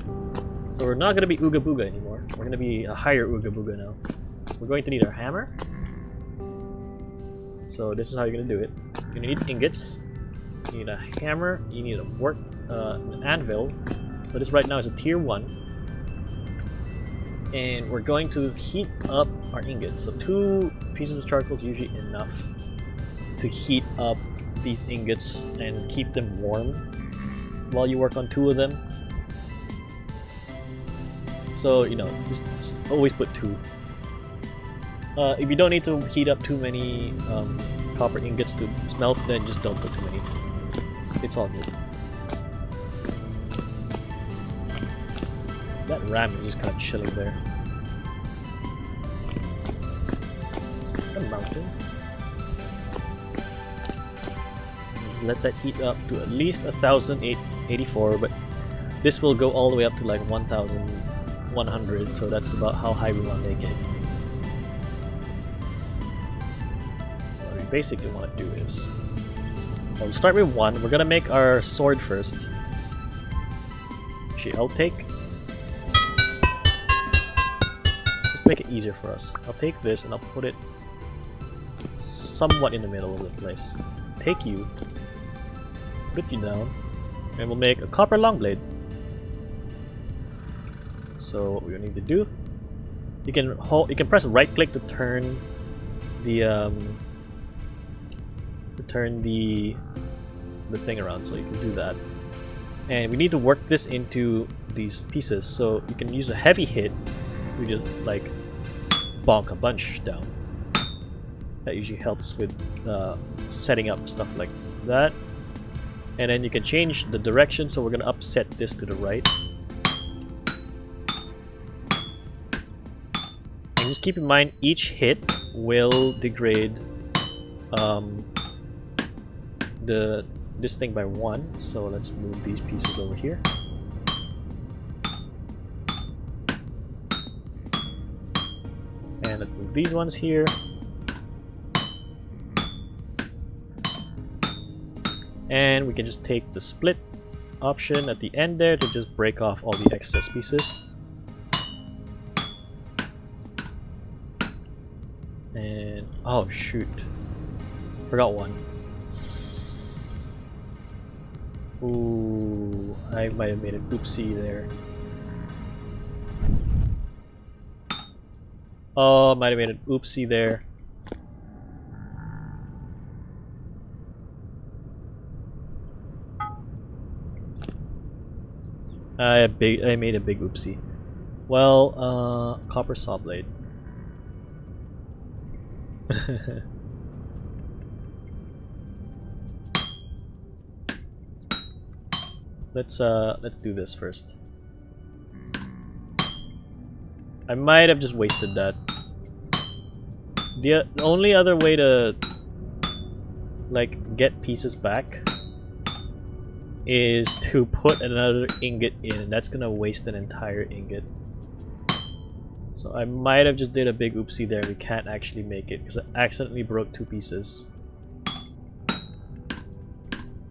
So we're not going to be Ooga Booga anymore. We're going to be a higher Ooga Booga now. We're going to need our hammer. So this is how you're going to do it. You're going to need ingots. You need a hammer. You need an anvil. So this right now is a tier 1. And we're going to heat up our ingots. So 2 pieces of charcoal is usually enough to heat up these ingots and keep them warm while you work on 2 of them. So, you know, just always put 2. If you don't need to heat up too many copper ingots to smelt, then just don't put too many. It's all good. That ram is just kind of chilling there. A mountain. Just let that heat up to at least 1084, but this will go all the way up to like 1100, so that's about how high we want to make it. basically want to do is, we'll start with 1. We're gonna make our sword first. Actually, I'll take. Just make it easier for us. I'll take this and I'll put it somewhat in the middle of the place. Take you, put you down, and we'll make a copper long blade. So what we need to do, you can press right click to turn the thing around, so you can do that. And we need to work this into these pieces, so you can use a heavy hit. We just like bonk a bunch down. That usually helps with setting up stuff like that. And then you can change the direction, so we're gonna upset this to the right. And just keep in mind, each hit will degrade this thing by 1. So let's move these pieces over here. And let's move these ones here. And we can just take the split option at the end there to just break off all the excess pieces. And oh shoot, forgot one. Ooh, I might have made an oopsie there. Oh, might have made an oopsie there. I made a big oopsie. Well, copper saw blade. Let's do this first. I might have just wasted that. The only other way to like get pieces back is to put another ingot in, and that's gonna waste an entire ingot. So I might have just did a big oopsie there. We can't actually make it because I accidentally broke 2 pieces.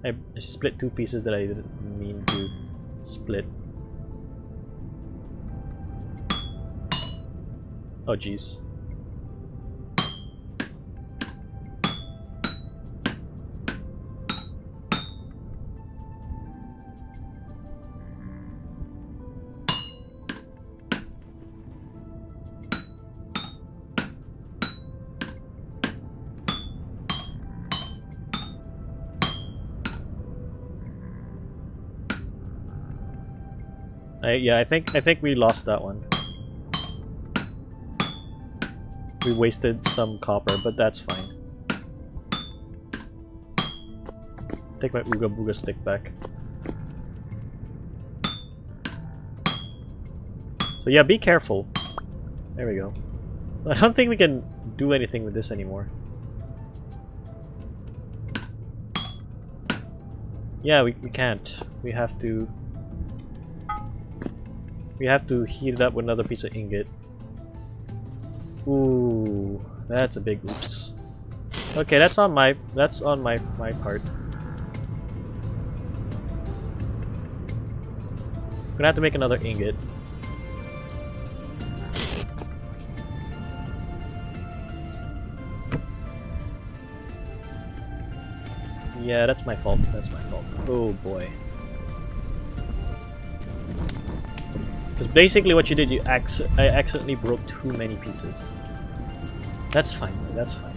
I split 2 pieces that I didn't mean to split. Oh jeez. Yeah, I think we lost that one. We wasted some copper, but that's fine. Take my Ooga Booga stick back. So yeah, be careful. There we go. So I don't think we can do anything with this anymore. Yeah, we can't. We have to heat it up with another piece of ingot. Ooh, that's a big oops. Okay, that's on my part. Gonna have to make another ingot. Yeah, that's my fault. That's my fault. Oh boy. Because basically what you did, I accidentally broke too many pieces. That's fine, that's fine.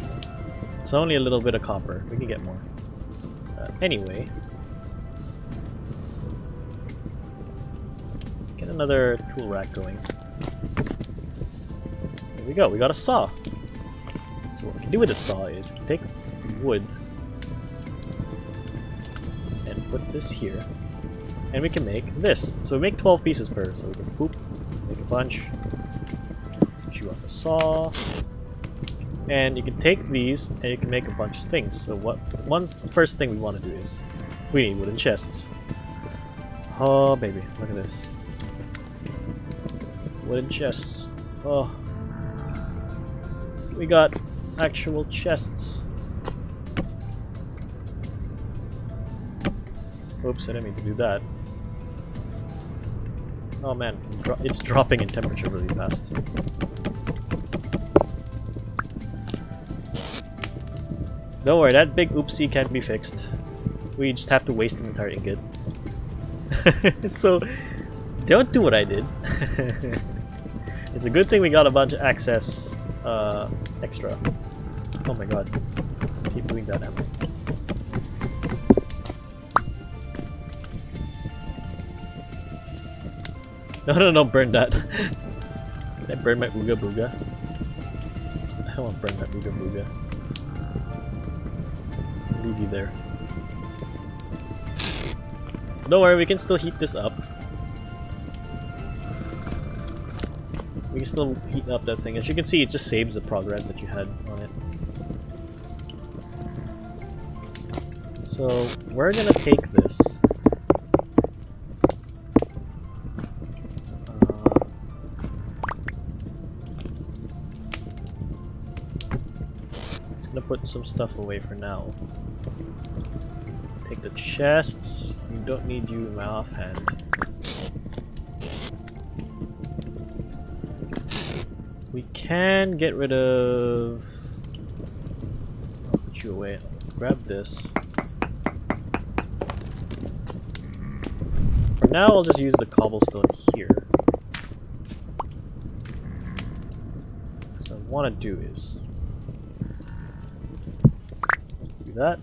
It's only a little bit of copper. We can get more. Anyway. Get another tool rack going. There we go, we got a saw. So what we can do with a saw is take wood and put this here. And we can make this. So we make 12 pieces per, so we can poop, make a bunch, chew off the saw, and you can take these and you can make a bunch of things. So first thing we want to do is, we need wooden chests. Oh baby, look at this. Wooden chests. Oh. We got actual chests. Oops, I didn't mean to do that. Oh man, it's dropping in temperature really fast. Don't worry, that big oopsie can't be fixed. We just have to waste an entire ingot. So, don't do what I did. It's a good thing we got a bunch of access extra. Oh my god. Keep doing that, Emma. No, burn that. Did I burn my Ooga Booga? I don't want to burn that Ooga Booga. Leave you there. Don't worry, we can still heat this up. We can still heat up that thing. As you can see, it just saves the progress that you had on it. So, we're gonna take this. I'm gonna put some stuff away for now. Take the chests. You don't need you in my offhand. We can get rid of... I'll put you away. Grab this. For now, I'll just use the cobblestone here. So what I want to do is... do that.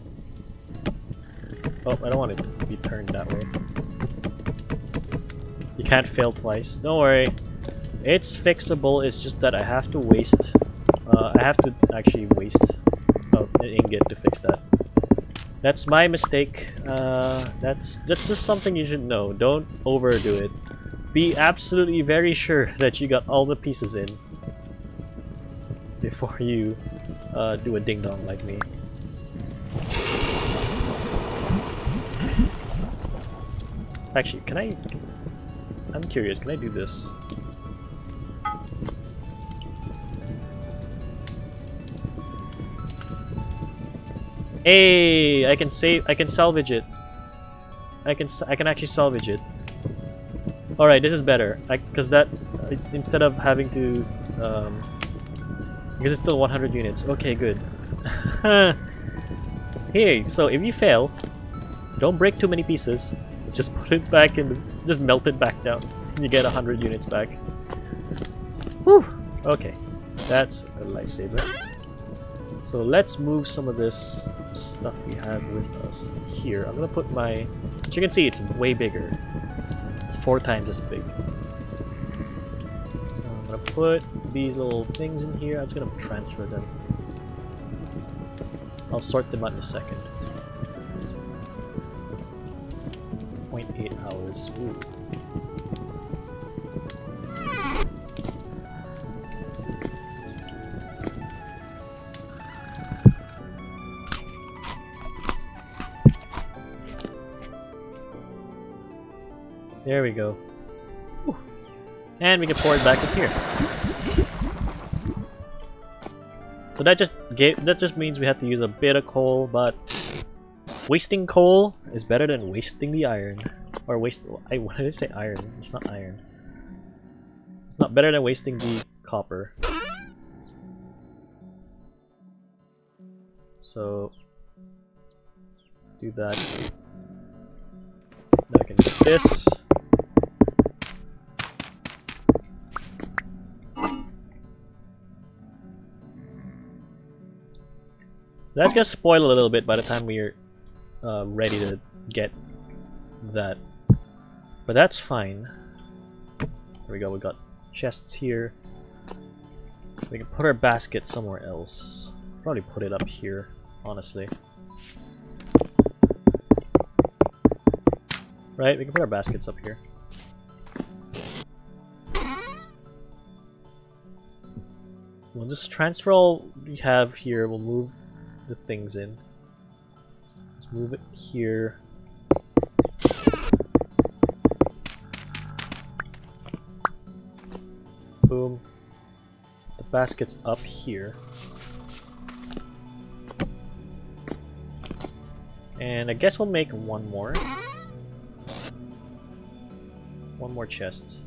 Oh, I don't want it to be turned that way. You can't fail twice. Don't worry. It's fixable, it's just that I have to waste... I have to actually waste an ingot to fix that. That's my mistake. That's just something you should know. Don't overdo it. Be absolutely very sure that you got all the pieces in before you do a ding-dong like me. Actually, can I... I'm curious, can I do this? Hey, I can salvage it. I can actually salvage it. All right, this is better. Because it's instead of having to because it's still 100 units. Okay, good. Hey, so if you fail, don't break too many pieces. Just put it back in, just melt it back down. And you get 100 units back. Whew. Okay, that's a lifesaver. So let's move some of this stuff we have with us here. I'm gonna put my... As you can see, it's way bigger. It's 4 times as big. I'm gonna put these little things in here. I'm just gonna transfer them. I'll sort them out in a second. 0.8 hours. Ooh. There we go. Whew. And we can pour it back up here. So that just means we have to use a bit of coal, but wasting coal is better than wasting the iron. Or what did I say? Iron. It's not iron. It's not better than wasting the copper. So do that. Then I can do this. That's gonna spoil a little bit by the time we're ready to get that. But that's fine. There we go, we got chests here. We can put our basket somewhere else. Probably put it up here, honestly. Right, we can put our baskets up here. We'll just transfer all we have here, we'll move the things in. Let's move it here. Boom. The basket's up here. And I guess we'll make one more. more chests.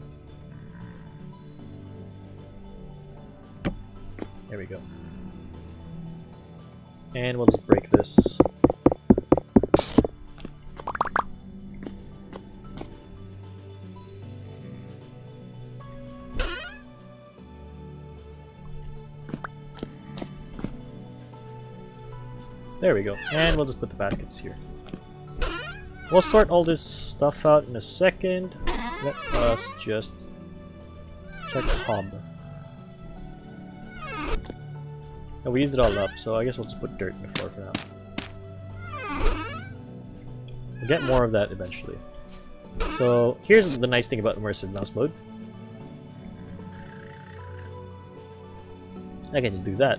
There we go. And we'll just break this. There we go. And we'll just put the baskets here. We'll sort all this stuff out in a second. Let us just check hob. And we used it all up, so I guess we'll just put dirt in the floor for now. We'll get more of that eventually. So here's the nice thing about Immersive Mouse mode. I can just do that.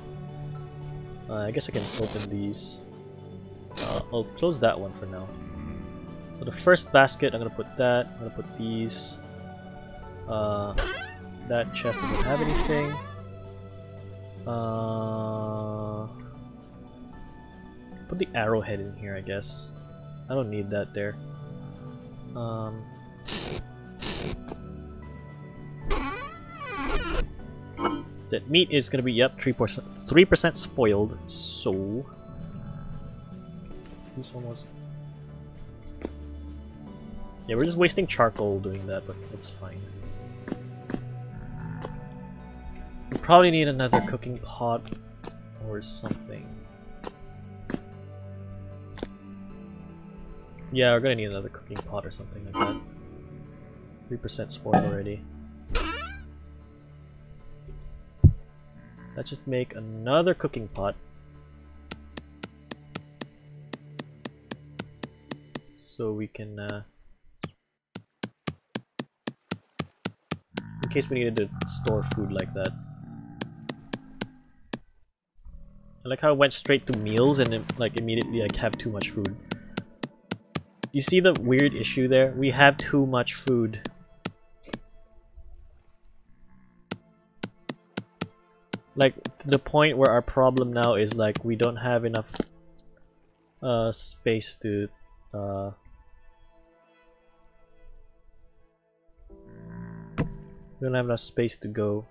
I guess I can open these. I'll close that one for now. So the first basket, I'm gonna put that. I'm gonna put these. That chest doesn't have anything. Put the arrowhead in here, I guess. I don't need that there. That meat is gonna be, yep, 3% spoiled, so it's almost, yeah, we're just wasting charcoal doing that, but that's fine. We probably need another cooking pot or something. Yeah, we're gonna need another cooking pot or something like that. 3% spoiled already. Let's just make another cooking pot. So we can, in case we needed to store food like that. I like how it went straight to meals and it, like, immediately I have too much food. You see the weird issue there? We have too much food. Like, to the point where our problem now is like we don't have enough space to we don't have enough space to go.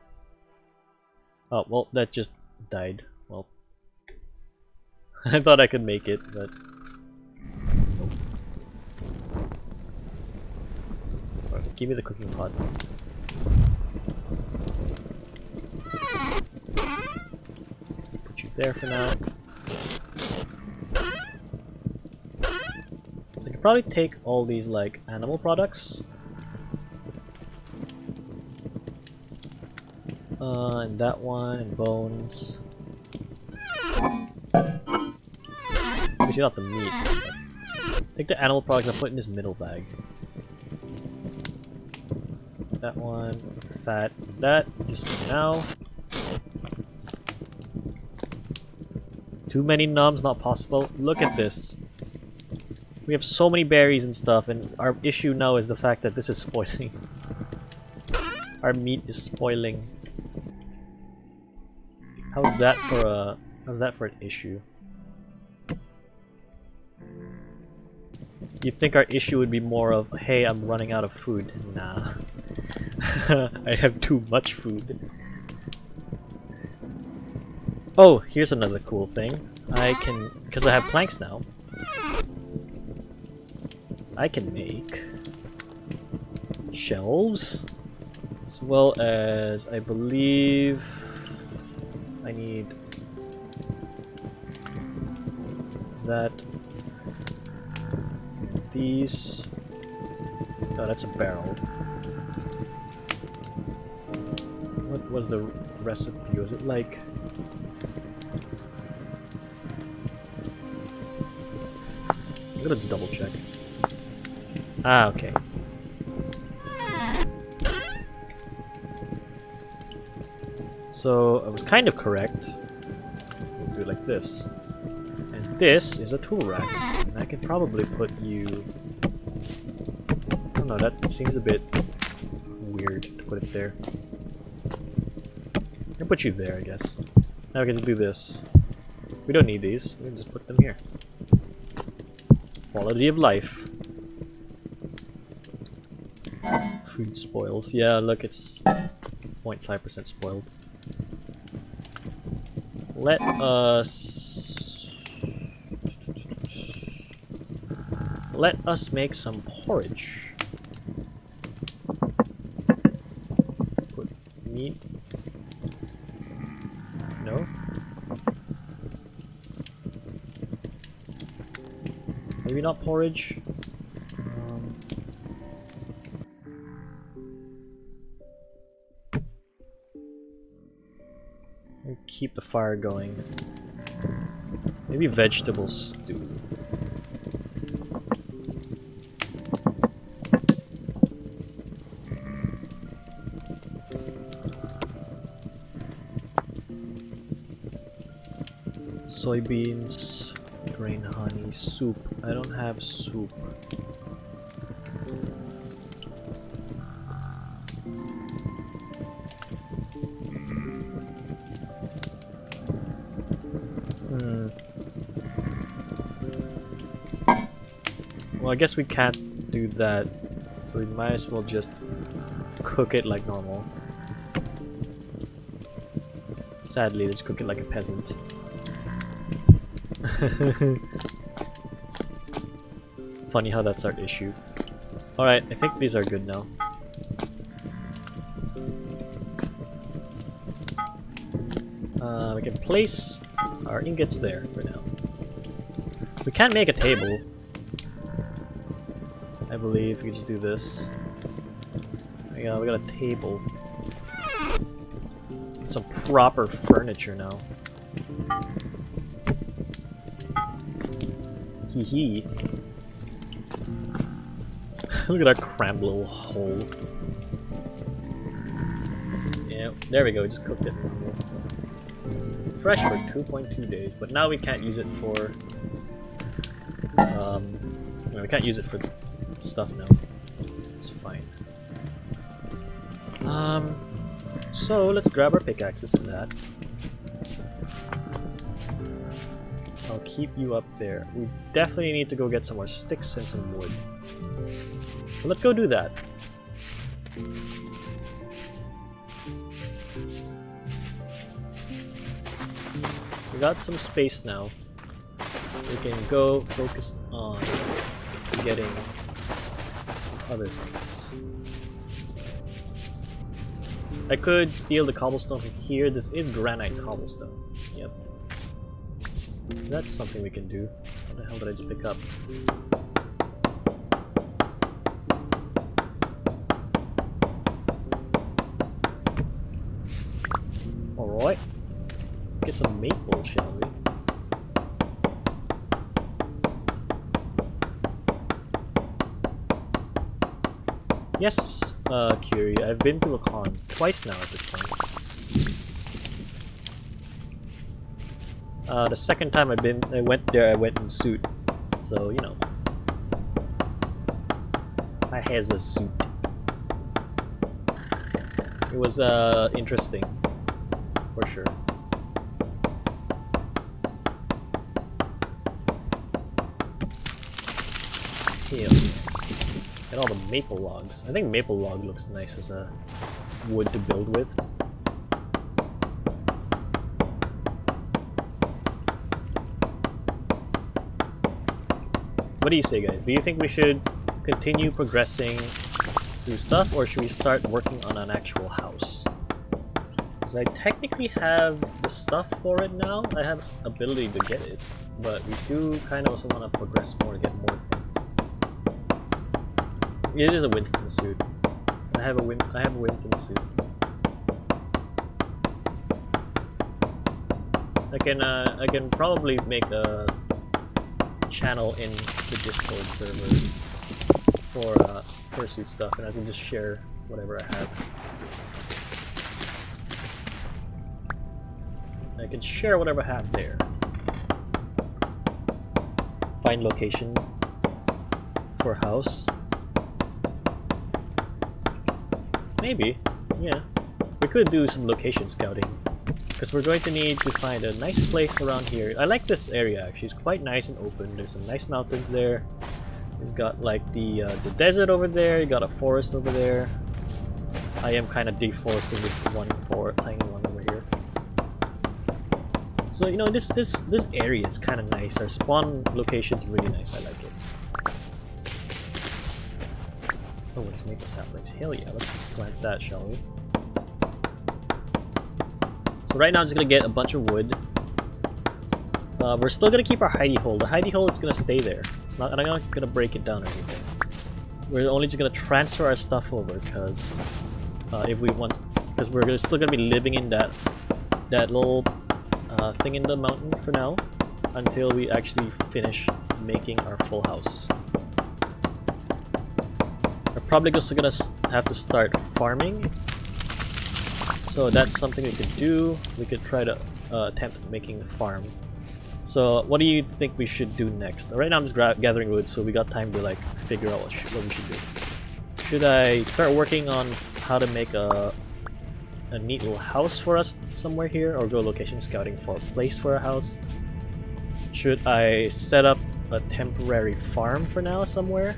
Oh, well, that just died. Well, I thought I could make it, but nope. Right, give me the cooking pot. There for now. I could probably take all these like animal products. And that one, and bones. Obviously not the meat. Take the animal products and put in this middle bag. That one, fat, that, just for now. Too many nums, not possible. Look at this. We have so many berries and stuff, and our issue now is the fact that this is spoiling. Our meat is spoiling. How's that for an issue? You'd think our issue would be more of, hey, I'm running out of food. Nah. I have too much food. Oh, here's another cool thing. I can, because I have planks now, I can make shelves, as well as, I believe, I need that, these, oh, that's a barrel. What was the recipe? Was it like, I'm gonna just double check. Ah, okay. So I was kind of correct. We'll do it like this. And this is a tool rack. And I can probably put you... I don't know, that seems a bit weird to put it there. I can put you there, I guess. Now we can do this. We don't need these, we can just put them here. Quality of life. Food spoils. Yeah, look, it's 0.5% spoiled. Let us make some porridge. Put meat. No. Maybe not porridge. Keep the fire going. Maybe vegetable stew. Soybeans, grain honey, soup. I don't have soup. Well, I guess we can't do that, so we might as well just cook it like normal. Sadly, let's cook it like a peasant. Funny how that's our issue. Alright, I think these are good now. We can place our ingots there for now. We can't make a table. I believe we just do this. Yeah, we got a table. Some proper furniture now. Hee hee. Look at our cramped little hole. Yeah, there we go, we just cooked it. Fresh for 2.2 days, but now we can't use it for we can't use it for stuff now. It's fine. So let's grab our pickaxes and that. I'll keep you up there. We definitely need to go get some more sticks and some wood. So let's go do that. We got some space now. We can go focus on getting some other things. I could steal the cobblestone from here. This is granite cobblestone. Yep. That's something we can do. What the hell did I just pick up? Alright. Get some maple, shall we? Yes, Curie. I've been to a con twice now at this point. The second time I went there, I went in suit. So, you know. I has a suit. It was, interesting. For sure. Yeah. And all the maple logs. I think maple log looks nice as a wood to build with. What do you say, guys? Do you think we should continue progressing through stuff, or should we start working on an actual house? Because I technically have the stuff for it now. I have ability to get it, but we do kind of also want to progress more to get more things. It is a Winston suit. I have a Winston suit. I can probably make a channel in the Discord server for fursuit stuff, and I can just share whatever I have. I can share whatever I have there. Find location for house. Maybe, yeah. We could do some location scouting, because we're going to need to find a nice place around here. I like this area actually. It's quite nice and open. There's some nice mountains there. It's got like the desert over there. You got a forest over there. I am kind of deforesting this tiny one over here. So you know, this area is kind of nice. Our spawn location's really nice. I like it. Oh, let's make the saplings. Hell yeah, let's plant that, shall we? So right now I'm just gonna get a bunch of wood. We're still gonna keep our hidey hole. The hidey hole is gonna stay there. I'm not gonna break it down or anything. We're only just gonna transfer our stuff over because if we want, because we're still gonna be living in that little thing in the mountain for now until we actually finish making our full house. We're probably also gonna have to start farming, so that's something we could do. We could try to attempt making a farm. So what do you think we should do next? Right now I'm just gathering wood, so we got time to like figure out what we should do. Should I start working on how to make a neat little house for us somewhere here, or go location scouting for a place for a house? Should I set up a temporary farm for now somewhere,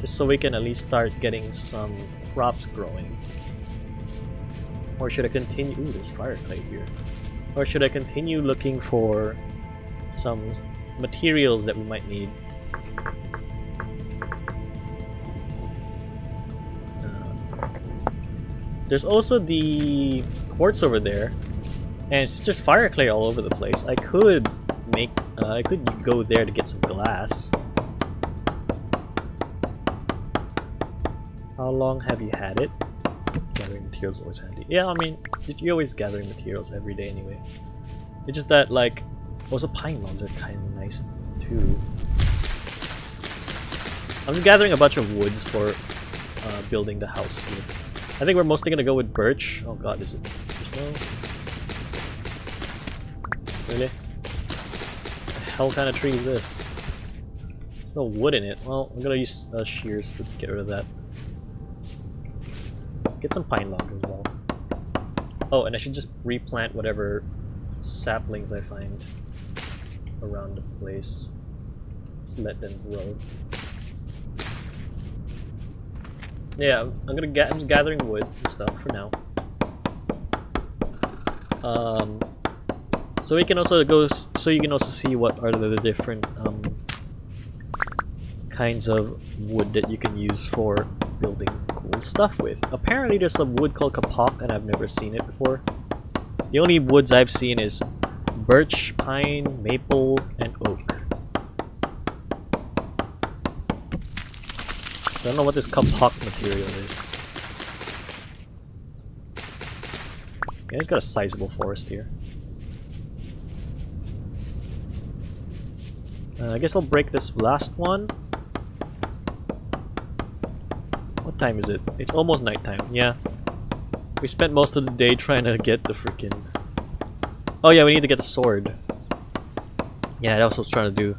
just so we can at least start getting some crops growing? Or should I continue— ooh, there's fire clay here. Or should I continue looking for some materials that we might need? So there's also the quartz over there, and it's just fire clay all over the place. I could make— I could go there to get some glass. How long have you had it? Gathering materials is always handy. Yeah, I mean, you're always gathering materials every day anyway. It's just that, like, also pine logs are kind of nice too. I'm just gathering a bunch of woods for building the house with. I think we're mostly gonna go with birch. Oh god, is it snow? Really? What the hell kind of tree is this? There's no wood in it. Well, I'm gonna use shears to get rid of that. Get some pine logs as well. Oh, and I should just replant whatever saplings I find around the place. Just let them grow. Yeah, I'm just gathering wood and stuff for now. So we can also go. So you can also see what are the different kinds of wood that you can use for building cool stuff with. Apparently, there's a wood called kapok, and I've never seen it before. The only woods I've seen is birch, pine, maple, and oak. I don't know what this kapok material is. Yeah, he's got a sizable forest here. I guess I'll break this last one. What time is it? It's almost nighttime. Yeah. We spent most of the day trying to get the freaking... Oh yeah, we need to get the sword. Yeah, that's what I was trying to do.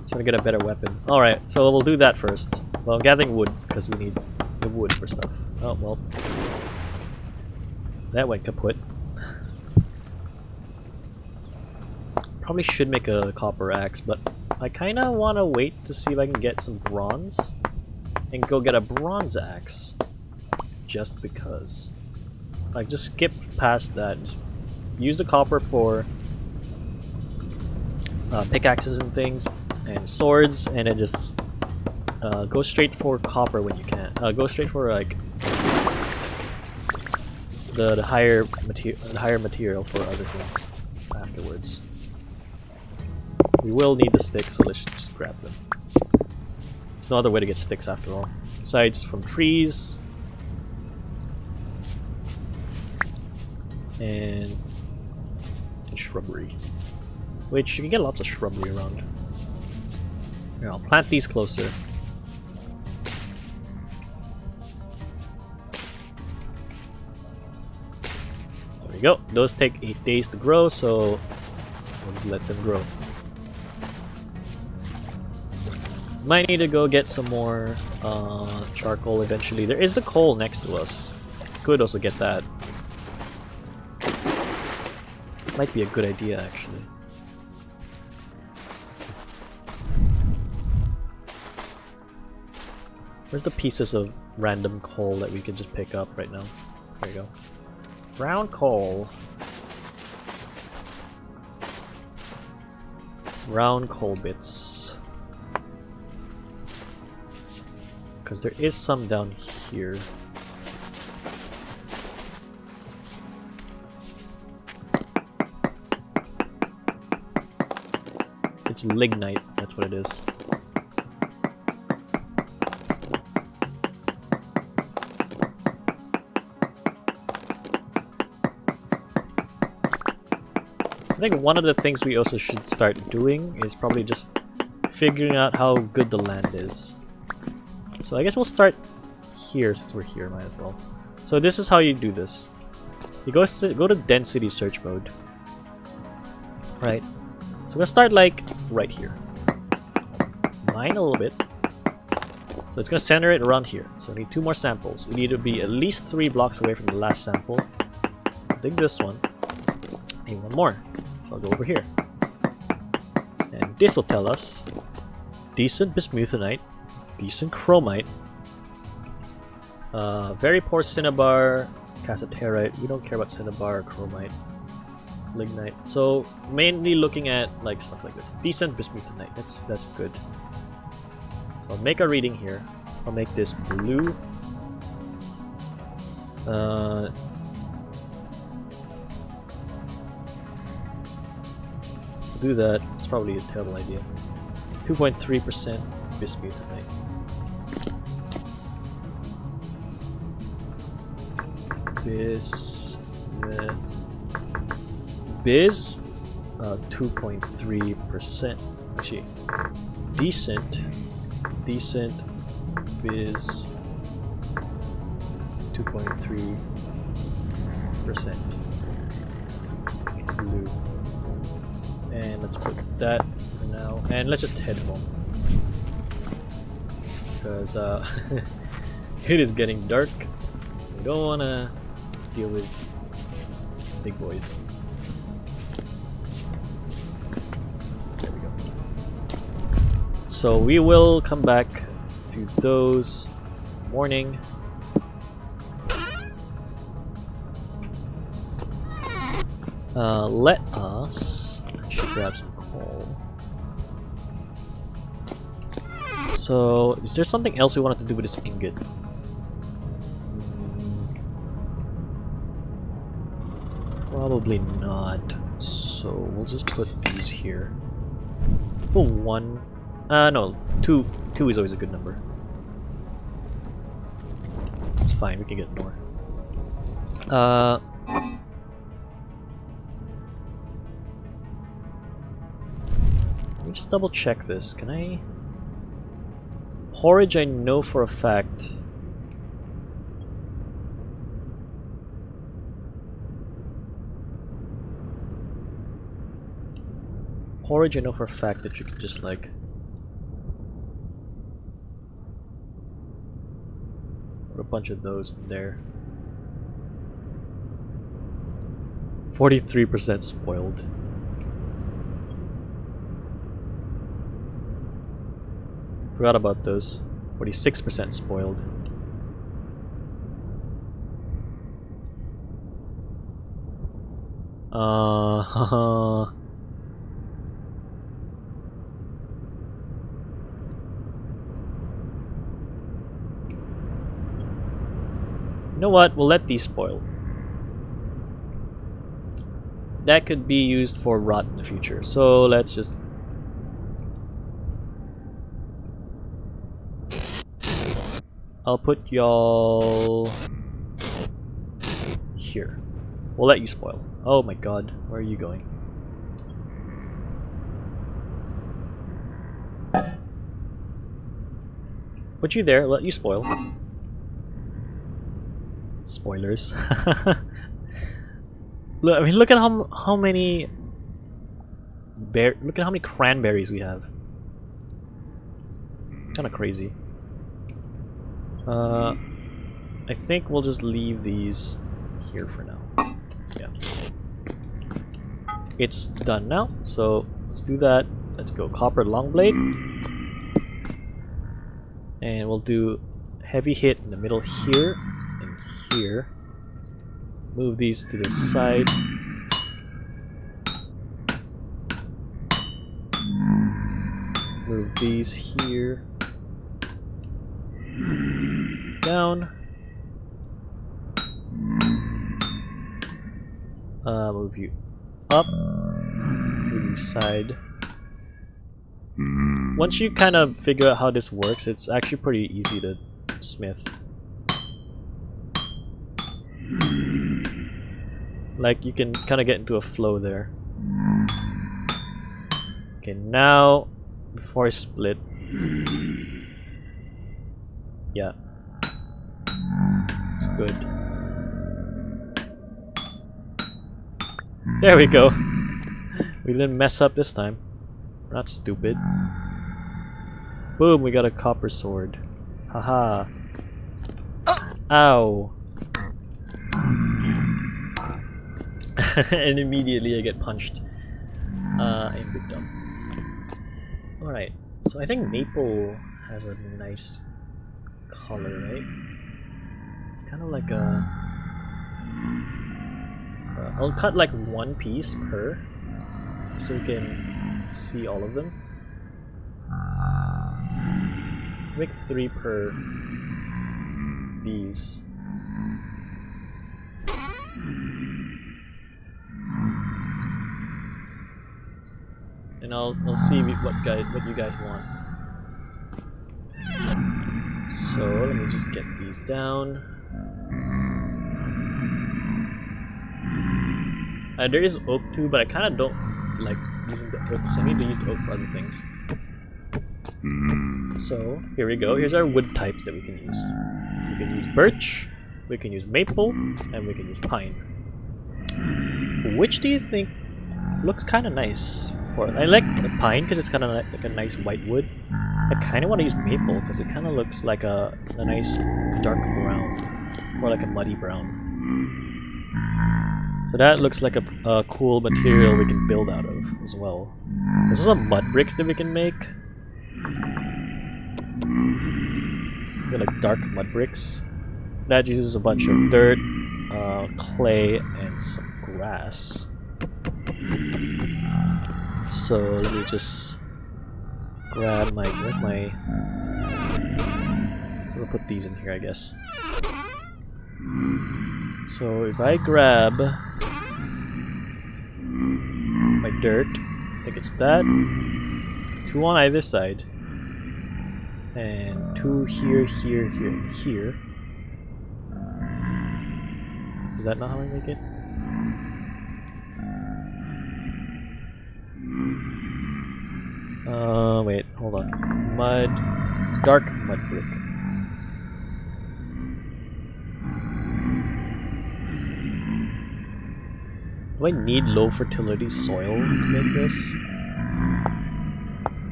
Trying to get a better weapon. Alright, so we'll do that first. Well, I'm gathering wood, because we need the wood for stuff. Oh, well. That went kaput. Probably should make a copper axe, but I kinda wanna wait to see if I can get some bronze. And go get a bronze axe. Just because. Like, just skip past that. Just use the copper for pickaxes and things, and swords, and then just go straight for copper when you can. Go straight for like the higher material for other things afterwards. We will need the sticks, so let's just grab them. There's no other way to get sticks after all, besides from trees and shrubbery, which you can get lots of shrubbery around. Here, I'll plant these closer. There we go. Those take 8 days to grow, so we'll just let them grow. Might need to go get some more charcoal eventually. There is the coal next to us. Could also get that. Might be a good idea, actually. Where's the pieces of random coal that we can just pick up right now. There you go. Brown coal. Round coal bits. Because there is some down here. It's lignite, that's what it is. I think one of the things we also should start doing is probably just figuring out how good the land is. So I guess we'll start here since we're here, might as well. So this is how you do this. You go to density search mode. Right. So we're gonna start like right here. Mine a little bit. So it's gonna center it around here. So we need 2 more samples. We need to be at least 3 blocks away from the last sample. Dig this one. And 1 more. So I'll go over here. And this will tell us decent bismuthinite, decent chromite, very poor cinnabar, cassiterite. We don't care about cinnabar or chromite, lignite. So mainly looking at like stuff like this. Decent bismuthinite. That's good. So I'll make a reading here. I'll make this blue. Do that. It's probably a terrible idea. 2.3% bismuthinite. Biz 2.3%. Actually, decent biz 2.3% blue. And let's put that for now. And let's just head home. Because it is getting dark. We don't want to deal with big boys. There we go. So we will come back to those morning. Let us actually grab some coal. So, is there something else we wanted to do with this ingot? Probably not. So, we'll just put these here. Oh, 1. No, 2. 2 is always a good number. It's fine, we can get more. Let me just double check this. Can I... Porridge I know for a fact. Porridge I know for a fact that you can just like... put a bunch of those in there. 43% spoiled. Forgot about those. 46% spoiled. You know what? We'll let these spoil. That could be used for rot in the future. So let's just... I'll put y'all here. We'll let you spoil. Oh my god, where are you going? Put you there, let you spoil. Spoilers. Look, I mean, look at how many look at how many cranberries we have. Kind of crazy. I think we'll just leave these here for now. Yeah. It's done now, so let's do that. Let's go copper long blade. And we'll do heavy hit in the middle here and here. Move these to the side. Move these here. Down. Move you up. Move you side. Once you kind of figure out how this works, it's actually pretty easy to smith. Like, you can kind of get into a flow there. Okay, now, before I split... Yeah. It's good. There we go! We didn't mess up this time. Not stupid. Boom, we got a copper sword. Haha. Ow. And immediately I get punched. I'm big dumb. Alright, so I think maple has a nice color, right? It's kind of like a... I'll cut like one piece per, so you can see all of them. Make 3 per these. And I'll see what you guys want. So let me just get these down. There is oak too, but I kind of don't like using the oak, so I need to use the oak for other things. So here we go. Here's our wood types that we can use. We can use birch, we can use maple, and we can use pine. Which do you think looks kind of nice? I like the pine because it's kind of like a nice white wood. I kind of want to use maple because it kind of looks like a nice dark brown, or like a muddy brown. So that looks like a cool material we can build out of as well. There's also mud bricks that we can make. They're like dark mud bricks. That uses a bunch of dirt, clay, and some grass. So let me just grab my... where's my... So we'll put these in here, I guess. So if I grab my dirt, I think it's that, 2 on either side, and 2 here, here, here, and here. Is that not how I make it? Wait, hold on. Mud, dark mud brick. Do I need low fertility soil to make this?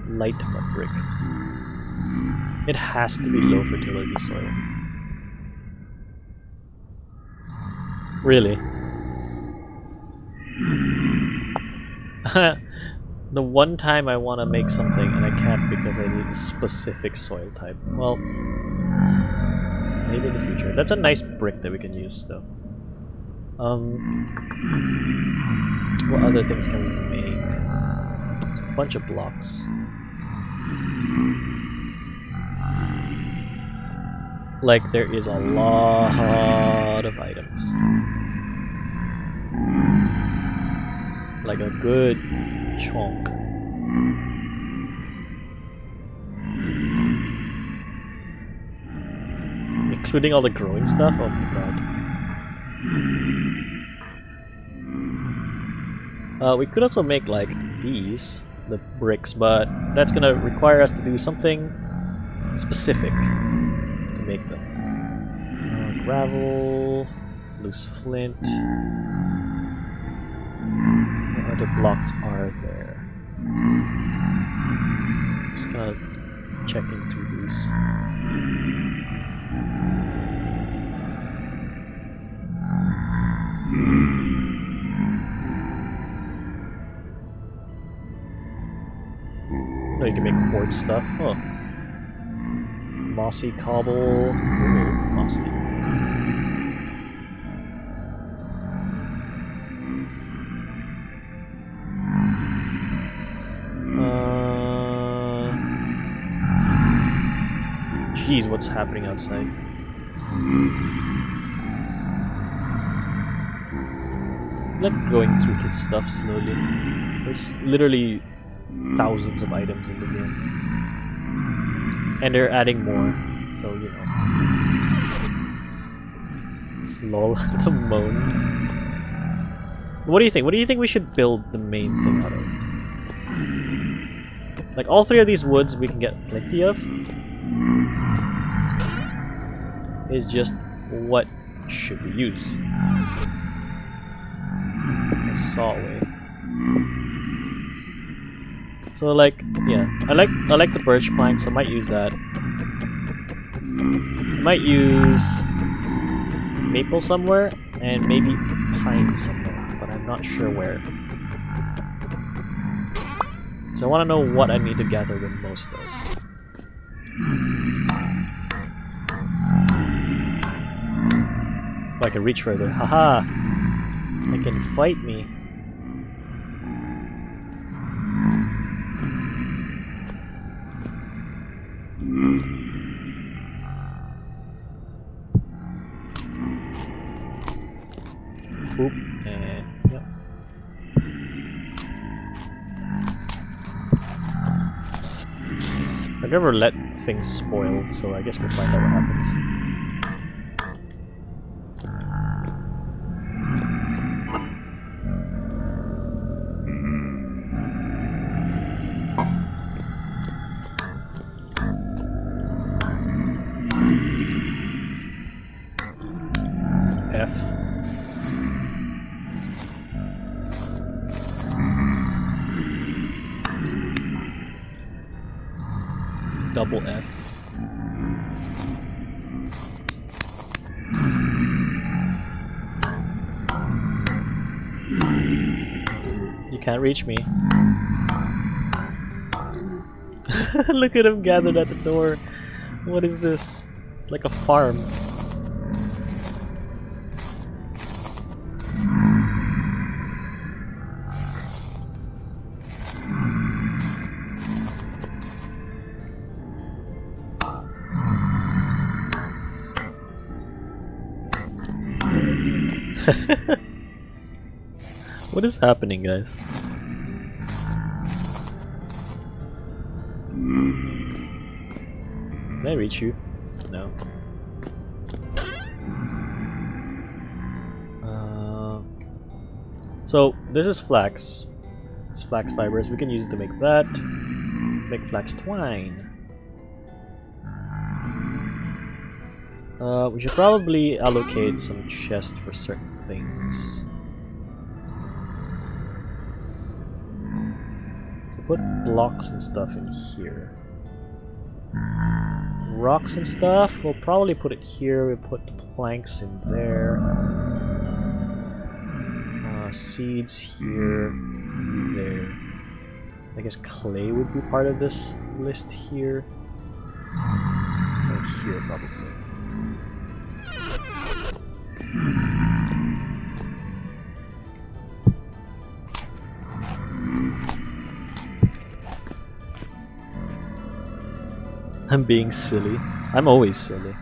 Light mud brick. It has to be low fertility soil. Really? The one time I want to make something and I can't because I need a specific soil type. Well, maybe in the future. That's a nice brick that we can use though. What other things can we make? There's a bunch of blocks. Like there is a lot of items. Like a good chunk. Including all the growing stuff? Oh my god. We could also make like these, the bricks, but that's gonna require us to do something specific to make them. Gravel, loose flint. What other blocks are there? Just kind of checking through these. No, you can make quartz stuff. Huh. Mossy cobble, luminosity. Jeez, what's happening outside? Like going through his stuff slowly. There's literally thousands of items in this game. And they're adding more, so you know. Lol, the moans. What do you think? What do you think we should build the main thing out of? Like all three of these woods we can get plenty of. Is just what should we use? A saw away. So like, yeah, I like the birch planks. I might use that. I might use maple somewhere and maybe pine somewhere, but I'm not sure where. So I want to know what I need to gather the most of. Oh, I can reach further. Haha! I can fight me. Oop, and yep. I've never let things spoil, so I guess we'll find out what happens. F. Double F. You can't reach me. Look at him gathered at the door. What is this? It's like a farm. What is happening, guys? Can I reach you? No. So this is flax. It's flax fibers. We can use it to make that. Make flax twine. We should probably allocate some chests for certain things. So put blocks and stuff in here. Rocks and stuff, we'll probably put it here. We'll put planks in there. Seeds here, there. I guess clay would be part of this list here. And here probably. I'm being silly. I'm always silly.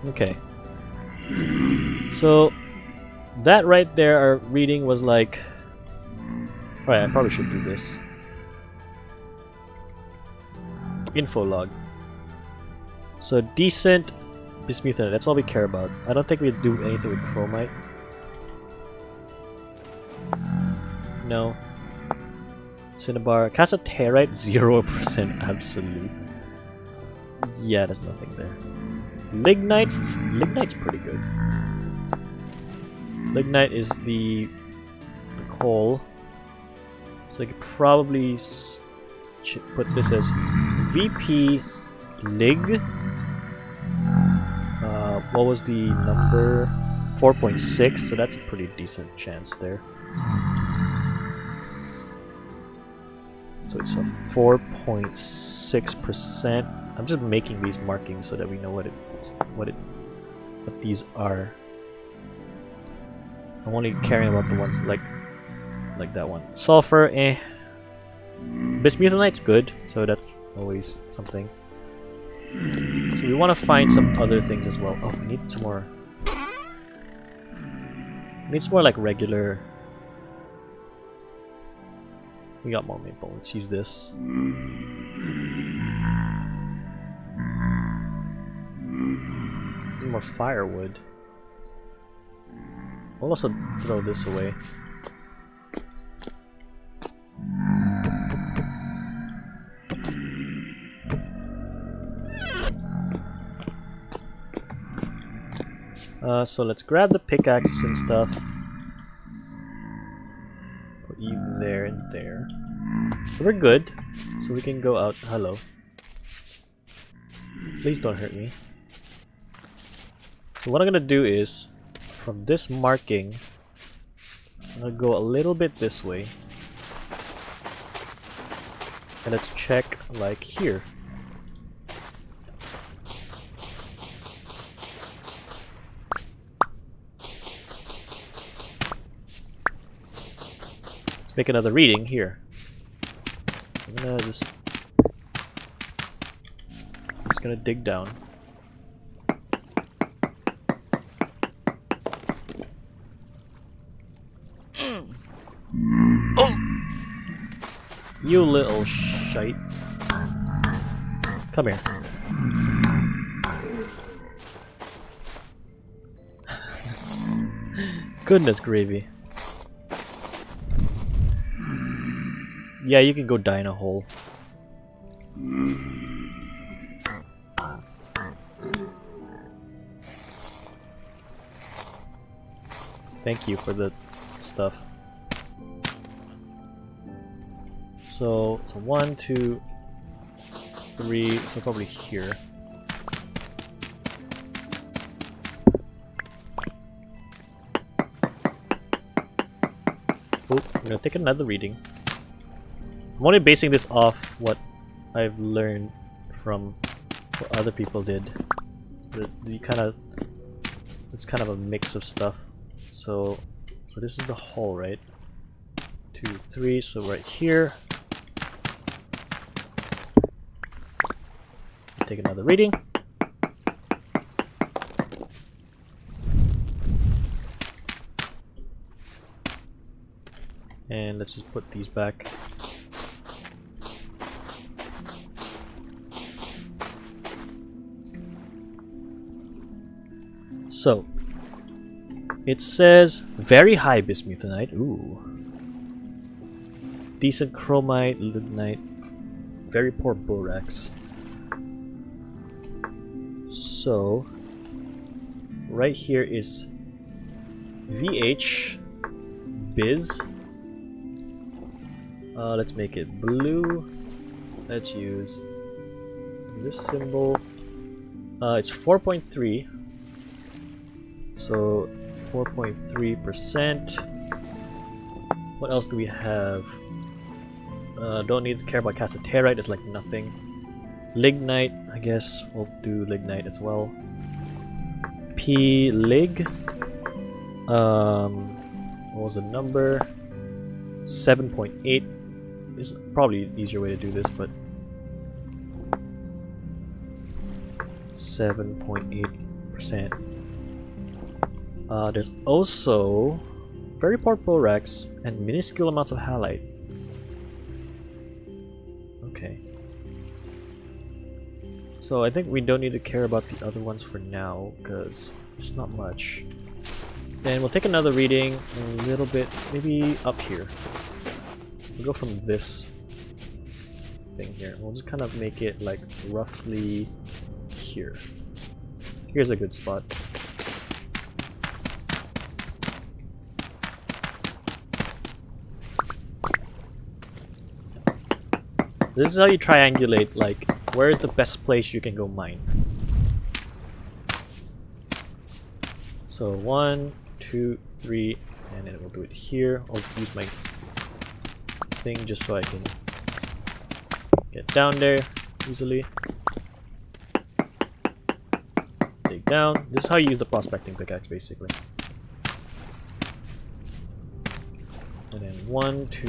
Okay. So that right there, our reading was like. Alright, I probably should do this. Info log. So decent bismuth, that's all we care about. I don't think we'd do anything with chromite. No. Cinnabar. Cassiterite, 0% absolute. Yeah, there's nothing there. Lignite. Lignite's pretty good. Lignite is the coal. So I could probably put this as VP Lig. What was the number? 4.6, so that's a pretty decent chance there. So it's a 4.6%. I'm just making these markings so that we know what these are. I'm only caring about the ones like that one. Sulfur, eh. Bismuthanite's good, so that's always something. So we want to find some other things as well. Oh, we need some more. It's more like regular. We got more maple. Let's use this. More firewood. We'll also throw this away. So let's grab the pickaxes and stuff. Put you there and there. So we're good. So we can go out. Hello. Please don't hurt me. So what I'm gonna do is, from this marking, I'm gonna go a little bit this way. And let's check like here. Make another reading here. I'm gonna just gonna dig down. Oh! You little shite. Come here. Goodness gravy. Yeah, you can go die in a hole. Thank you for the stuff. So 1, 2, 3, so probably here. Oh, I'm gonna take another reading. I'm only basing this off what I've learned from what other people did. So it's kind of a mix of stuff. So this is the hole, right? 2, 3, so right here. Take another reading. And let's just put these back. So, it says very high bismuthanite. Ooh. Decent chromite, lignite, very poor borax. So, right here is VH biz. Let's make it blue. Let's use this symbol. It's 4.3. So 4.3%. What else do we have? Don't need to care about cassiterite, it's like nothing. Lignite, I guess we'll do lignite as well. P lig. What was the number? 7.8 is probably an easier way to do this, but 7.8%. There's also very poor borax and minuscule amounts of halite. Okay. So I think we don't need to care about the other ones for now, because there's not much. Then we'll take another reading a little bit, maybe up here. We'll go from this thing here. We'll just kind of make it like roughly here. Here's a good spot. This is how you triangulate, like, where is the best place you can go mine. So 1, 2, 3, and then we'll do it here. I'll use my thing just so I can Get down there easily. Dig down. This is how you use the prospecting pickaxe, basically. And then 1, 2,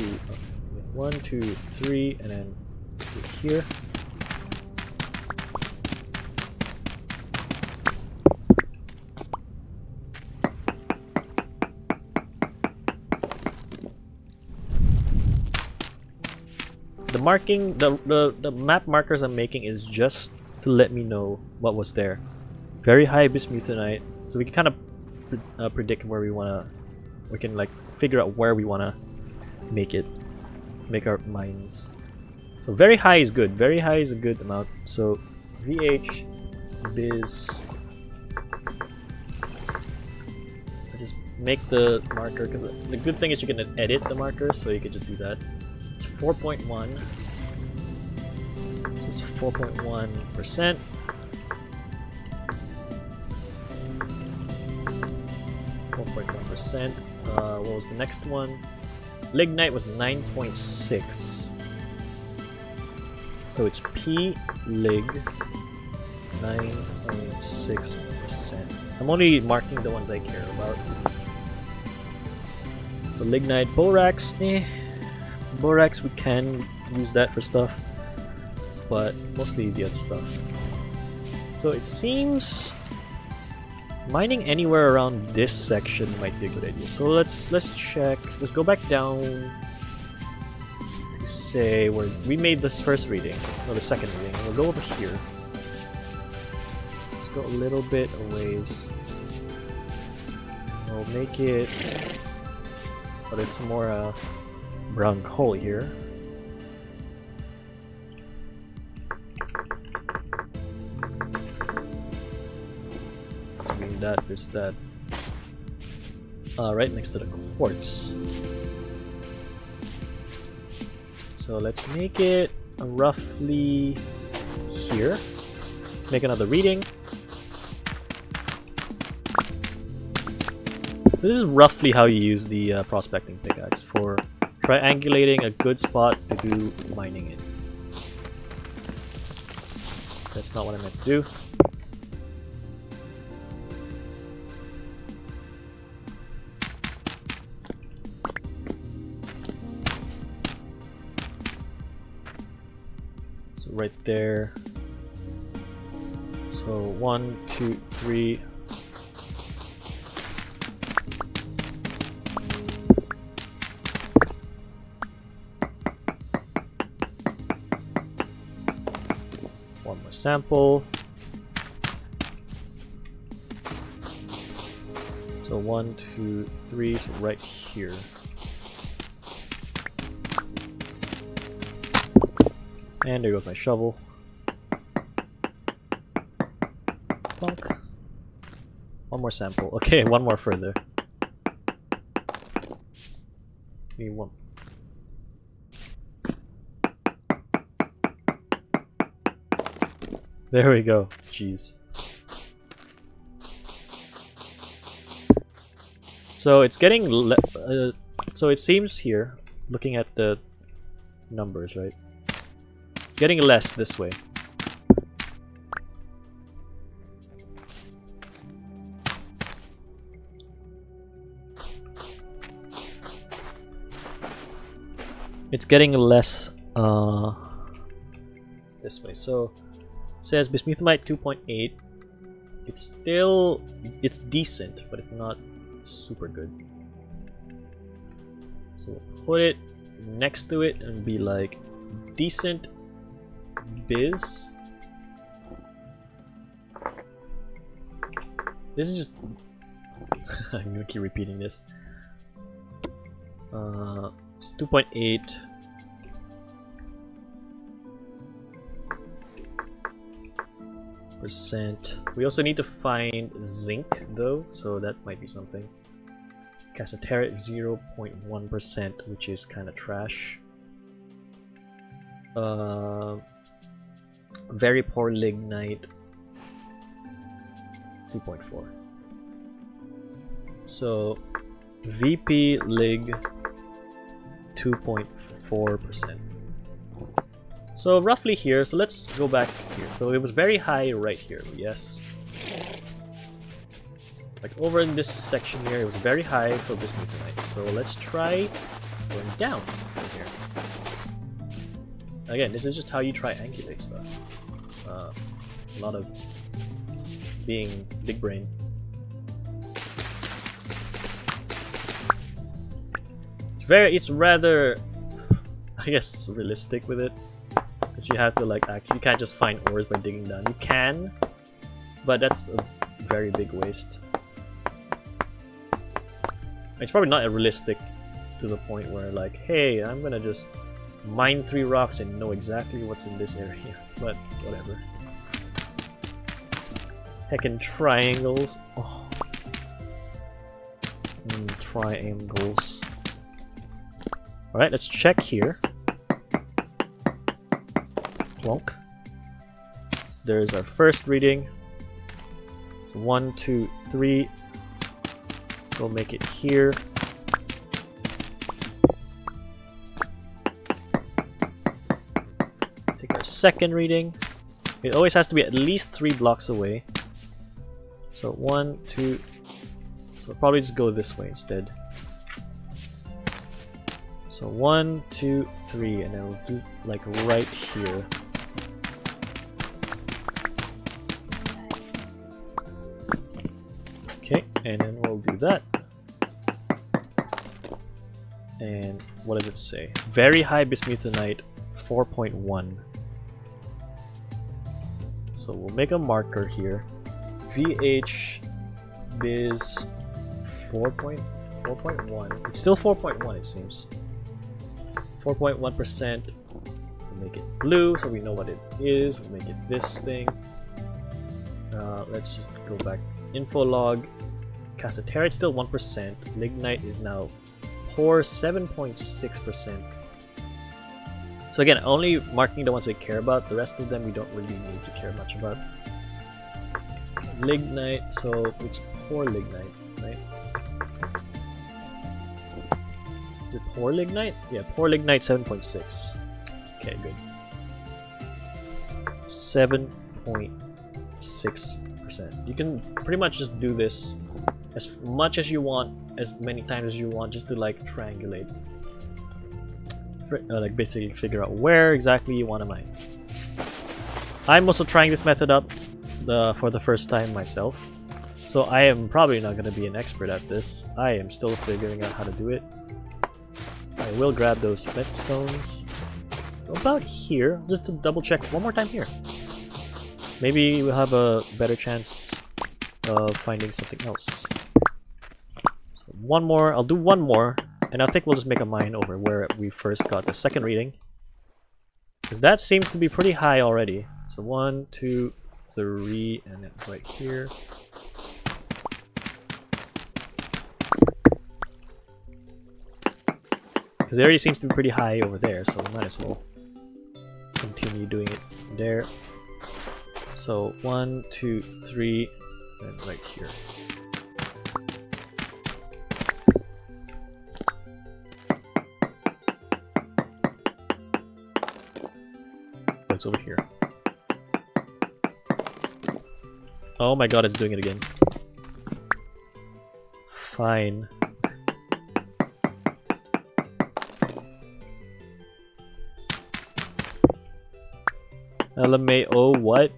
1, 2, 3, and then here. The marking, the map markers I'm making is just to let me know what was there. Very high bismuthinite, so we can kind of predict where we wanna. We can like figure out where we wanna make our mines. So very high is good. Very high is a good amount. So VH bis. I just make the marker because the good thing is you can edit the marker, so you can just do that. It's 4.1. So it's 4.1%. 4.1%. What was the next one? Lignite was 9.6. So it's P Lig 9.6%. I'm only marking the ones I care about. The lignite borax, borax we can use that for stuff, but mostly the other stuff. So it seems mining anywhere around this section might be a good idea. So let's check. Let's go back down to say where we made this first reading, or the second reading. We'll go over here. Let's go a little bit a ways. We'll make it. Oh, there's some more brown coal here. There's that right next to the quartz. So let's make it roughly here. Let's make another reading. So this is roughly how you use the prospecting pickaxe for triangulating a good spot to do mining in. That's not what I meant to do. Right there. So 1, 2, 3. One more sample. So 1, 2, 3. So right here. And there goes my shovel. Bonk. One more sample. Okay, one more further. Need one. There we go. Jeez. So it's getting so it seems here, looking at the numbers, right? Getting less this way. It's getting less this way. So it says bismuthite 2.8. It's decent, but it's not super good. So we'll put it next to it and be like decent biz. This is just I'm gonna keep repeating this. It's 2.8. %. We also need to find zinc though, so that might be something. Cassiterite 0.1%, which is kind of trash. Very poor lignite 2.4. So VP lig 2.4%. So roughly here, so let's go back here. So it was very high right here, yes. Like over in this section here, it was very high for bismuthinite. So let's try going down from here. Again, this is just how you triangulate stuff. A lot of being big brain. It's rather, I guess, realistic with it. Because you have to like actually, you can't just find ores by digging down. You can, but that's a very big waste. It's probably not realistic to the point where like, hey, I'm gonna just mine 3 rocks and know exactly what's in this area. But whatever. Heckin' triangles. Oh. Triangles. Alright, let's check here. Plonk. So there's our first reading. So 1, 2, 3. We'll make it here. Take our second reading. It always has to be at least 3 blocks away. So 1, 2. So we'll probably just go this way instead. So 1, 2, 3, and then we'll do like right here. Okay, and then we'll do that. And what does it say? Very high bismuthinite, 4.1. So we'll make a marker here. VH biz 4.1. It's still 4.1 it seems. 4.1%. We'll make it blue so we know what it is. We'll make it this thing. Let's just go back. Info log. Cassiterite still 1%. Lignite is now poor 7.6%. So again, only marking the ones I care about. The rest of them we don't really need to care much about. Lignite, so it's poor lignite, right? Is it poor lignite? Yeah, poor lignite 7.6. Okay, good. 7.6%. You can pretty much just do this as much as you want, as many times as you want, just to like triangulate. Like basically figure out where exactly you want to mine. I'm also trying this method up for the first time myself, so I am probably not going to be an expert at this. I am still figuring out how to do it. I will grab those stones about here, just to double check one more time here. Maybe we'll have a better chance of finding something else. So one more, I'll do one more, and I think we'll just make a mine over where we first got the second reading. Because that seems to be pretty high already. So 1, 2, 3, and then right here. Because it already seems to be pretty high over there, so we might as well continue doing it there. So 1, 2, 3, and right here. It's over here. Oh my god, it's doing it again. Fine. LMAO, what?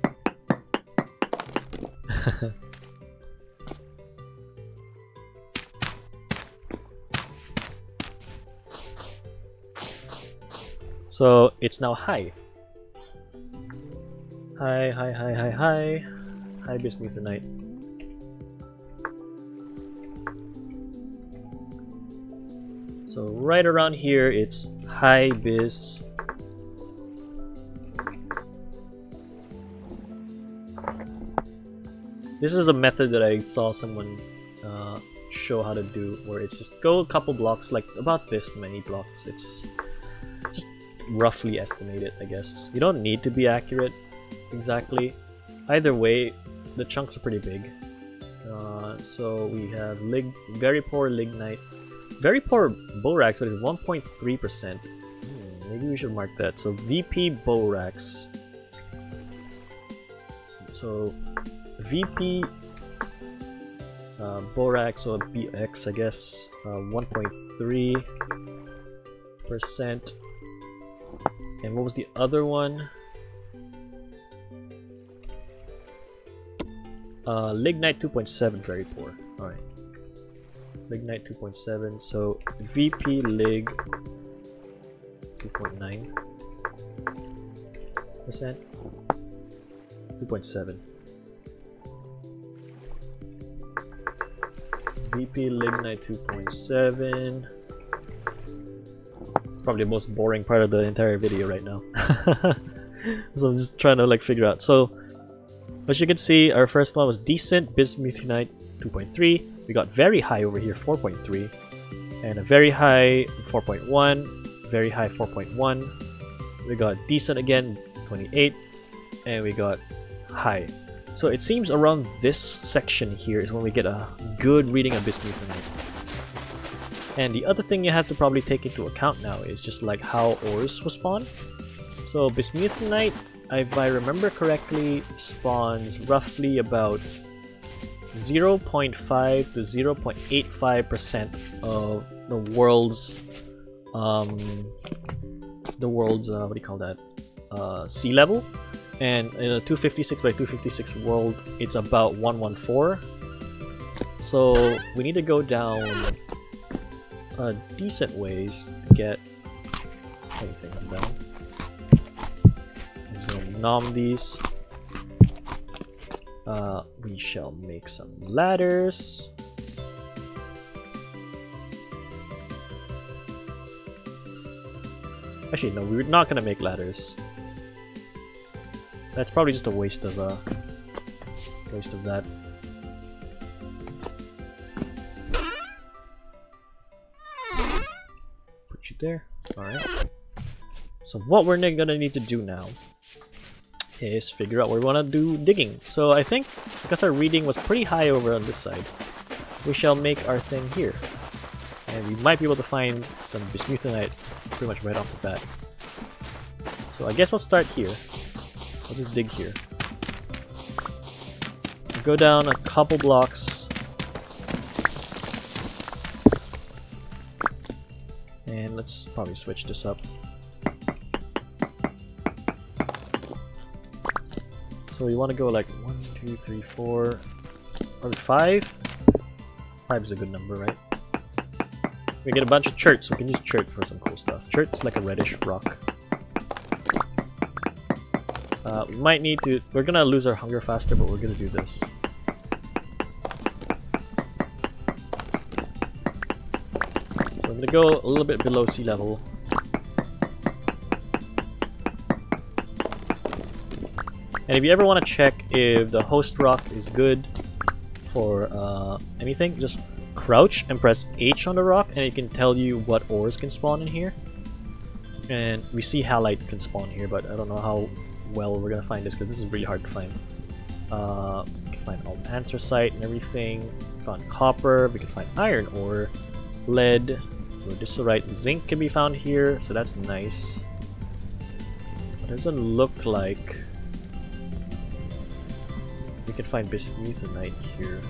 So it's now high. High bismuthinite. So right around here it's high bis. This is a method that I saw someone show how to do, where it's just go a couple blocks, like about this many blocks. It's just roughly estimated, I guess. You don't need to be accurate exactly. Either way, the chunks are pretty big. So we have very poor lignite, very poor borax, but it's 1.3%. maybe we should mark that. So VP borax. So VP borax or BX, I guess, 1.3%. And what was the other one? Lignite 2.7, very poor. Alright. Lignite 2.7, so VP Lig 2.9%. 2.7. VP Lignite 2.7. Probably the most boring part of the entire video right now. So I'm just trying to like figure out. So as you can see, our first one was decent, bismuthinite 2.3. We got very high over here, 4.3, and a very high 4.1, very high 4.1. We got decent again, 28, and we got high. So it seems around this section here is when we get a good reading of bismuthinite. And the other thing you have to probably take into account now is just like how ores will spawn. So bismuthinite, if I remember correctly, spawns roughly about 0.5 to 0.85% of the world's what do you call that, sea level, and in a 256 by 256 world it's about 114. So we need to go down a decent ways to get anything down. I'm just gonna nom these. We shall make some ladders. Actually, no, we're not gonna make ladders. That's probably just a waste of that. Put you there. Alright. So what we're gonna need to do now is figure out where we want to do digging. So I think because our reading was pretty high over on this side, we shall make our thing here. And we might be able to find some bismuthinite pretty much right off the bat. So I guess I'll start here. I'll just dig here. Go down a couple blocks. And let's probably switch this up. So we want to go like 1, 2, 3, 4, or 5. 5 is a good number, right? We get a bunch of chert, so we can use chert for some cool stuff. Chert is like a reddish rock. We might need to... We're gonna lose our hunger faster, but we're gonna do this. So I'm gonna go a little bit below sea level. And if you ever want to check if the host rock is good for anything, just crouch and press H on the rock and it can tell you what ores can spawn in here. And we see halite can spawn here, but I don't know how well we're gonna find this because this is really hard to find. We can find all anthracite and everything. We found copper, we can find iron ore, lead, rhodioserite, zinc can be found here, so that's nice. It doesn't look like we can find bismuthinite here.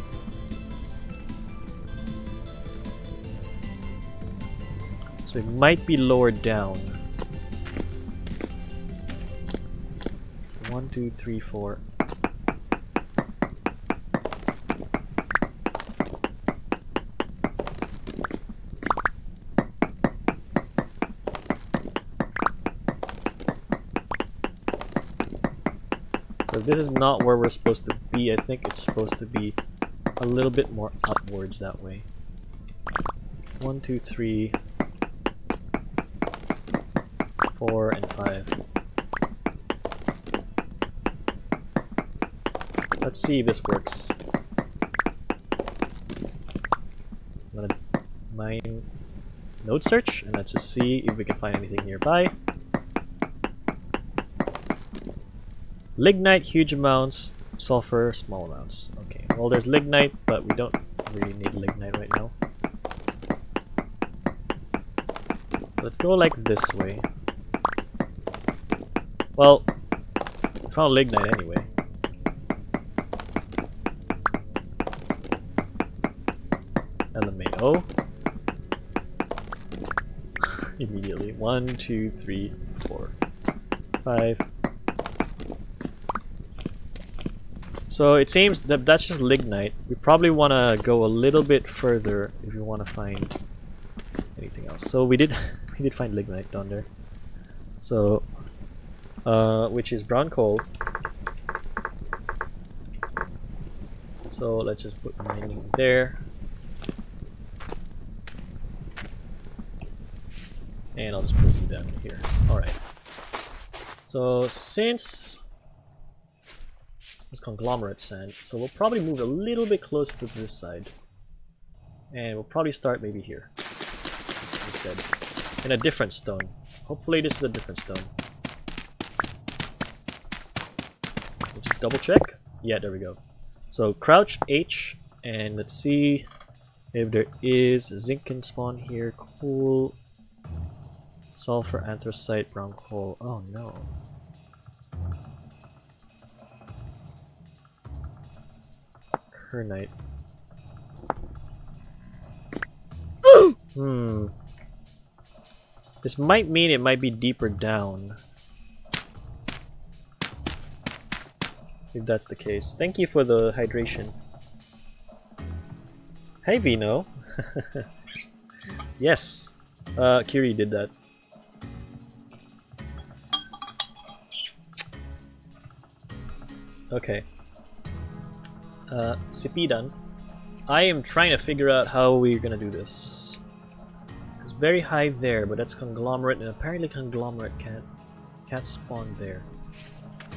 So it might be lower down. 1, 2, 3, 4. So this is not where we're supposed to be. I think it's supposed to be a little bit more upwards that way. 1, 2, 3, 4, and 5. Let's see if this works. I'm gonna mine node search and let's just see if we can find anything nearby. Lignite, huge amounts. Sulfur, small amounts. Okay, well there's lignite, but we don't really need lignite right now. Let's go like this way. Well, we found lignite anyway. LMAO. Immediately. 1, 2, 3, 4, 5. So it seems that that's just lignite. We probably want to go a little bit further if we want to find anything else. So we did find lignite down there. So which is brown coal. So let's just put mining there. And I'll just put you down here. Alright. So since it's conglomerate sand, so we'll probably move a little bit closer to this side. And we'll probably start maybe here instead. In a different stone. Hopefully this is a different stone. We'll just double check. Yeah, there we go. So crouch H and let's see if there is zinc can spawn here. Cool. Sulfur, anthracite, brown coal. Oh no. Kernite. This might mean it might be deeper down. If that's the case. Thank you for the hydration. Hey Vino. Yes. Kiri did that. Okay. Sipidan. I am trying to figure out how we're gonna do this. It's very high there, but that's conglomerate, and apparently conglomerate can't spawn there.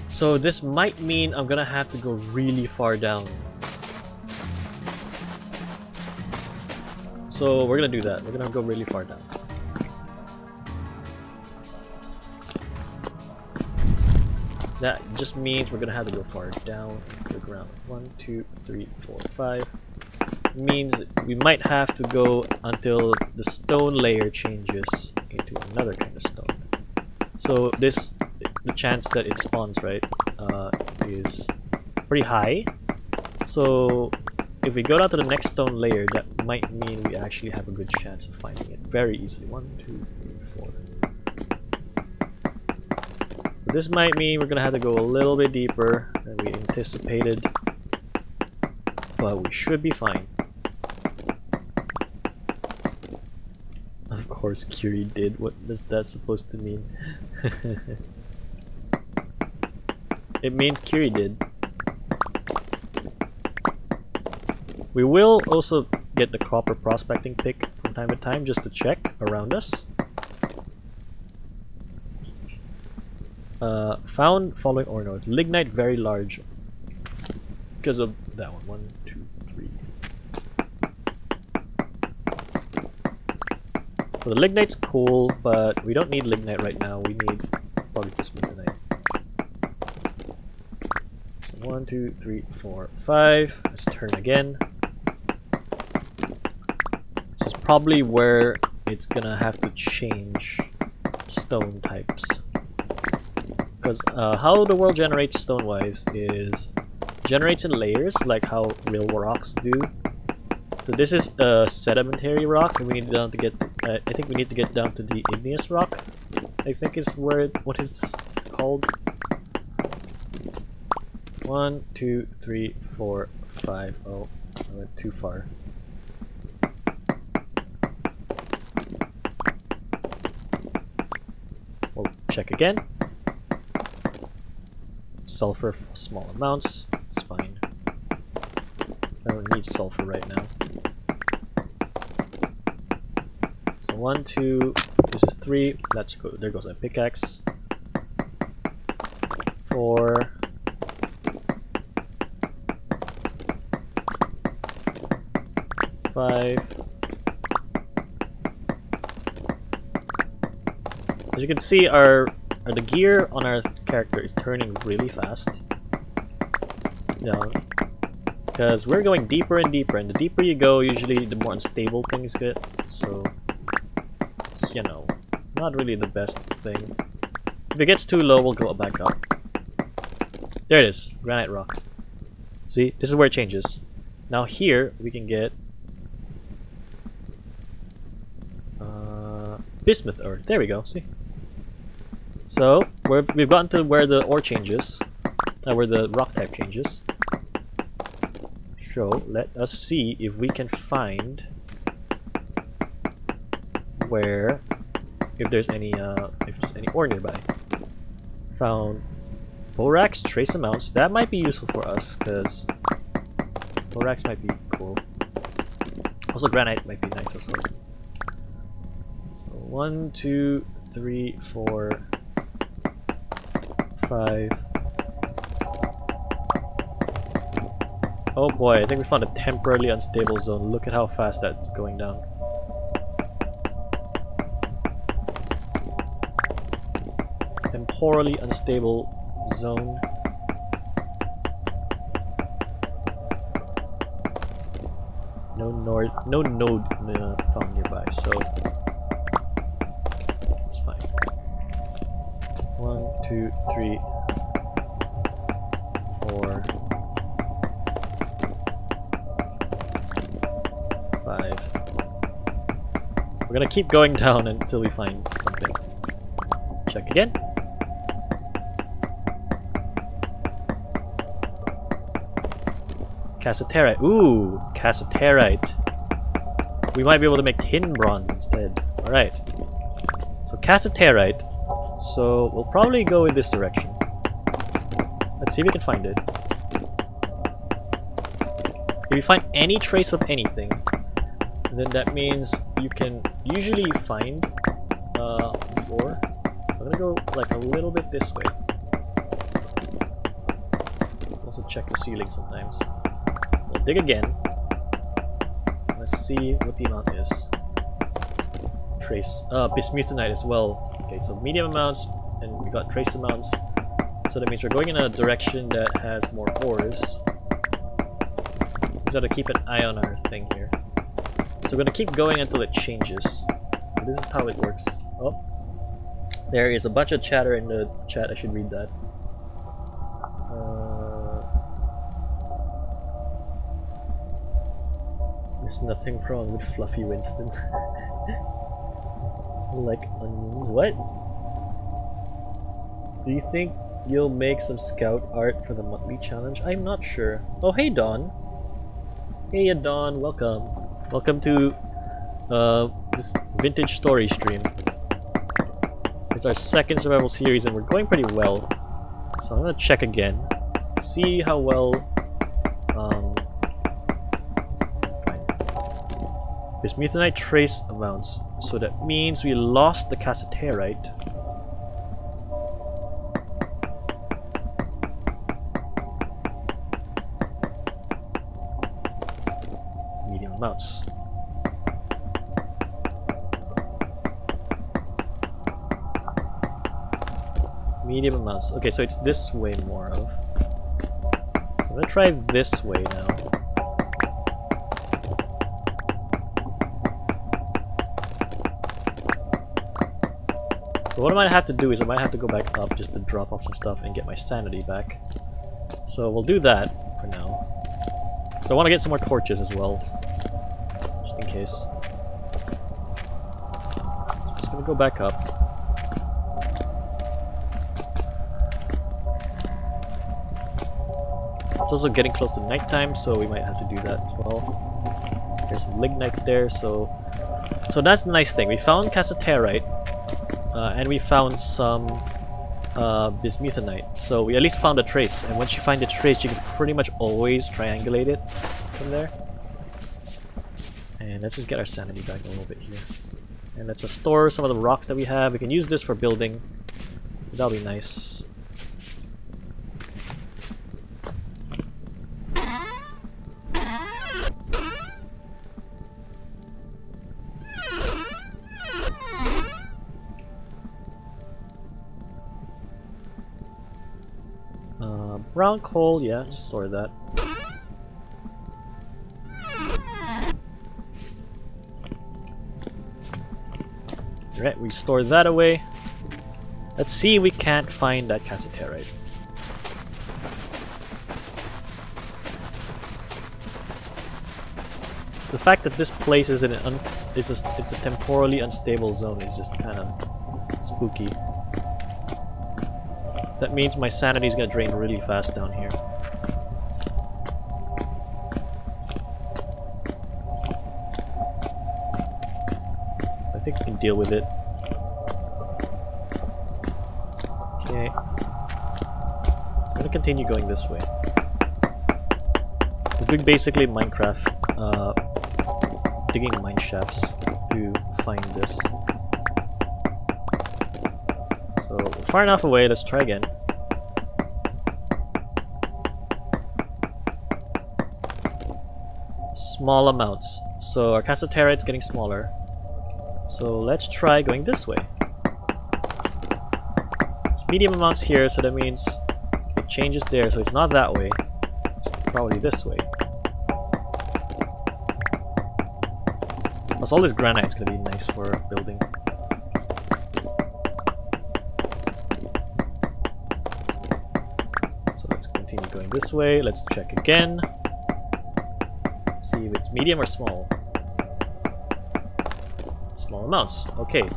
So this might mean I'm gonna have to go really far down. So we're gonna do that. We're gonna go really far down. That just means we're gonna have to go far down to the ground. 1, 2, 3, 4, 5. It means we might have to go until the stone layer changes into another kind of stone. So this, the chance that it spawns, right, is pretty high. So if we go down to the next stone layer, that might mean we actually have a good chance of finding it very easily. 1, 2, 3, 4. So this might mean we're gonna have to go a little bit deeper than we anticipated, but we should be fine. Of course, Curie did. What is that supposed to mean? It means Curie did. We will also get the copper prospecting pick from time to time just to check around us. Found following ore node. Lignite very large. Because of that one. 1, 2, 3. So the lignite's cool, but we don't need lignite right now. We need probably just lignite. So 1, 2, 3, 4, 5. Let's turn again. This is probably where it's gonna have to change stone types. Because how the world generates stone-wise is generates in layers, like how real rocks do. So this is a sedimentary rock, and we need down to get. I think we need to get down to the igneous rock. I think is where what is called. 1, 2, 3, 4, 5. Oh, I went too far. We'll check again. Sulfur, small amounts, it's fine. I don't need sulfur right now. So 1, 2, this is 3, let's go, there goes my pickaxe. 4. 5. As you can see, the gear on our character is turning really fast down because we're going deeper and deeper, and the deeper you go, usually the more unstable things get. So, you know, not really the best thing. If it gets too low, we'll go back up. There it is, granite rock. See, this is where it changes. Now here, we can get bismuth ore. There we go, see? So, we've gotten to where the ore changes. Where the rock type changes. So, let us see if we can find where, if there's any ore nearby. Found borax, trace amounts. That might be useful for us, because borax might be cool. Also, granite might be nice as well. So 1, 2, 3, 4, 5. Oh boy, I think we found a temporarily unstable zone. Look at how fast that's going down. Temporally unstable zone. No node found nearby, so it's fine. 1, 2, 3, 4, 5. We're gonna keep going down until we find something. Check again. Cassiterite. Ooh, cassiterite. We might be able to make tin bronze instead. Alright. So cassiterite. So we'll probably go in this direction. Let's see if we can find it. If you find any trace of anything, then that means you can usually find the ore. So I'm gonna go like a little bit this way. Also check the ceiling sometimes. We'll dig again. Let's see what the amount is. Trace bismuthinite as well. Okay, so medium amounts, and we got trace amounts. So that means we're going in a direction that has more ores. We just have to keep an eye on our thing here. So we're gonna keep going until it changes. So this is how it works. Oh, there is a bunch of chatter in the chat. I should read that. There's nothing wrong with Fluffy Winston. Like onions. What? Do you think you'll make some scout art for the monthly challenge? I'm not sure. Oh, hey Dawn. Hey Dawn, welcome. Welcome to this vintage story stream. It's our second survival series and we're going pretty well. So I'm gonna check again. See how well bismuthinite trace amounts. So that means we lost the cassiterite. Medium amounts. Medium amounts. Okay, so it's this way more of. So I'm gonna try this way now. So what I might have to do is I might have to go back up just to drop off some stuff and get my sanity back. So we'll do that for now. So I want to get some more torches as well, just in case. Just gonna go back up. It's also getting close to nighttime, so we might have to do that as well. There's some lignite there, so that's the nice thing. We found cassiterite. And we found some bismuthinite. So we at least found a trace, and once you find a trace, you can pretty much always triangulate it from there. And let's just get our sanity back a little bit here. And let's just store some of the rocks that we have. We can use this for building, so that'll be nice. Brown coal, yeah, just store that. Alright, we store that away. Let's see if we can't find that cassiterite. The fact that this place is in an it's a temporally unstable zone is just kind of spooky. So that means my sanity is gonna drain really fast down here. I think we can deal with it. Okay. I'm gonna continue going this way. We're doing basically Minecraft, digging mine shafts to find this. So we're far enough away, let's try again. Small amounts. So our cassiterite's getting smaller. So let's try going this way. It's medium amounts here, so that means it changes there, so it's not that way. It's probably this way. Plus all this granite's gonna be nice for building. So let's continue going this way. Let's check again. See if it's medium or small. Small amounts. Okay.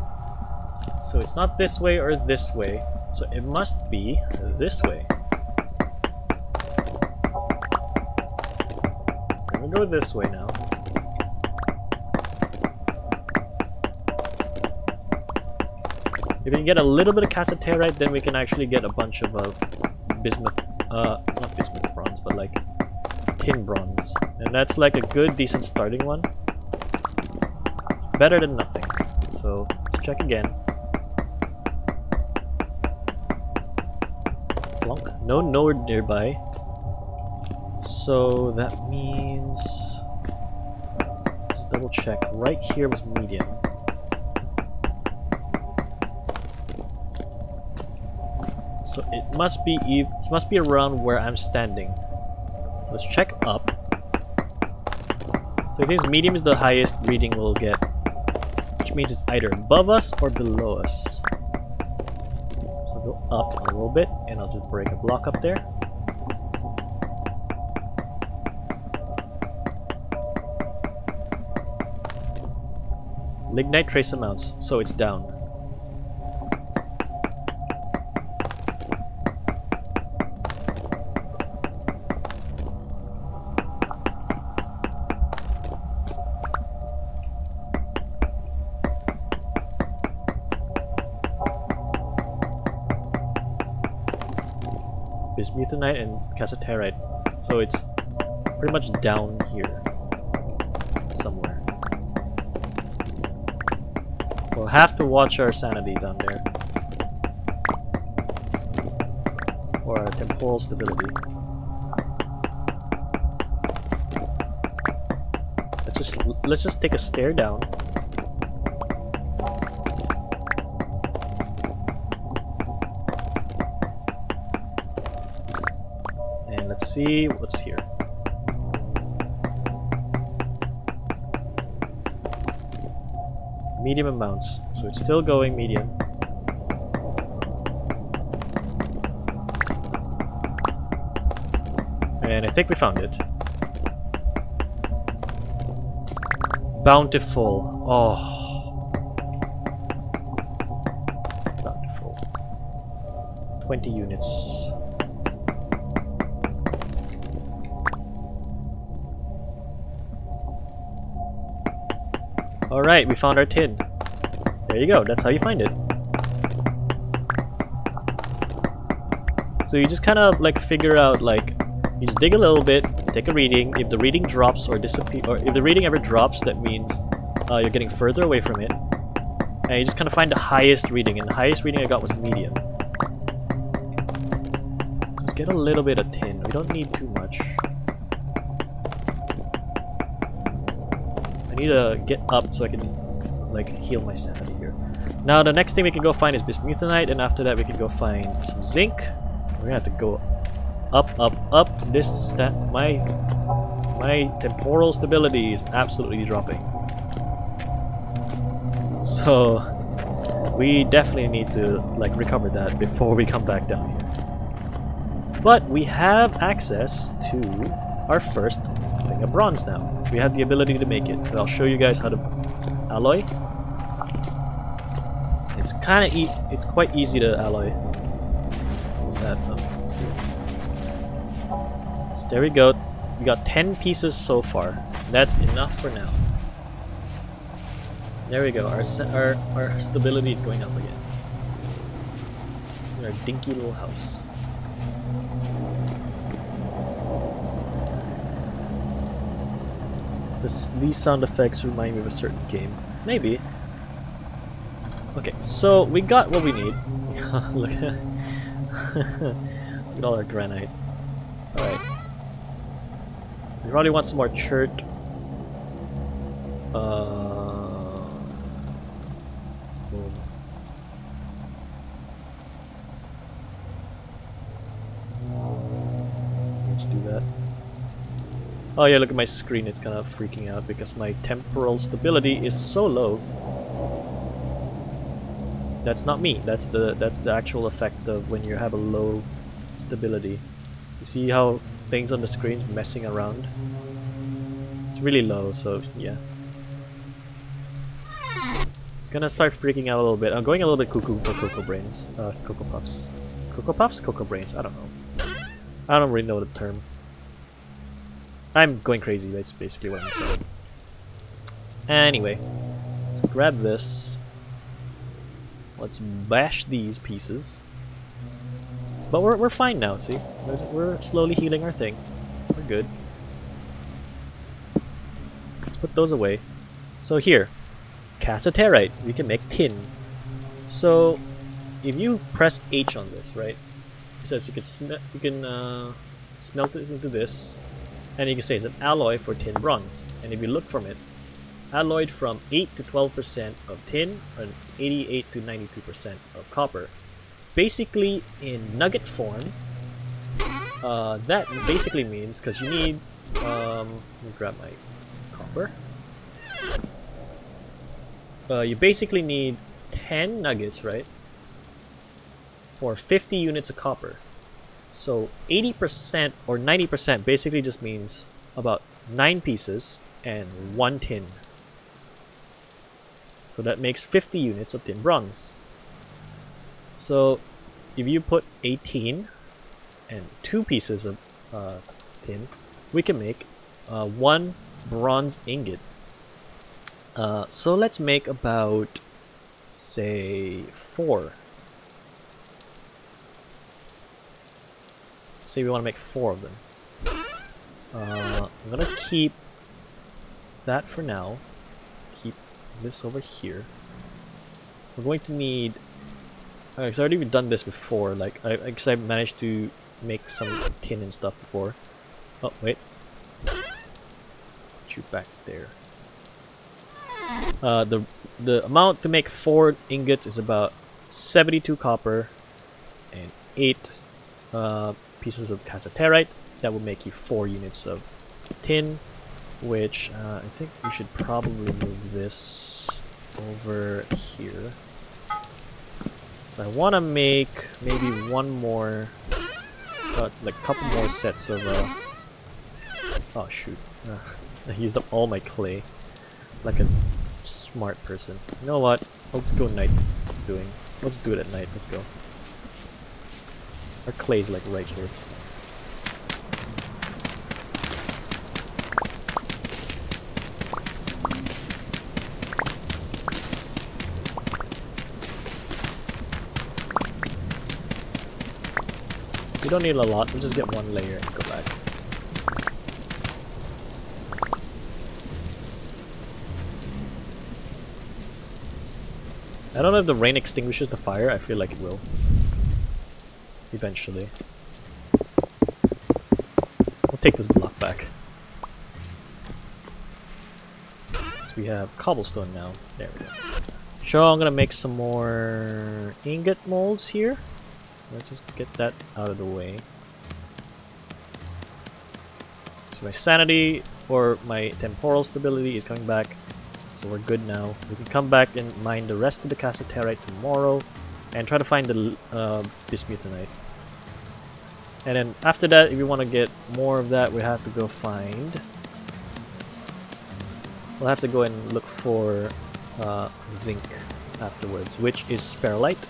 So it's not this way or this way. So it must be this way. I'm gonna go this way now. If we can get a little bit of cassiterite, then we can actually get a bunch of bismuth, not bismuth bronze, but like tin bronze. And that's like a good, decent starting one. It's better than nothing. So let's check again. Plonk. No node nearby. So that means... let's double check. Right here was medium. So it must be around where I'm standing. Let's check up. So it seems medium is the highest reading we'll get, which means it's either above us or below us. So go up a little bit, and I'll just break a block up there. Lignite trace amounts, so it's down. Bismuthinite and cassiterite, so it's pretty much down here somewhere. We'll have to watch our sanity down there, or our temporal stability. Let's just take a stare down. Let's see what's here. Medium amounts, so it's still going medium. And I think we found it. Bountiful. Oh. Bountiful. 20 units. Alright, we found our tin. There you go, that's how you find it. So you just kind of like figure out, like, you just dig a little bit, take a reading. If the reading drops or disappear, or if the reading ever drops, that means you're getting further away from it. And you just kind of find the highest reading, and the highest reading I got was medium. Let's get a little bit of tin. We don't need too much. I need to get up so I can like heal my sanity here. Now the next thing we can go find is bismuthinite, and after that we can go find some zinc. We're gonna have to go up, up, up. My temporal stability is absolutely dropping. So We definitely need to like recover that before we come back down here. But we have access to our first thing of bronze now. We have the ability to make it, so I'll show you guys how to alloy. It's quite easy to alloy. What's that? Oh, so there we go. We got 10 pieces so far. That's enough for now. There we go. Our stability is going up again. In our dinky little house. These sound effects remind me of a certain game. Maybe. Okay, so we got what we need. Look at look at all our granite. Alright. We probably want some more chert. Boom. Let's do that. Oh yeah, look at my screen, it's kind of freaking out because my temporal stability is so low. That's not me, that's the actual effect of when you have a low stability. You see how things on the screen messing around? It's really low, so yeah. It's gonna start freaking out a little bit. I'm going a little bit cuckoo for Cocoa Brains. Cocoa Puffs. Cocoa Puffs? Cocoa Brains, I don't know. I don't really know the term. I'm going crazy, that's basically what I'm saying. Anyway, let's grab this. Let's bash these pieces. But we're fine now, see? We're slowly healing our thing. We're good. Let's put those away. So here, cassiterite, we can make tin. So if you press H on this, right? It says you can smelt this into this. And you can say it's an alloy for tin bronze. And if you look from it, alloyed from 8 to 12% of tin and 88 to 92% of copper. Basically, in nugget form, that basically means, because you need, let me grab my copper. You basically need 10 nuggets, right? For 50 units of copper. So 80% or 90% basically just means about 9 pieces and 1 tin. So that makes 50 units of tin bronze. So if you put 18 and 2 pieces of tin, we can make 1 bronze ingot. So let's make about, say, 4. Say we want to make 4 of them. I'm gonna keep that for now. Keep this over here. We're going to need. I've already done this before. Like, because I managed to make some tin and stuff before. Oh wait, put you back there. The amount to make 4 ingots is about 72 copper and 8 pieces of cassiterite. That will make you 4 units of tin, which I think we should probably move this over here. So I want to make maybe one more, like a couple more sets of, oh shoot, I used up all my clay, like a smart person. You know what, let's go night doing, let's do it at night, let's go. Our clay is like right here, it's fine. We don't need a lot, we'll just get 1 layer and go back. I don't know if the rain extinguishes the fire, I feel like it will. Eventually. We'll take this block back. So we have cobblestone now. There we go. So I'm gonna make some more ingot molds here. Let's just get that out of the way. So my sanity or my temporal stability is coming back. so we're good now. We can come back and mine the rest of the cassiterite tomorrow and try to find the bismuthinite. And then after that, if we want to get more of that, we have to go find... We'll have to go and look for zinc afterwards, which is sperlite.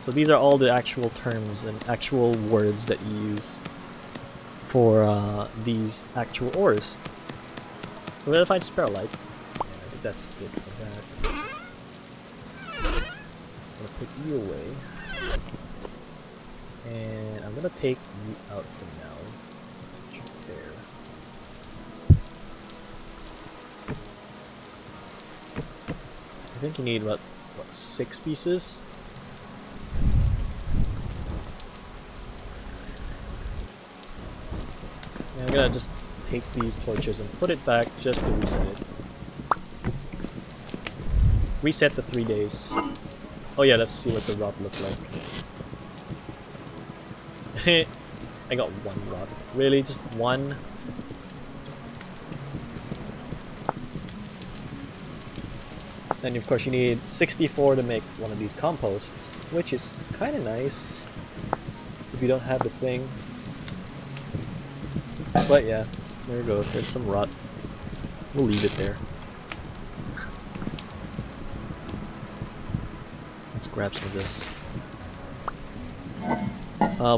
So these are all the actual terms and actual words that you use for these actual ores. So we're gonna find sperlite. And I think that's it for that. I'm gonna put you away. And I'm gonna take you out for now. There. I think you need what 6 pieces? And I'm gonna just take these torches and put it back just to reset it. Reset the 3 days. Oh yeah, let's see what the rod looks like. I got 1 rod. Really? Just 1? And of course you need 64 to make one of these composts, which is kind of nice if you don't have the thing. But yeah, there we go. There's some rot. We'll leave it there. Let's grab some of this.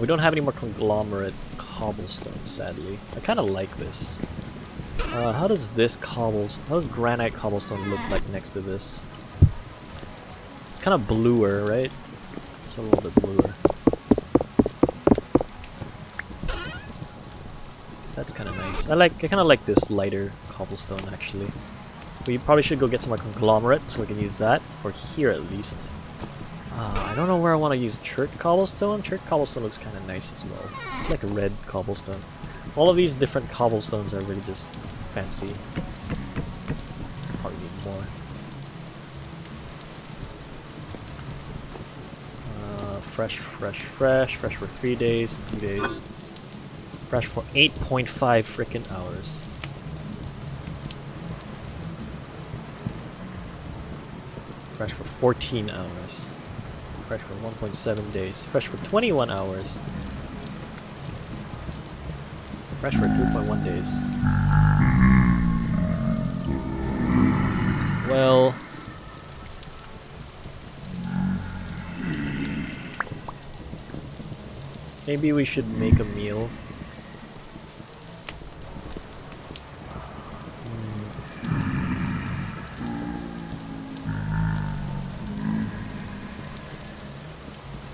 We don't have any more conglomerate cobblestone, sadly. I kind of like this. How does granite cobblestone look like next to this? It's kind of bluer, right? It's a little bit bluer. That's kind of nice. I kind of like this lighter cobblestone actually. We probably should go get some more conglomerate so we can use that for here at least. I don't know where I want to use chert cobblestone. Chert cobblestone looks kind of nice as well. It's like a red cobblestone. All of these different cobblestones are really just fancy. Probably need more. Fresh for 3 days, 2 days. Fresh for 8.5 frickin' hours. Fresh for 14 hours. Fresh for 1.7 days. Fresh for 21 hours. Fresh for 2.1 days. Well... maybe we should make a meal.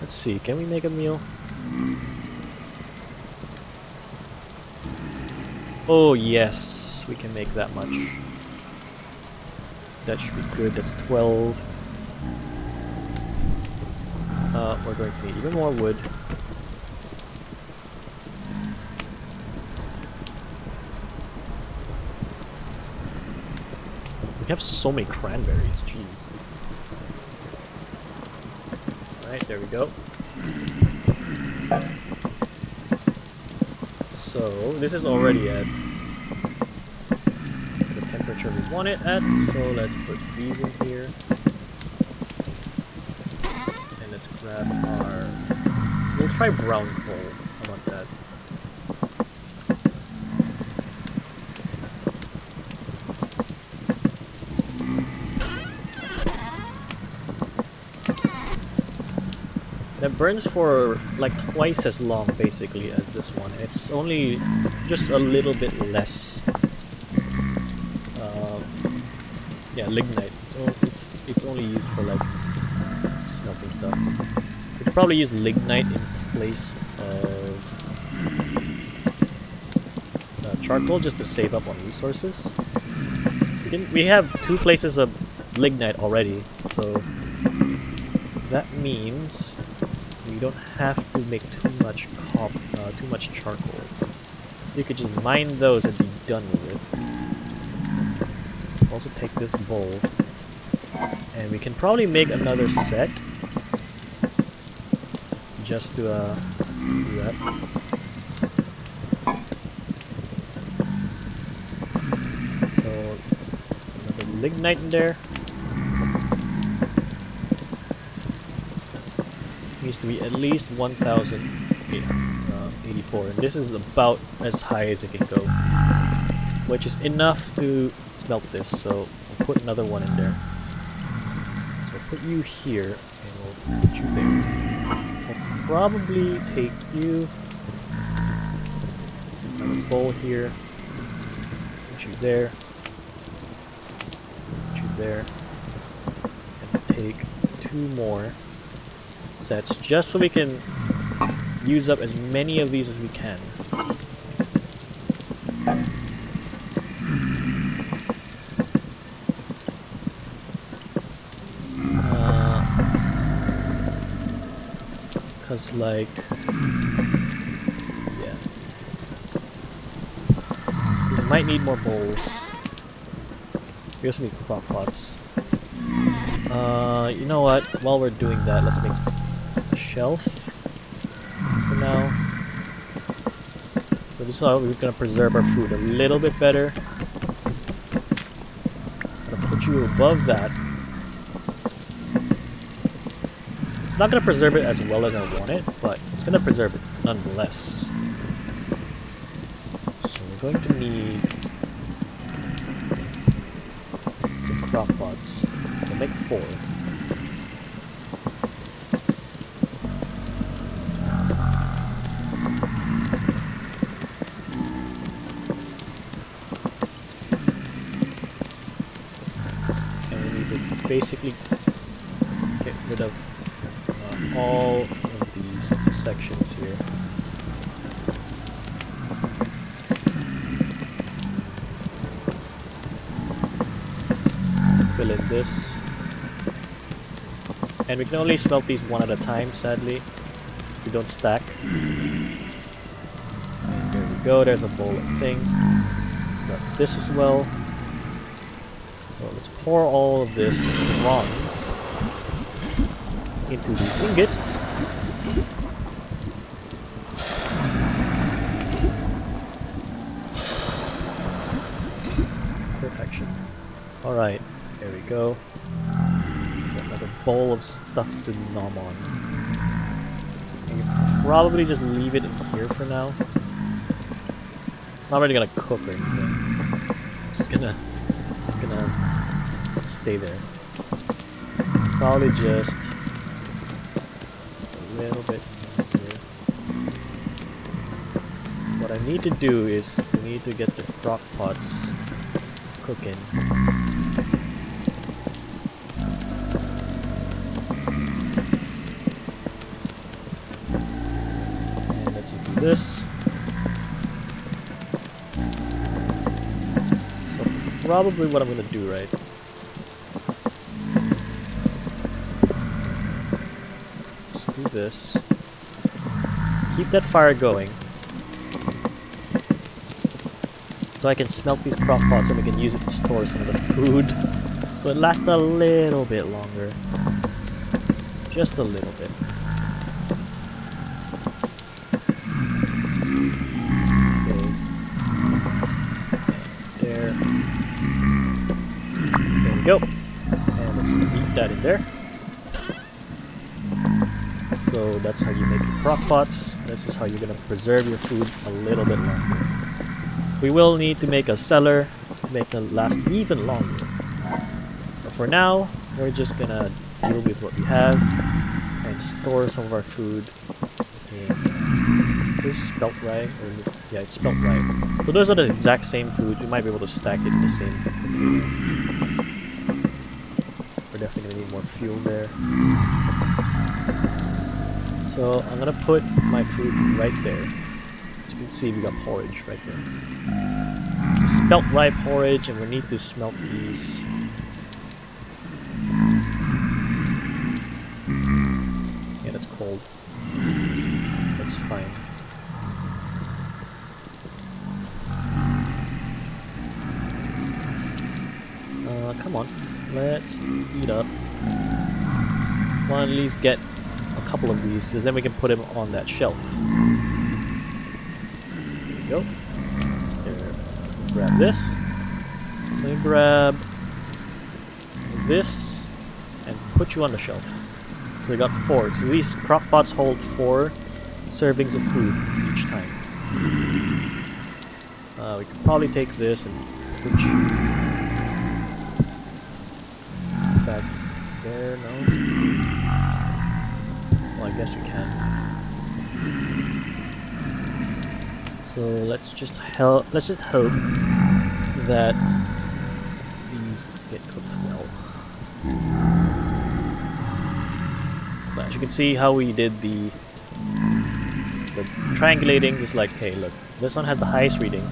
Let's see, can we make a meal? Oh yes, we can make that much. That should be good, that's 12. We're going to need even more wood. We have so many cranberries, jeez. Alright, there we go. So, this is already at the temperature we want it at, so let's put these in here. And let's grab our... we'll try brown coal. How about that? That burns for like twice as long basically as this one. It's only just a little bit less. Yeah, lignite. Oh, it's only used for like smelting stuff. We could probably use lignite in place of charcoal just to save up on resources. We have 2 places of lignite already, so that means we don't have to make too much charcoal. You could just mine those and be done with it. Also take this bowl, and we can probably make another set just to do that. So lignite in there. Needs to be at least 1084, and this is about as high as it can go, which is enough to smelt this, so we'll put another one in there. So I'll put you here, and we'll put you there. I'll probably take you, another bowl here, put you there, put you there, and take 2 more sets, just so we can use up as many of these as we can. Cause like, yeah, we might need more bowls. We also need crock pots. You know what? While we're doing that, let's make a shelf for now. So this is how we're gonna preserve our food a little bit better. I'm gonna put you above that. It's not gonna preserve it as well as I want it, but it's gonna preserve it nonetheless. So we're going to need some crock pots. We'll make 4. And we need to basically get rid of all of these sections here. Fill in this. And we can only smelt these one at a time, sadly, if we don't stack. And there we go, there's a bowl of thing. Got this as well. So let's pour all of this bronze into these ingots. Perfection. Alright, there we go. Got another bowl of stuff to nom on. You can probably just leave it in here for now. Not really gonna cook or anything. Just gonna stay there. Probably just little bit here. What I need to do is we need to get the crock pots cooking. And let's just do this. So probably what I'm gonna do, right? This. Keep that fire going so I can smelt these crock pots and we can use it to store some of the food so it lasts a little bit longer. Just a little bit. Okay. There. There we go. And let's eat that in there. So that's how you make your crock pots. This is how you're gonna preserve your food a little bit longer. We will need to make a cellar to make them last even longer. But for now, we're just gonna deal with what we have and store some of our food in. Is this spelt right? Yeah, it's spelt right. So those are the exact same foods. You might be able to stack it in the same container. We're definitely gonna need more fuel there. So I'm gonna put my food right there. As you can see, we got porridge right there. It's a spelt rye porridge, and we need to smelt these. Yeah, that's cold. That's fine. Come on, let's eat up. Want to at least get a couple of these, because then we can put them on that shelf. There we go. There. Grab this. Let me grab this and put you on the shelf. So we got 4. So these crock pots hold 4 servings of food each time. We could probably take this and put you back there. No. Well, I guess we can. So let's just hope that these get cooked well. But as you can see how we did the triangulating is like, hey look, this one has the highest reading.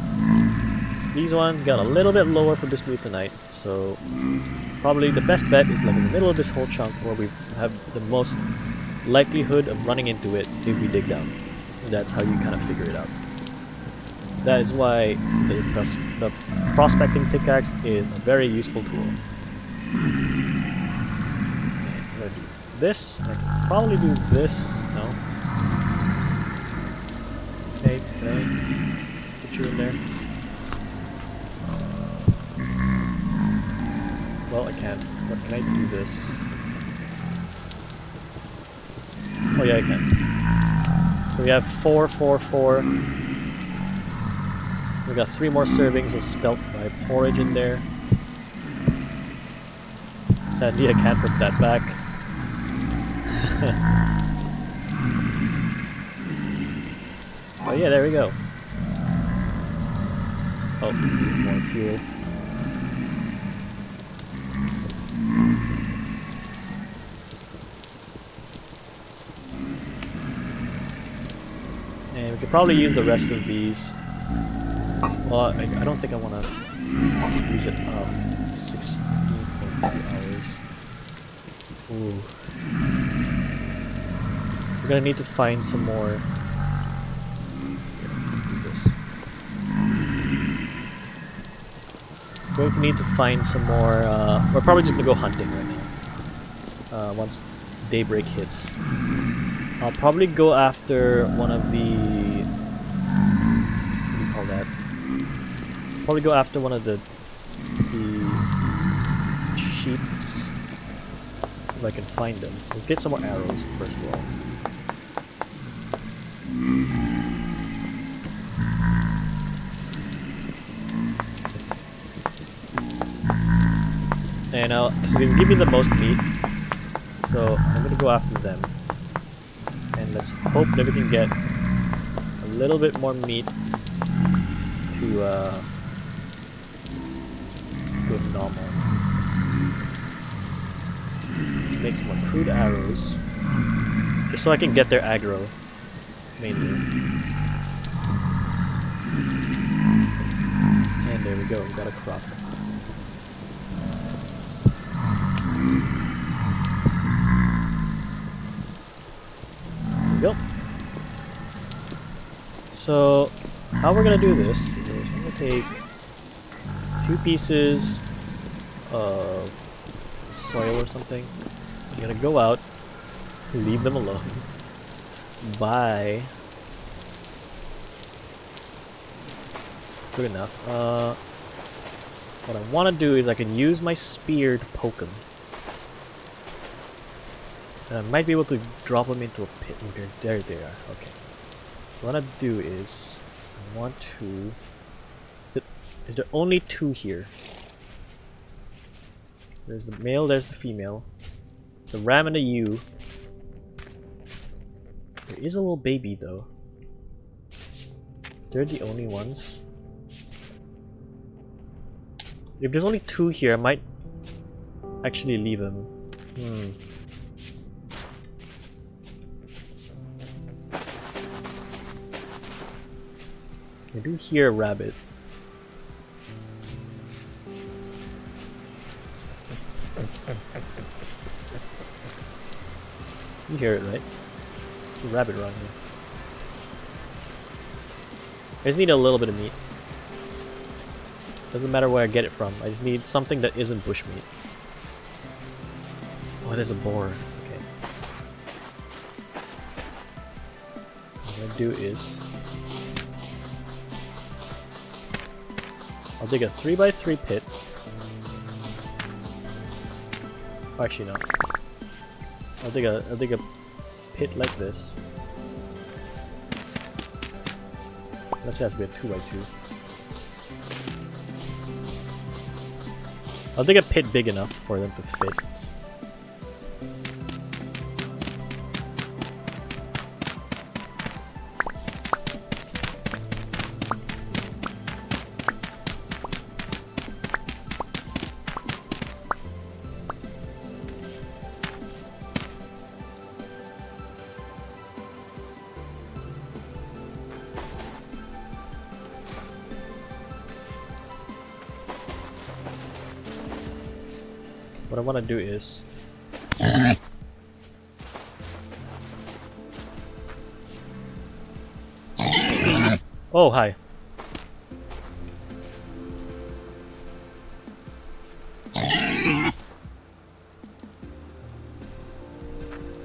These ones got a little bit lower for bismuthanite, so probably the best bet is like in the middle of this whole chunk where we have the most likelihood of running into it if we dig down. That's how you kind of figure it out. That is why the prospecting pickaxe is a very useful tool. I'm gonna do this. I can probably do this. No. Okay, can I put you in there? Well, I can't. But can I do this? Oh yeah, I can. So we have 4, 4, 4. We got 3 more servings of spelt by porridge in there. Sadly, I can't put that back. Oh yeah, there we go. Oh, more fuel. And we could probably use the rest of these. Well, I don't think I want to use it 16.2 hours. Ooh. We're gonna need to find some more. We're going to need to find some more. We're probably just gonna go hunting right now. Once daybreak hits, I'll probably go after one of the. What do you call that? Probably go after one of the sheeps if I can find them. We'll get some more arrows first of all. And so they give me the most meat, so I'm gonna go after them. And let's hope that we can get a little bit more meat to nom on. Make some more crude arrows, just so I can get their aggro, mainly. And there we go, we got a crop. Go. So, how we're gonna do this is I'm gonna take 2 pieces of soil or something. I'm just gonna go out, leave them alone. Bye. Good enough. What I want to do is I can use my spear to poke them. And I might be able to drop them into a pit. There they are. Okay. What I want to do is I want to. Is there only 2 here? There's the male. There's the female. The ram and the ewe. There is a little baby though. Is there the only ones? If there's only 2 here, I might actually leave them. I do hear a rabbit. You hear it, right? There's a rabbit around here. I just need a little bit of meat. Doesn't matter where I get it from. I just need something that isn't bushmeat. Oh, there's a boar. Okay. What I'm gonna do is I'll dig a 3x3 pit. Actually, no. I'll dig a pit like this. This has to be a 2x2. I'll dig a pit big enough for them to fit. What I want to do is oh, hi.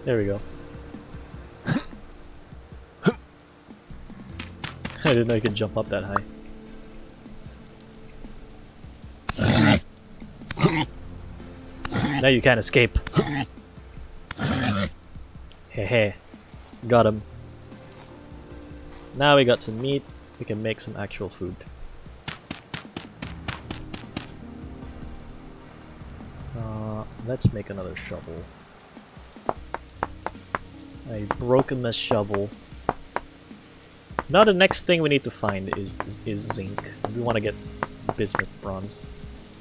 There we go. I didn't know you could jump up that high. Now you can't escape. Hehe. Got him. Now we got some meat. We can make some actual food. Let's make another shovel. I've broken the shovel. Now the next thing we need to find is zinc. We want to get bismuth bronze.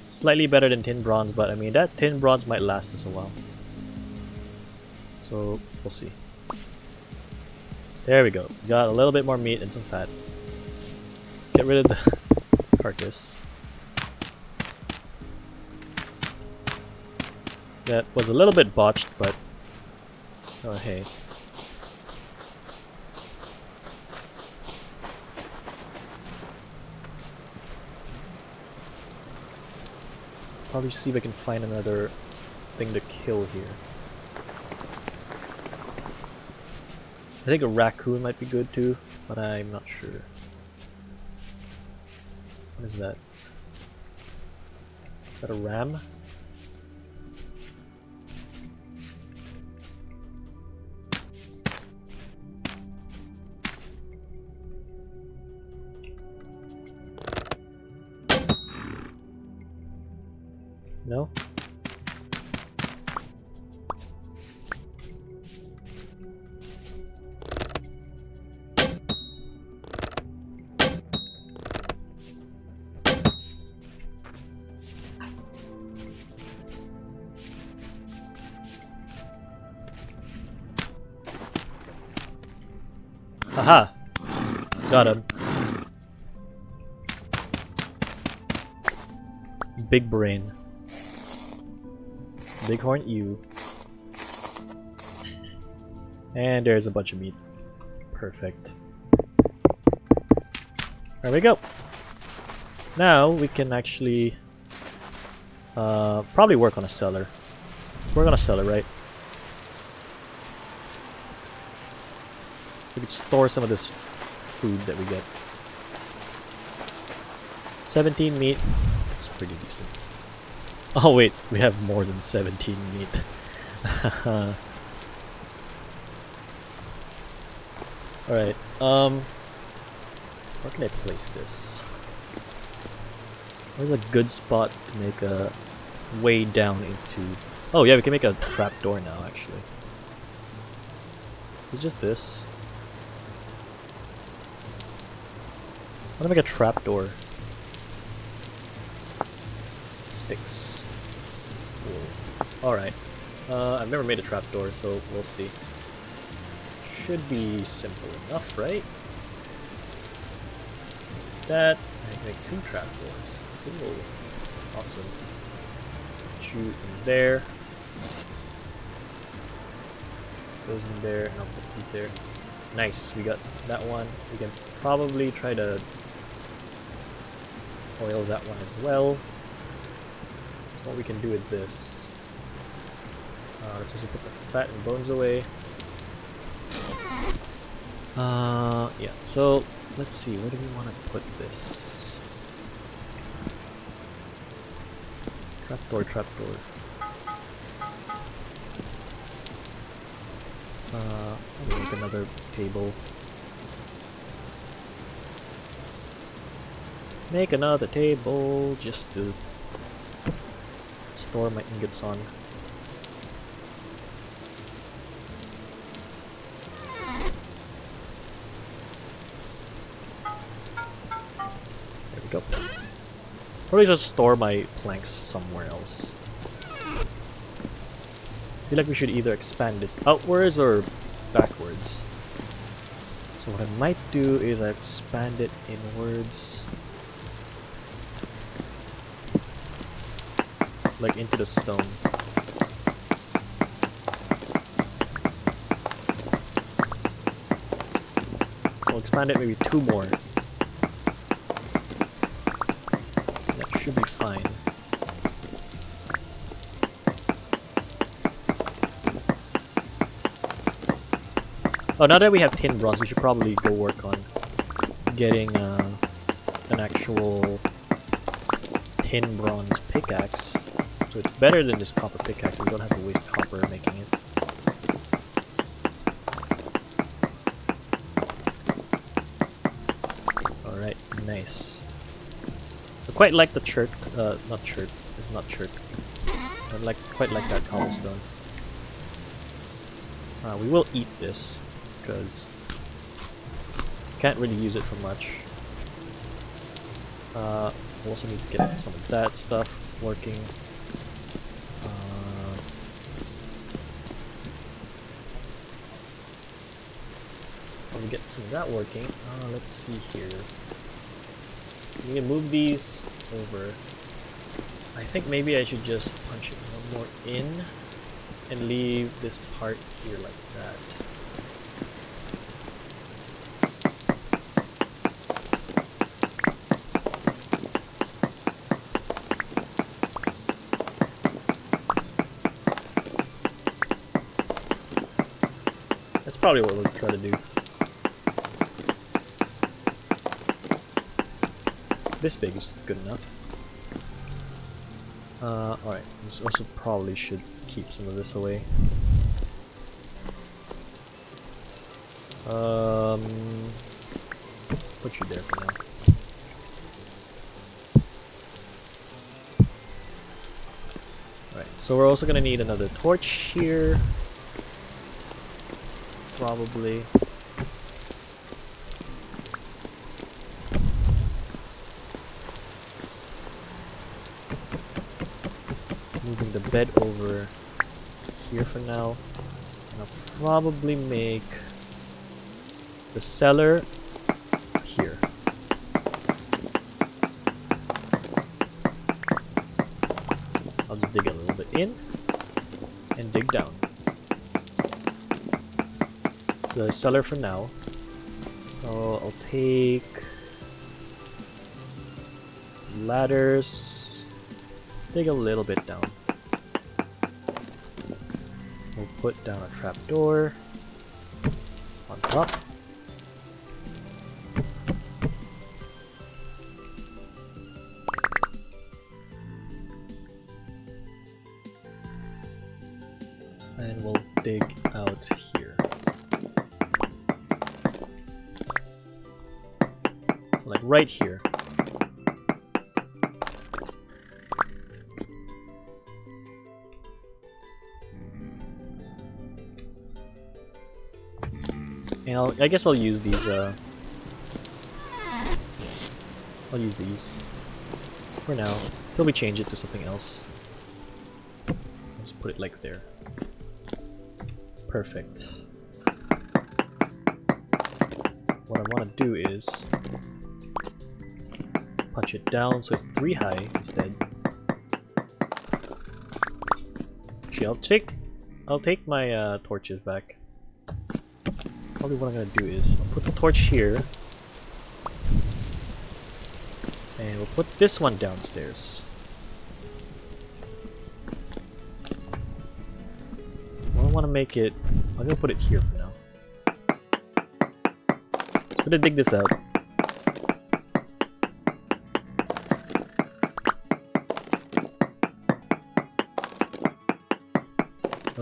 Slightly better than tin bronze, but I mean that tin bronze might last us a while. So we'll see. There we go. Got a little bit more meat and some fat. Let's get rid of the carcass. That was a little bit botched, but oh hey. Probably see if I can find another thing to kill here. I think a raccoon might be good too, but I'm not sure. What is that? Is that a ram? No? Haha! Got him. Big brain. Bighorn ewe. And there's a bunch of meat. Perfect. There we go. Now we can actually probably work on a cellar. Work on a cellar, right? We could store some of this food that we get. 17 meat. That's pretty decent. Oh wait, we have more than 17 meat. Alright, where can I place this? Where's a good spot to make a way down into... Oh yeah, we can make a trapdoor now actually. It's just this. I want to make a trapdoor. Sticks. Cool. Alright. I've never made a trapdoor, so we'll see. Should be simple enough, right? That, I can make 2 trapdoors. Cool. Awesome. Shoot in there. Goes in there, and I'll put it there. Nice, we got that one. We can probably try to oil that one as well. What we can do with this. Let's just put the fat and bones away. Yeah, so let's see, where do we want to put this? Trapdoor, trapdoor. I'll make another table. Make another table just to store my ingots on. There we go. Probably just store my planks somewhere else. I feel like we should either expand this outwards or backwards. So what I might do is I expand it inwards. Like into the stone. I'll expand it maybe 2 more. That should be fine. Oh, now that we have tin bronze, we should probably go work on getting an actual tin bronze pickaxe. So it's better than this copper pickaxe, we don't have to waste copper making it. Alright, nice. I quite like the it's not chert. I quite like that cobblestone. We will eat this, because can't really use it for much. We also need to get some of that stuff working. I'll get some of that working. Let's see here. We can move these over. I think maybe I should just punch it one more in and leave this part here like that. That's probably what we'll try to do. This big is good enough. Alright, this also probably should keep some of this away. Put you there for now. Alright, so we're also gonna need another torch here. Probably. Moving the bed over here for now. And I'll probably make the cellar here. I'll just dig a little bit in and dig down. So the cellar for now. So I'll take some ladders, dig a little bit down. We'll put down a trapdoor on top. And we'll dig out here. Like right here. And I guess I'll use these, I'll use these for now, till we change it to something else. I'll just put it like there. Perfect. What I want to do is punch it down so it's 3 high instead. Actually, I'll take my torches back. Probably what I'm gonna do is I'll put the torch here, and we'll put this one downstairs. I don't want to make it. I'm gonna put it here for now. I'm gonna dig this out.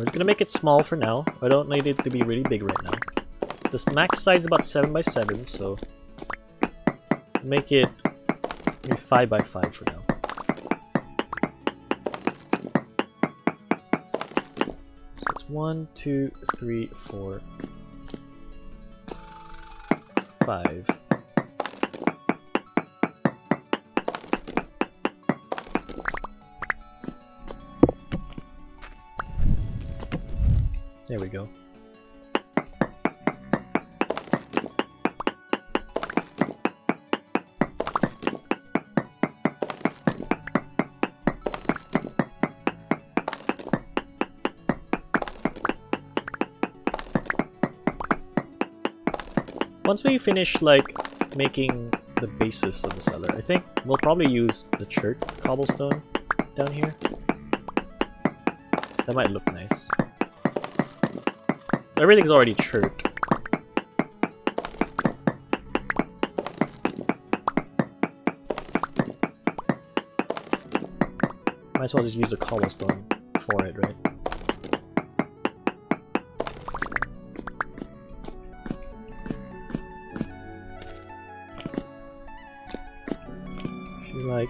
We're just gonna make it small for now. I don't need it to be really big right now. This max size is about 7 by 7, so make it maybe 5 by 5 for now. So it's 1, 2, 3, 4, 5. There we go. Once we finish like making the basis of the cellar, I think we'll probably use the chert cobblestone down here. That might look nice. Everything's already chert. Might as well just use the cobblestone for it, right? If you like.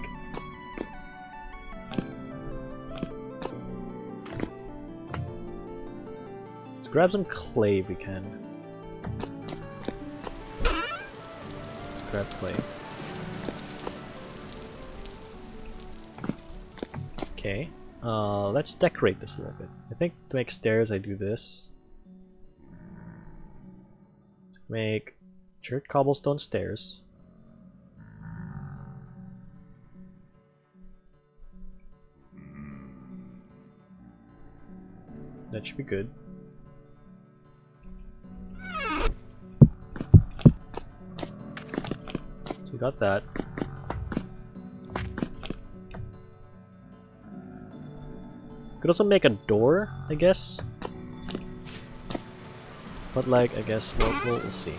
Let's grab some clay if we can. Let's grab clay. Okay, let's decorate this a little bit. I think to make stairs I do this. Make chert cobblestone stairs. That should be good. So we got that. Could also make a door, I guess. But like, I guess we'll see.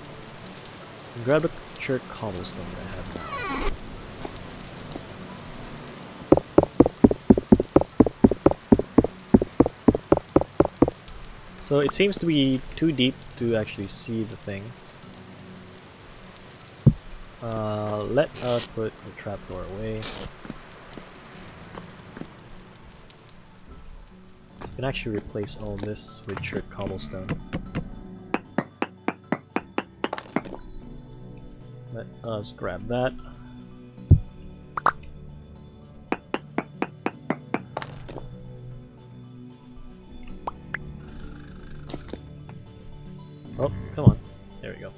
Grab the chert cobblestone that I have now. So it seems to be too deep to actually see the thing. Let us put the trapdoor away. You can actually replace all this with chert cobblestone. Let us grab that. Oh, come on. There we go.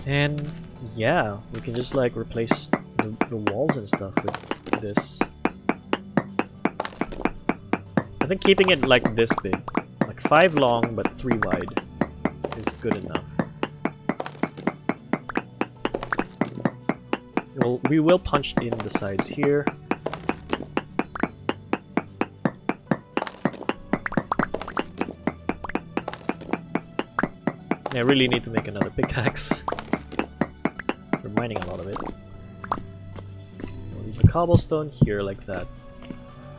And yeah, we can just like replace the walls and stuff with this. I think keeping it like this big, like 5 long but 3 wide, is good enough. We will punch in the sides here. I really need to make another pickaxe. We're mining a lot of it. We'll use the cobblestone here like that.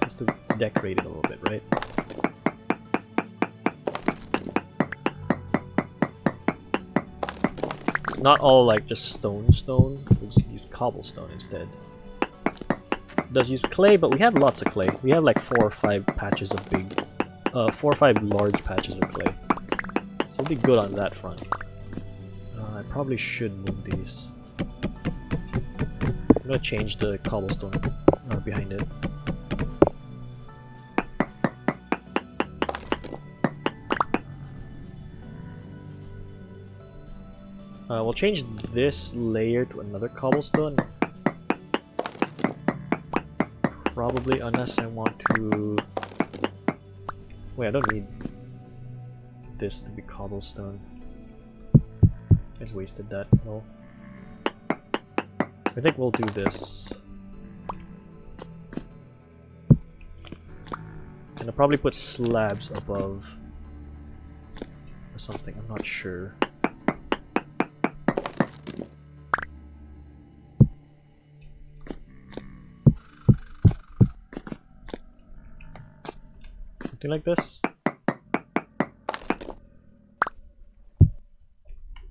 Just to decorate it a little bit, right? It's not all like just stone. We'll just use cobblestone instead. It does use clay, but we have lots of clay. We have like 4 or 5 patches of 4 or 5 large patches of clay. So we'll be good on that front. I probably should move these. I'm gonna change the cobblestone behind it. We'll change this layer to another cobblestone. Probably, unless I want to... Wait, I don't need this to be cobblestone. I just wasted that. No. I think we'll do this. And I'll probably put slabs above or something, I'm not sure. Something like this.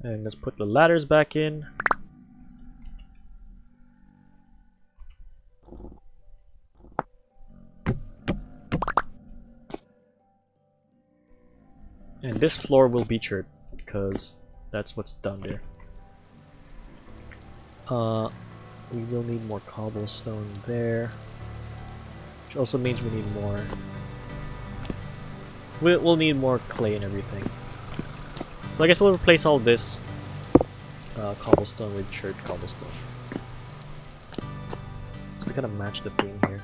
And let's put the ladders back in. And this floor will be chert, because that's what's down there. We will need more cobblestone there. Which also means we need more... We'll need more clay and everything. So I guess we'll replace all this cobblestone with chert cobblestone. Just to kind of match the theme here.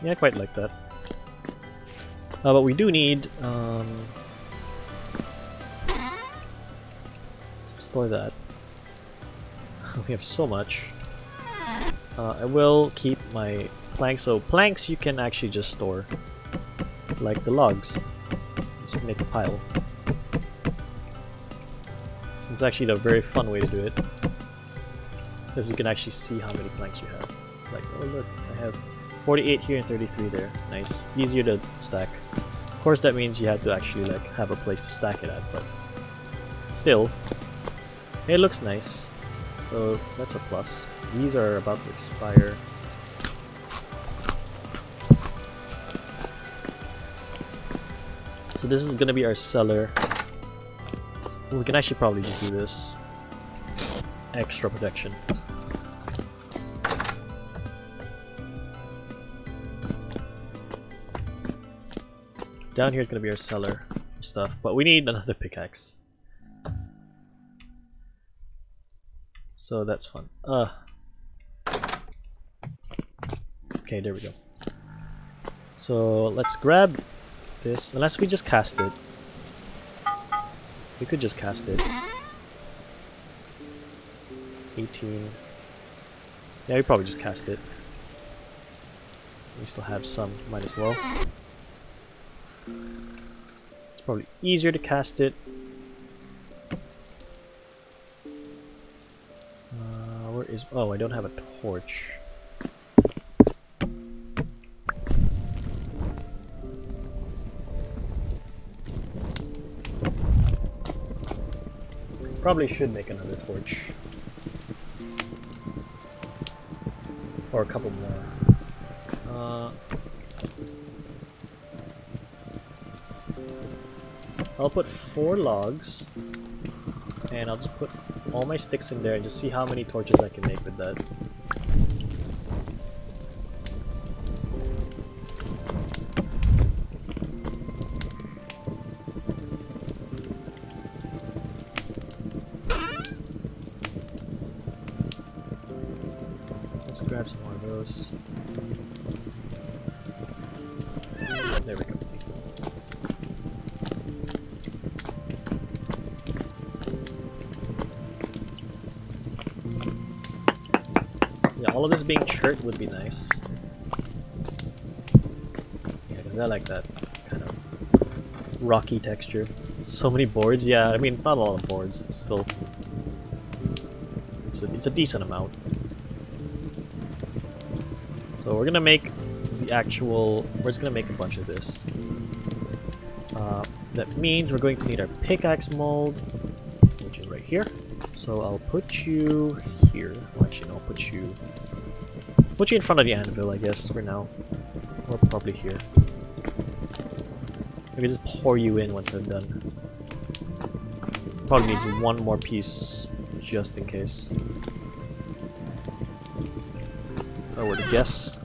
Yeah, I quite like that. But we do need... store that. We have so much. I will keep my planks. So planks you can actually just store. Like the logs. Just make a pile. It's actually a very fun way to do it. Because you can actually see how many planks you have. It's like, oh look, I have 48 here and 33 there. Nice. Easier to stack. Of course that means you have to actually like have a place to stack it at, but still, it looks nice. So that's a plus. These are about to expire. So this is gonna be our cellar. We can actually probably just do this. Extra protection. Down here is gonna be our cellar stuff, but we need another pickaxe. So that's fun. Okay, there we go. So let's grab this, unless we just cast it. We could just cast it. 18. Yeah, we probably just cast it. We still have some, might as well. It's probably easier to cast it. Where is... Oh, I don't have a torch. Probably should make another torch. Or a couple more. I'll put 4 logs, and I'll just put all my sticks in there and just see how many torches I can make with that. Let's grab some more of those. There we go. Yeah, all of this being chert would be nice. Yeah, because I like that kind of rocky texture. So many boards, yeah, I mean, it's not a lot of boards, it's still... It's a decent amount. So we're gonna make the actual... We're just gonna make a bunch of this. That means we're going to need our pickaxe mold, which is right here. So I'll put you here. Well, actually, no, I'll put you in front of the anvil, I guess, for now. Or probably here. Maybe just pour you in once I'm done. Probably needs one more piece, just in case. I would guess.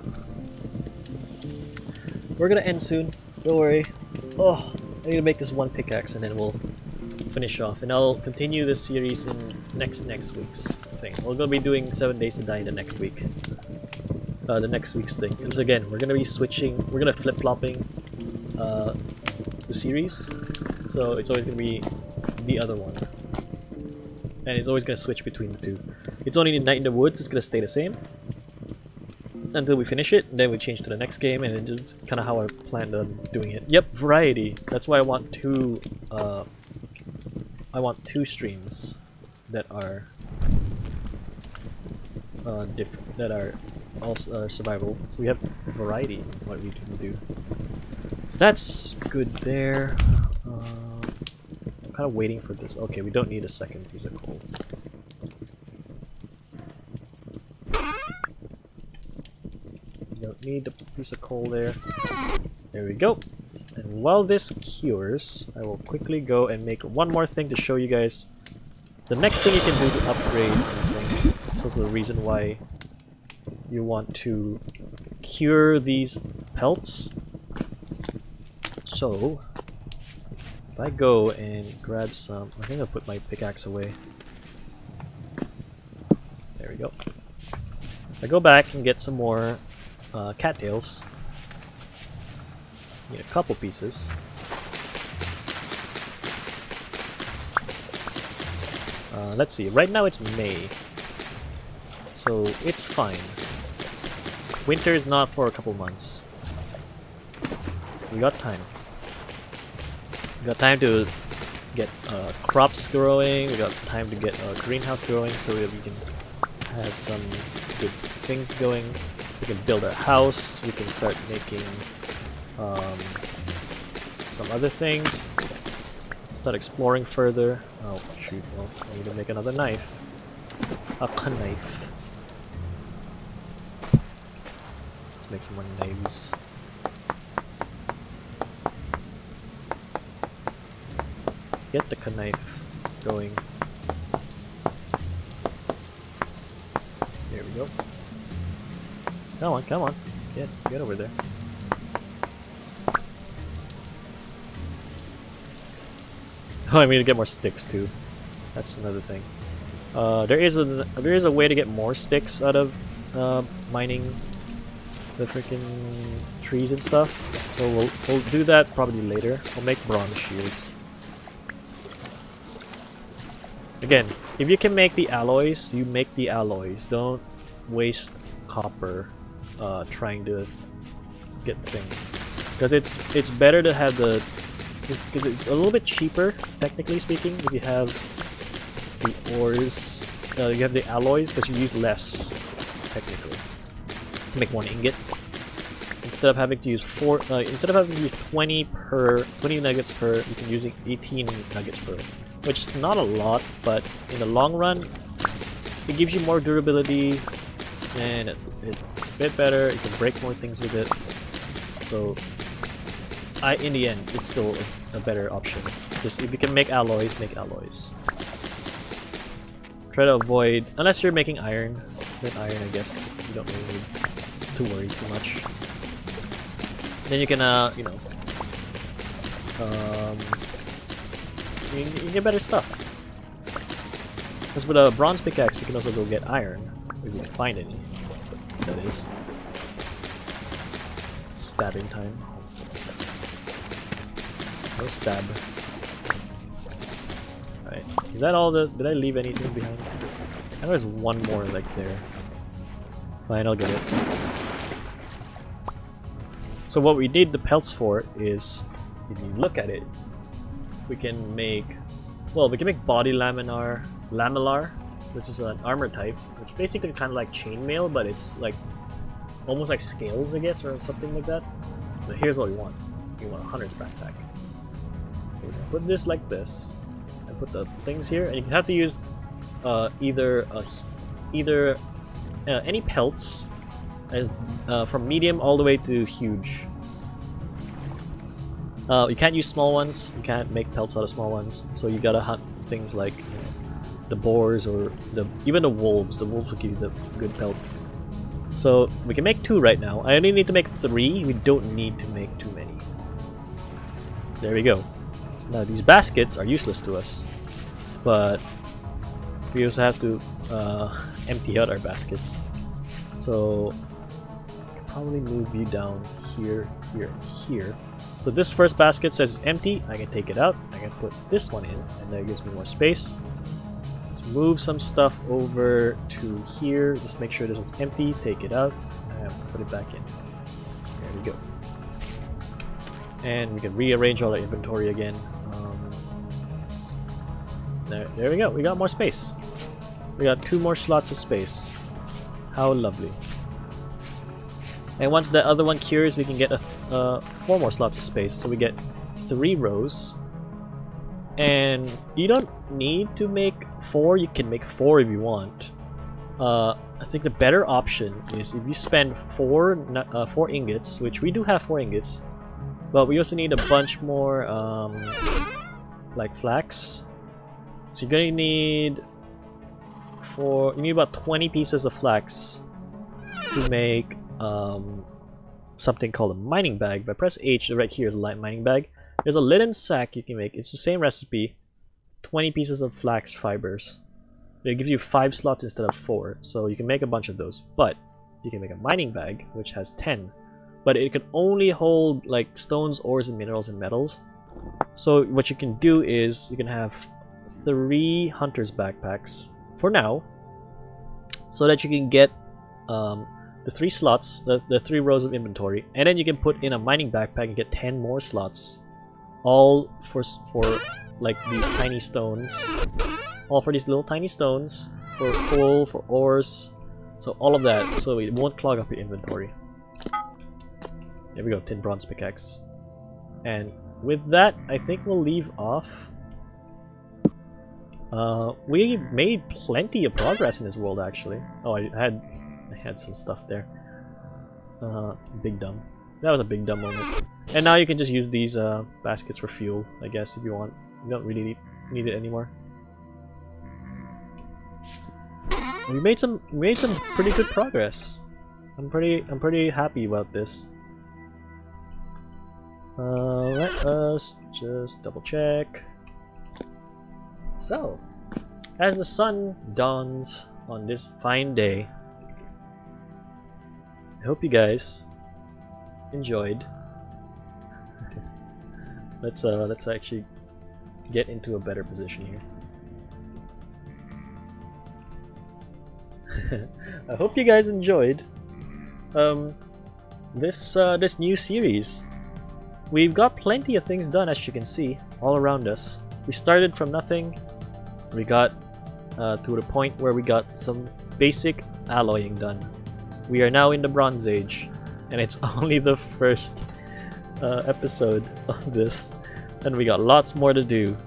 We're gonna end soon. Don't worry. Oh, I need to make this one pickaxe and then we'll finish off. And I'll continue this series in next week's thing. We're gonna be doing 7 Days to Die in the next week. The next week's thing. Because again, we're gonna be switching. We're gonna flip-flopping the series. So it's always gonna be the other one. And it's always gonna switch between the two. It's only in Night in the Woods. It's gonna stay the same until we finish it, and then we change to the next game, and it's just kind of how I planned on doing it. Yep, variety. That's why I want two I want 2 streams that are different, that are also survivable. So we have variety in what we can do. So that's good there. I'm kind of waiting for this. Okay, we don't need a second piece of coal. Don't need the piece of coal there. There we go. And while this cures, I will quickly go and make one more thing to show you guys the next thing you can do to upgrade anything. This is the reason why you want to cure these pelts. So, if I go and grab some, I think I'll put my pickaxe away. There we go. I go back and get some more cattails. Need a couple pieces. Let's see, right now it's May, so it's fine. Winter is not for a couple months. We got time. We got time to get crops growing, we got time to get a greenhouse growing so that we can have some good things going. We can build our house, we can start making some other things. Start exploring further. Oh shoot, well, I need to make another knife. A knife. Let's make some more knives. Get the knife going. There we go. Come on, come on. Get over there. Oh, I need to get more sticks too. That's another thing. There is a way to get more sticks out of mining the freaking trees and stuff. So we'll do that probably later. We'll make bronze shears. Again, if you can make the alloys, you make the alloys. Don't waste copper trying to get things, because it's better to have the, because it's a little bit cheaper technically speaking if you have the ores, you have the alloys, because you use less technically to make 1 ingot instead of having to use 20 nuggets per. You can use 18 nuggets per, which is not a lot, but in the long run it gives you more durability and it's a bit better. You can break more things with it, so in the end it's still a better option. Just if you can make alloys, make alloys. Try to avoid, unless you're making iron, then iron I guess you don't really need to worry too much. Then you can you know, you can get better stuff. Because with a bronze pickaxe you can also go get iron, if you can find any. That is. Stabbing time. No stab. Right. Is that all the... Did I leave anything behind? I know there's one more like there. Fine, I'll get it. So what we need the pelts for is, if you look at it, we can make... Well, we can make body lamellar, which is an armor type, which basically kind of like chainmail, but it's like almost like scales, I guess, or something like that. But here's what we want. We want a hunter's backpack. So we can put this like this, and put the things here, and you have to use either any pelts, from medium all the way to huge. You can't use small ones. You can't make pelts out of small ones. So you gotta hunt things like, you know, the boars or even the wolves. The wolves will give you the good pelt. So we can make 2 right now. I only need to make 3. We don't need to make too many. So there we go. So now these baskets are useless to us, but we also have to empty out our baskets. So I can probably move you down here, here, here. So this first basket says it's empty. I can take it out. I can put this one in, and that gives me more space. Let's move some stuff over to here. Just make sure this one's empty. Take it out and put it back in. There we go. And we can rearrange all our inventory again. There we go. We got more space. We got 2 more slots of space. How lovely. And once the other one cures, we can get 4 more slots of space. So we get 3 rows. And you don't need to make 4. You can make 4 if you want. I think the better option is if you spend 4 ingots, which we do have 4 ingots, but we also need a bunch more like flax. So you're gonna need about 20 pieces of flax to make something called a mining bag. If I press H, right here is a light mining bag. There's a linen sack you can make. It's the same recipe. It's 20 pieces of flax fibers. It gives you 5 slots instead of 4, so you can make a bunch of those. But you can make a mining bag, which has 10. But it can only hold like stones, ores, and minerals and metals. So what you can do is you can have 3 hunter's backpacks for now, so that you can get the 3 slots, the 3 rows of inventory, and then you can put in a mining backpack and get 10 more slots, all for like these tiny stones. All for these little tiny stones, for coal, for ores, so all of that, so it won't clog up your inventory. There we go, tin bronze pickaxe. And with that, I think we'll leave off. We made plenty of progress in this world, actually. Oh, I had some stuff there. Big dumb. That was a big dumb moment. And now you can just use these baskets for fuel, I guess, if you want. You don't really need it anymore. We made some pretty good progress. I'm pretty happy about this. Let us just double check. So, as the sun dawns on this fine day, I hope you guys enjoyed. Let's actually get into a better position here. I hope you guys enjoyed this new series. We've got plenty of things done, as you can see, all around us. We started from nothing. We got to the point where we got some basic alloying done. We are now in the Bronze Age, and it's only the first episode of this, and we got lots more to do.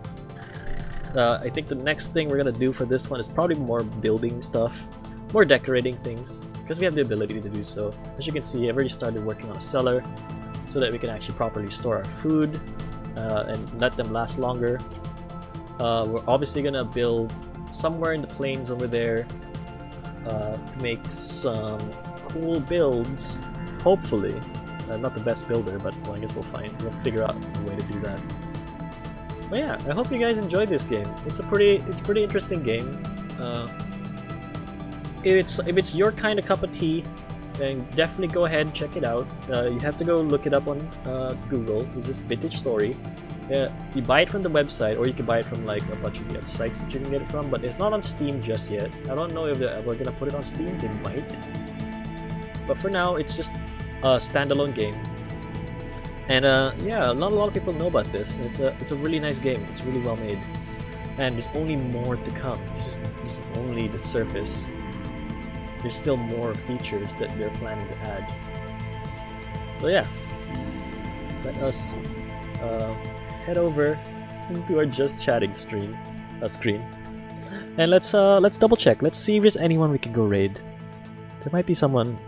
I think the next thing we're gonna do for this one is probably more building stuff. More decorating things, because we have the ability to do so. As you can see, I've already started working on a cellar so that we can actually properly store our food and let them last longer. We're obviously gonna build somewhere in the plains over there to make some cool builds, hopefully. Not the best builder, but well, I guess we'll figure out a way to do that. But yeah, I hope you guys enjoyed this game. It's pretty interesting game. If it's your kind of cup of tea, then definitely go ahead and check it out. You have to go look it up on Google. It's just Vintage Story. You buy it from the website, or you can buy it from like a bunch of the other sites that you can get it from, but it's not on Steam just yet. I don't know if they're ever gonna put it on Steam. They might, but for now it's just a standalone game. And yeah, not a lot of people know about this. It's a really nice game. It's really well made, and there's only more to come. This is only the surface. There's still more features that they're planning to add. So yeah, let us head over into our just chatting screen, and let's double check. Let's see if there's anyone we can go raid. There might be someone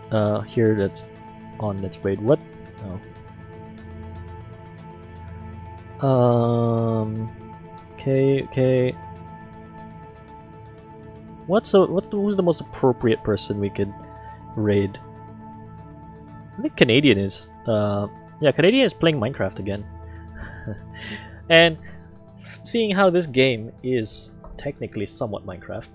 here that's on Let's Raid. What? Oh. Okay. Who's the most appropriate person we could raid? I think Canadian is. Yeah, Canadian is playing Minecraft again. And seeing how this game is technically somewhat Minecraft.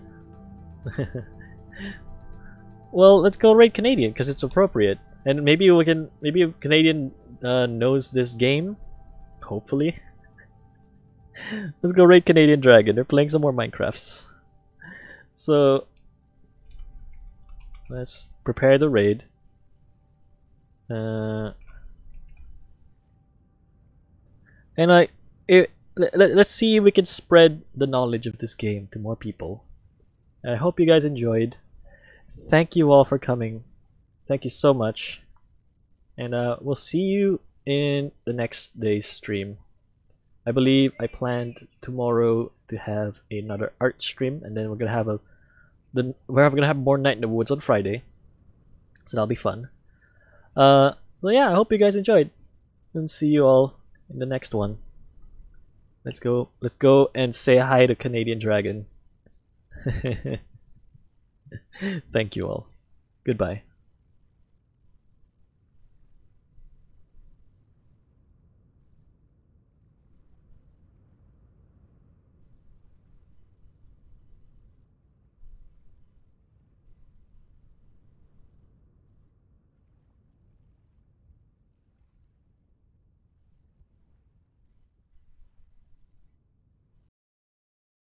Well, let's go raid Canadian because it's appropriate, and maybe Canadian knows this game. Hopefully. Let's go raid Canadian Dragon. They're playing some more Minecrafts. So let's prepare the raid. And let's see if we can spread the knowledge of this game to more people. I hope you guys enjoyed. Thank you all for coming. Thank you so much. And we'll see you in the next day's stream. I believe I planned tomorrow to have another art stream, and then we're gonna have more Night in the Woods on Friday, so that'll be fun. Well, yeah, I hope you guys enjoyed, and see you all in the next one. Let's go and say hi to Canadian Dragon. Thank you all. Goodbye.